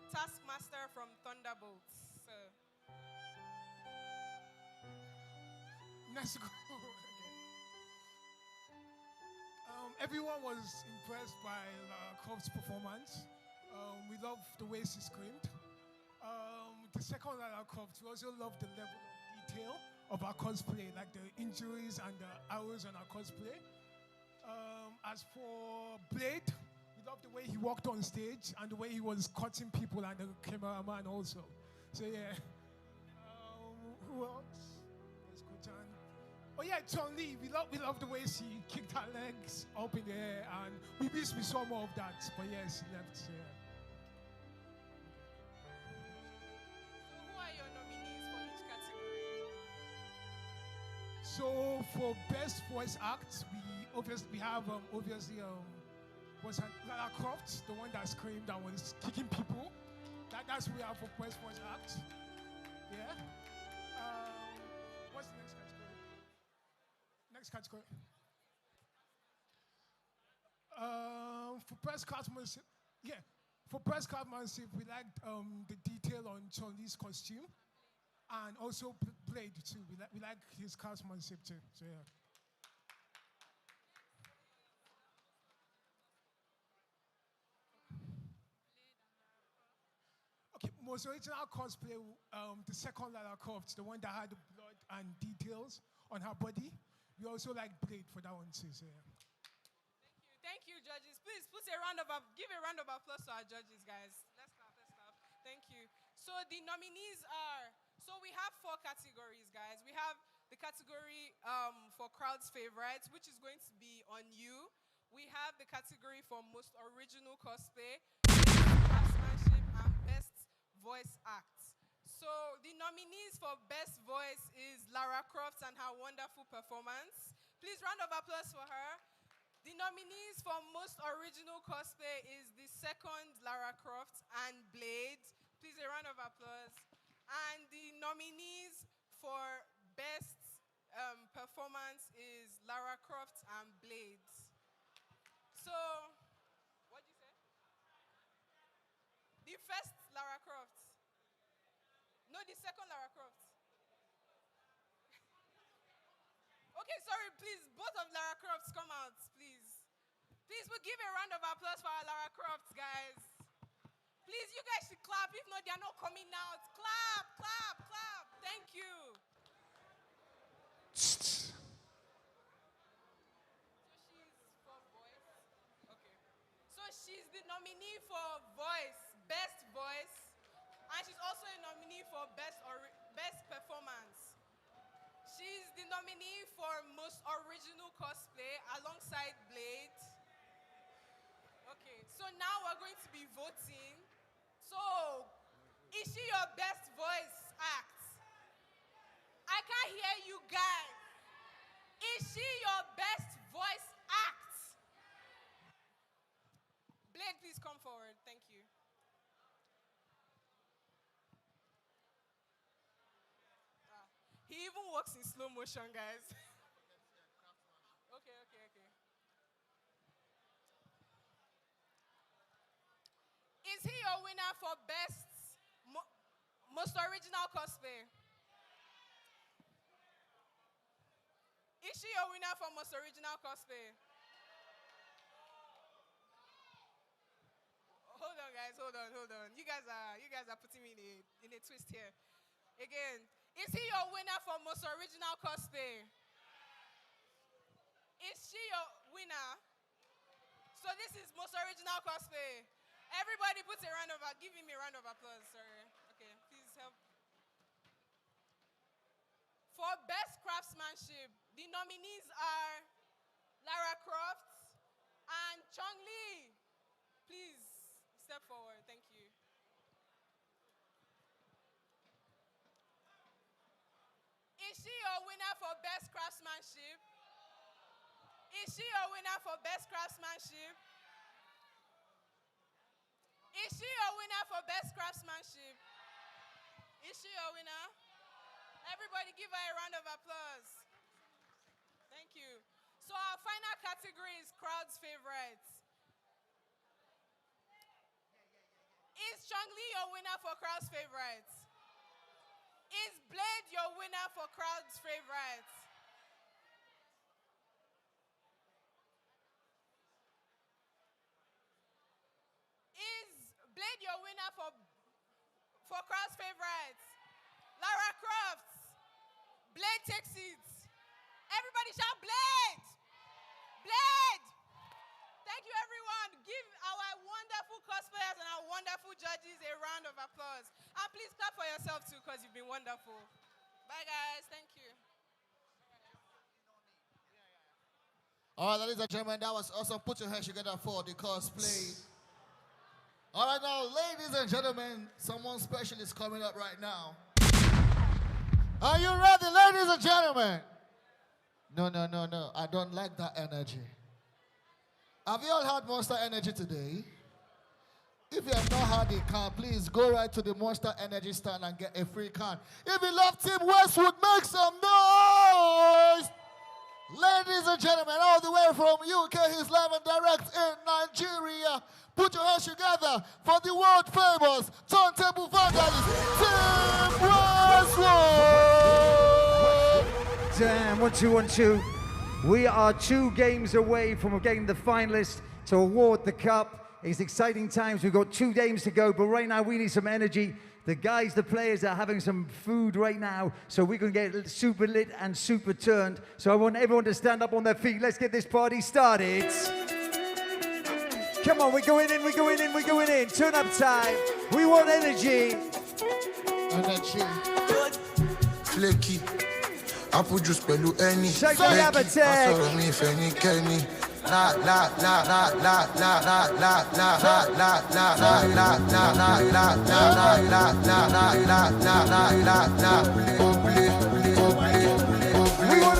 Taskmaster from Thunderbolts. So. Let's go. Everyone was impressed by Croft's performance. We love the way she screamed. The second Lara Croft, we also love the level of detail of our cosplay, like the injuries and the arrows on our cosplay. As for Blade, we love the way he walked on stage and the way he was cutting people and the cameraman also. So yeah. Who else? Let's go, John. Oh yeah, Chun-Li. We love the way she kicked her legs up in the air, and we wish we saw more of that. But yeah, she left. So yeah. Who are your nominees for each category? So for best voice act, we have was Lara Croft, the one that screamed and was kicking people. That's what we have for best voice act. Yeah. What's the next category? Next category. For press craftsmanship, yeah. For press craftsmanship, we liked the detail on Chun-Li's costume, and also Blade too. We like his craftsmanship too. So yeah. Okay, most original cosplay, the second Lara Croft, the one that had the blood and details on her body. We also like Blade for that one too. So yeah. Thank you, judges. Please give a round of applause to our judges, guys. Let's clap. Thank you. So the nominees are, we have 4 categories, guys. We have the category for crowd's favorites, which is going to be on you. We have the category for most original cosplay, craftsmanship, and best voice act. So the nominees for best voice is Lara Croft and her wonderful performance. Please, round of applause for her. The nominees for most original cosplay is the second Lara Croft and Blade. Please, a round of applause. And the nominees for best performance is Lara Croft and Blade. So, what did you say? The first Lara Croft. No, the second Lara Croft. Okay, sorry, please, both of Lara Crofts come out, please. Please, we'll give a round of applause for our Lara Crofts, guys. Please, you guys should clap. If not, they're not coming out. Clap, clap, clap. Thank you. So she's for voice. Okay. So she's the nominee for voice, best voice. And she's also a nominee for best performance. She's the nominee for most original cosplay alongside Blade. Okay, so now we're going to be voting. So, is she your best voice act? I can't hear you guys. Is she your best voice act? Blade, please come forward. Thank you. He even walks in slow motion, guys. Okay. Is he your winner for best, most original cosplay? Is she your winner for most original cosplay? Hold on, guys. Hold on. You guys are putting me in a twist here. Again, is he your winner for most original cosplay? Is she your winner? So this is most original cosplay. Everybody put a round of applause. Give him a round of applause, sorry. Okay, please help. For best craftsmanship, the nominees are Lara Croft and Chun-Li. Please step forward. Thank you. Is she your winner for best craftsmanship? Is she your winner for best craftsmanship? Is she your winner for best craftsmanship? Is she your winner? Everybody give her a round of applause. Thank you. So our final category is crowd's favorites. Is Changli your winner for crowd's favorites? Is Blade your winner for crowd's favorites? Is Blade your winner for crowd's favorites? Lara Croft, Blade takes it. Everybody shout Blade! Blade! Thank you, everyone. Give our wonderful cosplayers and our wonderful judges a round of applause. And please clap for yourself too, because you've been wonderful. Bye, guys. Thank you. All right, ladies and gentlemen, that was awesome. Put your hands together for the cosplay. All right, now, ladies and gentlemen, someone special is coming up right now. Are you ready, ladies and gentlemen? No. I don't like that energy. Have you all had Monster Energy today? If you have not had a can, please go right to the Monster Energy stand and get a free can. If you love Team Westwood, make some noise! Ladies and gentlemen, all the way from UK, he's live and direct in Nigeria. Put your hands together for the world famous turntable vandalist, Team Westwood! Damn, 1 2 1 2. We are 2 games away from getting the finalists to award the cup. It's exciting times. We've got 2 games to go, but right now we need some energy. The guys, the players are having some food right now, so we can get super lit and super turned. So I want everyone to stand up on their feet. Let's get this party started. Come on, we're going in. Turn up time. We want energy. Energy. Flaky. Apple juice pẹ̀lú ẹni. Shake the appetite. Asọ̀rọ̀ mi ìfẹ́ ní kẹ́ni. We want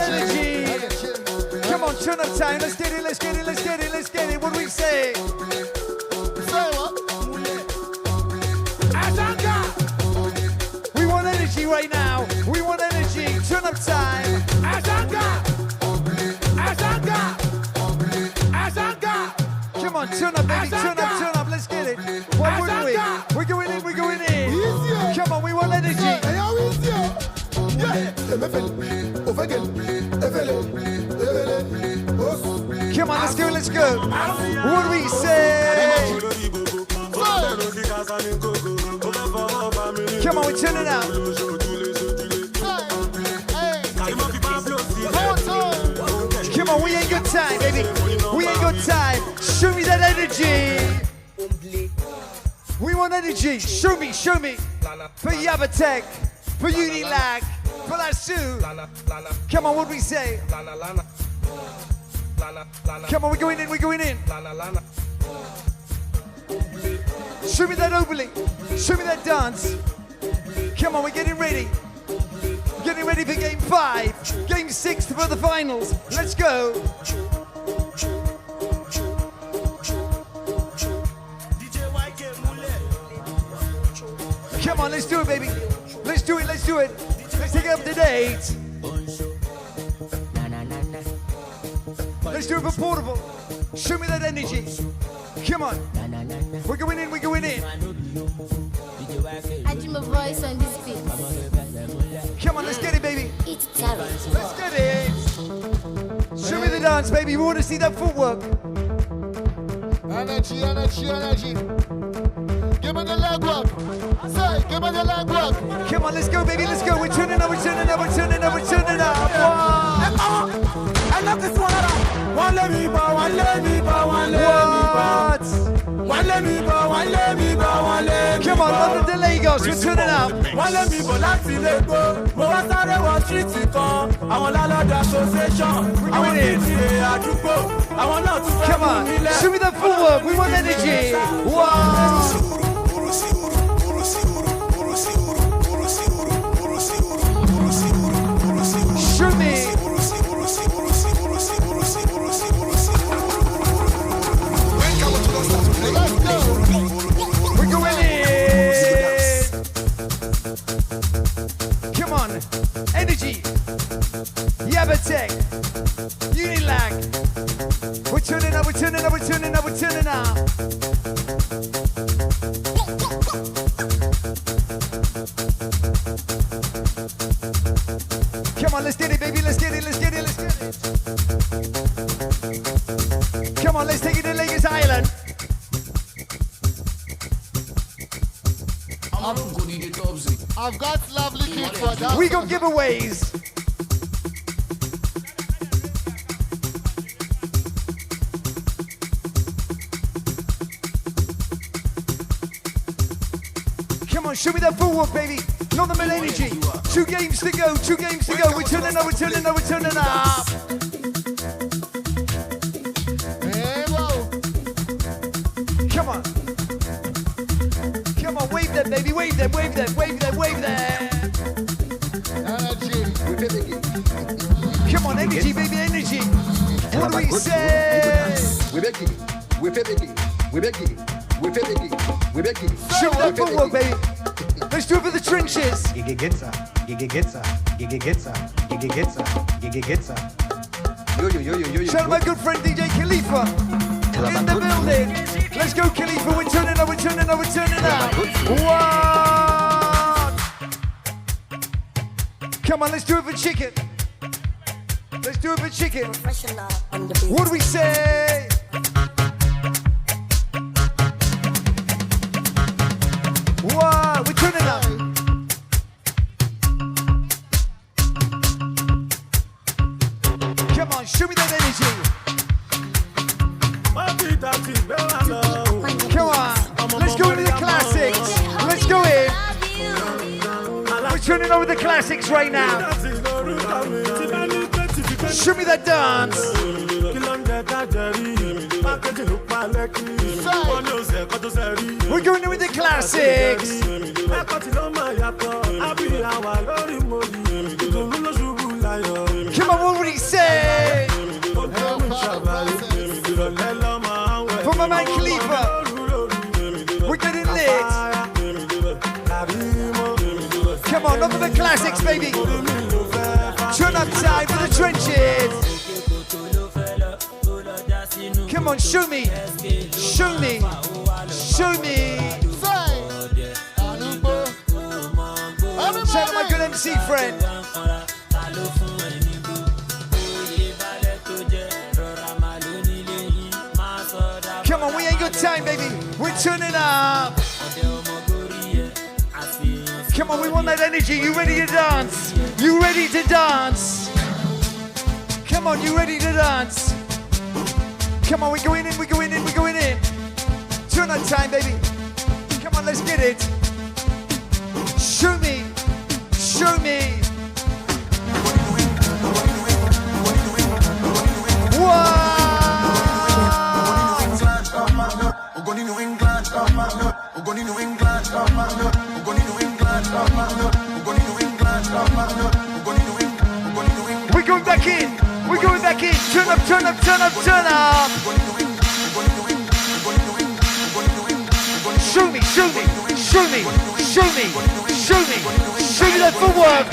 energy. Come on, turn up time. Let's get it. What do we say? Say what? We want energy right now. We want energy. Turn up time. Come on, turn up, baby. Turn up. Let's get it. What wouldn't we? We're going in. Come on, we want energy. Come on, let's go. What do we say? Come on, we're turning out. Come on, we ain't got time, baby. We ain't got time. Show me that energy. We want energy. Show me. For Yabatek, for Unilag, for Lasso. Come on, what do we say? Come on, we're going in. Show me that opening. Show me that dance. Come on, we're getting ready. Getting ready for game 5. Game 6 for the finals. Let's go. Come on, let's do it, baby. Let's do it. Let's take it up to date. Let's do it for portable. Show me that energy. Come on. We're going in. I do my voice on this beat. Come on, let's get it, baby. It's talent. Let's get it. Show me the dance, baby. We want to see that footwork. Energy. Give me the leg work. Give me the leg work. Come on, let's go, baby. Let's go. We're turning up. What? Come on, on, London to Lagos, we're turning up. Wọ́n lé mi bọ̀ láti ilé gbó, mo wá sáré wọ síìtì kan. Àwọn landlord association, àwọn PTA àdúgbò, àwọn náà tún fẹ́ mú mi lẹ́. Show me the footwork, we want energy. Wow. Show me. We're going in. Come on. Energy. Yabatek. Unilag. We're turning up, we're turning up, we're turning up, we're turning up. Come on, let's get it, baby. Let's get it, let's get it, let's get it. Come on, let's take it to Lagos Island. I've got lovely kids for that. We got giveaways. Come on, show me that footwork, baby. Not the mid energy. 2 games to go, 2 games to go. We're turning up, we're turning up, we're turning up. Come on. Come on, wave them, baby. Wave them, wave them, wave them, wave them. Come on, energy, baby, energy. What do we say? Show that footwork, baby. Let's do it for the trenches. Shout out my good friend DJ Khalifa in the building. Let's go, Khalifa. We're turning up, we're turning up, we're turning up. What? Come on, let's do it for chicken. Let's do it for chicken. What do we say? Wow, we're turning up. Come on, show me that energy. Come on, let's go into the classics. Let's go in. We're turning over the classics right now. Show me that dance. We're going in with the classics. Come on, what would he say? For my man Khalifa, we're getting lit. Come on, look at the classics, baby. Turn up time for the trenches. Come on, show me. Show me. Show me. Shout out my good MC friend. Come on, we ain't got time, baby. We're turning up. Come on, we want that energy. You ready to dance? You ready to dance? Come on, you ready to dance? Come on, we're going in, we're going in, we're going in. Turn on time, baby. Come on, let's get it. Show me. Show me. Wow. We're going back in. We're going back in. Turn up, turn up, turn up, turn up. Show me, show me, show me, show me, show me, show me that footwork.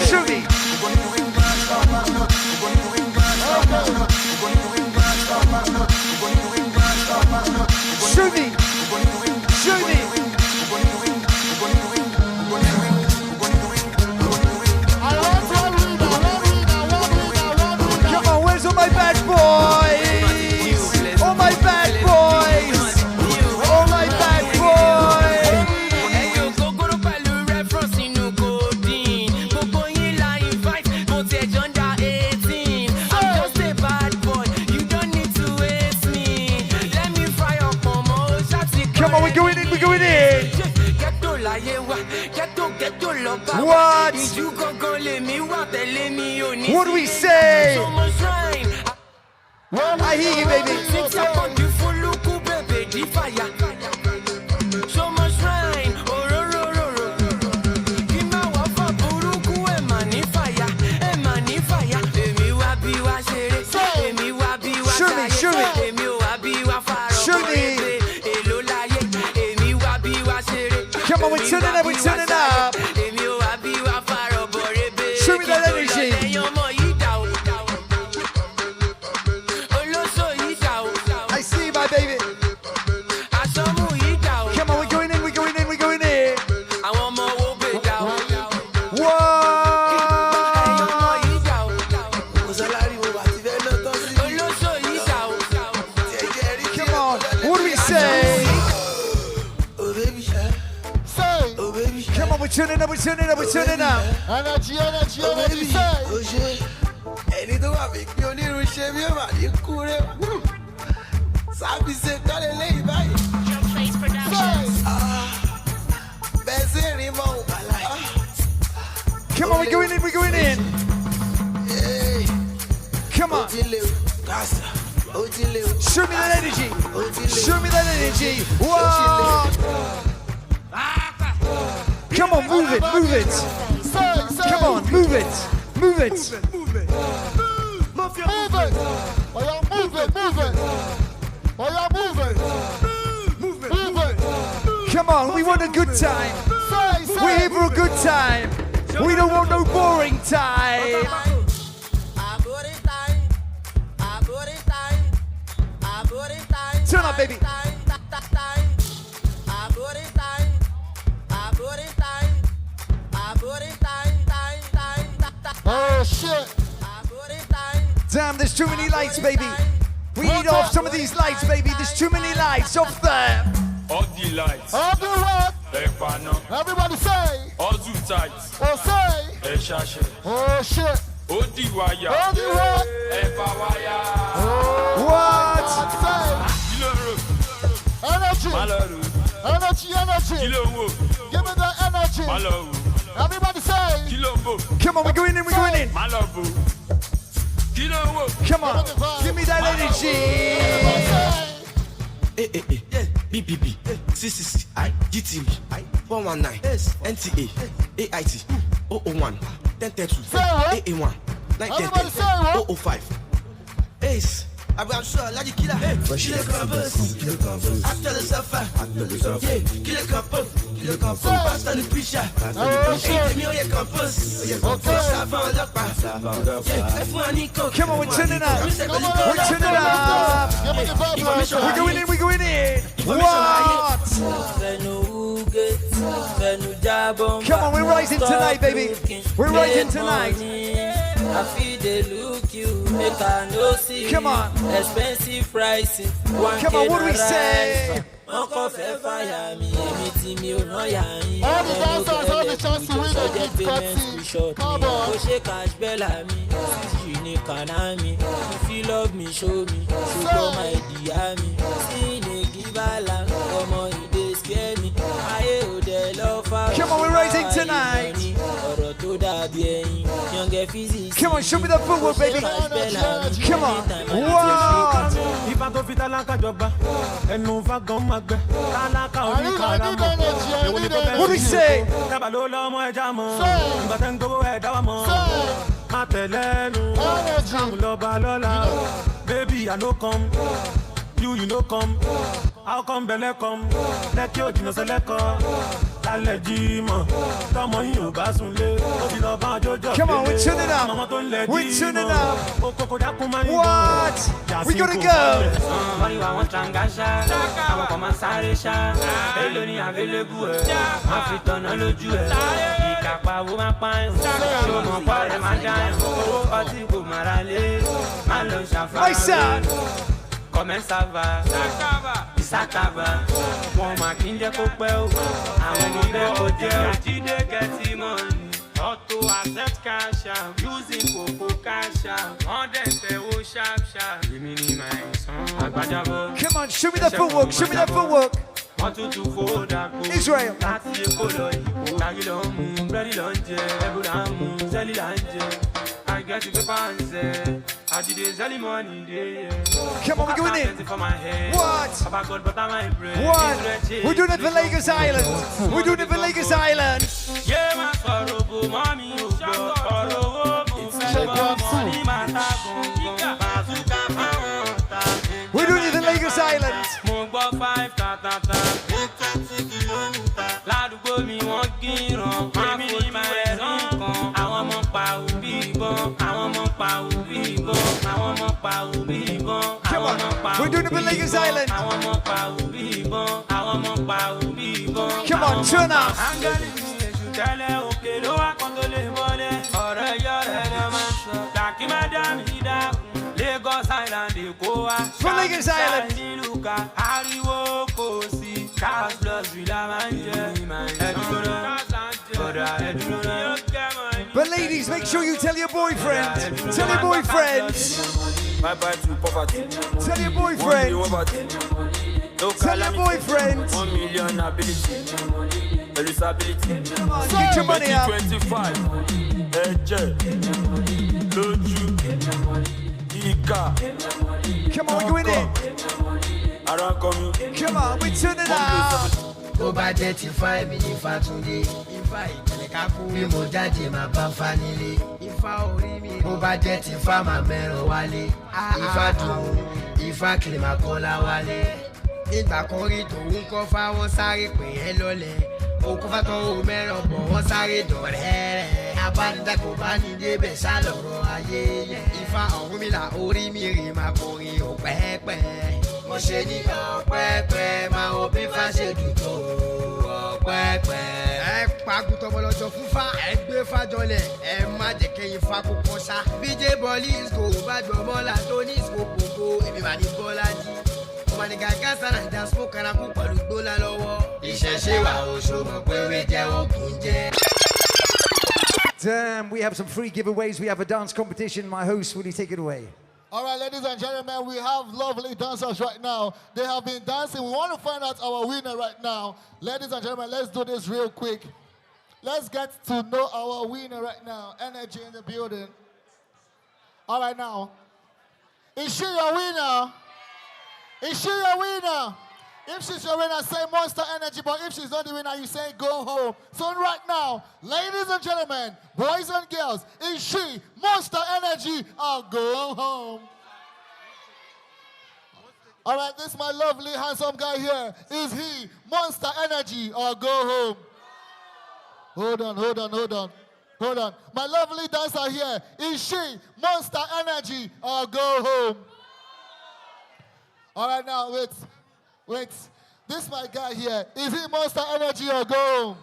Show me. Show me. Show me. Come on, where's all my bad boys? All my bad boys. All my bad boys. I'm just a bad boy. You What? What do we say? I hear you, baby. So much rain, Shoot me. Come on, we're turning up. Show me that energy. I see my baby. Come on, we're going in. We're turning up. Energy, say. Come on, we're going in. Come on. Show me that energy. Whoa. Come on, move it. Come on, move it. Come on, we want a good time. We're here for a good time. We don't want no boring time. Turn up, baby. Oh shit! Damn, there's too many lights, baby. We need off some of these lights, baby. There's too many lights off there. All the lights. All the what? Everybody say. All the tight. Oh say. Oh shit. All the wire. All the what? What? Energy. Give me that energy. Everybody say. Come on, we're going in. Come on, give me that energy. BPP, CCC, GTV, 119, NTA, AIT, 001, 1032, AA1, 910, 005. Ace. I'm sure, like you killer. Kill a campus. After the suffer. Yeah, kill a campus. Pass on the preacher. Hey, me on your campus. Come on, we're turning up. We're going in. What? Come on, we're rising tonight, baby. We're rising tonight. I feel they look you, make I no see. Come on. Expensive pricing. Come on, what do we say? All the dancers have the chance to win a gift card. Come on. If you love me, show me. Show my dear me. Come on, we're rising tonight. Come on, show me the footwork, baby. Come on. What? What do we say? Baby, I know come. You know come. How come Bele come? Let you know select come. Come on, we're tuning up. We're tuning up. What? We gotta go. My son. Comment ça va? Ça va. Mon maquin de coupé. I'm getting money. Auto accept cash out. Using Coco cash out. On the sharp. Give me my song. Come on, show me the footwork. Israel. I get the paper and say, I did this early morning day. Come on, we're going in. What? What? We're doing it for Lagos Island. We're doing it for Lagos Island. Yeah, my sorrow, mommy, you We're doing it in Lagos Island. Come on, we're doing it in Lagos Island. Come on, turn up. Lagos Island, from Lagos Island. But ladies, make sure you tell your boyfriend. Tell your boyfriend. Tell your boyfriend. Tell your boyfriend. 1 million ability. Get your money up. 25. Come on, we're going in. Come on, we're turning up. Go by 35 minutes for today. If I bí mo jáde máa bá fanilé. Ifá orí mi. Bó bá jẹ́ ti fa máa mẹ́ràn wálé. Ifá dùn, Ifá kìlì máa kọ́lá wálé. Nígbà kan rí tòun kọ́ fáwọn sáré pè é lọ́lẹ̀. Òkú fátọ́ ò mẹ́ràn bọ̀ wọ́n sáré dọ̀rẹ́ rẹ̀. Abánidá kò bá ní débẹ̀ sá lọ́rọ̀ ayé yẹn. Ifá Ọ̀rúnmìlà orí mi rè máa kọrin òpẹ́pẹ́. Mo ṣe ní ọ̀pẹ́pẹ́ máa wo bí Ifá ṣe dùn tó ọ̀pẹ́pẹ́. Ẹ pàgùtọ̀ bọ̀lọ̀jọ̀ fúnfà ẹ gbé fàjọlẹ̀ ẹ má jẹ́ kẹ́yìn fa kó kọ́ sá. BJ Bọ́lís kò bá jọ mọ́lá tó ní ìsopòpò èmi mà ní Bọ́lájí. Ọmọ ní gàgá sára ń dá smoke karakú pẹ̀lú gbólá lọ́wọ́. Ìṣẹ̀ṣe wà oṣù mọ̀ pé wé jẹ́ òkun jẹ́. Damn, we have some free giveaways. We have a dance competition. My host, will you take it away? All right, ladies and gentlemen, we have lovely dancers right now. They have been dancing. We want to find out our winner right now. Ladies and gentlemen, let's do this real quick. Let's get to know our winner right now. Energy in the building. All right, now. Is she your winner? Is she your winner? If she's your winner, say Monster Energy. But if she's not the winner, you say go home. So right now, ladies and gentlemen, boys and girls, is she Monster Energy or go home? All right, this is my lovely, handsome guy here. Is he Monster Energy or go home? Hold on. My lovely dancer here, is she Monster Energy or go home? All right, now, wait. This is my guy here. Is he Monster Energy or go home?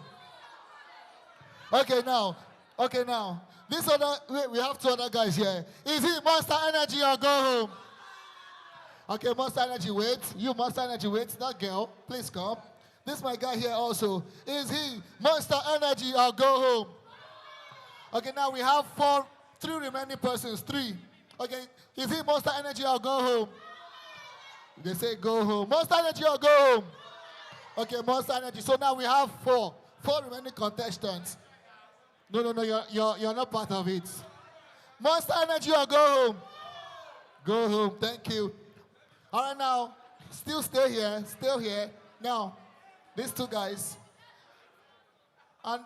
Okay, now. This other, we have two other guys here. Is he Monster Energy or go home? Okay, Monster Energy, wait. You Monster Energy, wait. That girl, please come. This is my guy here also. Is he Monster Energy or go home? Okay, now we have three remaining persons. 3. Okay, is he Monster Energy or go home? They say go home. Monster Energy or go home? Okay, Monster Energy. So now we have 4 remaining contestants. No, you're not part of it. Monster Energy or go home? Go home, thank you. All right, now, still here. Now, these 2 guys. And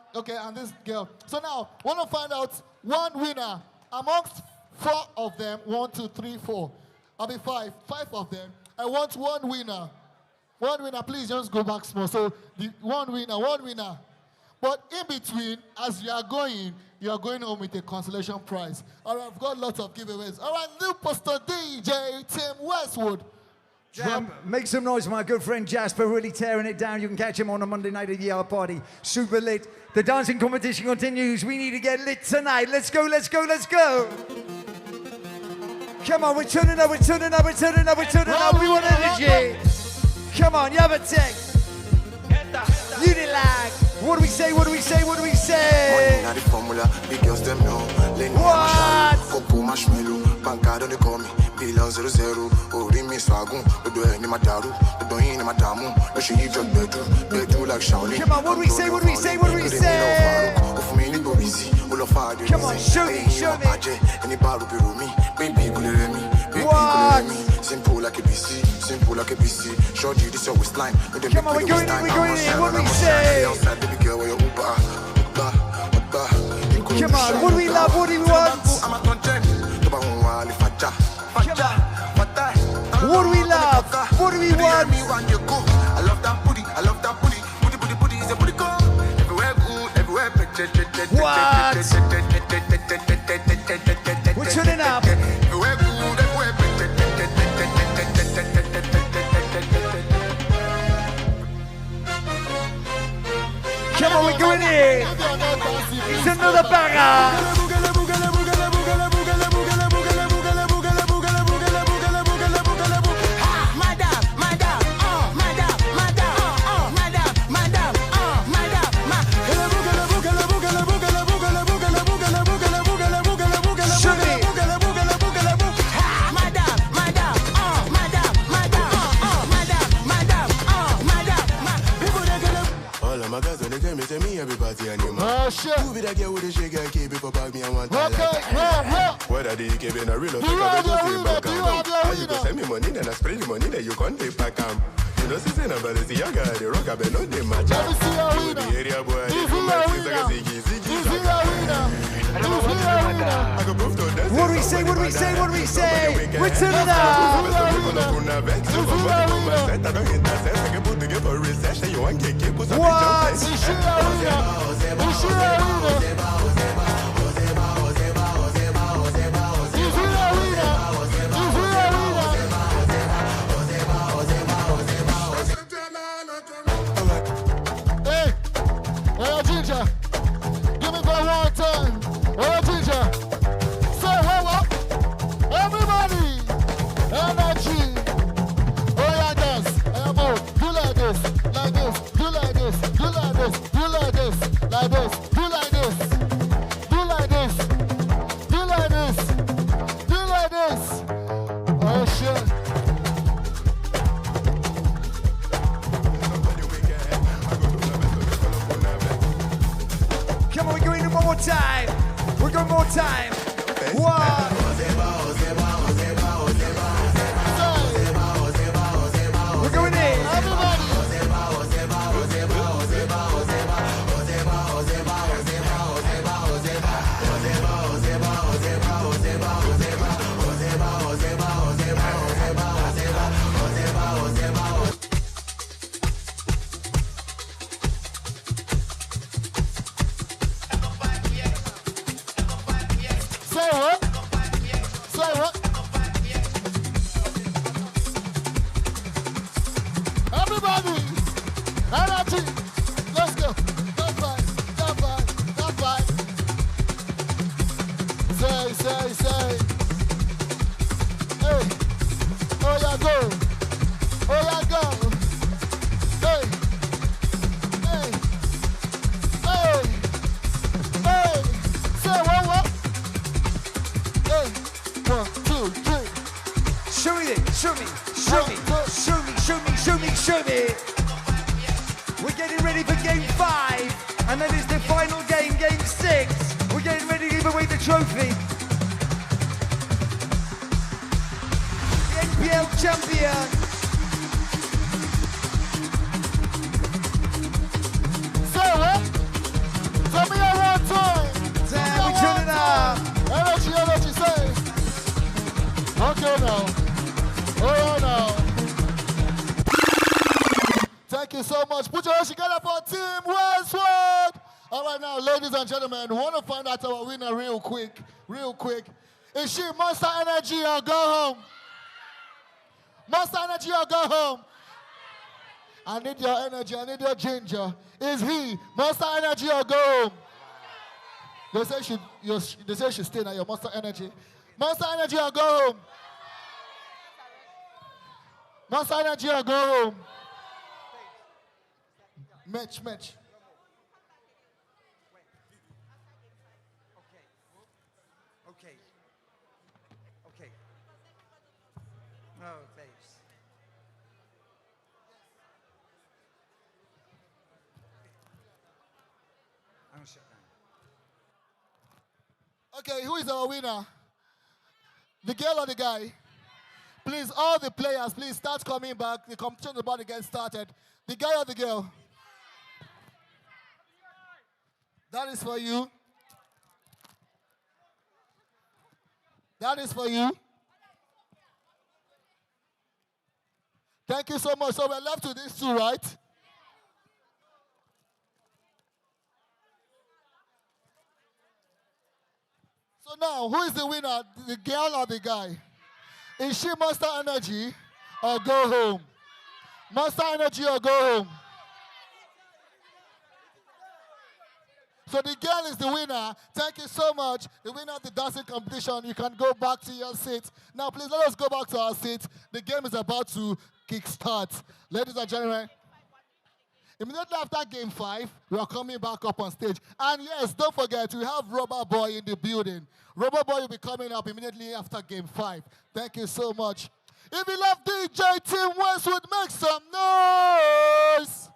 this girl. So now, want to find out one winner amongst 4 of them. 1, 2, 3, 4. I'll be 5 of them. I want one winner. One winner, please just go back small. So, one winner. But in between, as you are going home with a consolation prize. All right, I've got lots of giveaways. All right, new poster DJ, Tim Westwood. Make some noise, my good friend Jasper, really tearing it down. You can catch him on a Monday night at the Yard Party. Super lit. The dancing competition continues. We need to get lit tonight. Let's go. Come on, we're turning up. We want energy. Come on, Yabatek. Unilag. What do we say? What? Billion 00, orí mi swagun, odo ẹni ma daru, odo yin ni ma damu, lo ṣe yí jọ gbẹdu like Shaolin. Come on, what do we say? What do we say? What do we say? O fún mi ní gbòmìsì, o lọ fa àdé. Come on, show me, show me. Ẹni bá rò bèrò mi, baby kò lè rẹ mi, baby kò lè rẹ mi. Simple like ABC, simple like ABC. Short you this your waistline. Come on, we're going in, what do we say? Outside, baby girl, where you Uber. Come on, what do we love? What do we want? What do we love? What do we want? I love that booty, I love that booty. Booty is a booty call. Everywhere good, everywhere what? We're tuning up. Everywhere good, everywhere Come on, we're going in. It's another banger. Everybody anymore. Oh shit. Who be that girl with the shake and keep it for bag me and one time? Whether they keep in a real or fake, I just say back am. You go send me money, then I spray the money, then you can't take back am. You know, since I'm about to see a guy, the rock, I bet no they match up. The area boy, they do my things like a ziggy. What do we say? What do we say? What do we say? We're turning up. Hey, oh Ginger, give me that one time. Oh Ginger, say hello, everybody, energy. Oh yeah, dance, do like this, like this, do like this, do like this, do like this, like this, do like this, do like this, do like this, do like this. Oh shit. Come on, we're going one more time. We're going more time. One. We're going in. Say what? Say what? Everybody, energy. Let's go. Jump by, jump by, jump by. Say. Hey, oh yeah, go. Oh yeah, go. Hey, hey. Say what? Hey, 1, 2, 3. Show me it. Show me. We're getting ready for game 5, and then it's the final game, game 6. We're getting ready to give away the trophy. The NPL champion. Say what? Tell me one time. Damn, we turn it up. Energy, say. Okay now. Oh no. Thank you so much. Put your hands together for Team Westwood. All right now, ladies and gentlemen, we want to find out our winner real quick. Is she Monster Energy or go home? Monster Energy or go home? I need your energy, I need your ginger. Is he Monster Energy or go home? They say she stay now, your Monster Energy. Monster Energy or go home? Monster Energy or go home? Match. Okay. No, babes. I'm gonna shut down. Okay, who is our winner? The girl or the guy? Please, all the players, please start coming back. The competition is about to get started. The guy or the girl? That is for you. That is for you. Thank you so much. So we're left with these two, right? So now, who is the winner? The girl or the guy? Is she Monster Energy or go home? Monster Energy or go home? So the girl is the winner. Thank you so much. The winner of the dancing competition. You can go back to your seat. Now, please let us go back to our seat. The game is about to kickstart. Ladies and gentlemen, immediately after game 5, we are coming back up on stage. And yes, don't forget, we have Rubber Boy in the building. Rubber Boy will be coming up immediately after game 5. Thank you so much. If you love DJ Team Westwood, make some noise.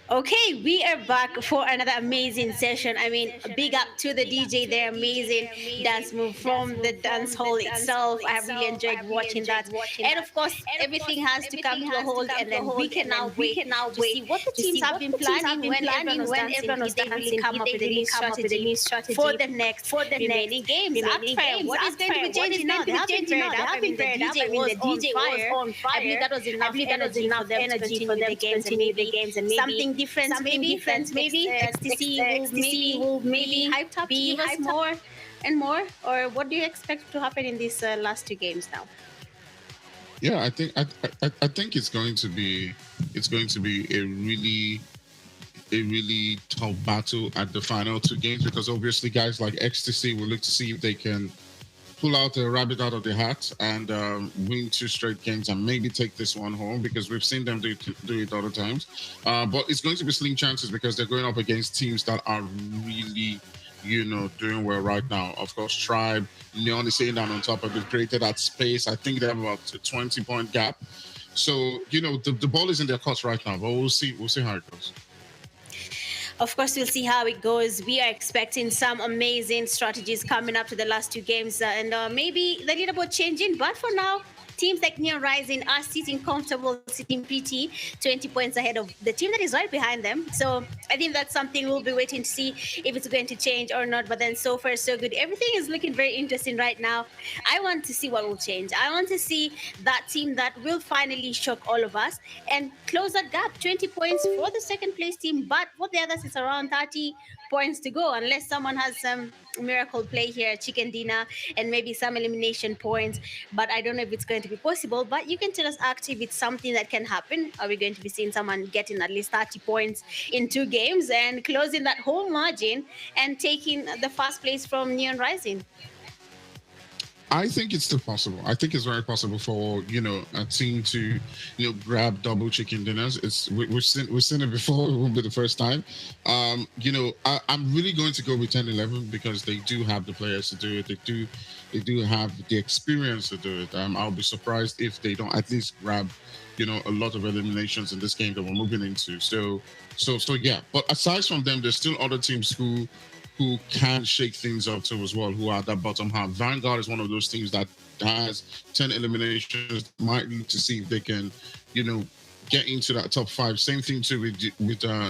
Okay, we are back for another amazing session. I mean, big up to the DJ, their amazing dance move from the dance hall itself. I have really enjoyed watching that. And of course, everything has to come to a hold, and then we can now wait to see what the teams have been planning when everyone was dancing. Did they really come up with a new strategy for the next remaining games? What is going to be changing now? They have been paired up. I mean, the DJ was on fire. I believe that was enough energy for them to continue the games and maybe something different, maybe XTC will maybe hyped up to give us more and more. Or what do you expect to happen in these last two games now? Yeah, I think it's going to be a really tough battle at the final two games, because obviously guys like XTC will look to see if they can pull out a rabbit out of the hat and win 2 straight games and maybe take this one home, because we've seen them do it other times. But it's going to be slim chances because they're going up against teams that are really, doing well right now. Of course, Tribe, Neon is sitting down on top, and they've created that space. I think they have about a 20-point gap. So, the ball is in their court right now, but we'll see how it goes. Of course, we'll see how it goes. We are expecting some amazing strategies coming up to the last two games, and maybe the leaderboard changing. But for now, teams like Neon Rising are sitting comfortable, sitting pretty, 20 points ahead of the team that is right behind them. So I think that's something we'll be waiting to see if it's going to change or not. But then so far, so good. Everything is looking very interesting right now. I want to see what will change. I want to see that team that will finally shock all of us and close that gap. 20 points for the second place team, but for the others, it's around 30 points to go, unless someone has some miracle play here, chicken dinner, and maybe some elimination points. But I don't know if it's going to be possible. But you can tell us active, it's something that can happen. Are we going to be seeing someone getting at least 30 points in 2 games and closing that whole margin and taking the first place from Neon Rising? I think it's still possible. I think it's very possible for a team to grab double chicken dinners. We've seen it before. It won't be the first time. I'm really going to go with 10-11 because they do have the players to do it. They do have the experience to do it. I'll be surprised if they don't at least grab a lot of eliminations in this game that we're moving into. So yeah. But aside from them, there's still other teams who can shake things up too as well, who are at that bottom half. Vanguard is one of those teams that has 10 eliminations, might need to see if they can, get into that top 5. Same thing too with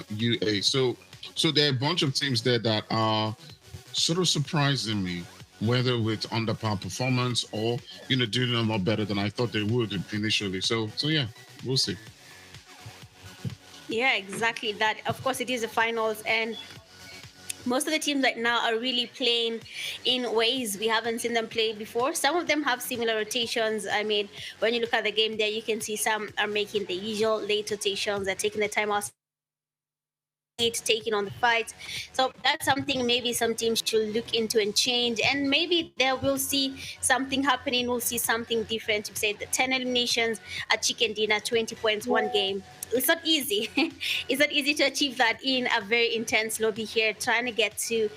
UA. So there are a bunch of teams there that are sort of surprising me, whether with underpower performance or, doing a lot better than I thought they would initially. So yeah, we'll see. Yeah, exactly that. Of course, it is the finals, and most of the teams right now are really playing in ways we haven't seen them play before. Some of them have similar rotations. I mean, when you look at the game there, you can see some are making the usual late rotations. They're taking the time out, taking on the fight. So that's something maybe some teams should look into and change. And maybe there we'll see something happening. We'll see something different. You say the 10 eliminations at chicken dinner, 20 points, 1 game. It's not easy. It's not easy to achieve that in a very intense lobby here. Trying to get to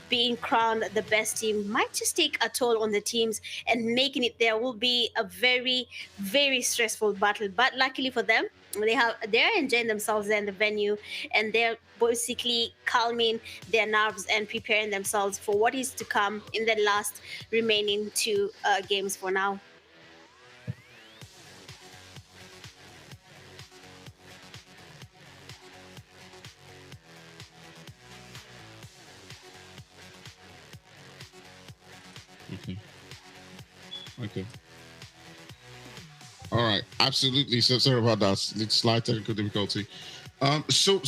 being crowned the best team might just take a toll on the teams, and making it there will be a very, very stressful battle. But luckily for them, they're enjoying themselves there in the venue, and they're basically calming their nerves and preparing themselves for what is to come in the last remaining 2 games for now. Okay. All right. Absolutely. So sorry about that. Slight technical difficulty. So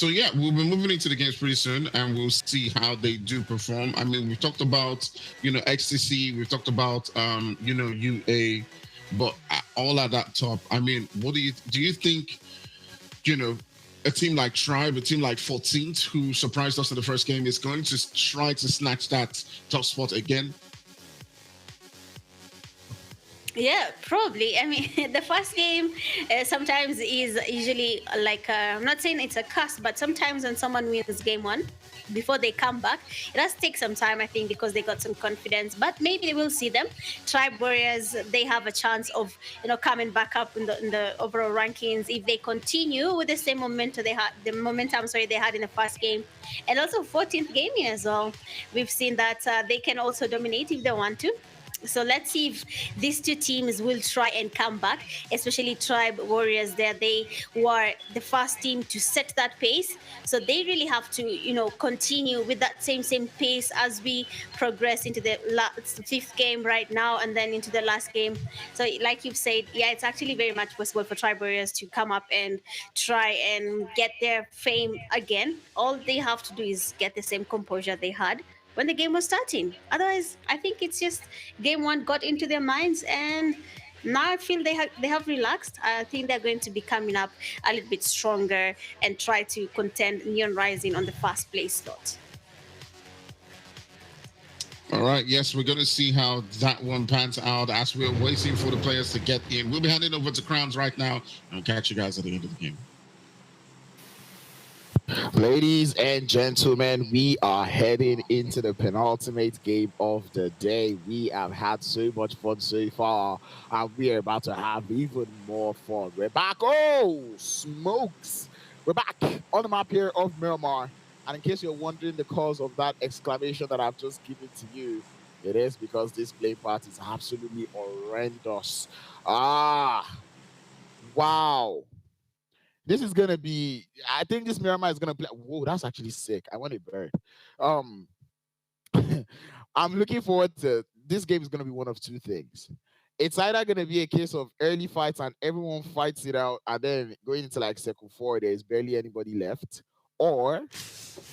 yeah, we'll be moving into the games pretty soon, and we'll see how they do perform. I mean, we talked about XTC, we talked about UA, but all at that top. I mean, what do you think? A team like Tribe, a team like 14th, who surprised us in the first game, is going to try to snatch that top spot again? Yeah, probably. I mean, the first game sometimes is usually like, I'm not saying it's a curse, but sometimes when someone wins game one, before they come back, it does take some time, I think, because they got some confidence. But maybe they will see them. Tribe Warriors, they have a chance of, coming back up in the overall rankings if they continue with the same momentum they had in the first game, and also 14th gaming as well. We've seen that they can also dominate if they want to. So let's see if these two teams will try and come back, especially Tribe Warriors there. They were the first team to set that pace. So they really have to, continue with that same pace as we progress into the fifth game right now and then into the last game. So like you've said, yeah, it's actually very much possible for Tribe Warriors to come up and try and get their fame again. All they have to do is get the same composure they had when the game was starting. Otherwise, I think it's just game one got into their minds, and now I feel they have relaxed. I think they're going to be coming up a little bit stronger and try to contend Neon Rising on the first place slot. All right, yes, we're going to see how that one pans out as we're waiting for the players to get in. We'll be handing over to Crowns right now, and we'll catch you guys at the end of the game. Ladies and gentlemen, we are heading into the penultimate game of the day. We have had so much fun so far, and we are about to have even more fun. We're back. Oh, smokes. We're back on the map here of Miramar. And in case you're wondering the cause of that exclamation that I've just given to you, it is because this play part is absolutely horrendous. Wow. This is gonna be. I think this Miramar is gonna play. Whoa, that's actually sick. I want a bird. I'm looking forward to this game. Is gonna be one of two things. It's either gonna be a case of early fights and everyone fights it out, and then going into like Circle 4, there's barely anybody left, or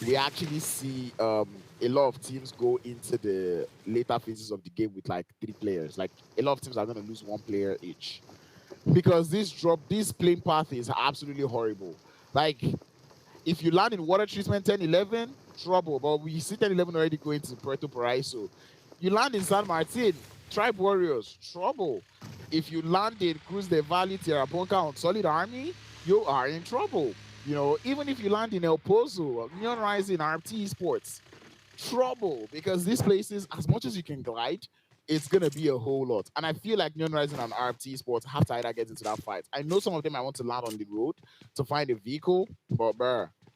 we actually see a lot of teams go into the later phases of the game with like 3 players. Like a lot of teams are gonna lose 1 player each. Because this playing path is absolutely horrible. Like, if you land in water treatment 10-11, trouble. But we see 10-11 already going to Puerto Paraiso. You land in San Martin, Tribe Warriors, trouble. If you land in Cruz del Valle, Tierra Blanca on Solid Army, you are in trouble. Even if you land in El Pozo, Neon Rising, RT Sports, trouble. Because these places, as much as you can glide, it's going to be a whole lot. And I feel like Neon Rising and RFT Sports have to either get into that fight. I know some of them I want to land on the road to find a vehicle, but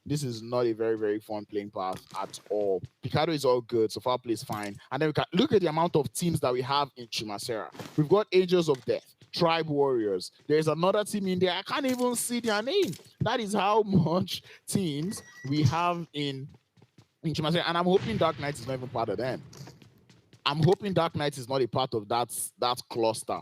this is not a very, very fun playing path at all. Picado is all good, so far plays fine. And then we can look at the amount of teams that we have in Chumacera. We've got Angels of Death, Tribe Warriors. There's another team in there. I can't even see their name. That is how much teams we have in Chumacera. And I'm hoping Dark Knight is not even part of them. I'm hoping Dark Knight is not a part of that cluster.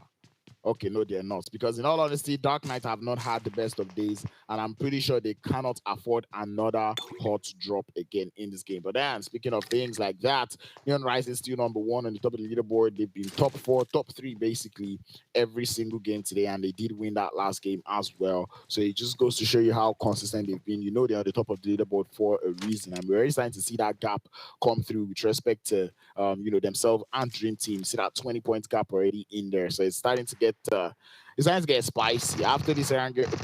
Okay, no, they're not. Because in all honesty, Dark Knight have not had the best of days, and I'm pretty sure they cannot afford another hot drop again in this game. But then, speaking of things like that, Neon Rising is still number 1 on the top of the leaderboard. They've been top 4, top 3, basically, every single game today, and they did win that last game as well. So it just goes to show you how consistent they've been. They're on the top of the leaderboard for a reason, and we're already starting to see that gap come through with respect to, themselves and Dream Team. See that 20-point gap already in there. So it's starting to get spicy. After this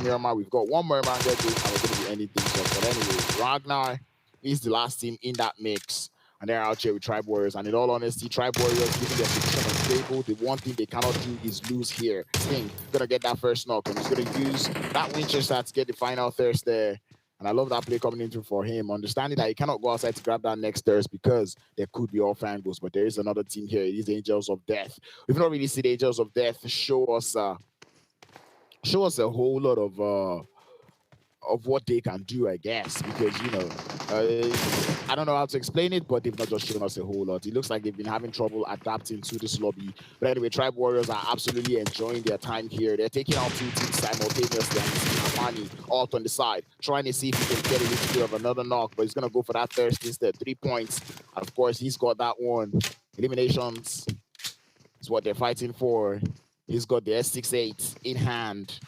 Miramar, we've got one more Miramar game, and we're going to be ending things up. But anyway, Ragnar is the last team in that mix, and they're out here with Tribe Warriors. And in all honesty, Tribe Warriors, given their position on the table, the one thing they cannot do is lose here. Sting gonna get that first knock, and he's gonna use that Winchester to get the final thirst there. And I love that play coming into for him, understanding that he cannot go outside to grab that next thirst because there could be off angles. But there is another team here. It is the Angels of Death. We've not really seen the Angels of Death show us a whole lot of what they can do, I guess, because I don't know how to explain it, but they've not just shown us a whole lot. It looks like they've been having trouble adapting to this lobby. But anyway, Tribe Warriors are absolutely enjoying their time here. They're taking out 2 teams simultaneously, and you see Amani alt on the side, trying to see if he can get a little bit of another knock, but he's going to go for that thirst instead. 3 points. And of course, he's got that one. Eliminations is what they're fighting for. He's got the S68 in hand.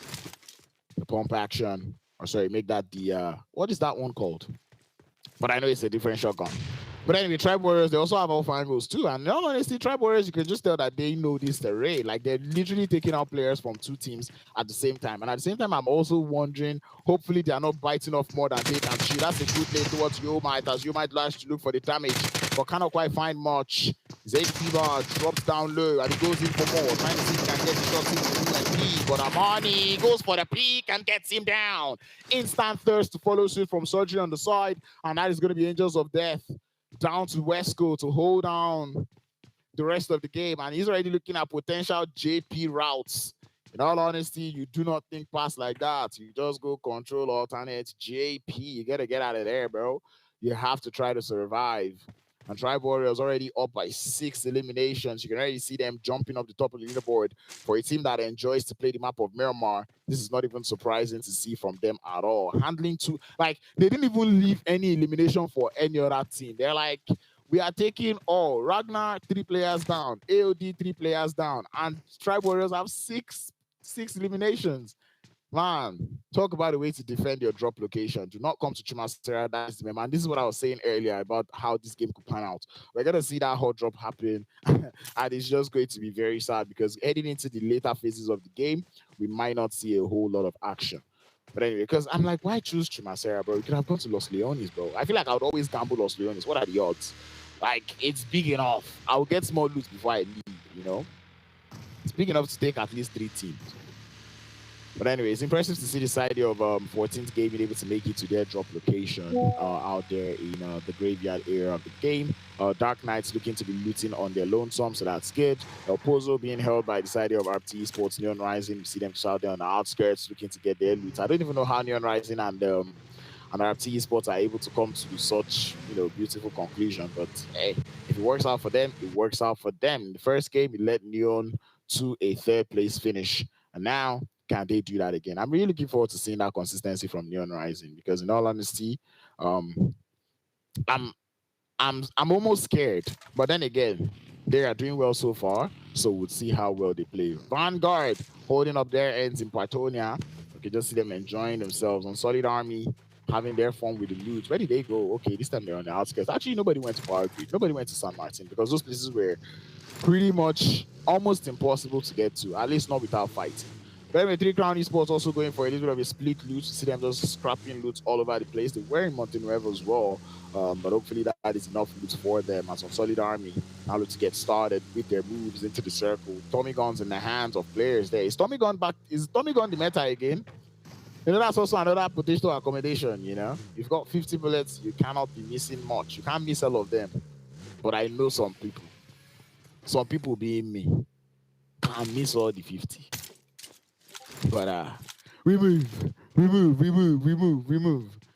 The pump action. Or sorry, make that the, what is that one called? But I know it's a different shotgun. But anyway, Tribe Warriors, they also have all finals too. And in all honesty, Tribe Warriors, you can just tell that they know this terrain. Like, they're literally taking out players from two teams at the same time. And at the same time, I'm also wondering, hopefully they are not biting off more than they can chew. That's a good lane towards Yomite, as Yomite likes to look for the damage, but cannot quite find much. Zay Fever drops down low and he goes in for more, trying to see if he can get the shot in, but Amani goes for the peak and gets him down. Instant thirst to follow suit from Surgery on the side, and that is going to be Angels of Death down to Wesco to hold down the rest of the game. And he's already looking at potential JP routes. In all honesty, you do not think pass like that. You just go control alternate JP. You got to get out of there, bro. You have to try to survive. And Tribe Warriors already up by 6 eliminations. You can already see them jumping up the top of the leaderboard. For a team that enjoys to play the map of Miramar, this is not even surprising to see from them at all. Handling two, like, they didn't even leave any elimination for any other team. They're like, we are taking all. Ragnar, 3 players down. AOD, 3 players down. And Tribe Warriors have six eliminations. Man, talk about a way to defend your drop location. Do not come to Chumasera. That's the man. This is what I was saying earlier about how this game could pan out. We're going to see that hot drop happen, and it's just going to be very sad because heading into the later phases of the game, we might not see a whole lot of action. But anyway, because I'm like, why choose Chumasera, bro? You could have gone to Los Leones, bro. I feel like I would always gamble Los Leones. What are the odds? Like, it's big enough. I'll get small loot before I leave, you know? It's big enough to take at least 3 teams. But anyway, it's impressive to see the side of 14th game being able to make it to their drop location out there in the graveyard area of the game. Dark Knights looking to be looting on their lonesome, so that's good. El Pozo being held by the side of RT Sports, Neon Rising. You see them just out there on the outskirts looking to get their loot. I don't even know how Neon Rising and RT Sports are able to come to such, beautiful conclusion. But hey, if it works out for them, it works out for them. In the first game, it led Neon to a 3rd place finish, and now can they do that again? I'm really looking forward to seeing that consistency from Neon Rising because, in all honesty, I'm almost scared. But then again, they are doing well so far, so we'll see how well they play. Vanguard holding up their ends in Partonia. You can just see them enjoying themselves. On Solid Army having their fun with the loot. Where did they go? Okay, this time they're on the outskirts. Actually, nobody went to Power Grid. Nobody went to San Martin because those places were pretty much almost impossible to get to, at least not without fighting. But anyway, 3 Crown Esports also going for a little bit of a split loot. You see them just scrapping loot all over the place. They were in Mountain Rev as well, but hopefully that is enough loot for them. As on Solid Army, now look to get started with their moves into the circle. Tommy guns in the hands of players there. Is Tommy gun back? Is Tommy gun the meta again? That's also another potential accommodation, You've got 50 bullets, you cannot be missing much. You can't miss all of them. But I know some people. Some people being me can't miss all the 50. But we move.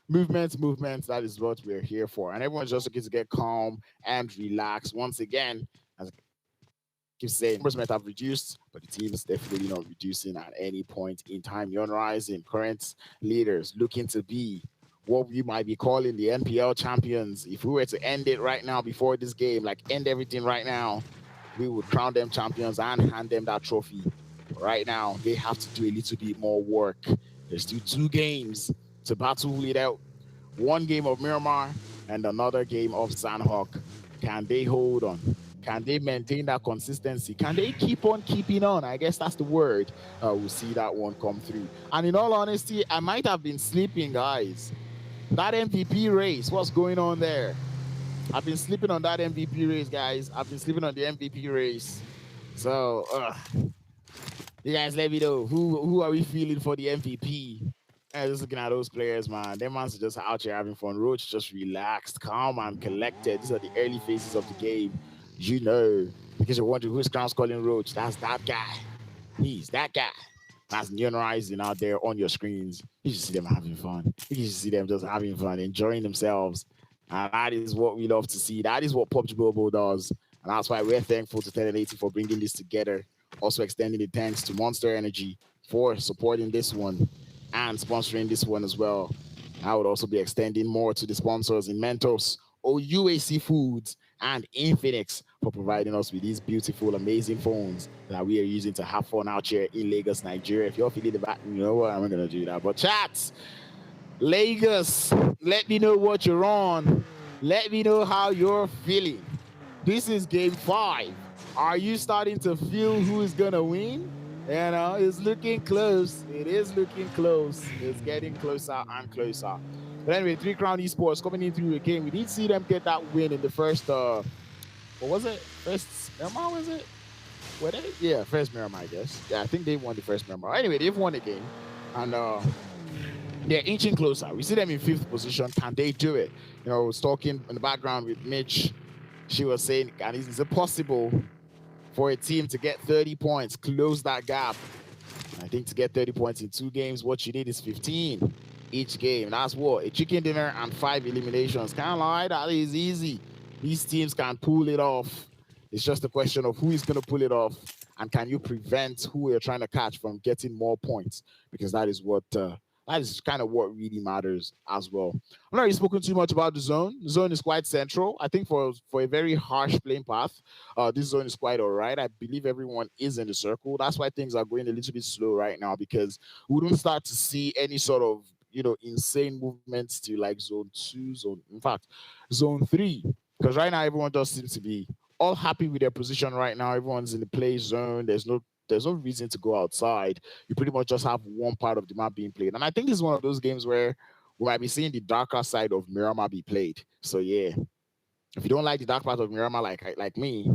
Movements, that is what we're here for. And everyone's just looking to get calm and relax. Once again, as I keep saying, numbers might have reduced, but the team is definitely not reducing at any point in time. Neon Rising, current leaders, looking to be what we might be calling the NPL champions. If we were to end it right now before this game, like end everything right now, we would crown them champions and hand them that trophy. Right now, they have to do a little bit more work. There's still 2 games to battle it out. 1 game of Miramar and another game of Sanhok. Can they hold on? Can they maintain that consistency? Can they keep on keeping on? I guess that's the word. We'll see that one come through. And in all honesty, I might have been sleeping, guys. That MVP race, what's going on there? I've been sleeping on that MVP race, guys. I've been sleeping on the MVP race. So, you guys let me know, who are we feeling for the MVP? And just looking at those players, man. Them ones are just out here having fun. Roach just relaxed, calm, and collected. These are the early phases of the game. Because you're wondering who's Crown's calling Roach. That's that guy. He's that guy. That's Neon Rising out there on your screens. You should see them having fun. You should see them just having fun, enjoying themselves. And that is what we love to see. That is what PUBG Mobile does. And that's why we're thankful to 1080 for bringing this together. Also extending the thanks to Monster Energy for supporting this one and sponsoring this one as well. I would also be extending more to the sponsors in Mentos, OUAC Foods, and Infinix for providing us with these beautiful, amazing phones that we are using to have fun out here in Lagos, Nigeria. If you're feeling the back, you know what, I'm going to do that. But chats, Lagos, let me know what you're on. Let me know how you're feeling. This is game 5. Are you starting to feel who is gonna win? You know, it's looking close. It is looking close. It's getting closer and closer. But anyway, 3 Crown Esports coming in through the game. We did see them get that win in the first, what was it? First Miramar, was it? Were they? Yeah, first Miramar, I guess. Yeah, I think they won the first Miramar. Anyway, they've won the game. And they're inching closer. We see them in 5th position. Can they do it? You know, I was talking in the background with Mitch. She was saying, and is it possible for a team to get 30 points, close that gap? I think to get 30 points in 2 games, what you need is 15 each game. That's what? A chicken dinner and 5 eliminations. Can't lie, that is easy. These teams can pull it off. It's just a question of who is going to pull it off, and can you prevent who you're trying to catch from getting more points? Because that is what that is kind of what really matters as well. I'm not really spoken too much about the zone. The zone is quite central. I think for a very harsh playing path, this zone is quite all right. I believe everyone is in the circle. That's why things are going a little bit slow right now, because we don't start to see any sort of, you know, insane movements to like zone 2, in fact, zone 3. Because right now everyone just seems to be all happy with their position right now. Everyone's in the play zone. There's no reason to go outside. You pretty much just have one part of the map being played. And I think this is one of those games where we might be seeing the darker side of Miramar be played. So yeah, if you don't like the dark part of Miramar like me,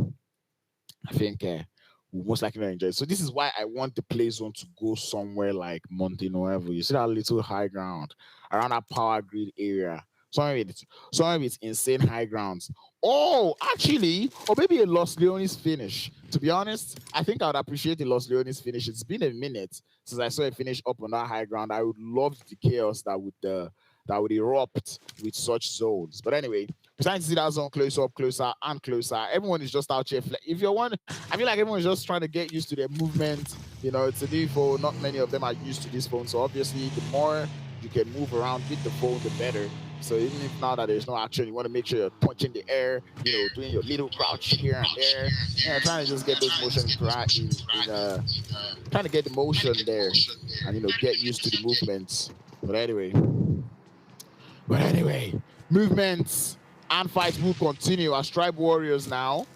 I think we'll most likely not enjoy it. So this is why I want the play zone to go somewhere like Monte Nuevo. You see that little high ground around that power grid area. Some of it's insane high grounds. Oh, actually, or maybe a Los Leones finish. To be honest, I think I would appreciate a Los Leones finish. It's been a minute since I saw a finish up on that high ground. I would love the chaos that would erupt with such zones. But anyway, we're starting to see that zone closer and closer. Everyone is just out here. If you're one, I feel like everyone is just trying to get used to their movement. You know, it's a new phone. Not many of them are used to this phone. So obviously, the more you can move around with the phone, the better. So even if now that there's no action, you want to make sure you're punching the air, you know, doing your little crouch here and there, trying to just get those motions right trying to get the motion there and, you know, get used to the movements. But anyway, movements and fights will continue as Tribe Warriors now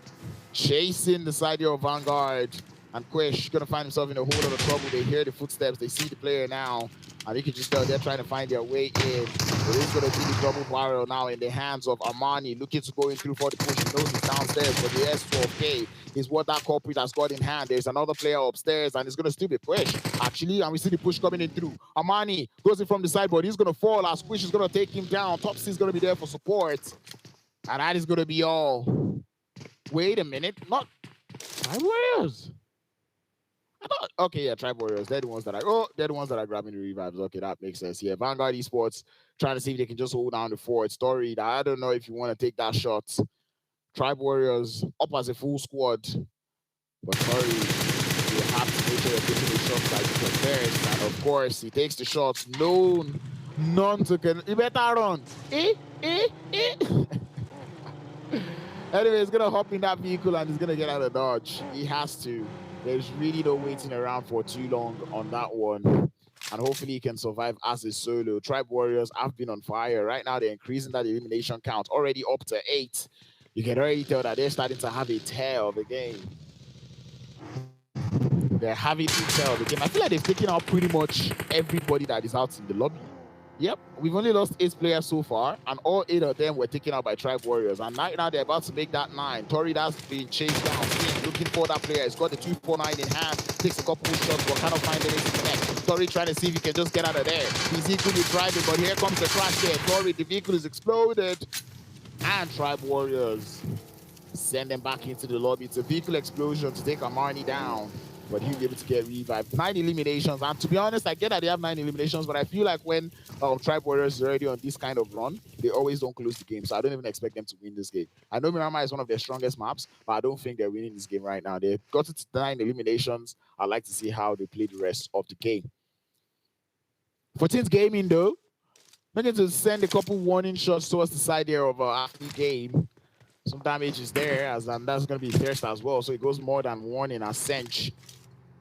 chasing the side here of Vanguard, and Quish gonna find himself in a whole lot of trouble. They hear the footsteps, they see the player now, and you can just tell they're trying to find their way in. It is going to be the double barrel now in the hands of Armani, looking to go in through for the push. He knows it's downstairs, but the S12K is what that culprit has got in hand. There's another player upstairs, and it's going to still be Quish, actually, and we see the push coming in through. Armani goes in from the side, but he's going to fall as Quish is going to take him down. Topsy is going to be there for support, and that is going to be all. Wait a minute, not Tribe Warriors. Okay, yeah, Tribe Warriors. They're the ones that are grabbing the revives. Okay, that makes sense. Yeah, Vanguard Esports trying to see if they can just hold down the fort. Story. I don't know if you want to take that shot. Tribe Warriors up as a full squad, but sorry, you have to make sure you're taking the shots like you first. And of course, he takes the shots. None to can. You better run. Anyway, he's gonna hop in that vehicle and he's gonna get out of dodge. He has to. There's really no waiting around for too long on that one. And hopefully he can survive as a solo. Tribe Warriors have been on fire. Right now, they're increasing that elimination count already up to 8. You can already tell that they're starting to have a tear of the game. They're having a tear of the game. I feel like they've taken out pretty much everybody that is out in the lobby. Yep, we've only lost 8 players so far, and all 8 of them were taken out by Tribe Warriors. And right now they're about to make that 9. Tori that's been chased down, looking for that player. He's got the 249 in hand, takes a couple of shots, but cannot find anything to connect. Tori trying to see if he can just get out of there. He's equally driving, but here comes the crash there. Tori, the vehicle is exploded, and Tribe Warriors send them back into the lobby. It's a vehicle explosion to take Armani down, but he'll be able to get revived. 9 eliminations, and to be honest, I get that they have 9 eliminations, but I feel like when Tribe Warriors is already on this kind of run, they always don't close the game, so I don't even expect them to win this game. I know Miramar is one of their strongest maps, but I don't think they're winning this game right now. They've got it to 9 eliminations. I'd like to see how they play the rest of the game. 14th Gaming, though, looking to send a couple warning shots towards the side there of after the game. Some damage is there, and that's going to be Thirst as well, so it goes more than warning as Sench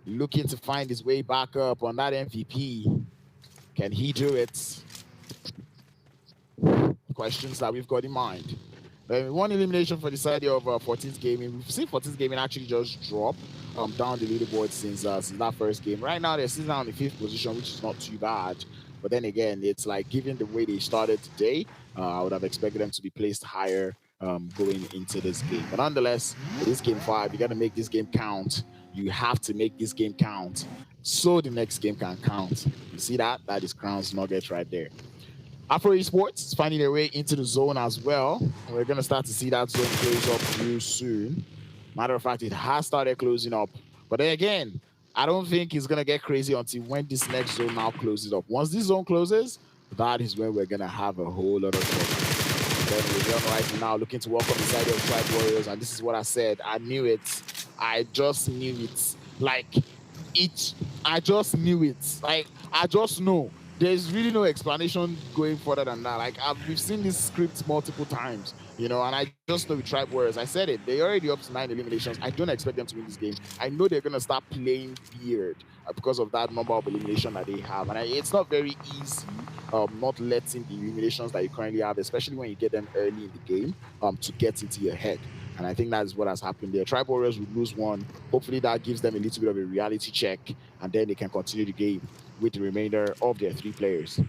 looking to find his way back up on that MVP. Can he do it? questions that we've got in mind. One elimination for the side of 14th Gaming. We've seen 14th Gaming actually just drop down the leaderboard since that first game. Right now, they're sitting down in the 5th position, which is not too bad. But then again, it's like, given the way they started today, I would have expected them to be placed higher going into this game. But nonetheless, it is game 5. You got to make this game count. You have to make this game count so the next game can count. You see that? That is Crown's Nuggets right there. Afro Esports is finding their way into the zone as well. We're going to start to see that zone close up real soon. Matter of fact, it has started closing up. But then again, I don't think it's going to get crazy until when this next zone now closes up. Once this zone closes, that is when we're going to have a whole lot of trouble. Then we're right now looking to welcome the side of Tribe Warriors. And this is what I said. I knew it. I just knew it. I just knew it. Like, I just know. There's really no explanation going further than that. Like, we've seen this script multiple times, you know, and I just know with Tribe Warriors, I said it, they're already up to 9 eliminations. I don't expect them to win this game. I know they're going to start playing weird because of that number of elimination that they have. And it's not very easy not letting the eliminations that you currently have, especially when you get them early in the game, to get into your head. And I think that is what has happened there. Tribe Warriors would lose one. Hopefully that gives them a little bit of a reality check, and then they can continue the game with the remainder of their 3 players.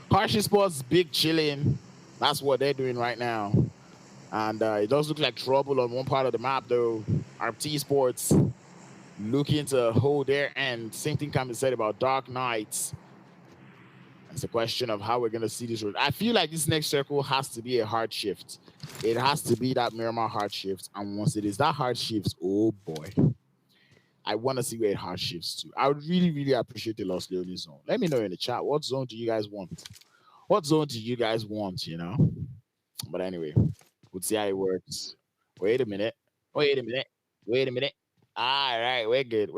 Harsh Sports, big chilling. That's what they're doing right now. And it does look like trouble on one part of the map, though. RT Sports looking to hold their end. Same thing can be said about Dark Knights. It's a question of how we're going to see this road. I feel like this next circle has to be a hard shift. It has to be that Miramar hard shift. And once it is that hard shift, oh boy. I want to see where it hard shifts to. I would really, really appreciate the Los Leones zone. Let me know in the chat. What zone do you guys want? What zone do you guys want, you know? But anyway, we'll see how it works. Wait a minute. All right, we're good.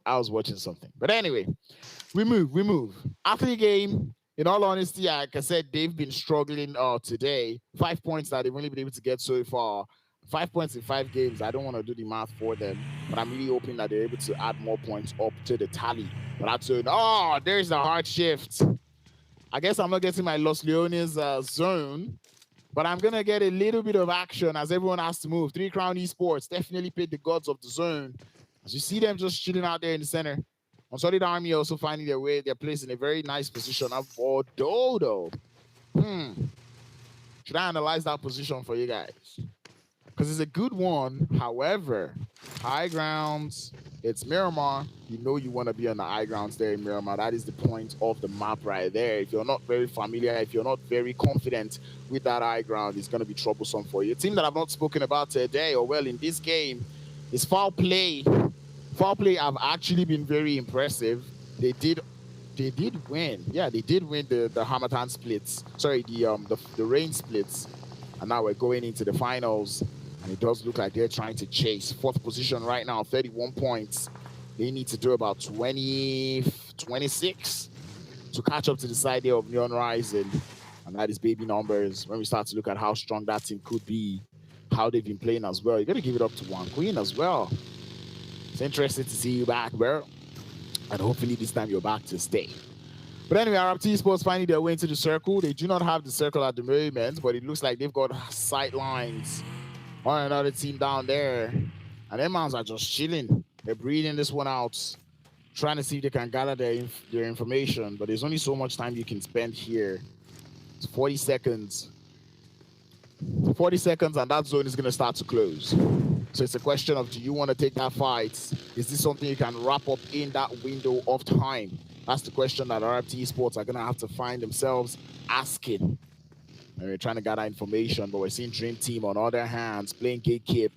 I was watching something. But anyway, we move. After the game, in all honesty, like I said, they've been struggling today. 5 points that they've only been able to get so far. 5 points in 5 games. I don't want to do the math for them, but I'm really hoping that they're able to add more points up to the tally. But that's it. Oh, there's the hard shift. I guess I'm not getting my Los Leones zone, but I'm going to get a little bit of action as everyone has to move. 3 Crown Esports definitely paid the gods of the zone. As you see them just chilling out there in the center. Unsolid Army also finding their place in a very nice position of Dodo. Should I analyze that position for you guys? Because it's a good one. However, high grounds, it's Miramar. You know you want to be on the high grounds there in Miramar. That is the point of the map right there. If you're not very familiar, if you're not very confident with that high ground, it's going to be troublesome for you. A team that I've not spoken about today, or well, in this game, is Foul Play. Foul Play have actually been very impressive. They did win. Yeah, they did win the Hamatan splits. Sorry, the rain splits. And now we're going into the finals. And it does look like they're trying to chase 4th position right now, 31 points. They need to do about 26 to catch up to the side there of Neon Rising. And that is baby numbers. When we start to look at how strong that team could be, how they've been playing as well. You got to give it up to One Queen as well. It's interesting to see you back, bro. And hopefully this time you're back to stay. But anyway, RT Sports finding their way into the circle. They do not have the circle at the moment, but it looks like they've got sight lines on another team down there. And them mans are just chilling. They're breathing this one out, trying to see if they can gather their information. But there's only so much time you can spend here. It's 40 seconds. 40 seconds and that zone is going to start to close. So it's a question of, do you want to take that fight? Is this something you can wrap up in that window of time? That's the question that RT Sports are going to have to find themselves asking. And we're trying to gather information, but we're seeing Dream Team on other hands playing gatekeep,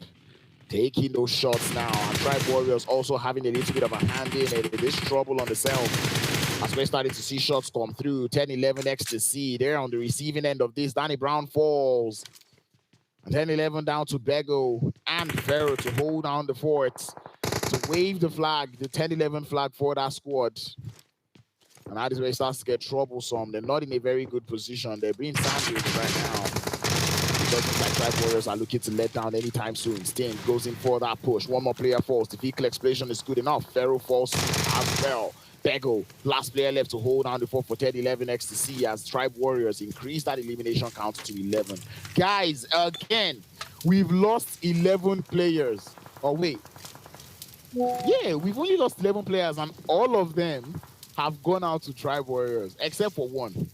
taking those shots now. And Tribe Warriors also having a little bit of a hand in it. It is trouble on the self. As we're starting to see shots come through. 10-11 Ecstasy. They're on the receiving end of this. Danny Brown falls. 10-11 down to Bego and Pharaoh to hold down the fort, to wave the flag, the 10-11 flag for that squad. And that is where it starts to get troublesome. They're not in a very good position. They're being sandwiched right now. doesn't look like Tribe Warriors are looking to let down anytime soon. Sting goes in for that push. One more player falls. The vehicle explosion is good enough. Pharaoh falls as well. Bego, last player left to hold down the fort for 10-11 XTC as Tribe Warriors increase that elimination count to 11. Guys, again, we've lost 11 players. Oh, wait. Yeah, we've only lost 11 players, and all of them have gone out to Tribe Warriors, except for one.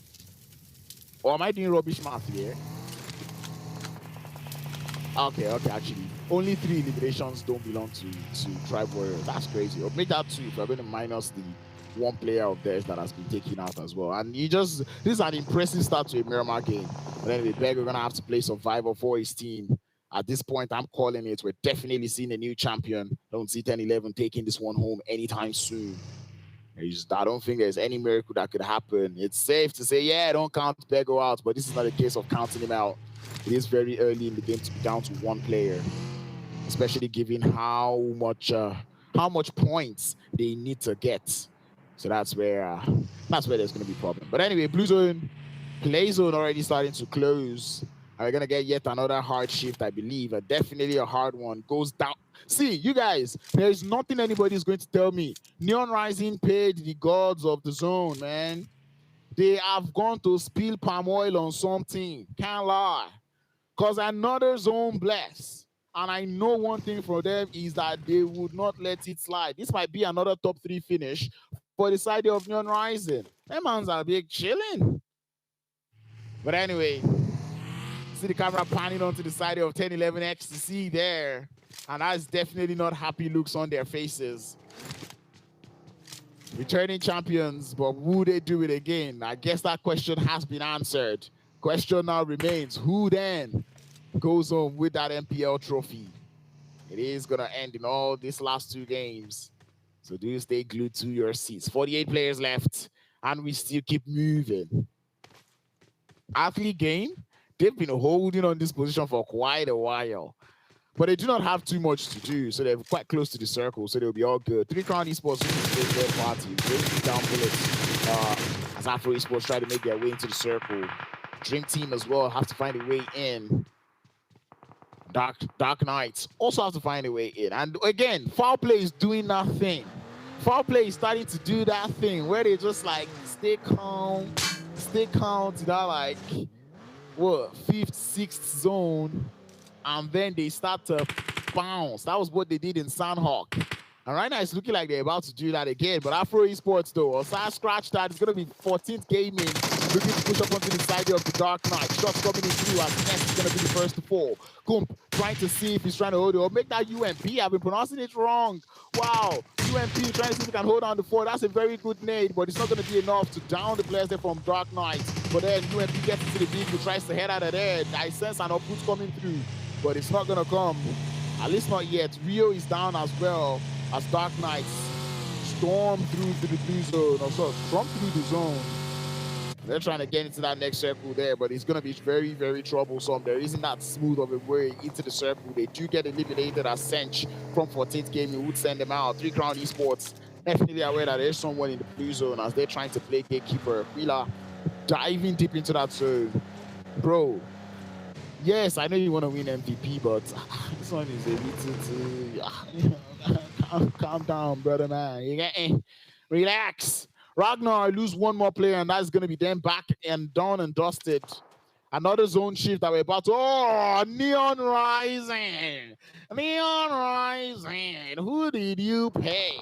Or am I doing rubbish math here? Okay, actually. Only 3 eliminations don't belong to Tribe Warriors. That's crazy. Or make that 2 if we're going to minus the 1 player of theirs that has been taken out as well. And this is an impressive start to a Miramar game. But anyway, we're going to have to play Survivor for his team. At this point, I'm calling it. We're definitely seeing a new champion. Don't see 10-11 taking this one home anytime soon. I don't think there's any miracle that could happen. It's safe to say, yeah, don't count Bego out, but this is not a case of counting him out. It is very early in the game to be down to 1 player, especially given how much points they need to get. So that's where there's going to be a problem. But anyway, Blue Zone, Play Zone already starting to close. And we're going to get yet another hard shift, I believe. Definitely a hard one. Goes down. See, you guys, there's nothing anybody's going to tell me. Neon Rising paid the gods of the zone, man. They have gone to spill palm oil on something. Can't lie. Because another zone bless. And I know one thing from them is that they would not let it slide. This might be another top 3 finish for the side of Neon Rising. Them man's are big chilling. But anyway, see the camera panning onto the side of 10-11 XTC there. And that's definitely not happy looks on their faces. Returning champions, but will they do it again? I guess that question has been answered. Question now remains, who then goes home with that MPL trophy? It is going to end in all these last 2 games. So do stay glued to your seats. 48 players left, and we still keep moving. Athlete game, they've been holding on this position for quite a while. But they do not have too much to do, so they're quite close to the circle, so they'll be all good. 3 Crown Esports is their party. Breaking down bullets as Afro Esports try to make their way into the circle. Dream Team as well have to find a way in. Dark Knights also have to find a way in. And again, Foul Play is doing nothing. Foul Play is starting to do that thing where they just like stay calm to that like, what, 5th, 6th zone. And then they start to bounce. That was what they did in Sanhok. And right now, it's looking like they're about to do that again. But Afro Esports, though, Osai scratch that. It's going to be 14th gaming. Looking to push up onto the side of the Dark Knight. Shots coming in through as Ness is going to be the first to fall. Kump trying to see if he's trying to hold it. Or make that UMP. I've been pronouncing it wrong. Wow. UMP trying to see if he can hold on the fort. That's a very good nade, but it's not going to be enough to down the players there from Dark Knight. But then UMP gets into the vehicle, tries to head out of there. I sense an output coming through, but it's not going to come. At least not yet. Rio is down as well as Dark Knights storm through to the blue zone. Or so, storm through the zone. They're trying to get into that next circle there, but it's going to be very, very troublesome. There isn't that smooth of a way into the circle. They do get eliminated as Sench from 14th game. You would send them out. 3 Crown Esports definitely aware that there's someone in the blue zone as they're trying to play gatekeeper. Wheeler diving deep into that zone. Bro, yes, I know you want to win MVP, but this one is a little calm down, brother, man. You get it? Relax. Ragnar lose one more player, and that's going to be them back and done and dusted. Another zone shift that we're about to... Oh, Neon Rising. Neon Rising. Who did you pay?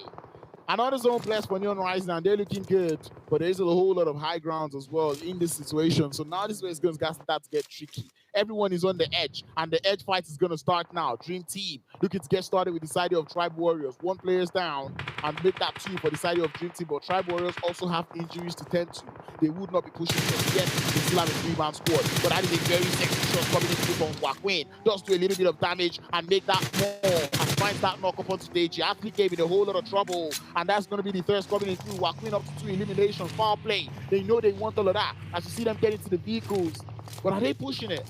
Another zone bless for Neon Rising, and they're looking good. But there's a whole lot of high grounds as well in this situation. So now this is where it's going to start to get tricky. Everyone is on the edge, and the edge fight is going to start now. Dream Team looking to get started with the side of Tribe Warriors. 1 player's down, and make that 2 for the side of Dream Team. But Tribe Warriors also have injuries to tend to. They would not be pushing them yet. They still have a 3-man squad. But that is a very sexy shot coming in from Wakwin. Does do a little bit of damage and make that more. And finds that knock up onto Deji. Athlete gave it a whole lot of trouble. And that's going to be the third coming in through. Wakwin up to 2 eliminations. Foul play. They know they want all of that. As you see them get into the vehicles. But are they pushing it?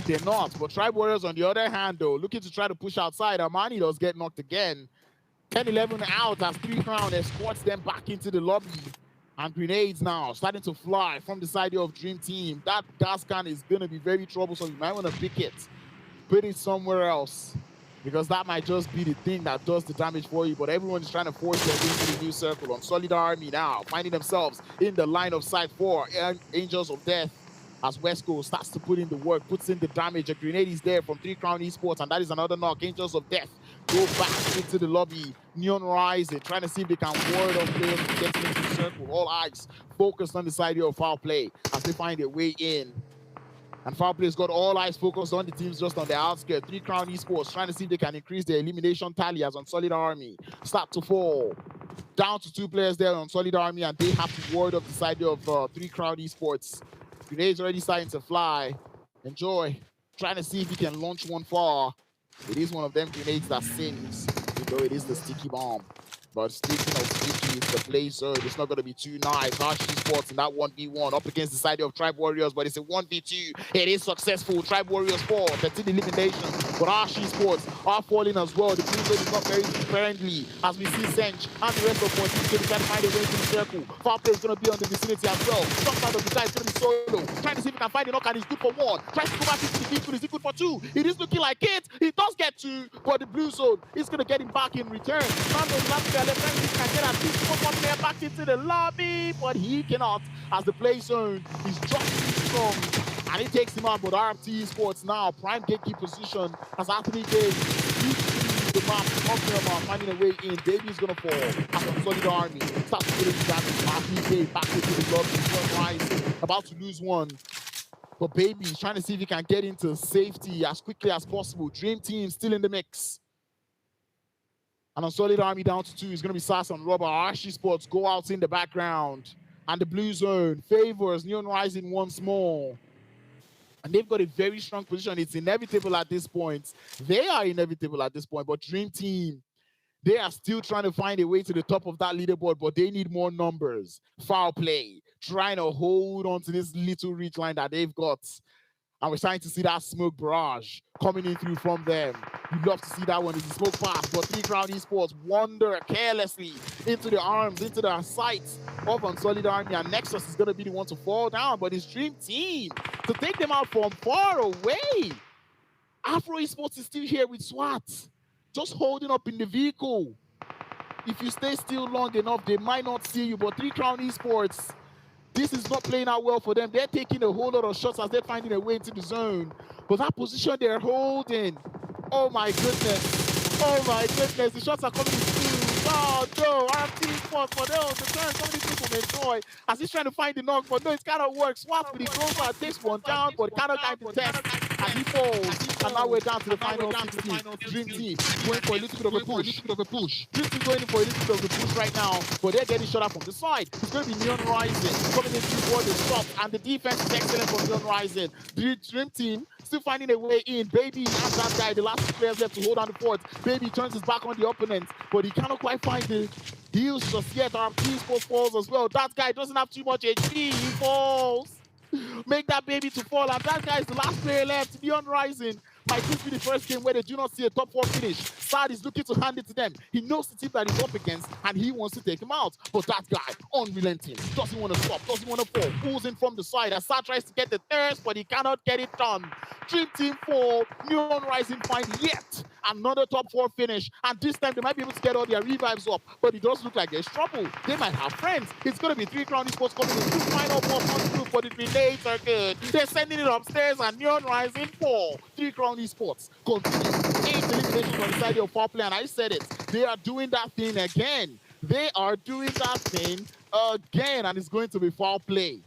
They're not. But Tribe Warriors, on the other hand, though, looking to try to push outside. Armani does get knocked again. 10-11 out as 3 Crown escorts them back into the lobby. And grenades now starting to fly from the side of Dream Team. That gas can is going to be very troublesome. You might want to pick it, put it somewhere else, because that might just be the thing that does the damage for you. But everyone is trying to force their way into the new circle. On Solid Army now, finding themselves in the line of sight for Angels of Death. As Wesco starts to put in the work, puts in the damage. A grenade is there from 3 Crown Esports, and that is another knock. Angels of Death go back into the lobby. Neon Rising, trying to see if they can ward off players from getting into the circle. All eyes focused on the side of Foul Play as they find their way in. And Foul Play's got all eyes focused on the teams just on the outskirts. 3 Crown Esports trying to see if they can increase their elimination tally as on Solid Army start to fall. Down to 2 players there on Solid Army, and they have to ward off the side of 3 Crown Esports. Grenades already starting to fly. Enjoy trying to see if he can launch one far. It is one of them grenades that sings, even though it is the sticky bomb. But speaking of sticky, it's the play zone. It's not going to be too nice. Archie Sports in that 1v1 up against the side of Tribe Warriors, but it's a 1v2. It is successful. Tribe Warriors fall. 13 eliminations. But Archie Sports are falling as well. The blue zone is not very friendly as we see Sench and the rest of 14 teams trying to find a way into the circle. Foul Play is going to be on the vicinity as well. Some out of the guy is going to be solo. Trying to see if he can find a knock, and he's good for 1. Tries to go back into the V2. Is he good for 2? It is looking like it. He does get 2, but the blue zone is going to get him back in return. Left hand, he can get at least one player back into the lobby, but he cannot, as the play zone is just too strong. And it takes him out, but RFT Sports now, prime gatekeep position as Anthony Gage beats the map of Miramar, finding a way in. Baby's gonna fall as a Solid Army starts to get into damage. Anthony Gage back into the lobby, Rise about to lose one. But Baby is trying to see if he can get into safety as quickly as possible. Dream Team still in the mix. And on Solid Army down to 2 is going to be Sass and Robber. Archie Sports go out in the background. And the blue zone favors Neon Rising once more. And they've got a very strong position. It's inevitable at this point. They are inevitable at this point. But Dream Team, they are still trying to find a way to the top of that leaderboard, but they need more numbers. Foul Play, trying to hold on to this little reach line that they've got. And we're starting to see that smoke barrage coming in through from them. You'd love to see that one. It's a smoke pass, but 3 Crown Esports wander carelessly into the arms, into the sights of Unsolid Army, and Nexus is going to be the one to fall down, but it's Dream Team to take them out from far away. Afro Esports is still here with SWAT, just holding up in the vehicle. If you stay still long enough, they might not see you, but 3 Crown Esports, this is not playing out well for them. They're taking a whole lot of shots as they're finding a way into the zone. But that position they're holding, oh my goodness. Oh my goodness, the shots are coming through. Oh no, RFT Sports for those. The turn, so many people enjoy as he's trying to find the knock, but no, it's kind of works. Swap with the closer, takes one down, but cannot kind of test. And he falls. And now we're down to the final 16. Dream Team going for a little bit of a push. Dream Team going for a little bit of a push right now, but they're getting shot up from the side. It's going to be Neon Rising coming in toward the stop, and the defense is excellent for Neon Rising. The Dream Team still finding a way in. Baby has that guy, the last 2 players left to hold on the fort. Baby turns his back on the opponent, but he cannot quite find the heals just yet. Our team falls as well. That guy doesn't have too much HP. He falls. Make that Baby to fall, and that guy is the last player left. Neon Rising might this be the first game where they do not see a top 4 finish. Sad is looking to hand it to them. He knows the team that he's up against, and he wants to take him out. But that guy, unrelenting, doesn't want to stop, doesn't want to fall. Pulls in from the side. As Sad tries to get the thirst, but he cannot get it done. Dream Team 4, Neon Rising find yet another top 4 finish. And this time they might be able to get all their revives up, but it does look like there's trouble. They might have friends. It's going to be 3 Crown Esports coming in. 2 final balls on through, but the grenades are good. They're sending it upstairs, and Neon Rising 4, 3 Crown Esports continue. 8 eliminations on the side of Foul Play, and I said it. They are doing that thing again. They are doing that thing again, and it's going to be Foul Play.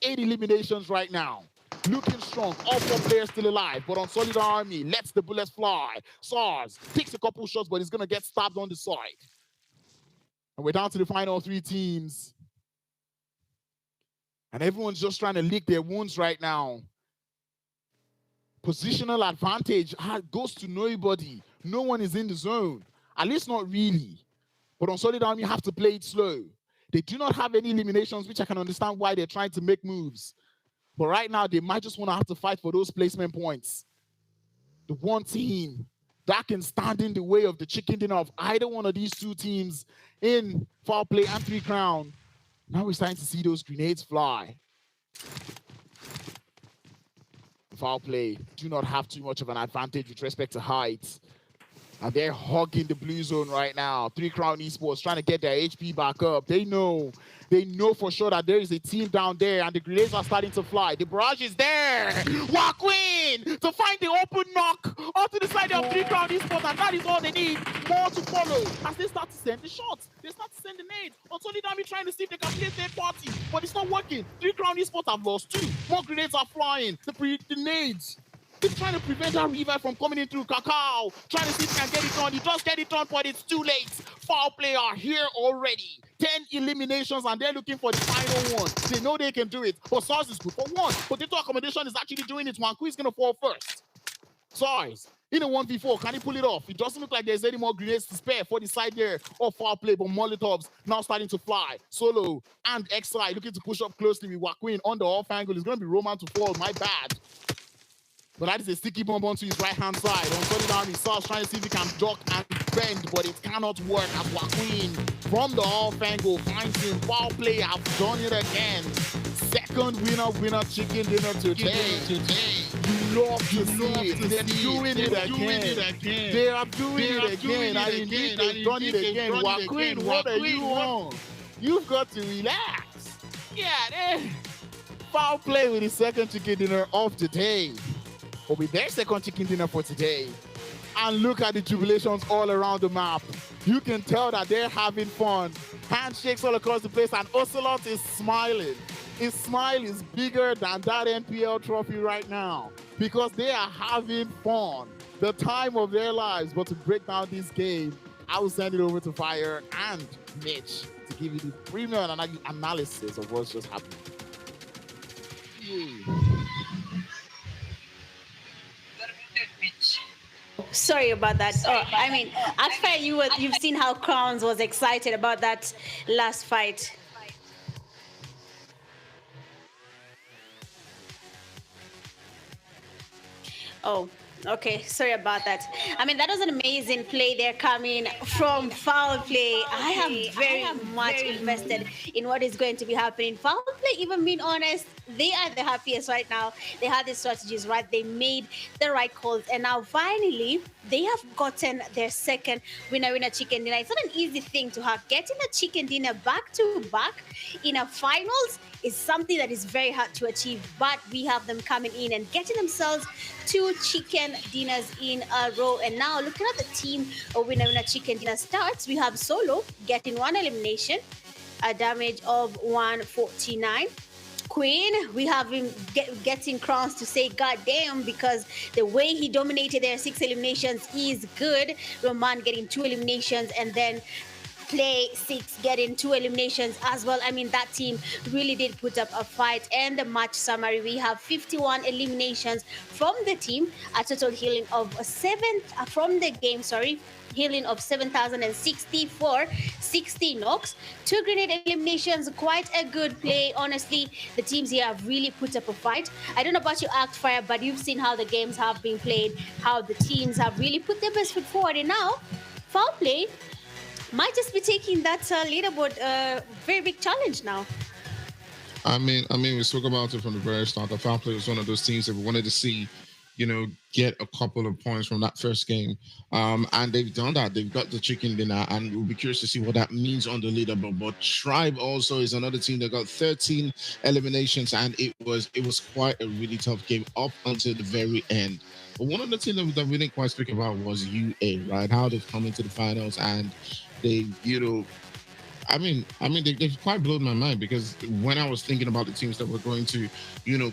8 eliminations right now. Looking strong. All 4 players still alive, but on Solid Army, lets the bullets fly. SARS takes a couple shots, but he's going to get stabbed on the side. And we're down to the final 3 teams. And everyone's just trying to lick their wounds right now. Positional advantage goes to nobody. No one is in the zone. At least not really. But on Solid Army, you have to play it slow. They do not have any eliminations, which I can understand why they're trying to make moves. But right now, they might just want to have to fight for those placement points. The one team that can stand in the way of the chicken dinner of either one of these 2 teams in Foul Play and 3 Crown Now we're starting to see those grenades fly. Foul play. Do not have too much of an advantage with respect to height. And they're hogging the blue zone right now. 3 Crown Esports trying to get their HP back up. They know for sure that there is a team down there and the grenades are starting to fly. The barrage is there. Wakwin to find the open knock onto the side of 3 Crown Esports, and that is all they need. More to follow as they start to send the shots. They start to send the nades. Otolidami trying to see if they can play third party, but it's not working. 3 Crown Esports have lost 2. More grenades are flying. The nades. He's trying to prevent that revive from coming in through Kakao. Trying to see if he can get it done. He does get it done, but it's too late. Foul play are here already. 10 eliminations, and they're looking for the final one. They know they can do it, but SARS is good for 1. Potato Accommodation is actually doing it. Wanku is going to fall first. SARS in a 1v4. Can he pull it off? It doesn't look like there's any more grenades to spare for the side there of foul play, but Molotovs now starting to fly. Solo and Xi looking to push up closely with Wakwin on the off angle. It's going to be Roman to fall. My bad. But that is a sticky bomb onto his right-hand side. On Solidarity, SARS trying to see if he can duck and bend, but it cannot work as Wakwin from the off angle finds him. Foul play, have done it again. Second winner chicken dinner today. You love to see it. They're doing it again. They are doing it again. And indeed, they've done it again. Wakwin, what are you on? You've got to relax. Yeah, foul play with his second chicken dinner of the day. But with their second chicken dinner for today, and look at the jubilations all around the map. You can tell that they're having fun. Handshakes all across the place, and Ocelot is smiling. His smile is bigger than that NPL trophy right now because they are having fun. The time of their lives. But to break down this game, I will send it over to Fire and Mitch to give you the premium analysis of what's just happening. Sorry about that. Oh, I mean, after you've seen how Crowns was excited about that last fight. Oh, okay. Sorry about that. I mean, that was an amazing play there coming from foul play. I am very much invested in what is going to be happening. Foul play, even being honest, they are the happiest right now. They had the strategies right. They made the right calls. And now finally, they have gotten their second winner chicken dinner. It's not an easy thing to have. Getting a chicken dinner back to back in a finals is something that is very hard to achieve, but we have them coming in and getting themselves 2 chicken dinners in a row. And now looking at the team of winner chicken dinner starts, we have Solo getting 1 elimination, a damage of 149. Queen, we have him getting Crowns to say God damn, because the way he dominated their 6 eliminations is good. Roman getting 2 eliminations, and then Play 6 getting 2 eliminations as well. I mean, that team really did put up a fight. And the match summary, we have 51 eliminations from the team, a total healing of 7,064, 60 knocks, 2 grenade eliminations. Quite a good play. Honestly, the teams here have really put up a fight. I don't know about you, Fire, but you've seen how the games have been played, how the teams have really put their best foot forward. And now, foul play might just be taking that leaderboard very big challenge now. I mean, we spoke about it from the very start. The foul play was one of those teams that we wanted to see, get a couple of points from that first game. And they've done that. They've got the chicken dinner, and we'll be curious to see what that means on the leaderboard. But Tribe also is another team that got 13 eliminations, and it was quite a really tough game up until the very end. But one of the things that we didn't quite speak about was UA, right? How they've come into the finals, and they, they've quite blown my mind, because when I was thinking about the teams that were going to,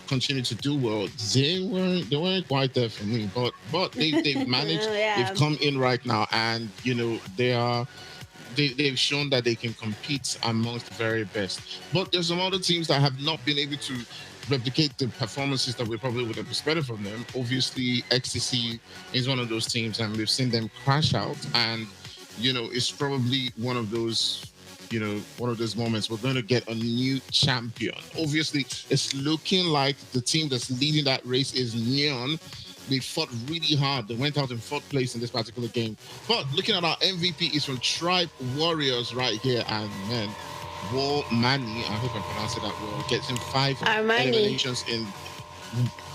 continue to do well, they weren't quite there for me. But they've managed. Yeah. They've come in right now, and they've shown that they can compete amongst the very best. But there's some other teams that have not been able to replicate the performances that we probably would have expected from them. Obviously, XTC is one of those teams, and we've seen them crash out, and it's probably one of those moments we're going to get a new champion. Obviously, it's looking like the team that's leading that race is Neon. They fought really hard. They went out in 4th place in this particular game. But looking at our MVP is from Tribe Warriors right here, and man, War Mani, I hope I pronounced it that well, gets him 5 Armani. eliminations in.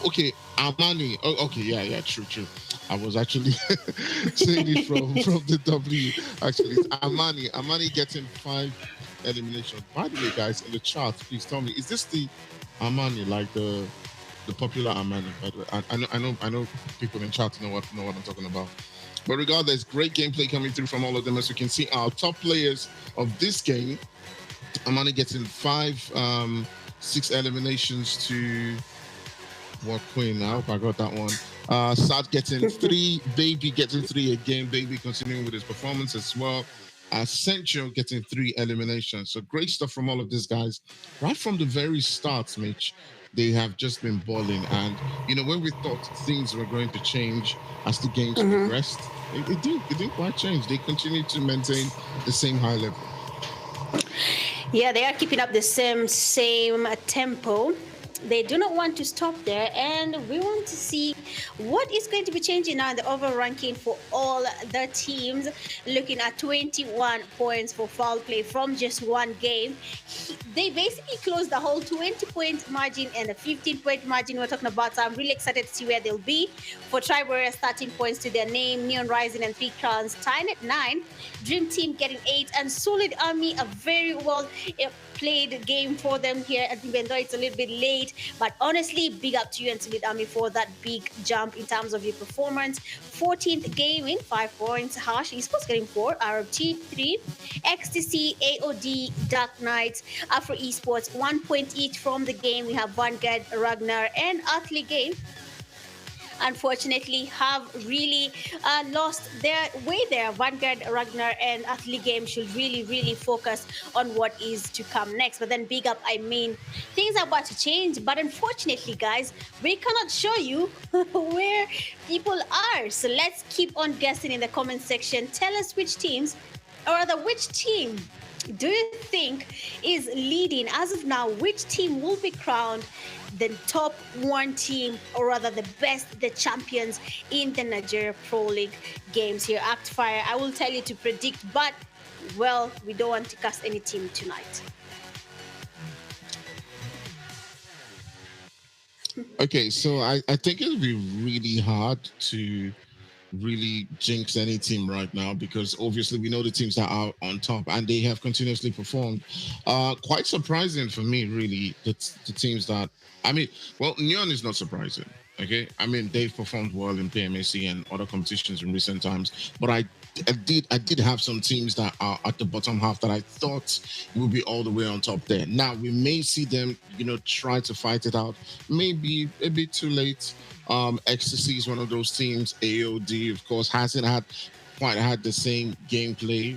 Okay, Armani. Oh, okay, yeah, true. I was actually saying it from the W. Actually, it's Armani. Armani getting 5 eliminations. By the way, guys, in the chat, please tell me, is this the Armani, like the popular Armani? By the way, I know people in chat know what I'm talking about. But regardless, great gameplay coming through from all of them. As you can see, our top players of this game, Armani getting 6 eliminations to what Queen? I hope I got that one. Sad getting 3, Baby getting 3 again. Baby continuing with his performance as well. Central getting 3 eliminations. So great stuff from all of these guys. Right from the very start, Mitch, they have just been balling. And, when we thought things were going to change as the games progressed, it didn't quite change. They continue to maintain the same high level. Yeah, they are keeping up the same tempo. They do not want to stop there, and we want to see what is going to be changing now in the overall ranking for all the teams. Looking at 21 points for foul play from just one game. They basically closed the whole 20-point margin and a 15-point margin we're talking about. So I'm really excited to see where they'll be. For Tribe Warriors, 13 points to their name. Neon Rising and 3 Crowns tying at 9. Dream Team getting 8, and Solid Army, a very well played game for them here, even though it's a little bit late. But honestly, big up to you and Solid Army for that big jump in terms of your performance. 14th gaming, 5 points. Harsh Esports getting 4. RFT 3. XTC, AOD, Dark Knights, Afro Esports 1 point each from the game. We have Vanguard, Ragnar, and Athlete Game. Unfortunately, have really lost their way there. Vanguard, Ragnar, and Athlete Game should really focus on what is to come next. But then big up, things are about to change. But unfortunately, guys, we cannot show you where people are. So let's keep on guessing in the comment section. Tell us which teams, or rather which team do you think is leading as of now? Which team will be crowned the top 1 team, or rather the best, the champions in the Nigerian Pro League games here? Actfire, I will tell you to predict, but, well, we don't want to cast any team tonight. Okay, so I think it'll be really hard to really jinx any team right now, because obviously we know the teams that are on top and they have continuously performed. Quite surprising for me, really, the teams that, Neon is not surprising. Okay, they've performed well in PMAC and other competitions in recent times, but I did have some teams that are at the bottom half that I thought would be all the way on top there. Now we may see them, try to fight it out. Maybe a bit too late. Ecstasy is one of those teams. AOD, of course, hasn't quite had the same gameplay.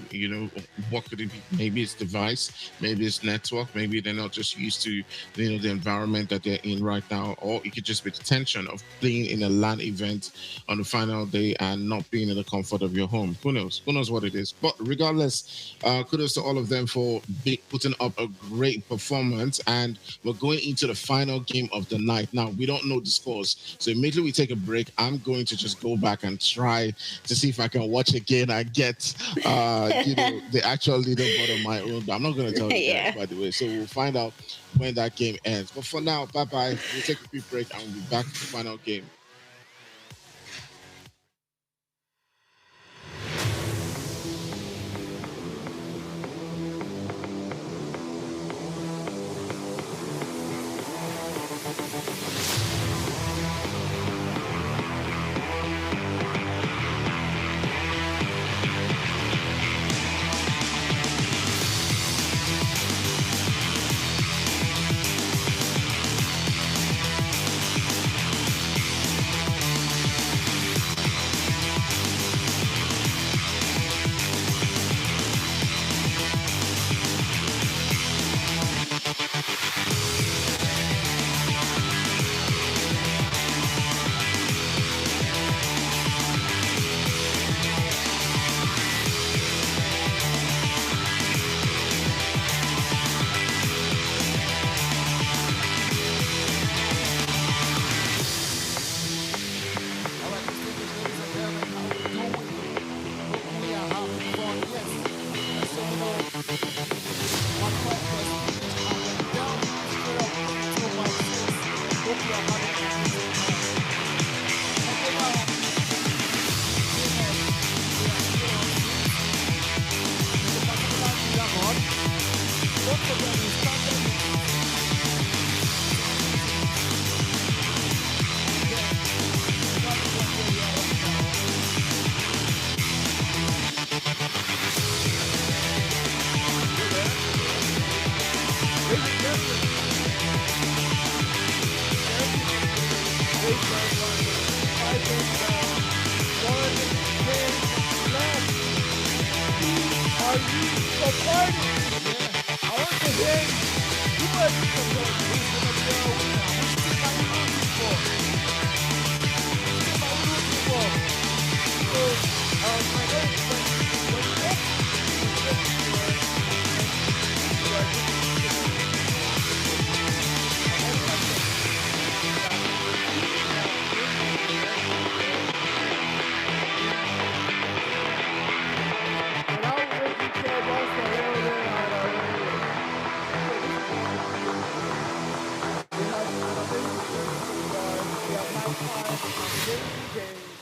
What could it be? Maybe it's device, maybe it's network, maybe they're not just used to the environment that they're in right now, or it could just be the tension of playing in a LAN event on the final day and not being in the comfort of your home. Who knows what it is? But regardless, kudos to all of them for putting up a great performance, and we're going into the final game of the night. Now we don't know the scores, so immediately we take a break. I'm going to just go back and try to see if I can watch again and get the actual leaderboard on my own. I'm not going to tell you guys, by the way. So we'll find out when that game ends. But for now, bye-bye. We'll take a quick break and we'll be back to the final game.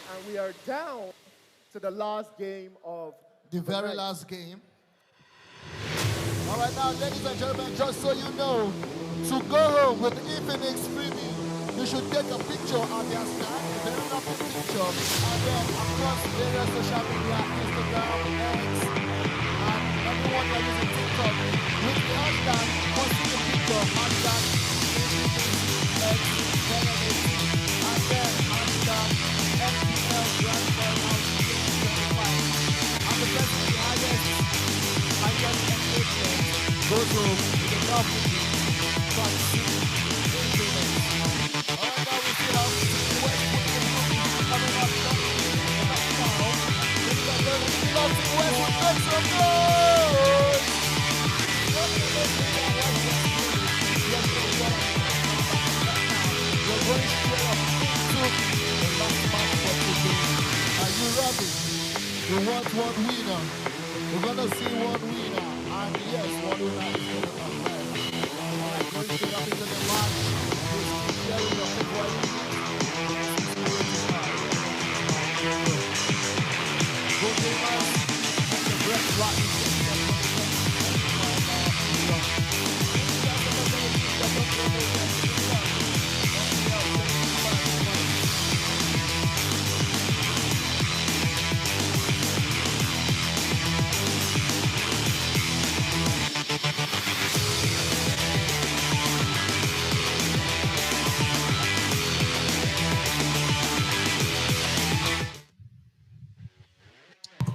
And we are down to the last game of the very last game. All right, now, ladies and gentlemen, just so you know, to go home with Infinix freebie, you should take a picture of their stand, a very lovely picture, and then across various social media, Instagram, X, and everyone that uses TikTok, with the hashtag, posting the picture, hashtag Infinix X, and then hashtag NPL Grand Final 2025. And the person with the highest engagement goes home with a lovely Infinix. All right, now we still have Westwood coming up now. Ladies and gentlemen, we love to Westwood, make some noise! We're going straight up into the last match for today. Are you ready? We want one winner. We're gonna see one winner. And yes, one winner is gonna come back. Alright, going straight up into the match. Just sharing your favorite. Go gamers. The breath right.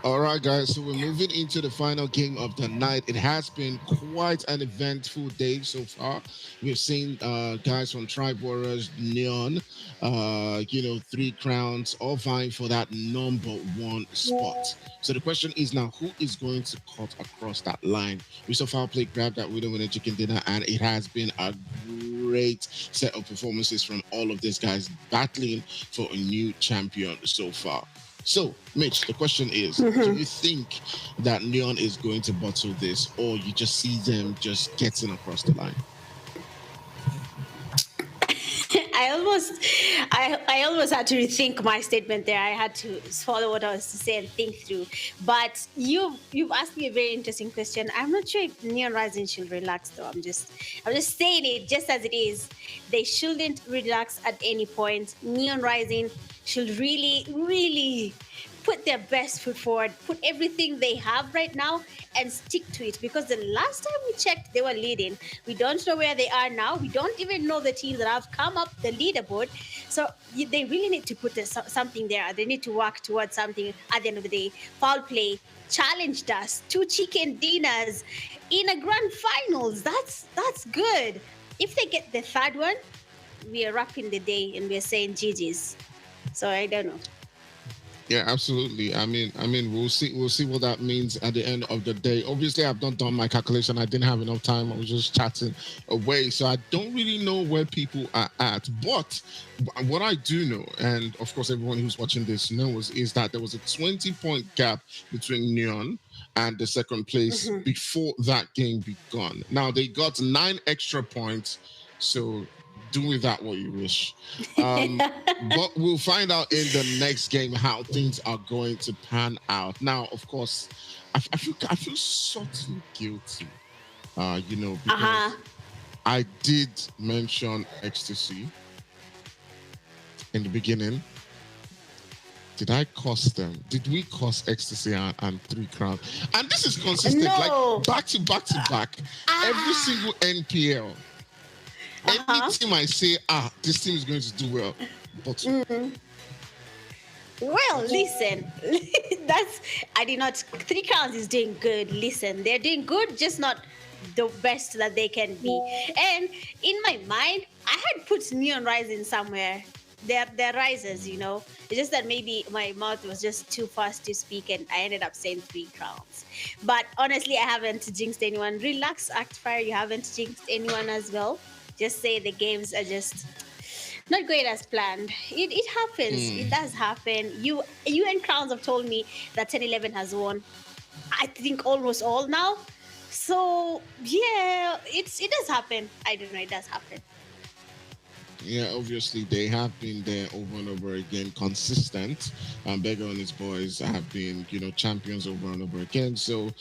All right, guys, so we're moving into the final game of the night. It has been quite an eventful day so far. We've seen guys from Tribe Warriors, Neon, 3 crowns, all vying for that #1 spot. So the question is now, who is going to cut across that line? We so far played Grab That Winner Chicken Dinner, and it has been a great set of performances from all of these guys battling for a new champion so far. So, Mitch, the question is, do you think that Neon is going to bottle this, or you just see them just getting across the line? I almost had to rethink my statement there. I had to follow what I was to say and think through. But you've asked me a very interesting question. I'm not sure if Neon Rising should relax though. I'm just saying it just as it is. They shouldn't relax at any point. Neon Rising should really put their best foot forward, put everything they have right now and stick to it, because the last time we checked, they were leading. We don't know where they are now. We don't even know the teams that have come up the leaderboard. So they really need to put something there. They need to work towards something at the end of the day. Foul play challenged us, 2 chicken dinners in a grand finals. That's good. If they get the 3rd one, we are wrapping the day and we're saying GG's. So I don't know. Yeah, absolutely. I mean, we'll see what that means at the end of the day. Obviously, I've not done my calculation. I didn't have enough time. I was just chatting away, so I don't really know where people are at. But what I do know, and of course everyone who's watching this knows, is that there was a 20-point gap between Neon and the 2nd place before that game begun. Now they got 9 extra points, so do with that what you wish. But we'll find out in the next game how things are going to pan out. Now, of course, I feel subtly guilty, because I did mention ecstasy in the beginning. Did I cost them? Did we cost ecstasy and 3 crowns? And this is consistent, like back to back. Every single NPL. Any team I say, this team is going to do well. But Well, listen, Three Crowns is doing good. Listen, they're doing good, just not the best that they can be. And in my mind, I had put Neon Rising somewhere. They're risers, you know. It's just that maybe my mouth was just too fast to speak and I ended up saying Three Crowns. But honestly, I haven't jinxed anyone. Relax, Actfire, you haven't jinxed anyone as well. Just say the games are just not going as planned. It happens. It does happen. You and Crowns have told me that 10-11 has won, I think, almost all now. So yeah, it does happen. I don't know, it does happen. yeah, obviously they have been there over and over again, consistent. Beggar and his boys have been, champions over and over again. So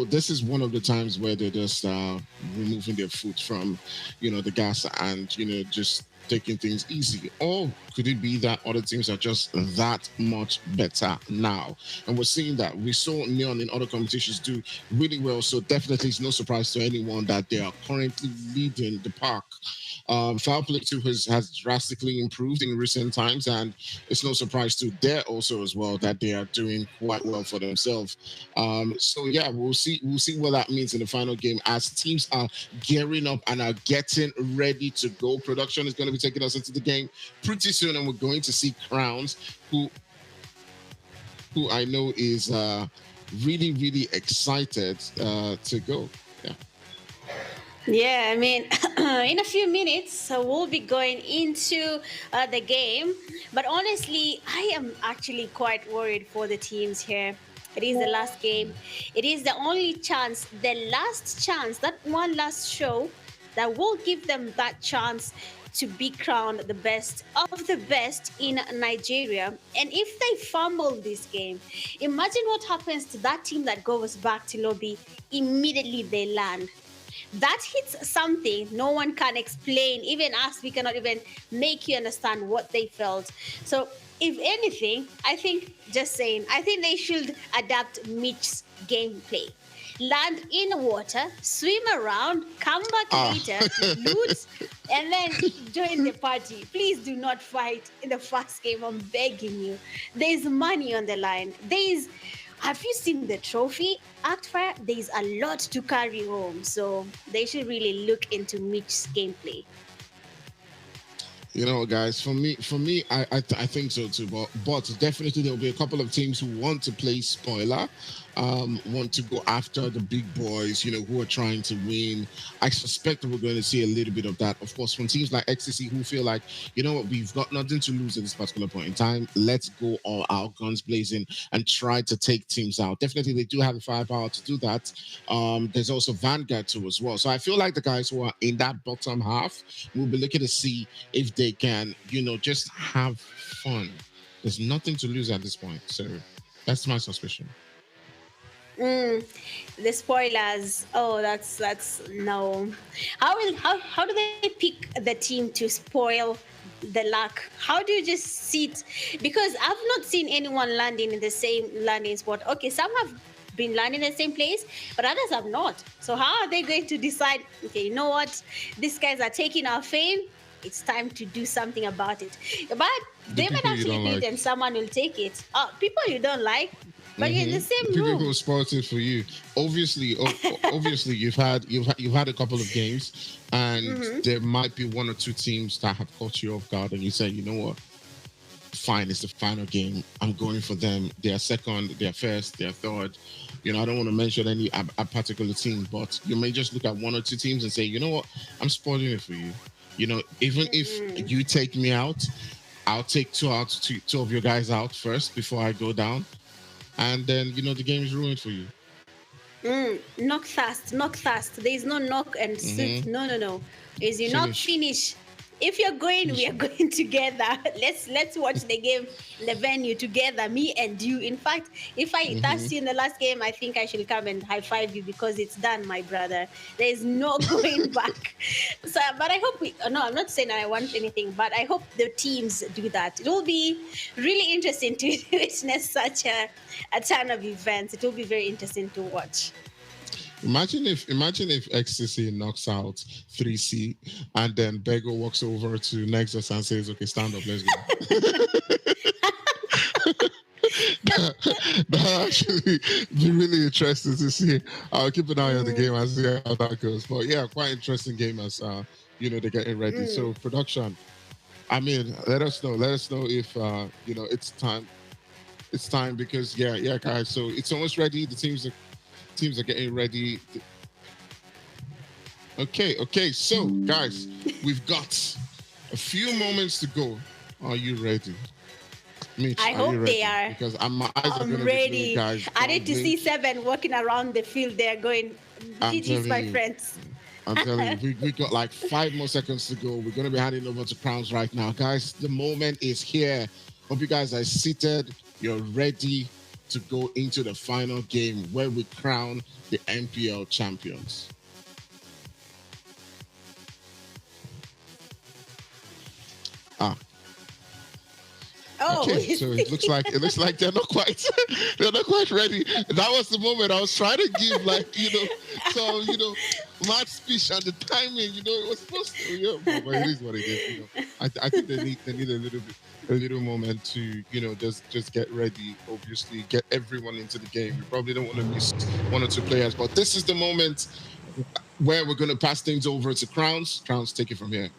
this is one of the times where they're just removing their foot from, the gas and just taking things easy. Or could it be that other teams are just that much better now? And we're seeing that. We saw Neon in other competitions do really well. So definitely it's no surprise to anyone that they are currently leading the pack. Foul play too has drastically improved in recent times, and it's no surprise to there also as well that they are doing quite well for themselves. So yeah, we'll see what that means in the final game as teams are gearing up and are getting ready to go. Production is going to be taking us into the game pretty soon, and we're going to see Crowns, who I know is really, really excited to go. Yeah. Yeah, I mean, in a few minutes, we'll be going into the game. But honestly, I am actually quite worried for the teams here. It is the last game. It is the only chance, the last chance, that one last show that will give them that chance to be crowned the best of the best in Nigeria. And if they fumble this game, imagine what happens to that team that goes back to lobby. Immediately they land. That hits something no one can explain. Even us, we cannot even make you understand what they felt. So if anything, I think they should adapt Mitch's gameplay. Land in water, swim around, come back later, loot, and then join the party. Please do not fight in the first game. I'm begging you. There's money on the line. Have you seen the trophy? Actfire, there's a lot to carry home. So they should really look into Mitch's gameplay. Guys, for me, I think so too. But definitely there'll be a couple of teams who want to play spoiler, want to go after the big boys, who are trying to win. I suspect that we're going to see a little bit of that, of course, from teams like XTC who feel like, we've got nothing to lose at this particular point in time. Let's go all out, guns blazing, and try to take teams out. Definitely, they do have the firepower to do that. There's also Vanguard too as well. So I feel like the guys who are in that bottom half will be looking to see if they can, just have fun. There's nothing to lose at this point. So that's my suspicion. The spoilers. Oh, that's no. How do they pick the team to spoil the luck? How do you just sit? Because I've not seen anyone landing in the same landing spot. Okay, some have been landing in the same place, but others have not. So how are they going to decide, okay, you know what? These guys are taking our fame. It's time to do something about it. But they might actually do it and someone will take it. People you don't like, but you're in the same room. People who spoiled it for you. Obviously, you've had a couple of games, and there might be one or two teams that have caught you off guard, and you say, you know what? Fine, it's the final game. I'm going for them. They're second, they're first, they're third. I don't want to mention any a particular team, but you may just look at one or two teams and say, you know what? I'm spoiling it for you. Even if you take me out, I'll take two of your guys out first before I go down. And then, the game is ruined for you. Knock fast. There is no knock and sit. No. Is you not finish? If you're going, we are going together. Let's watch the game, the venue together, me and you. In fact, if I touch you in the last game, I think I should come and high five you because it's done, my brother. There is no going back. So, but I hope I'm not saying I want anything, but I hope the teams do that. It will be really interesting to witness such a ton of events. It will be very interesting to watch. Imagine if Ecstasy knocks out 3C and then Bego walks over to Nexus and says, "Okay, stand up, let's go." that actually be really interesting to see. I'll keep an eye on the game and see how that goes. But yeah, quite interesting game as they're getting ready. So production, I mean, let us know if it's time. It's time because yeah, guys. So it's almost ready. The teams are getting ready. Okay. So guys, we've got a few moments to go. Are you ready? Mitch, I hope they are. Because my eyes are going to ready. be guys. I need to see 7 walking around the field there going, GG's my friends. I'm telling you, we got like 5 more seconds to go. We're going to be handing over to crowns right now. Guys, the moment is here. Hope you guys are seated. You're ready to go into the final game where we crown the NPL champions. Okay, so it looks like they're not quite ready. That was the moment I was trying to give mad speech and the timing. It was supposed to. But it is what it is. I think they need a little moment to just get ready. Obviously, get everyone into the game. You probably don't want to miss 1 or 2 players, but this is the moment where we're going to pass things over to Crowns. Crowns, take it from here.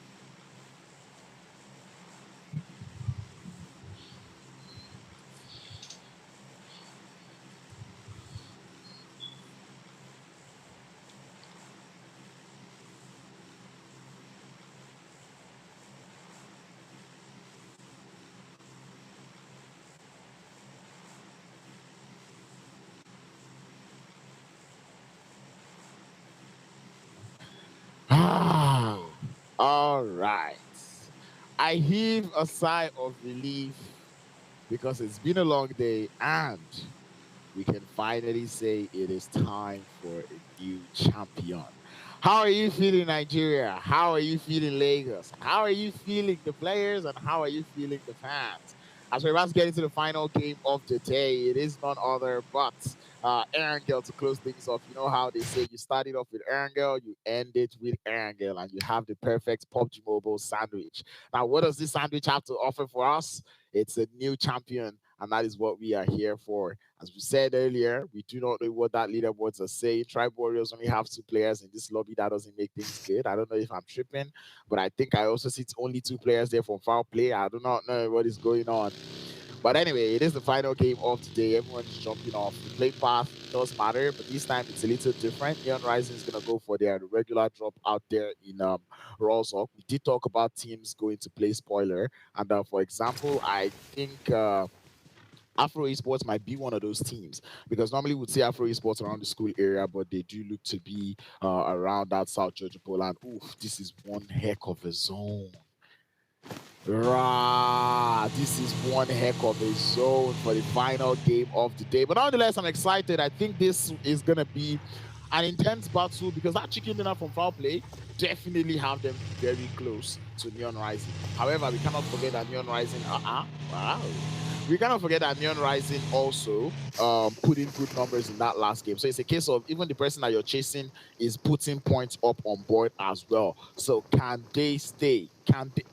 All right. I heave a sigh of relief because it's been a long day and we can finally say it is time for a new champion. How are you feeling, Nigeria? How are you feeling, Lagos? How are you feeling, the players, and how are you feeling, the fans? As we're about to get into the final game of the day, it is none other but Erangel to close things off. You know how they say you started off with Erangel, you end it with Erangel, and you have the perfect PUBG Mobile sandwich. Now, what does this sandwich have to offer for us? It's a new champion, and that is what we are here for. As we said earlier, we do not know what that leaderboards are saying. Tribe Warriors only have 2 players in this lobby. That doesn't make things good. I don't know if I'm tripping, but I think I also see only 2 players there from foul play. I do not know what is going on. But anyway, it is the final game of today. Everyone's jumping off. The play path does matter, but this time it's a little different. Neon Rising is going to go for their regular drop out there in Rozok. We did talk about teams going to play spoiler. And for example, I think Afro Esports might be one of those teams because normally we'd see Afro Esports around the school area, but they do look to be around that South Georgia Poland. Oof, this is one heck of a zone. This is one heck of a zone for the final game of the day. But nonetheless, I'm excited. I think this is going to be an intense battle because that chicken dinner from foul play definitely have them very close to Neon Rising. However, we cannot forget that Neon Rising, wow. We cannot forget that Neon Rising also put in good numbers in that last game. So it's a case of even the person that you're chasing is putting points up on board as well. So can they stay?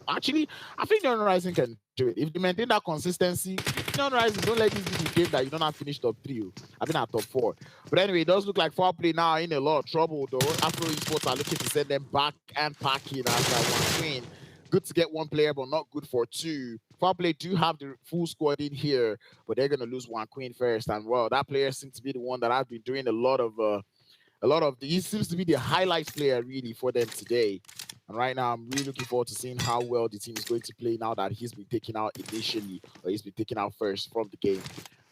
Actually, I think Neon Rising can do it. If they maintain that consistency, Neon Rising, don't let this be the game that you don't have finished top 3. I've been at top 4. But anyway, it does look like foul play now in a lot of trouble though. Afro Esports are looking to send them back and packing as one win. Good to get 1 player, but not good for 2. Foul play do have the full squad in here, but they're gonna lose 1 queen first. And well, that player seems to be the one that I've been doing a lot of. He seems to be the highlight player really for them today. And right now, I'm really looking forward to seeing how well the team is going to play now that he's been taken out initially, or he's been taken out first from the game.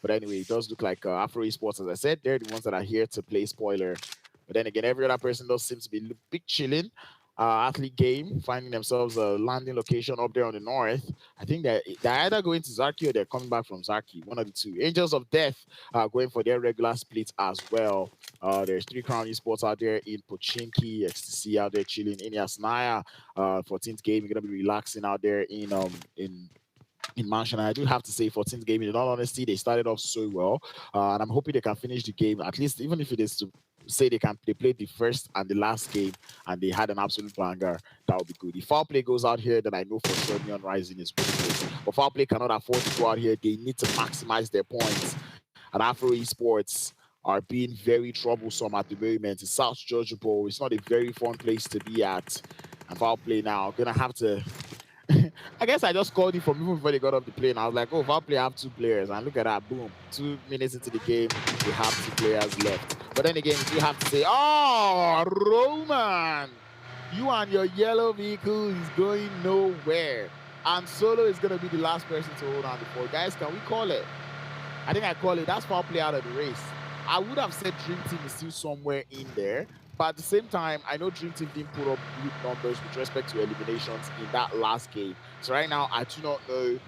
But anyway, it does look like Afro Esports, as I said, they're the ones that are here to play spoiler. But then again, every other person does seem to be a bit chilling. Athlete game, finding themselves a landing location up there on the north. I think they're either going to Zaki or they're coming back from Zaki, one of the 2. Angels of Death going for their regular split as well. There's 3 Crown Esports out there in Pochinki, XTC out there chilling. Ineas Naya, 14th game, you're going to be relaxing out there in Mansion. I do have to say 14th game, in all honesty, they started off so well. And I'm hoping they can finish the game, at least even if it is to say they played the first and the last game and they had an absolute banger, that would be good. If foul play goes out here, then I know for sure Neon Rising is winning this. But foul play cannot afford to go out here. They need to maximize their points. And Afro Esports are being very troublesome at the moment. It's South Georgia Bowl. It's not a very fun place to be at. And foul play now, gonna have to. I guess I just called it from even before they got off the plane. I was like, oh, foul play have 2 players. And look at that, boom. 2 minutes into the game, they have 2 players left. But then again, you have to say, oh, Roman, you and your yellow vehicle is going nowhere. And Solo is going to be the last person to hold on the ball. Guys, can we call it? I think I call it. That's foul play out of the race. I would have said Dream Team is still somewhere in there. But at the same time, I know Dream Team didn't put up good numbers with respect to eliminations in that last game. So right now, I do not know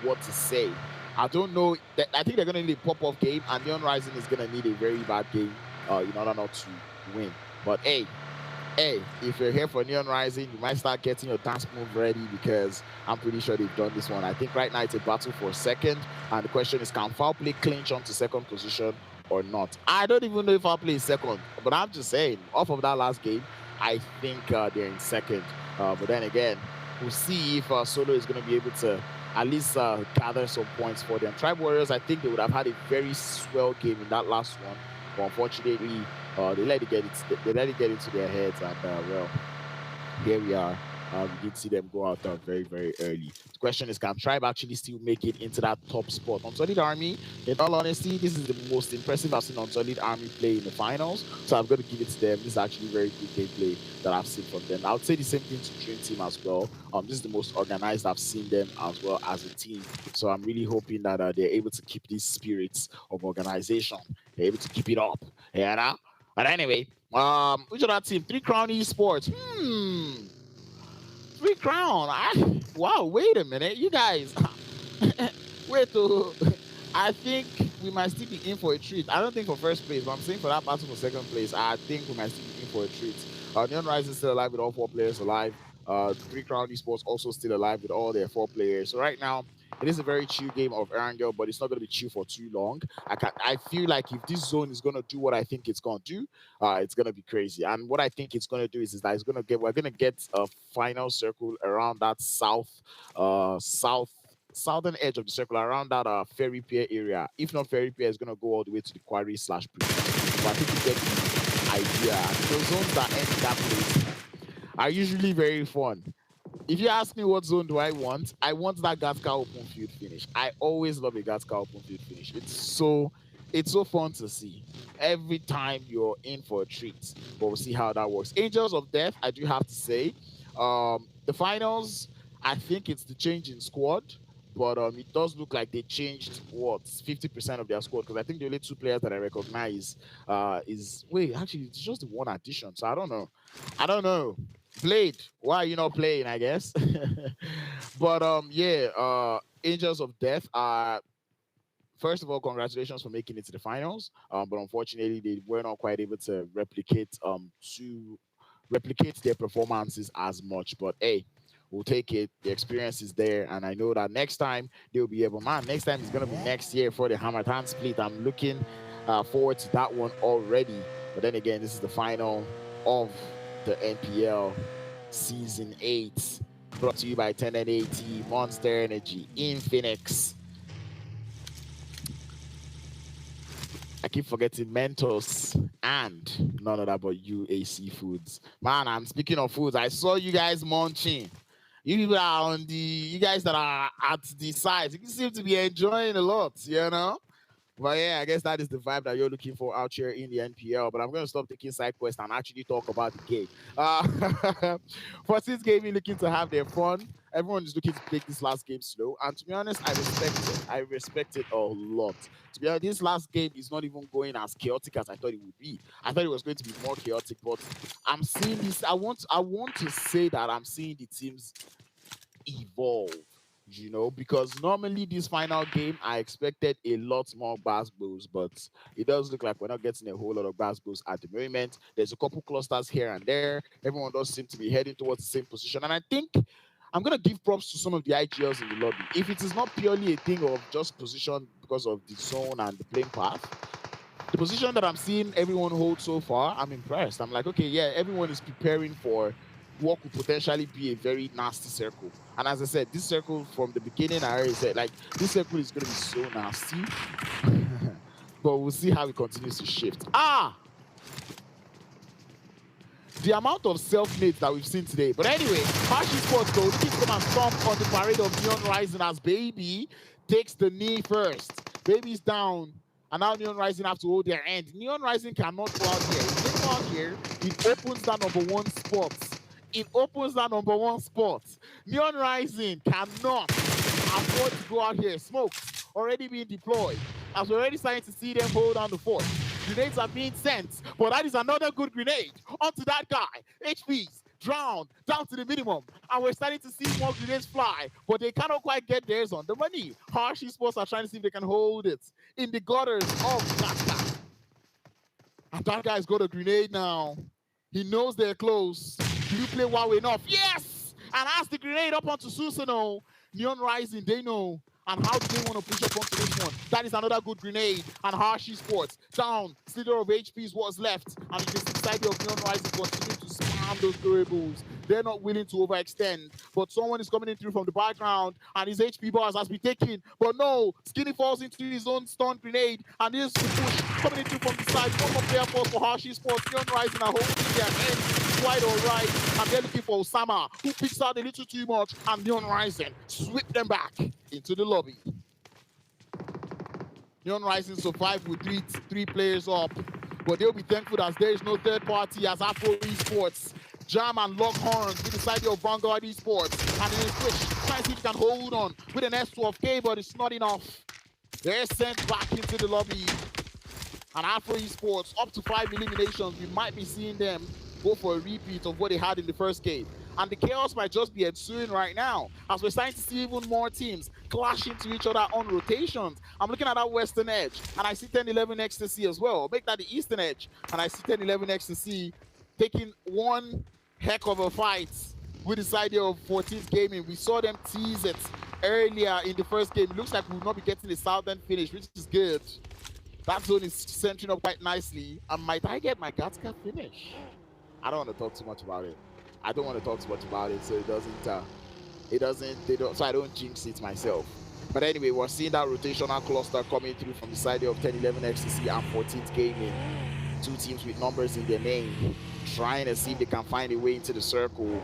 what to say. I don't know. I think they're going to need a pop-off game, and Neon Rising is going to need a very bad game in order not to win. But hey, if you're here for Neon Rising, you might start getting your dance move ready because I'm pretty sure they've done this one. I think right now it's a battle for second, and the question is, can foul play clinch onto second position or not? I don't even know if foul play is second, but I'm just saying, off of that last game, I think they're in second. But then again, we'll see if Solo is going to be able to at least gather some points for them. Tribe Warriors, I think they would have had a very swell game in that last one, but unfortunately, they let it get into their heads, and well, here we are. We did see them go out very, very early. The question is, can Tribe actually still make it into that top spot? Unsolid Army, in all honesty, this is the most impressive I've seen Unsolid Army play in the finals, so I'm going to give it to them. This is actually very good gameplay that I've seen from them. I would say the same thing to Dream Team as well. This is the most organized I've seen them as well as a team, so I'm really hoping that they're able to keep these spirits of organization. They're able to keep it up. Yeah, but anyway, which other team? 3 Crown Esports. 3 Crown. Wow, wait a minute. You guys. Wait. I think we might still be in for a treat. I don't think for first place, but I'm saying for that battle for second place, I think we might still be in for a treat. Neon Rising is still alive with all 4 players alive. 3 Crown Esports also still alive with all their 4 players. So right now, it is a very chill game of Erangel, but it's not going to be chill for too long. I feel like if this zone is going to do what I think it's going to do, it's going to be crazy. And what I think it's going to do is that we're going to get a final circle around that southern edge of the circle, around that ferry pier area. If not ferry pier, it's going to go all the way to the quarry / prison. So I think you get the idea. And the zones that end in that place are usually very fun. If you ask me what zone do I want that Gatka open field finish. I always love a Gatka open field finish. It's so fun to see every time you're in for a treat. But we'll see how that works. Angels of Death, I do have to say, the finals, I think it's the change in squad, but it does look like they changed 50% of their squad, because I think the only 2 players that I recognize actually it's just the 1 addition. So I don't know. Blade, why are you not playing, I guess? But Angels of Death are, first of all, congratulations for making it to the finals. But unfortunately, they were not quite able to replicate their performances as much. But hey, we'll take it. The experience is there, and I know that next time they'll be able. Man, next time is gonna be next year for the Hammertown split. I'm looking forward to that one already. But then again, this is the final of the NPL Season 8, brought to you by 1080, Monster Energy, Infinix. I keep forgetting Mentos and none other but UAC Foods. Man, I'm speaking of foods. I saw you guys munching. You people are you guys that are at the sides, you seem to be enjoying a lot, you know? But yeah, I guess that is the vibe that you're looking for out here in the NPL. But I'm going to stop taking side quests and actually talk about the game. For this game, you're looking to have their fun. Everyone is looking to take this last game slow. And to be honest, I respect it. I respect it a lot. To be honest, this last game is not even going as chaotic as I thought it would be. I thought it was going to be more chaotic, but I'm seeing this. I want to say that I'm seeing the teams evolve. You know, because normally this final game, I expected a lot more basketballs, but it does look like we're not getting a whole lot of basketballs at the moment. There's a couple clusters here and there. Everyone does seem to be heading towards the same position. And I think I'm going to give props to some of the IGLs in the lobby. If it is not purely a thing of just position because of the zone and the playing path, the position that I'm seeing everyone hold so far, I'm impressed. I'm like, okay, yeah, everyone is preparing for what could potentially be a very nasty circle. And as I said, this circle from the beginning, I already said, like, this circle is going to be so nasty. But we'll see how it continues to shift. The amount of self-mates that we've seen today. But anyway, Hashi Sports goes, keeps them and stomp on the parade of Neon Rising as Baby takes the knee first. Baby's down, and now Neon Rising have to hold their end. Neon Rising cannot go out here. If they go out here, it opens that #1 spot. It opens that #1 spot. Neon Rising cannot afford to go out here. Smokes already being deployed. As we're already starting to see them hold down the fort. Grenades are being sent, but that is another good grenade onto that guy. HPs drowned down to the minimum, and we're starting to see more grenades fly, but they cannot quite get theirs on the money. Harshy Sports are trying to see if they can hold it in the gutters of that guy. And that guy's got a grenade now. He knows they're close. Do you play well enough? Yes! And as the grenade up onto Susano, Neon Rising, they know. And how do they want to push up onto this one? That is another good grenade. And Harshy Sports down. Slither of HP is what's left. And you can see the side of Neon Rising continue to spam those durables. They're not willing to overextend. But someone is coming in through from the background. And his HP bars has been taken. But no, Skinny falls into his own stun grenade. And this is the push coming in through from the side. One more player falls for Harshy Sports. Neon Rising are holding their end. Quite all right, and they're looking for Osama, who picks out a little too much, and Neon Rising sweep them back into the lobby. Neon Rising survived with three players up, but they'll be thankful as there is no third party as Afro Esports, Jam and Lock Horns with the side of Vanguard Esports, and in a switch, trying to see if they can hold on with an S12K, but it's not enough. They're sent back into the lobby, and Afro Esports up to 5 eliminations. We might be seeing them go for a repeat of what they had in the first game. And the chaos might just be ensuing right now as we're starting to see even more teams clash into each other on rotations. I'm looking at that western edge and I see 10-11 Ecstasy as well. Make that the eastern edge and I see 10-11 Ecstasy taking one heck of a fight with this idea of 14th Gaming. We saw them tease it earlier in the first game. It looks like we'll not be getting a southern finish, which is good. That zone is centering up quite nicely. And might I get my Gatska finish? I don't want to talk too much about it. I don't want to talk too much about it, so so I don't jinx it myself. But anyway, we're seeing that rotational cluster coming through from the side of 10-11 Ecstasy and 14th Gaming. Two teams with numbers in their name, trying to see if they can find a way into the circle.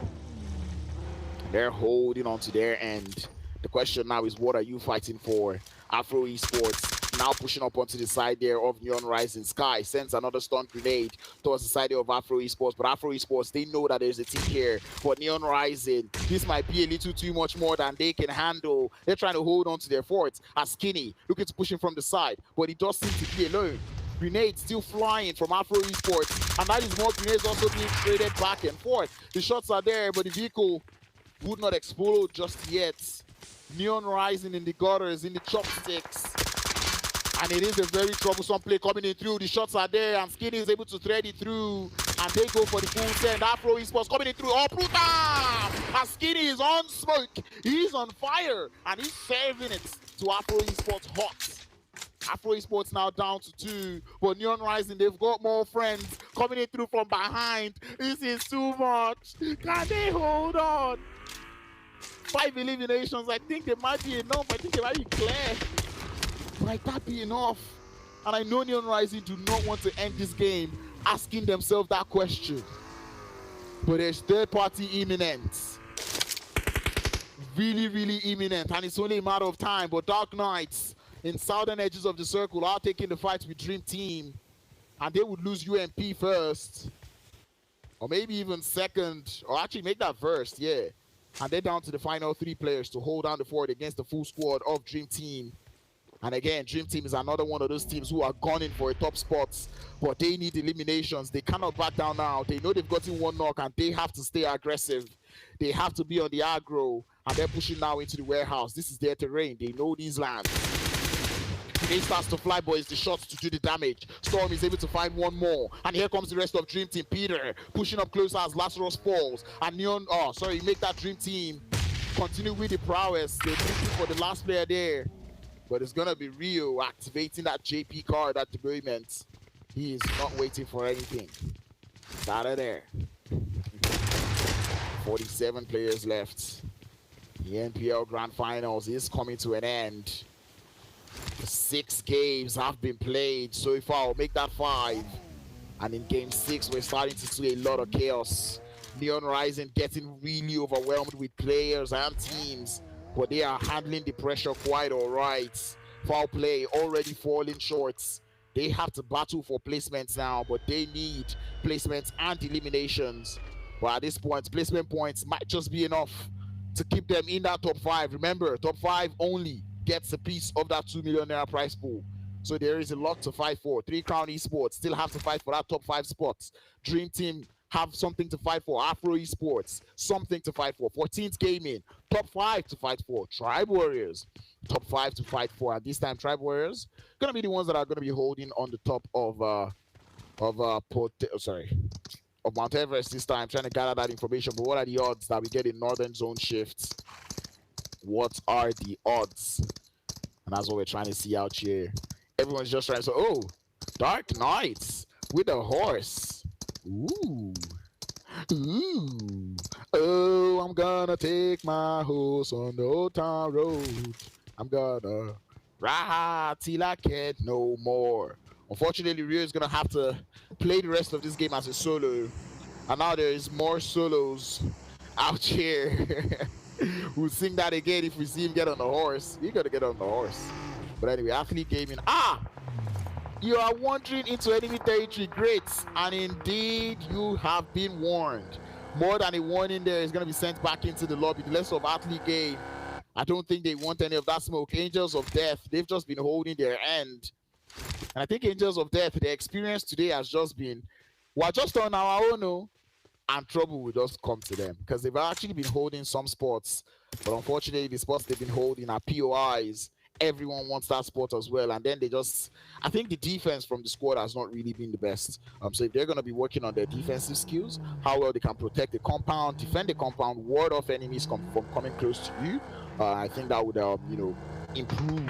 They're holding on to their end. The question now is, what are you fighting for? Afro Esports now pushing up onto the side there of Neon Rising. Sky sends another stun grenade towards the side of Afro Esports, but Afro Esports, they know that there's a team here. But Neon Rising, this might be a little too much more than they can handle. They're trying to hold on to their forts as Skinny looking to push him from the side, but he does seem to be alone. Grenades still flying from Afro Esports, and that is more grenades also being traded back and forth. The shots are there, but the vehicle would not explode just yet. Neon Rising in the gutters, in the chopsticks. And it is a very troublesome play coming in through. The shots are there, and Skinny is able to thread it through. And they go for the full send. Afro Esports coming in through. Oh, Pluta! And Skinny is on smoke. He's on fire. And he's serving it to Afro Esports hot. Afro Esports now down to 2. But Neon Rising, they've got more friends coming in through from behind. This is too much. Can they hold on? 5 eliminations. I think they might be enough. I think they might be clear. Might that be enough? And I know Neon Rising do not want to end this game asking themselves that question. But there's third party imminent. Really, really imminent. And it's only a matter of time. But Dark Knights in southern edges of the circle are taking the fight with Dream Team. And they would lose UMP first. Or maybe even second. Or actually make that first, yeah. And they're down to the final 3 players to hold down the fort against the full squad of Dream Team. And again, Dream Team is another one of those teams who are gunning for a top spot, but they need eliminations. They cannot back down now. They know they've gotten 1 knock and they have to stay aggressive. They have to be on the aggro, and they're pushing now into the warehouse. This is their terrain. They know these lands. He starts to fly, but it's the shots to do the damage. Storm is able to find 1 more. And here comes the rest of Dream Team. Peter pushing up closer as Lazarus falls. And Neon, make that Dream Team continue with the prowess. They're looking for the last player there. But it's going to be Rio activating that JP card at the moment. He is not waiting for anything. It's out of there. 47 players left. The NPL Grand Finals is coming to an end. 6 games have been played so far. I'll make that 5. And in game 6, we're starting to see a lot of chaos. Neon Rising getting really overwhelmed with players and teams, but they are handling the pressure quite all right. Foul play already falling short. They have to battle for placements now, but they need placements and eliminations. But at this point, placement points might just be enough to keep them in that top 5. Remember, top 5 only gets a piece of that 2 million naira prize pool. So there is a lot to fight for. 3 Crown Esports still have to fight for that top 5 spots. Dream Team have something to fight for. Afro Esports, something to fight for. 14th Gaming, top 5 to fight for. Tribe Warriors, top 5 to fight for. And this time, Tribe Warriors gonna be the ones that are gonna be holding on the top of Mount Everest this time, trying to gather that information. But what are the odds that we get in Northern Zone shifts? What are the odds? And that's what we're trying to see out here. Everyone's just trying to say, oh, Dark Knights with a horse. Ooh. Ooh. Oh, I'm gonna take my horse on the Old Town Road. I'm gonna ride till I can't no more. Unfortunately, Rio is gonna have to play the rest of this game as a solo. And now there is more solos out here. We'll sing that again if we see him get on the horse. You gotta get on the horse. But anyway, Athlete Gaming. You are wandering into enemy territory. Great. And indeed, you have been warned. More than a warning there is going to be sent back into the lobby. The rest of Athlete Game, I don't think they want any of that smoke. Angels of Death, they've just been holding their end. And I think Angels of Death, the experience today has just been, we're just on our own, no? And trouble will just come to them. Because they've actually been holding some spots. But unfortunately, the spots they've been holding are POIs. Everyone wants that spot as well, and then they just, I think the defense from the squad has not really been the best. So if they're going to be working on their defensive skills, how well they can protect the compound, defend the compound, ward off enemies from coming close to you, I think that would improve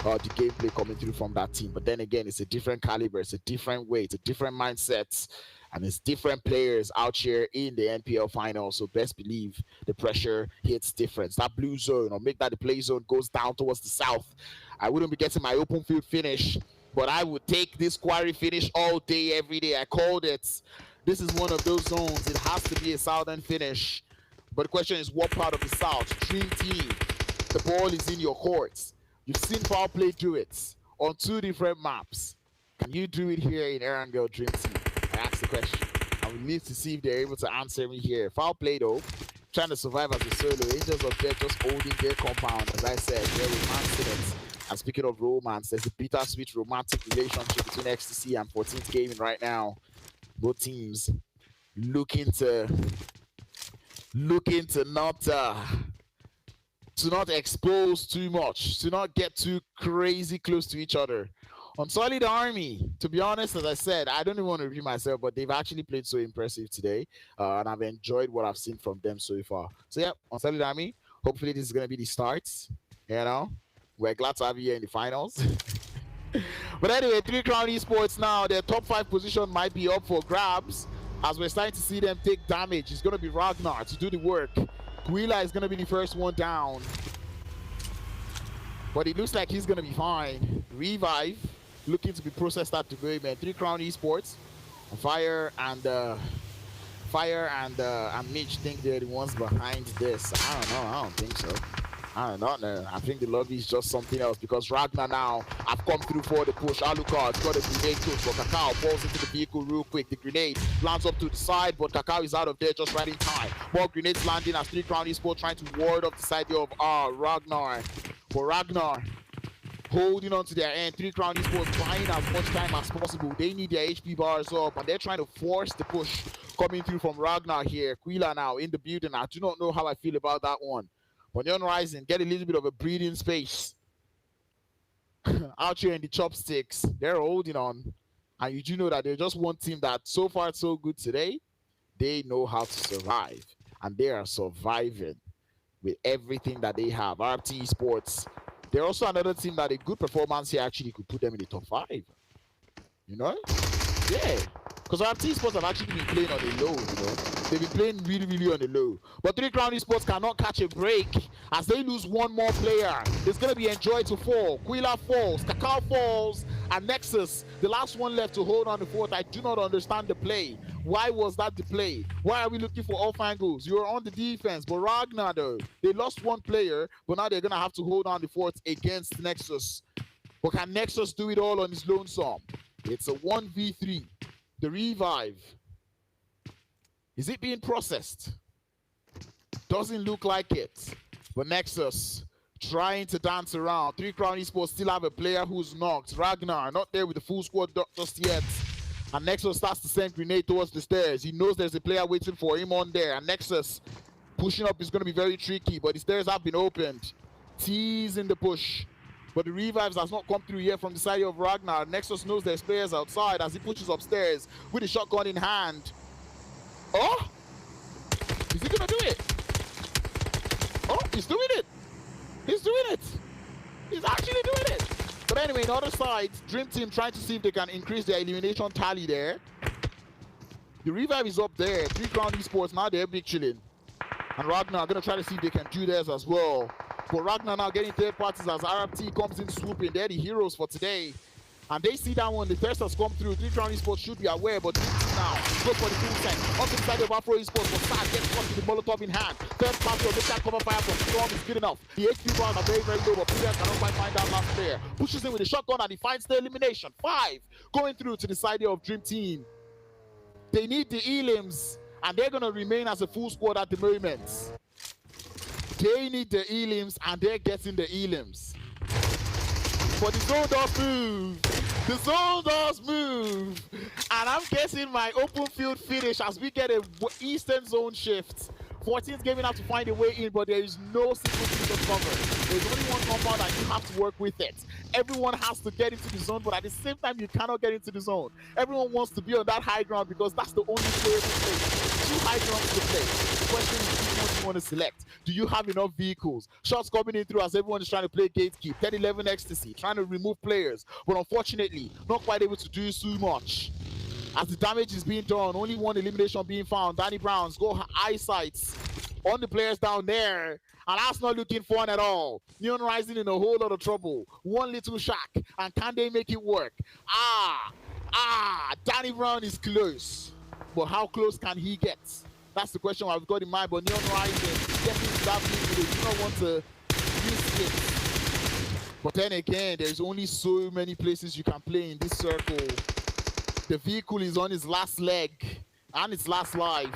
the gameplay coming through from that team. But then again, it's a different caliber, it's a different way, it's a different mindset, and it's different players out here in the NPL final. So best believe the pressure hits different. That blue zone, or make that the play zone, goes down towards the south. I wouldn't be getting my open field finish, but I would take this quarry finish all day, every day. I called it. This is one of those zones. It has to be a southern finish. But the question is, what part of the south? Dream Team, the ball is in your courts. You've seen foul play do it on 2 different maps. Can you do it here in Erangel Dream Team? I asked the question. I will need to see if they're able to answer me here. Foul play though, trying to survive as a solo. Angels of Death just holding their compound. As I said, they're romancing it. And speaking of romance, there's a bittersweet romantic relationship between Ecstasy and 14th Gaming right now. Both teams looking to not expose too much, to not get too crazy close to each other. On Solid Army, to be honest, as I said, I don't even want to review myself, but they've actually played so impressive today, and I've enjoyed what I've seen from them so far. So yeah, on Solid Army, hopefully this is going to be the start. You know, we're glad to have you here in the finals. But anyway, 3 Crown Esports now, their top 5 position might be up for grabs, as we're starting to see them take damage. It's going to be Ragnar to do the work. Guila is going to be the first one down, but it looks like he's going to be fine. Revive looking to be processed at the very end. 3 Crown Esports, Fire and Mitch think they're the ones behind this. I don't know. I don't think so. I don't know. I think the lobby is just something else, because Ragnar now have come through for the push. Alucard's got a grenade push, but Kakao falls into the vehicle real quick. The grenade lands up to the side, but Kakao is out of there just right in time. More grenades landing as 3 Crown Esports trying to ward off the side of Ragnar. But Ragnar holding on to their end. 3 Crown Esports buying as much time as possible. They need their HP bars up, and they're trying to force the push coming through from Ragnar here. Quila now in the building. I do not know how I feel about that one. But Neon Rising get a little bit of a breathing space. Out here in the chopsticks, they're holding on. And you do know that they're just one team that so far so good today. They know how to survive. And they are surviving with everything that they have. RT Esports, they're also another team that a good performance here actually could put them in the top 5. You know? Yeah. Because our team sports have actually been playing on the low, you know. They've been playing really, really on the low. But 3 Crown Esports cannot catch a break as they lose one more player. It's going to be Enjoy to fall. Quila falls. Kakao falls. And Nexus, the last one left to hold on the fort. I do not understand the play. Why was that the play? Why are we looking for off angles? You're on the defense. But Ragnar, though, they lost one player, but now they're going to have to hold on the fort against Nexus. But can Nexus do it all on his lonesome? It's a 1v3. The revive. Is it being processed? Doesn't look like it. But Nexus trying to dance around. 3 Crown Esports still have a player who's knocked. Ragnar not there with the full squad just yet. And Nexus starts to send grenade towards the stairs. He knows there's a player waiting for him on there. And Nexus pushing up is going to be very tricky. But the stairs have been opened. Teasing the push. But the revives has not come through yet from the side of Ragnar. Nexus knows there's players outside as he pushes upstairs with the shotgun in hand. Oh! Is he gonna do it? Oh, he's doing it! He's doing it! He's actually doing it! But anyway, on the other side, Dream Team trying to see if they can increase their elimination tally there. The revive is up there. 3 Crown Esports now they're big chilling. And Ragnar are gonna try to see if they can do theirs as well. But Ragnar now getting third parties as RFT comes in swooping. They're the heroes for today. And they see that one. The thirst has come through. 3 Crown Esports should be aware, but now go for the full set. On the side of Afro Esports, but Sad gets caught with the Molotov in hand. Third party of this cover fire from Storm is good enough. The HP bars are very, very low, but Peter cannot quite find that last player. Pushes in with a shotgun and he finds the elimination. 5 going through to the side of Dream Team. They need the elims, and they're going to remain as a full squad at the moment. They need the elims, and they're getting the elims. But the zone does move. The zone does move. And I'm guessing my open field finish as we get a Eastern zone shift. 14's giving up to find a way in, but there is no single piece of cover. There's only one compound and you have to work with it. Everyone has to get into the zone, but at the same time, you cannot get into the zone. Everyone wants to be on that high ground because that's the only playable place. 2 high grounds to play. The question is, which one do you want to select? Do you have enough vehicles? Shots coming in through as everyone is trying to play gatekeep. 10-11 ecstasy, trying to remove players, but unfortunately, not quite able to do so much. As the damage is being done, only one elimination being found. Danny Browns go eyesights on the players down there, and that's not looking fun at all. Neon Rising in a whole lot of trouble. One little shack, and can they make it work? Danny Brown is close, but how close can he get? That's the question I've got in mind. But Neon Rising getting to that field, they do not want to risk it. But then again, there's only so many places you can play in this circle. The vehicle is on its last leg and its last life.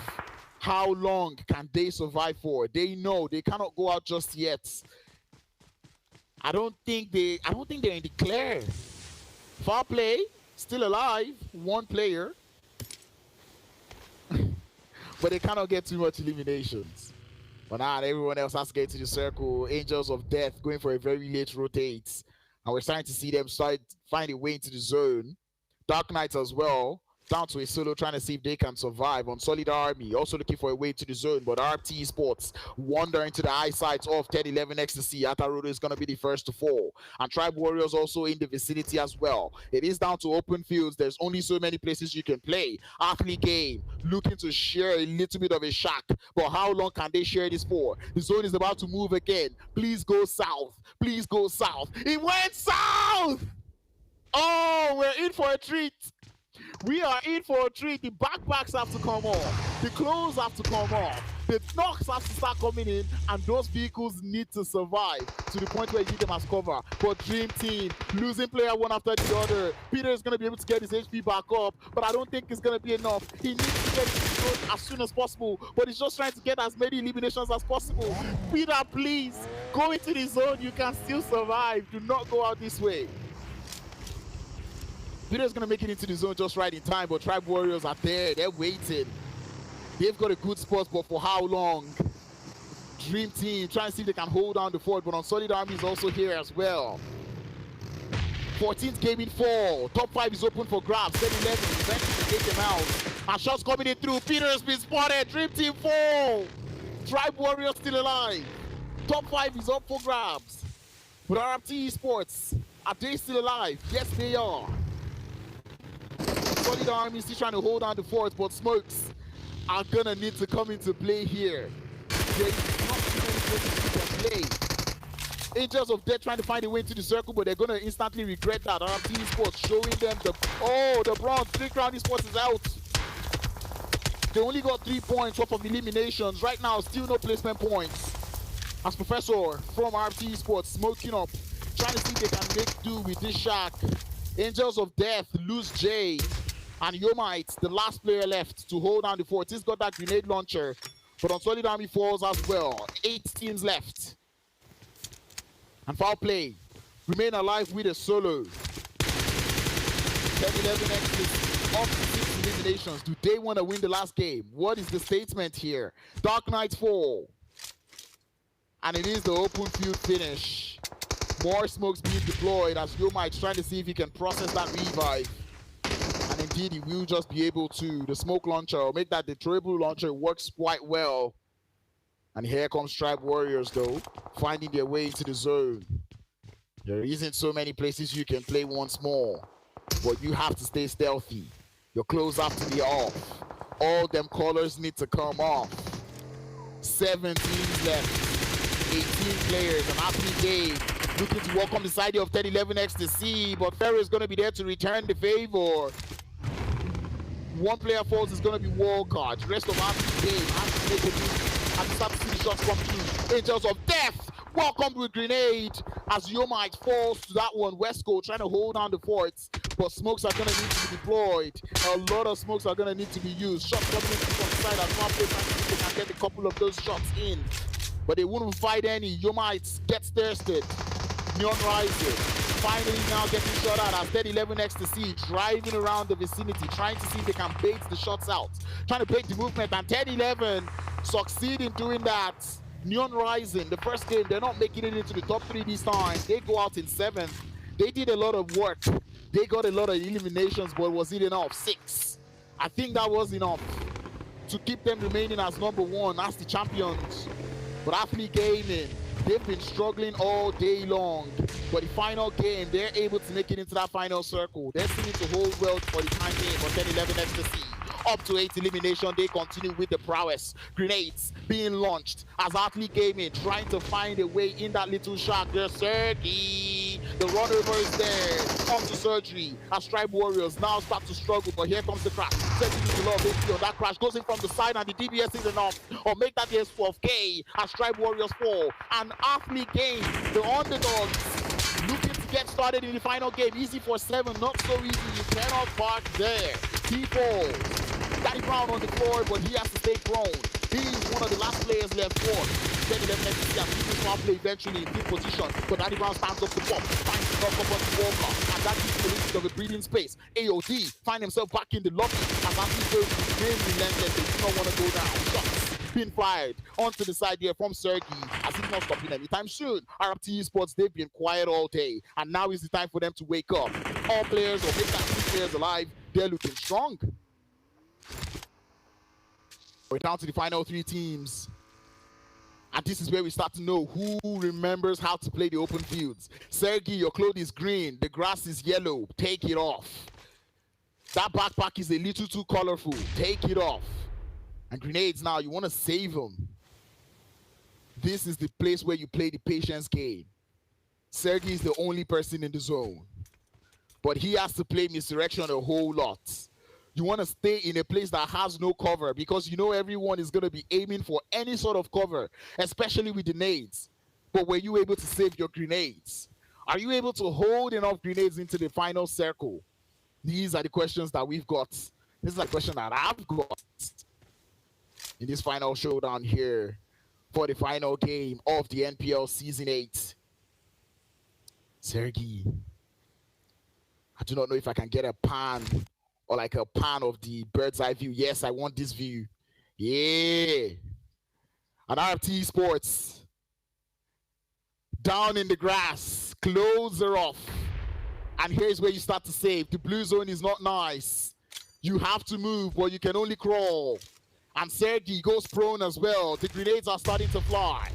How long can they survive for? They know they cannot go out just yet. I don't think they're in the clear. Foul play, still alive, 1 player. But they cannot get too much eliminations. But now everyone else has to get to the circle. Angels of Death going for a very late rotate. And we're starting to see them find a way into the zone. Dark Knights as well. Down to a solo trying to see if they can survive on Solid Army. Also looking for a way to the zone, but RT Sports wander into the eyesight of 10-11 Ecstasy. Atarudo is going to be the first to fall. And Tribe Warriors also in the vicinity as well. It is down to open fields. There's only so many places you can play. Athlete Game looking to share a little bit of a shack. But how long can they share this for? The zone is about to move again. Please go south. Please go south. It went south! Oh, we're in for a treat. We are in for a treat. The backpacks have to come off. The clothes have to come off. The knocks have to start coming in, and those vehicles need to survive to the point where you need them as cover. But Dream Team losing player one after the other. Peter is going to be able to get his HP back up, but I don't think it's going to be enough. He needs to get his zone as soon as possible, but he's just trying to get as many eliminations as possible. Peter, please, go into the zone. You can still survive. Do not go out this way. Peter's going to make it into the zone just right in time, but Tribe Warriors are there. They're waiting. They've got a good spot, but for how long? Dream Team trying to see if they can hold down the fort, but Solid Army is also here as well. 14th game in 4. Top 5 is open for grabs. 10-11 eventually to take them out. And shots coming in through. Peter's been spotted. Dream Team fall. Tribe Warriors still alive. Top 5 is up for grabs. But RFT Esports, are they still alive? Yes, they are. Solid Army is still trying to hold on the fort, but smokes are gonna need to come into play here. There's not too many places you can play. Angels of Death trying to find a way into the circle, but they're gonna instantly regret that. RFT Sports showing them the bronze. 3 Crown Esports is out. They only got 3 points off of eliminations. Right now, still no placement points. As Professor from RFT Sports smoking up, trying to see if they can make do with this Shark. Angels of Death lose Jay. And Yomite, the last player left to hold down the fort. He's got that grenade launcher, but on Solid Army falls as well. 8 teams left. And foul play. Remain alive with a solo. 10-11 exits, up to 6 eliminations. Do they want to win the last game? What is the statement here? Dark Knight fall. And it is the open field finish. More smokes being deployed as Yomite trying to see if he can process that revive. And indeed, he will just be able to. The smoke launcher, or make that detroitable launcher, works quite well. And here comes Tribe Warriors, though, finding their way into the zone. There isn't so many places you can play once more, but you have to stay stealthy. Your clothes have to be off. All them colors need to come off. 7 teams left, 18 players, an athlete game. Looking to welcome the side of 10-11 Ecstasy, but Ferro is going to be there to return the favor. 1 player falls is going to be Walcott. The rest of our game has to make a move and start to see the shots come through. Angels of Death welcomed with grenade as Yomite falls to that one. Westco trying to hold down the forts, but smokes are going to need to be deployed. A lot of smokes are going to need to be used. Shots coming in from the side as one player trying to see if they can get a couple of those shots in, but they wouldn't fight any. Yomite gets thirsted. Neon Rising finally now getting shot out as 10-11 Ecstasy driving around the vicinity, trying to see if they can bait the shots out, trying to break the movement, and 10-11 succeed in doing that. Neon Rising, the first game, they're not making it into the top 3 this time. They go out in 7th. They did a lot of work. They got a lot of eliminations, but was it enough? 6. I think that was enough to keep them remaining as number 1, as the champions. But Athlete Gaming, they've been struggling all day long, but the final game, they're able to make it into that final circle. They're seeming to hold well for the time being for 10-11 Ecstasy. Up to 8 elimination, they continue with the prowess. Grenades being launched as Athlete Gaming trying to find a way in that little shark. There's Sergi. The runover is there. Up to surgery as Tribe Warriors now start to struggle, but here comes the crash. Setting the love on that crash, goes in from the side, and the DBS is enough. Or make that the S12K as Tribe Warriors fall. And Athlete Game, the underdogs, looking to get started in the final game. Easy for 7, not so easy. You cannot park there. He falls. Daddy Brown on the floor, but he has to stay prone. He's one of the last players left for. 10-11 Ecstasy has keeping foul play eventually in good position, but Daddy Brown stands up to pop, finds the knock up on the Walker, and that gives him a little bit of a breathing space. AOD find himself back in the lobby as Anthony goes to the relentless. They do not want to go down. Shots being fired onto the side here from Sergi as he's not stopping anytime soon. RFT Esports, they've been quiet all day, and now is the time for them to wake up. All players, or make that 3 players alive, they're looking strong. We're down to the final 3 teams. And this is where we start to know who remembers how to play the open fields. Sergi, your clothes is green, the grass is yellow. Take it off. That backpack is a little too colorful. Take it off. And grenades now, you want to save them. This is the place where you play the patience game. Sergi is the only person in the zone, but he has to play misdirection a whole lot. You want to stay in a place that has no cover because you know everyone is going to be aiming for any sort of cover, especially with the nades. But were you able to save your grenades? Are you able to hold enough grenades into the final circle? These are the questions that we've got. This is a question that I've got in this final showdown here for the final game of the NPL Season 8. Sergi, I do not know if I can get a pan or like a pan of the bird's eye view. Yes, I want this view. Yeah. And RFT Sports, down in the grass, clothes are off. And here's where you start to save. The blue zone is not nice. You have to move, but you can only crawl. And Sergi goes prone as well. The grenades are starting to fly.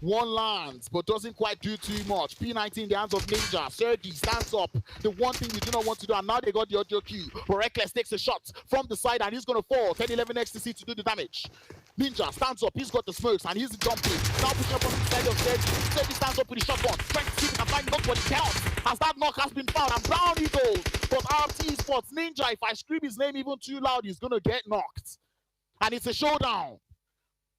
One lands, but doesn't quite do too much. P19 in the hands of Ninja. Sergi stands up. The one thing you do not want to do, and now they got the audio cue. But Reckless takes a shot from the side, and he's going to fall. 10-11 ecstasy to do the damage. Ninja stands up. He's got the smokes, and he's the jumping. Now pushing up on the side of Sergi. Sergi stands up with the shotgun. Trying to see if he can find knock, but he can't. As that knock has been found, and down he goes. But RT Sports Ninja, if I scream his name even too loud, he's going to get knocked. And it's a showdown.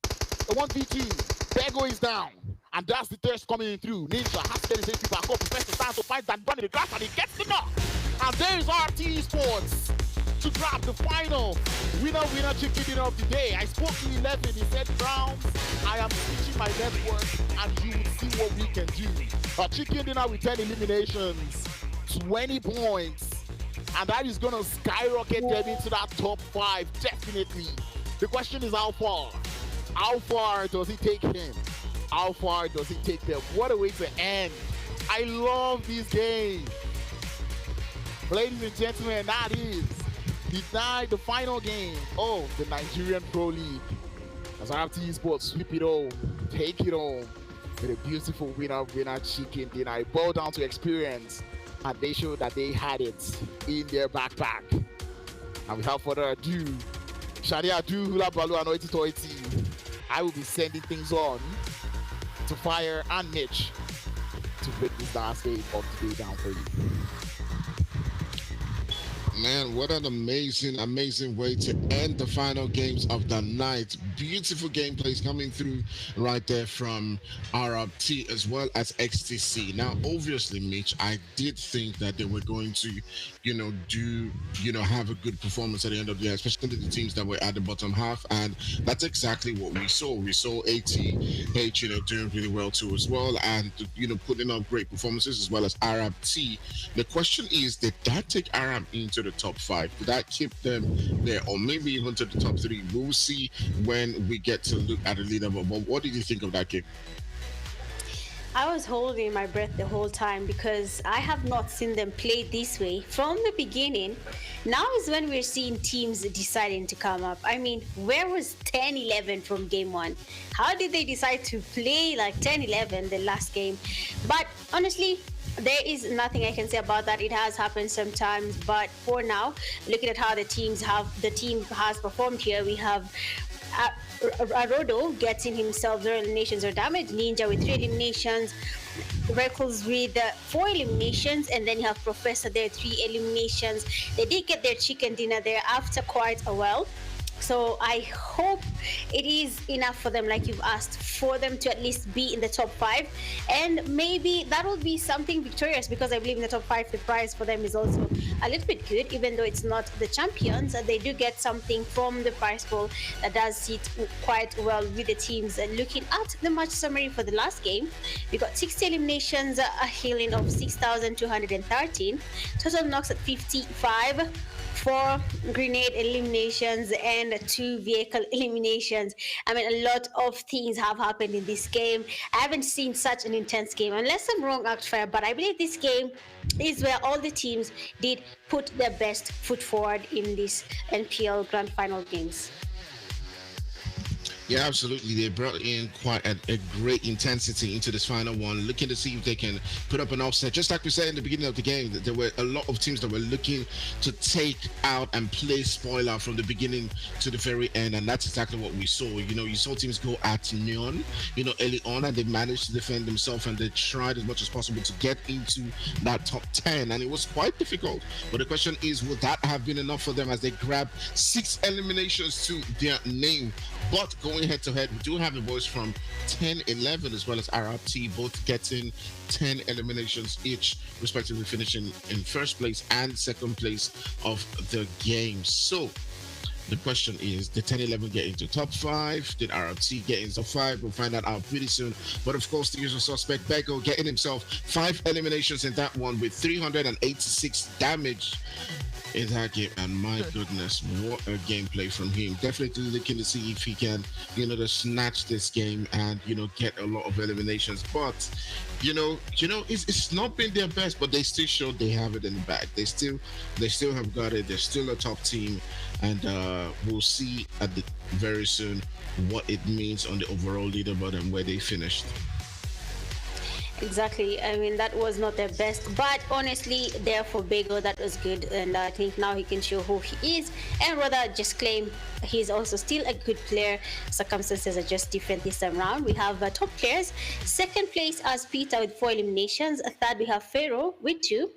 The 1v2. Bego is down, and that's the thirst coming in through. Ninja has to get his AP back up. Professor stands to find that run in the grass, and he gets the knock. And there is RT Sports to grab the final winner chicken dinner of the day. I spoke to 11. He said, Browns, I am switching my network, and you will see what we can do. A chicken dinner with 10 eliminations, 20 points, and that is going to skyrocket them into that top 5, definitely. The question is how far? How far does it take him? How far does it take them? What a way to end. I love this game. Ladies and gentlemen, that is the final game of the Nigerian Pro League. As RT Sports sweep it home, take it home with a beautiful winner chicken dinner. I bow down to experience, and they showed that they had it in their backpack. And without further ado, Shadia do hula balu and oiti toiti. I will be sending things on to Fire and Mitch to break this last day of the day down for you. Man, what an amazing way to end the final games of the night. Beautiful gameplays coming through right there from RRT as well as XTC. Now, obviously, Mitch, I did think that they were going to, have a good performance at the end of the year, especially the teams that were at the bottom half. And that's exactly what we saw. We saw ATH, doing really well too as well, and, putting up great performances as well as RRT. The question is, did that take RM into the top 5? Did that keep them there, or maybe even to the top 3? We'll see when we get to look at the leaderboard. But what did you think of that game? I was holding my breath the whole time because I have not seen them play this way from the beginning. Now is when we're seeing teams deciding to come up. I mean, where was 10-11 from game 1? How did they decide to play like 10-11 the last game? But honestly, there is nothing I can say about that. It has happened sometimes, but for now, looking at how the team has performed here, we have Arodo getting himself 0 eliminations or damage, Ninja with 3 eliminations, Reckles with 4 eliminations, and then you have Professor there 3 eliminations. They did get their chicken dinner there after quite a while. So I hope it is enough for them, like you've asked, for them to at least be in the top 5. And maybe that will be something victorious, because I believe in the top 5, the prize for them is also a little bit good, even though it's not the champions. They do get something from the prize pool that does sit quite well with the teams. And looking at the match summary for the last game, we got 60 eliminations, a healing of 6,213, total knocks at 55, 4 grenade eliminations and 2 vehicle eliminations. I mean, a lot of things have happened in this game. I haven't seen such an intense game, unless I'm wrong, Actfire, but I believe this game is where all the teams did put their best foot forward in this NPL Grand Final games. Yeah, absolutely. They brought in quite a great intensity into this final one, looking to see if they can put up an upset. Just like we said in the beginning of the game, that there were a lot of teams that were looking to take out and play spoiler from the beginning to the very end, and that's exactly what we saw. You saw teams go at Neon, early on, and they managed to defend themselves, and they tried as much as possible to get into that top 10, and it was quite difficult. But the question is, would that have been enough for them as they grabbed 6 eliminations to their name? But going head to head, we do have the boys from 10-11 as well as RRT, both getting 10 eliminations each, respectively, finishing in first place and second place of the game. So the question is, did 10-11 get into top 5? Did RRT get into top 5? We'll find that out pretty soon. But of course, the usual suspect, Bego, getting himself 5 eliminations in that one with 386 damage in that game. And my goodness, what a gameplay from him. Definitely looking to see if he can, just snatch this game and, get a lot of eliminations. But it's not been their best, but they still showed they have it in the bag. They still have got it. They're still a top team, and we'll see very soon what it means on the overall leaderboard and where they finished. Exactly. I mean, that was not their best, but honestly, there for Bego, that was good, and I think now he can show who he is, and rather just claim he's also still a good player. Circumstances are just different this time around. We have top players. Second place as Peter with 4 eliminations. Third, we have Pharaoh with 2.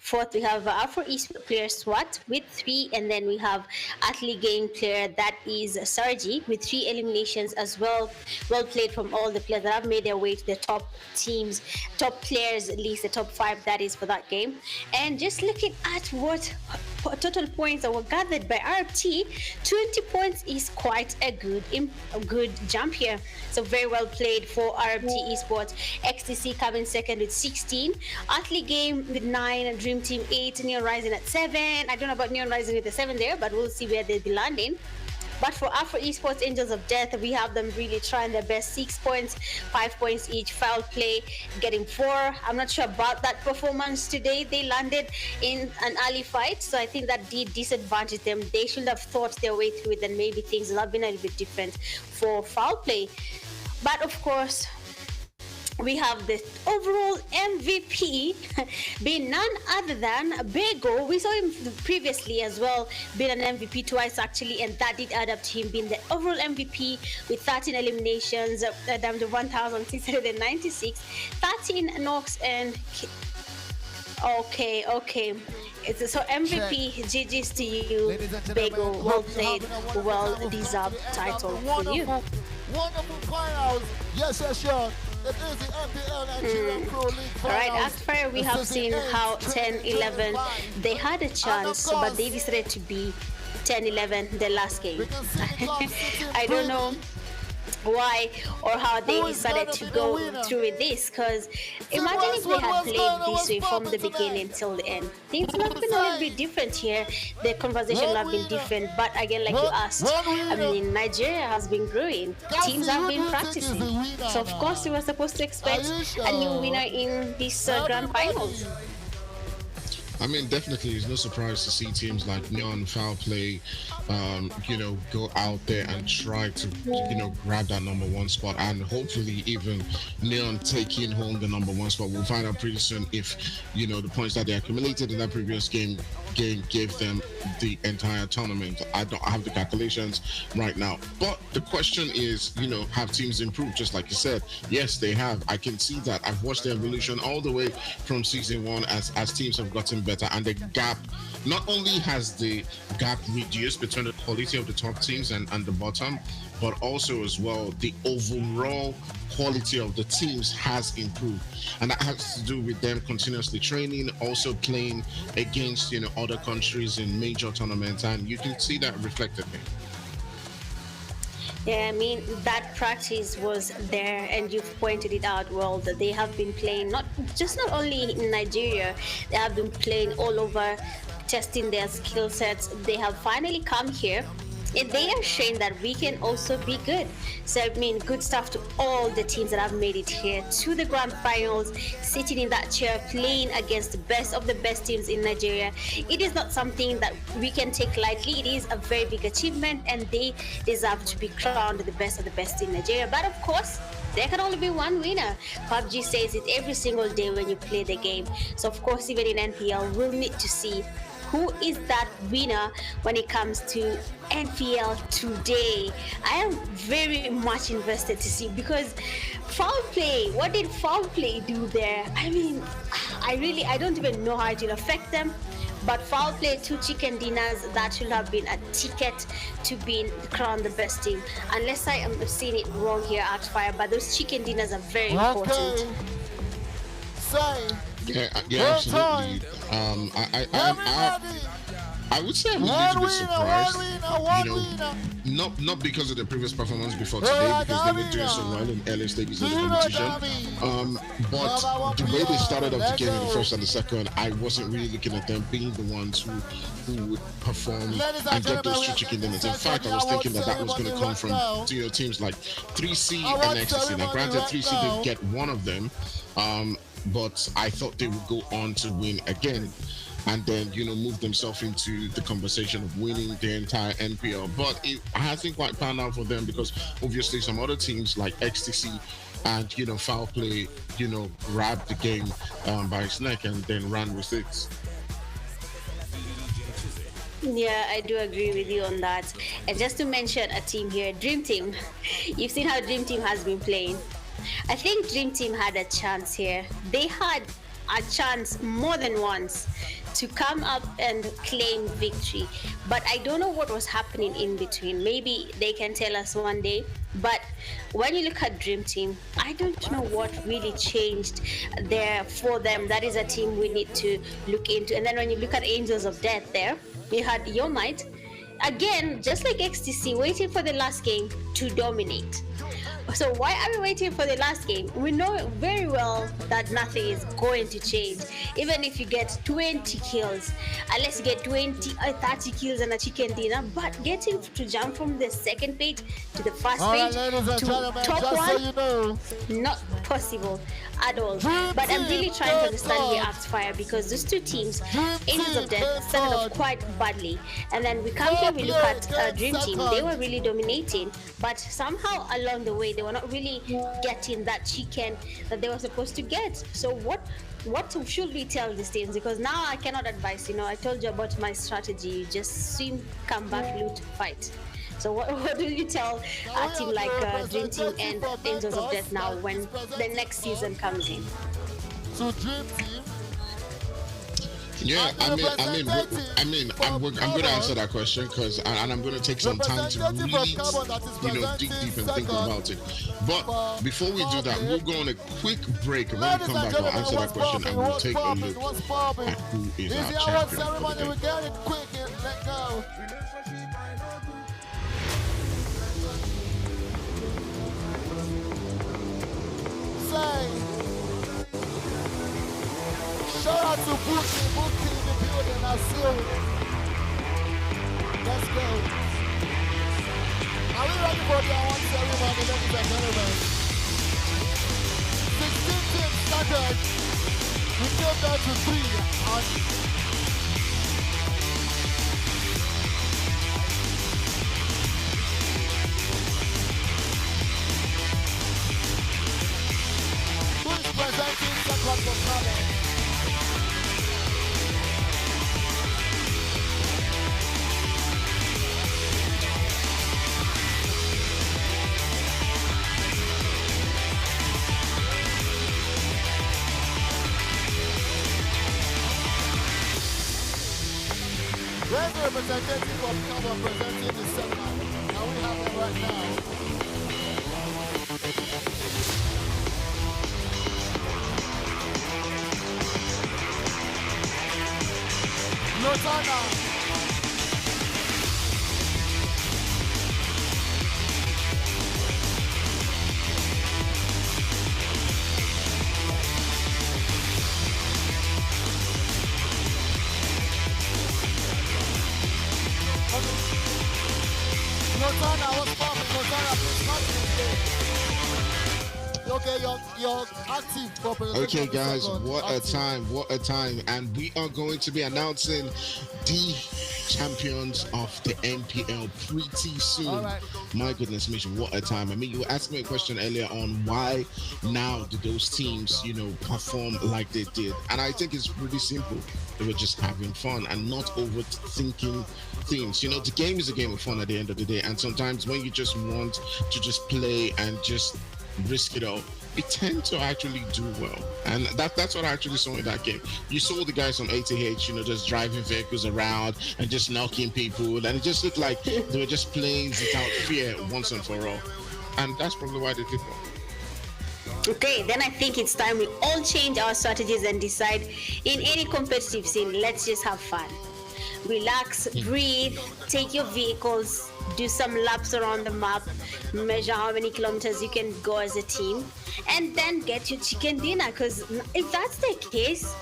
Fourth, we have Afro East player SWAT with 3, and then we have Athlete Game player, that is Sarji, with 3 eliminations as well. Well played from all the players that have made their way to the top teams, top players, at least the top 5, that is, for that game. And just looking at what total points that were gathered by RT, 20 points is quite a good jump here. So very well played for RT Esports. XTC coming second with 16, Athlete Game with 9, Dream Team 8, Neon Rising at 7. I don't know about Neon Rising with the 7 there, but we'll see where they'll be landing. But for Afro Esports Angels of Death, we have them really trying their best. 6 points, 5 points each. Foul play, getting 4. I'm not sure about that performance today. They landed in an early fight, so I think that did disadvantage them. They should have thought their way through it, and maybe things would have been a little bit different for foul play. But of course, we have the overall MVP being none other than Bego. We saw him previously as well, being an MVP twice actually, and that did add up to him being the overall MVP with 13 eliminations, down to 1,696, 13 knocks, and okay. So MVP, GG's to you, Bego. Well played, well deserved title for you. Wonderful finals. Yes. It is the NPL Nigerian Pro League finals. Alright, as far we have seen how 10-11, they had a chance, but they decided to be 10-11 the last game. I don't know why or how they decided to go through with this, because imagine if they had played this way from the beginning till the end. Things would have been a little bit different here. The conversation would have been different, but again, like you asked, I mean, Nigeria has been growing, teams have been practicing, so of course we were supposed to expect a new winner in this grand finals. I mean, definitely, it's no surprise to see teams like Neon Foul Play, go out there and try to, grab that #1 spot, and hopefully even Neon taking home the #1 spot. We'll find out pretty soon if, the points that they accumulated in that previous game gave them the entire tournament. I don't have the calculations right now, but the question is, have teams improved? Just like you said, yes, they have. I can see that. I've watched the evolution all the way from season 1 as teams have gotten better, and the gap, not only has the gap reduced between the quality of the top teams and the bottom, but also as well the overall quality of the teams has improved, and that has to do with them continuously training, also playing against other countries in major tournaments, and you can see that reflected here. Yeah, I mean, that practice was there, and you've pointed it out well, that they have been playing not only in Nigeria, they have been playing all over, testing their skill sets. They have finally come here, and they are showing that we can also be good. So, I mean, good stuff to all the teams that have made it here to the grand finals, sitting in that chair, playing against the best of the best teams in Nigeria. It is not something that we can take lightly. It is a very big achievement, and they deserve to be crowned the best of the best in Nigeria. But of course, there can only be one winner. PUBG says it every single day when you play the game. So, of course, even in NPL, we'll need to see who is that winner when it comes to NPL today. I am very much invested to see, because foul play, what did foul play do there? I mean, I don't even know how it will affect them. But foul play, 2 chicken dinners, that should have been a ticket to being crowned the best team. Unless I am seeing it wrong here at Fire, but those chicken dinners are very important. Say. Yeah, absolutely. I would say I'm a little bit surprised. Not because of the previous performance before today, because they were doing so well in early stages of the competition. But the way they started off the game in the first and the second, I wasn't really looking at them being the ones who would perform and get those two chicken dinners. In fact, I was thinking that was going to come from teams like 3C and Ecstasy. Now, granted, 3C did get one of them, but I thought they would go on to win again and then, move themselves into the conversation of winning the entire NPL. But it hasn't quite panned out for them because obviously some other teams like Ecstasy and, Foul Play, grabbed the game by its neck and then ran with it. Yeah, I do agree with you on that. And just to mention a team here, Dream Team. You've seen how Dream Team has been playing. I think Dream Team had a chance here. They had a chance more than once to come up and claim victory. But I don't know what was happening in between. Maybe they can tell us one day. But when you look at Dream Team, I don't know what really changed there for them. That is a team we need to look into. And then when you look at Angels of Death there, you had Your Might. Again, just like XTC, waiting for the last game to dominate. So why are we waiting for the last game? We know very well that nothing is going to change. Even if you get 20 kills, unless you get 20 or 30 kills and a chicken dinner, but getting to jump from the second page to the first page to top one, not possible at all. But I'm really trying to understand the Fire because those two teams, Angels of Death, started off quite badly. And then we come here, we look at Dream Team. They were really dominating, but somehow along the way, they were not really getting that chicken that they were supposed to get. So what should we tell these teams? Because now I cannot advise. I told you about my strategy. You just swim, come back, loot, fight. So what do you tell a team like Dream Team and Angels of Death now when the next season comes in? So Dream Team. Yeah, I'm going to answer that question and I'm going to take some time to really, dig deep and think about it. But before we do that, we'll go on a quick break, and when we come back, I'll answer that question and we'll take a look at who is our champion for the day. Shout out to Bookie in the building. I see you. Let's go. Are we ready for the award ceremony, ladies and gentlemen? 16 teams started. We came down to 3. Who is presenting second for Canada? Where's the representative of Canada presenting the second? Now we have them right now. Lozana. You're active for okay, guys, what a time. And we are going to be announcing the champions of the NPL pretty soon. All right. My goodness, Mission, what a time. I mean, you asked me a question earlier on why now do those teams, perform like they did. And I think it's pretty simple. They were just having fun and not overthinking things. The game is a game of fun at the end of the day. And sometimes when you just want to just play and just risk it all, it tend to actually do well. And that's what I actually saw in that game. You saw the guys on ATH, just driving vehicles around and just knocking people. And it just looked like they were just playing without fear once and for all. And that's probably why they did well. Okay, then I think it's time we all change our strategies and decide in any competitive scene, let's just have fun. relax, breathe, take your vehicles, do some laps around the map, measure how many kilometers you can go as a team, and then get your chicken dinner. Because if that's the case,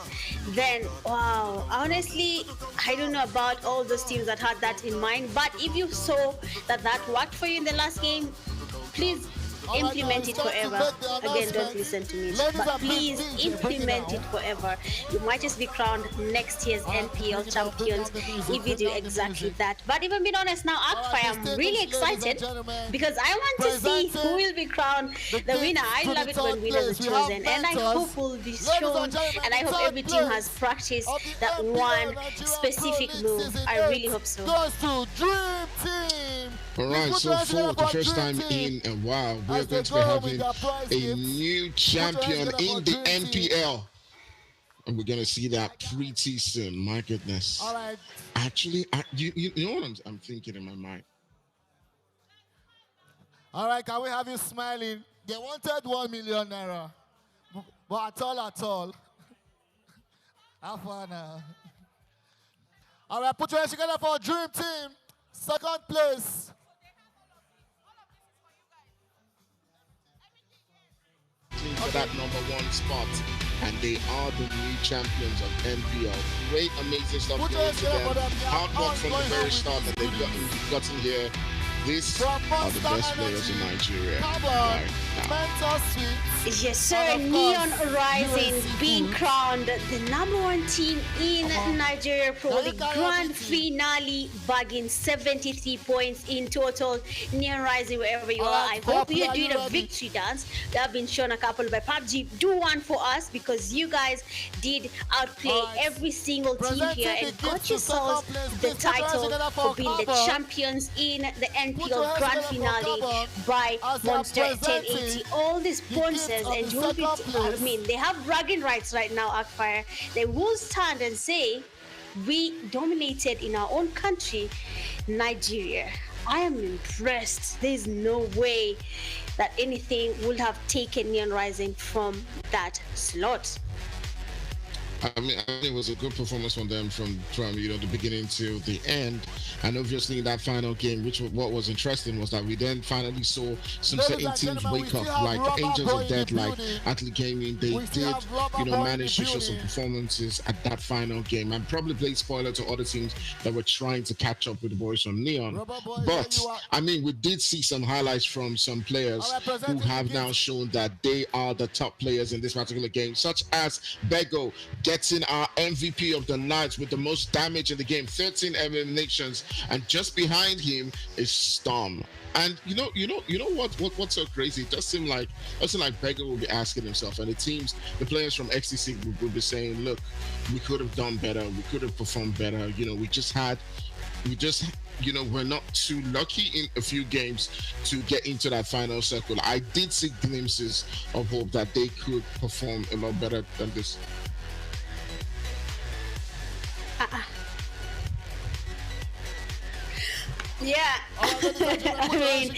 then wow, honestly, I don't know about all those teams that had that in mind, but if you saw that worked for you in the last game, please implement it forever. Again, don't listen to me, but please implement it forever. You might just be crowned next year's NPL champions if you do exactly that. But even being honest now, Akfire, I'm really excited because I want to see who will be crowned the winner. I love it when winners are chosen, and I hope will be shown, and I hope every team has practiced that one specific move. I really hope so. All right, so for the first time in a while, we're going to be having a new champion in the NPL. And we're going to see that pretty soon. My goodness. All right. Actually, you know what I'm thinking in my mind? All right, can we have you smiling? They wanted 1 million naira. But at all. Have fun now. All right, put your hands together for Dream Team. Second place. For that #1 spot, and they are the new champions of NPL. Great, amazing stuff going to them. Hard work from the very start that they've gotten here. These are the best players in Nigeria right now. Yes, sir. Neon Rising being crowned the #1 team in Nigeria Pro League Grand Finale, bagging 73 points in total. Neon Rising, wherever you are, I hope you're doing a victory dance. They have been shown a couple by PUBG. Do one for us because you guys did outplay every single team here and got yourselves the title for being the champions in the NPL Grand Finale by Monster 1080. All these sponsors and you will be, I mean, they have bragging rights right now, Akfire. They will stand and say, we dominated in our own country, Nigeria. I am impressed. There's no way that anything would have taken Neon Rising from that slot. I mean, it was a good performance from them from the beginning to the end, and obviously in that final game, what was interesting was that we then finally saw some certain teams wake up, like Angels of Death, like Athlete Gaming. They did, manage to show some performances at that final game, and probably played spoiler to other teams that were trying to catch up with the boys from Neon. But I mean, we did see some highlights from some players who have now shown that they are the top players in this particular game, such as Bego, getting our MVP of the night with the most damage in the game, 13 eliminations, and just behind him is Storm. And you know what's so crazy? It just seemed like Beggar will be asking himself, and the players from XTC will be saying, look, we could have done better, we could have performed better. We're not too lucky in a few games to get into that final circle. I did see glimpses of hope that they could perform a lot better than this. Yeah, I mean,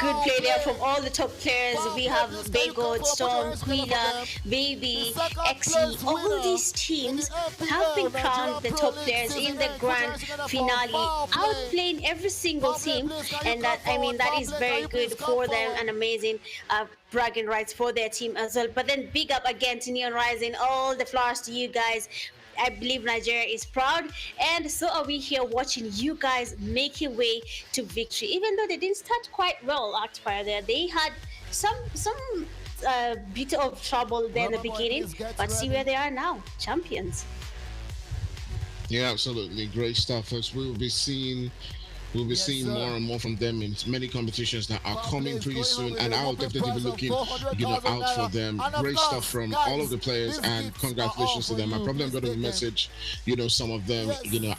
good play there from all the top players. We have Bego, Storm, Quila, Baby, Exy. All these teams have been crowned the top players in the grand finale, outplaying every single team, and that is very good for them and amazing. Bragging rights for their team as well. But then big up again to Neon Rising. All the flowers to you guys. I believe Nigeria is proud, and so are we here watching you guys make your way to victory. Even though they didn't start quite well, Actfire there, they had some bit of trouble there in the beginning, but see where they are now, champions. Yeah, absolutely, great stuff. As we will be seeing. We'll be seeing more and more from them in many competitions that are coming pretty soon, and I'll definitely be looking, out for them. Great stuff from all of the players, and congratulations to them. I probably am going to message, some of them,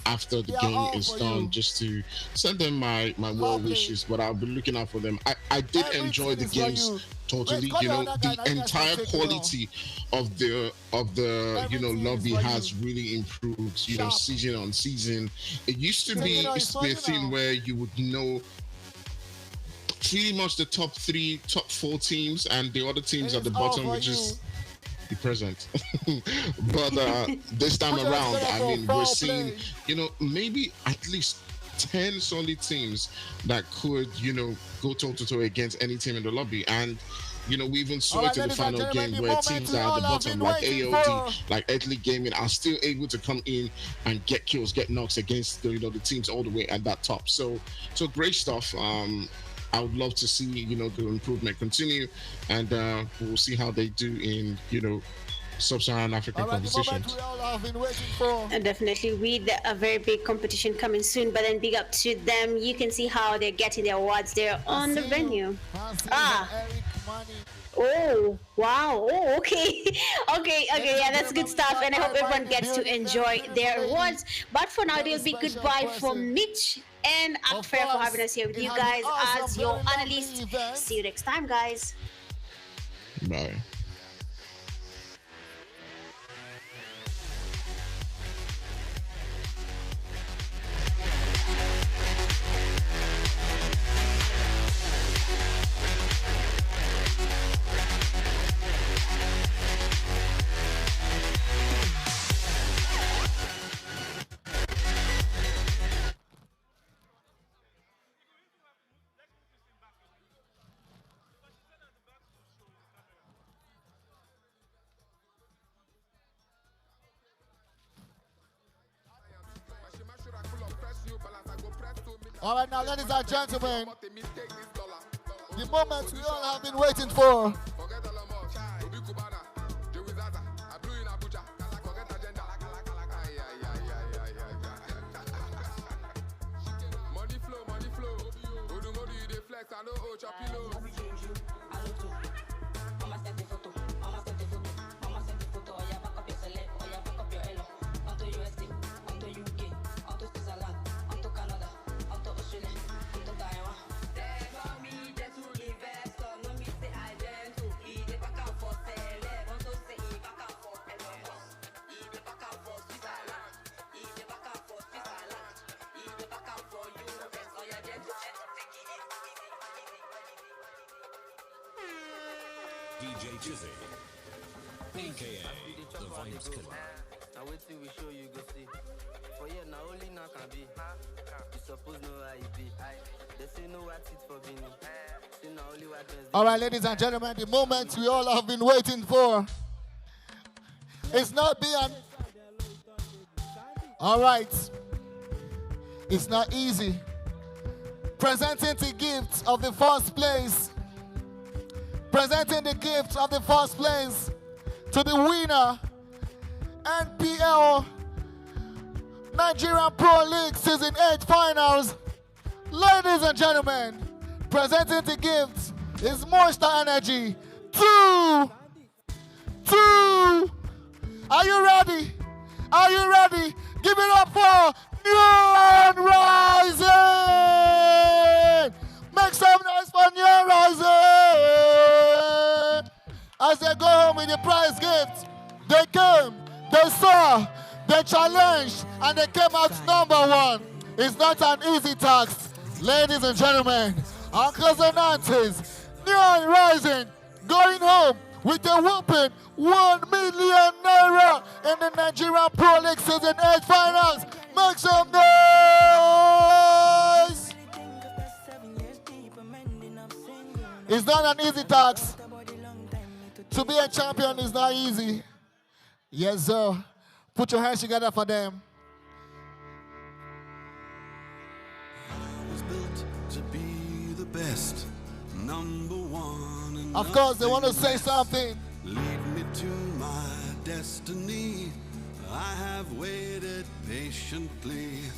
after the game is done, just to send them my well wishes. But I'll be looking out for them. I did enjoy the games totally. The entire quality of the lobby has really improved. Season on season. It used to be a thing where you would know pretty much the top 3, top 4 teams, and the other teams at the bottom, which is the present. But this time around, I mean, we're seeing, maybe at least 10 solid teams that could, go toe-to-toe against any team in the lobby. And we even saw it in the final game where teams that are at the bottom, like AOD, like Ethnic Gaming, are still able to come in and get kills, get knocks against the teams all the way at that top. So great stuff. I would love to see the improvement continue, and we'll see how they do in Sub-Saharan African competitions. We all have been waiting for. And definitely with a very big competition coming soon, but then big up to them. You can see how they're getting their awards there on the venue. Oh, wow. Oh, okay. okay, yeah, that's good stuff. And I hope everyone gets to enjoy their awards. But for now, it'll be goodbye from Mitch and Akfair for having us here with you guys as your analyst. See you next time, guys. Bye. All right, now, ladies and gentlemen, the moment we all have been waiting for. DJ Chizzy, aka the Vibes Killer. Now wait till we show you go see. For yeah, now only now can be. You suppose know how it be. They say no what it for being. Say now only what there's. All right, ladies and gentlemen, the moment we all have been waiting for. It's not being. All right. It's not easy. Presenting the gift of the first place. Presenting the gift of the first place to the winner, NPL Nigerian Pro League Season 8 Finals. Ladies and gentlemen, presenting the gift is Monster Energy 2. Are you ready? Are you ready? Give it up for Neon Rising! Make some noise for Neon Rising! As they go home with the prize gift, they came, they saw, they challenged, and they came out #1. It's not an easy task. Ladies and gentlemen, uncles and aunties, Neon Rising going home with a whooping 1 million naira in the Nigerian Pro League Season 8 Finals. Make some noise! It's not an easy task. To be a champion is not easy. Yes, sir. Put your hands together for them. I was built to be the best, #1. Of course, they want to say something. Lead me to my destiny. I have waited patiently.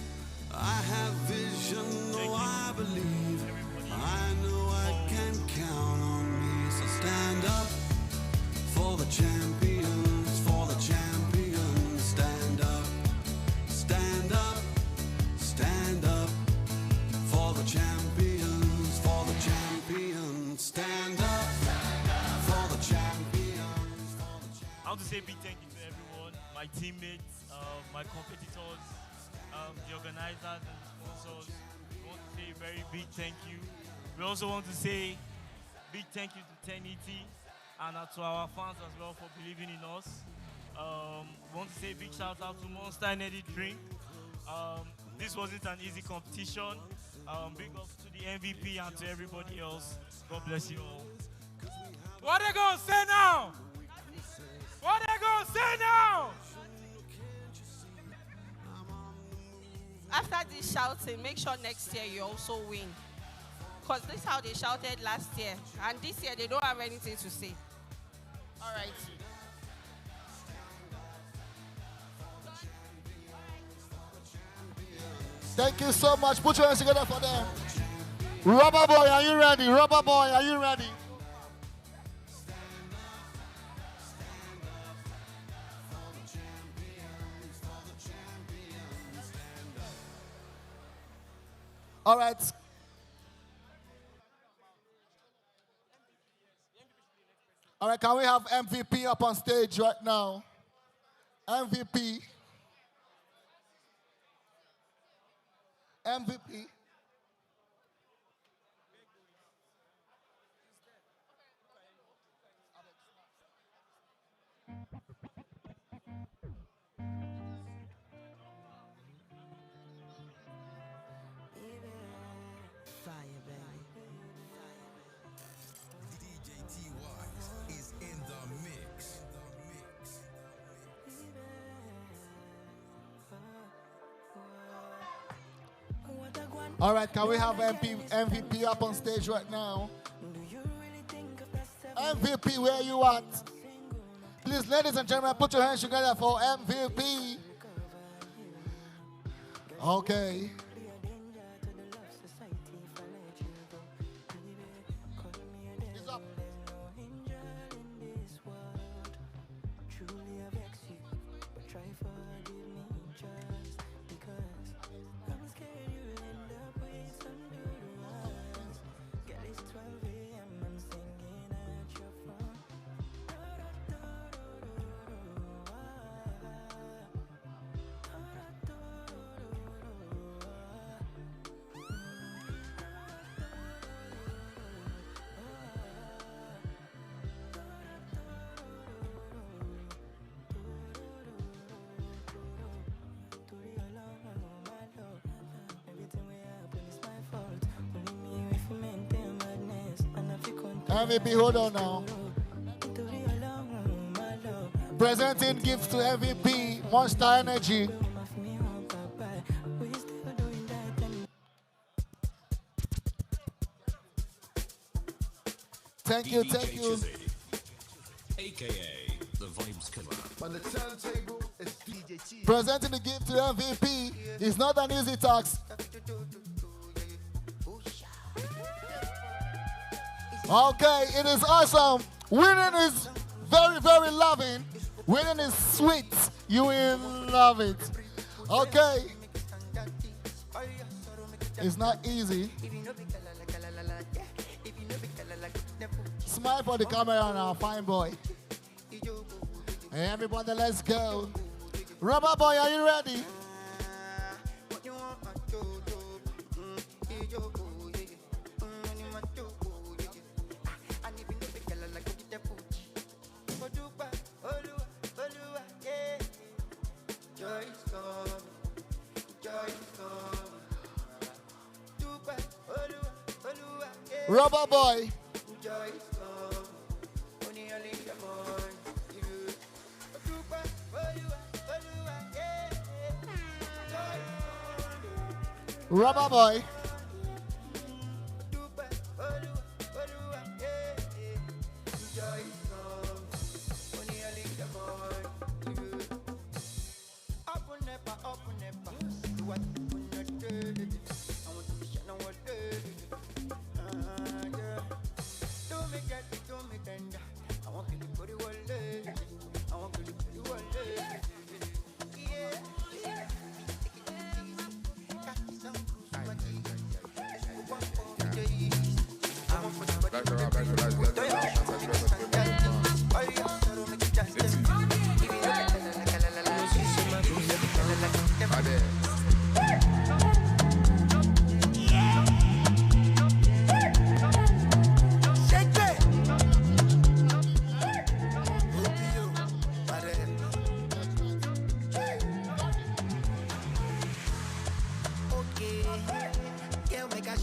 I have vision, no, I believe. I know I can count on me. So stand up for the champions, for the champions. Stand up, stand up, stand up for the champions, for the champions. Stand up for the champions. I want to say a big thank you to everyone, my teammates, my competitors, the organizers and the sponsors. We want to say a very big thank you. We also want to say big thank you to 10ET and to our fans as well for believing in us. Want to say a big shout out to Monster Energy Drink. This wasn't an easy competition. Big ups to the MVP and to everybody else. God bless you all. What they gonna say now? What they gonna say now? After this shouting, make sure next year you also win. Because this is how they shouted last year. And this year they don't have anything to say. All right. Thank you so much. Put your hands together for them. Rubber Boy, are you ready? Rubber Boy, are you ready? All right. All right, can we have MVP up on stage right now? MVP. MVP. All right, can we have MVP up on stage right now? MVP, where you at? Please, ladies and gentlemen, put your hands together for MVP. Okay. He's up. MVP, hold on now. Presenting gifts to MVP, Monster Energy. Thank you, thank you. AKA the Vibes Killer. On the turntable is DJ T. Presenting the gift to MVP is not an easy task. Okay, it is awesome. Winning is very, very loving. Winning is sweet. You will love it. Okay. It's not easy. Smile for the camera now, fine boy. Hey, everybody, let's go. Rubber Boy, are you ready? Rubber Boy. Rubber Boy.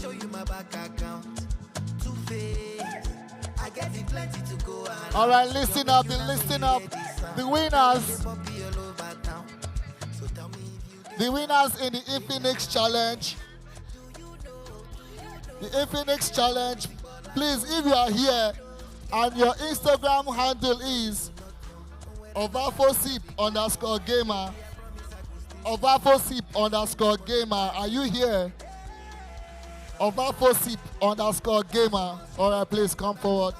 show you my bank account. Two face. I get it plenty to go around. All right, listen up, listen up. The winners. The winners in the Infinix challenge. The Infinix challenge. Please, if you are here and your Instagram handle is _gamer, _gamer, are you here? _gamer. All right, please come forward.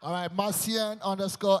All right, Marcian _XO.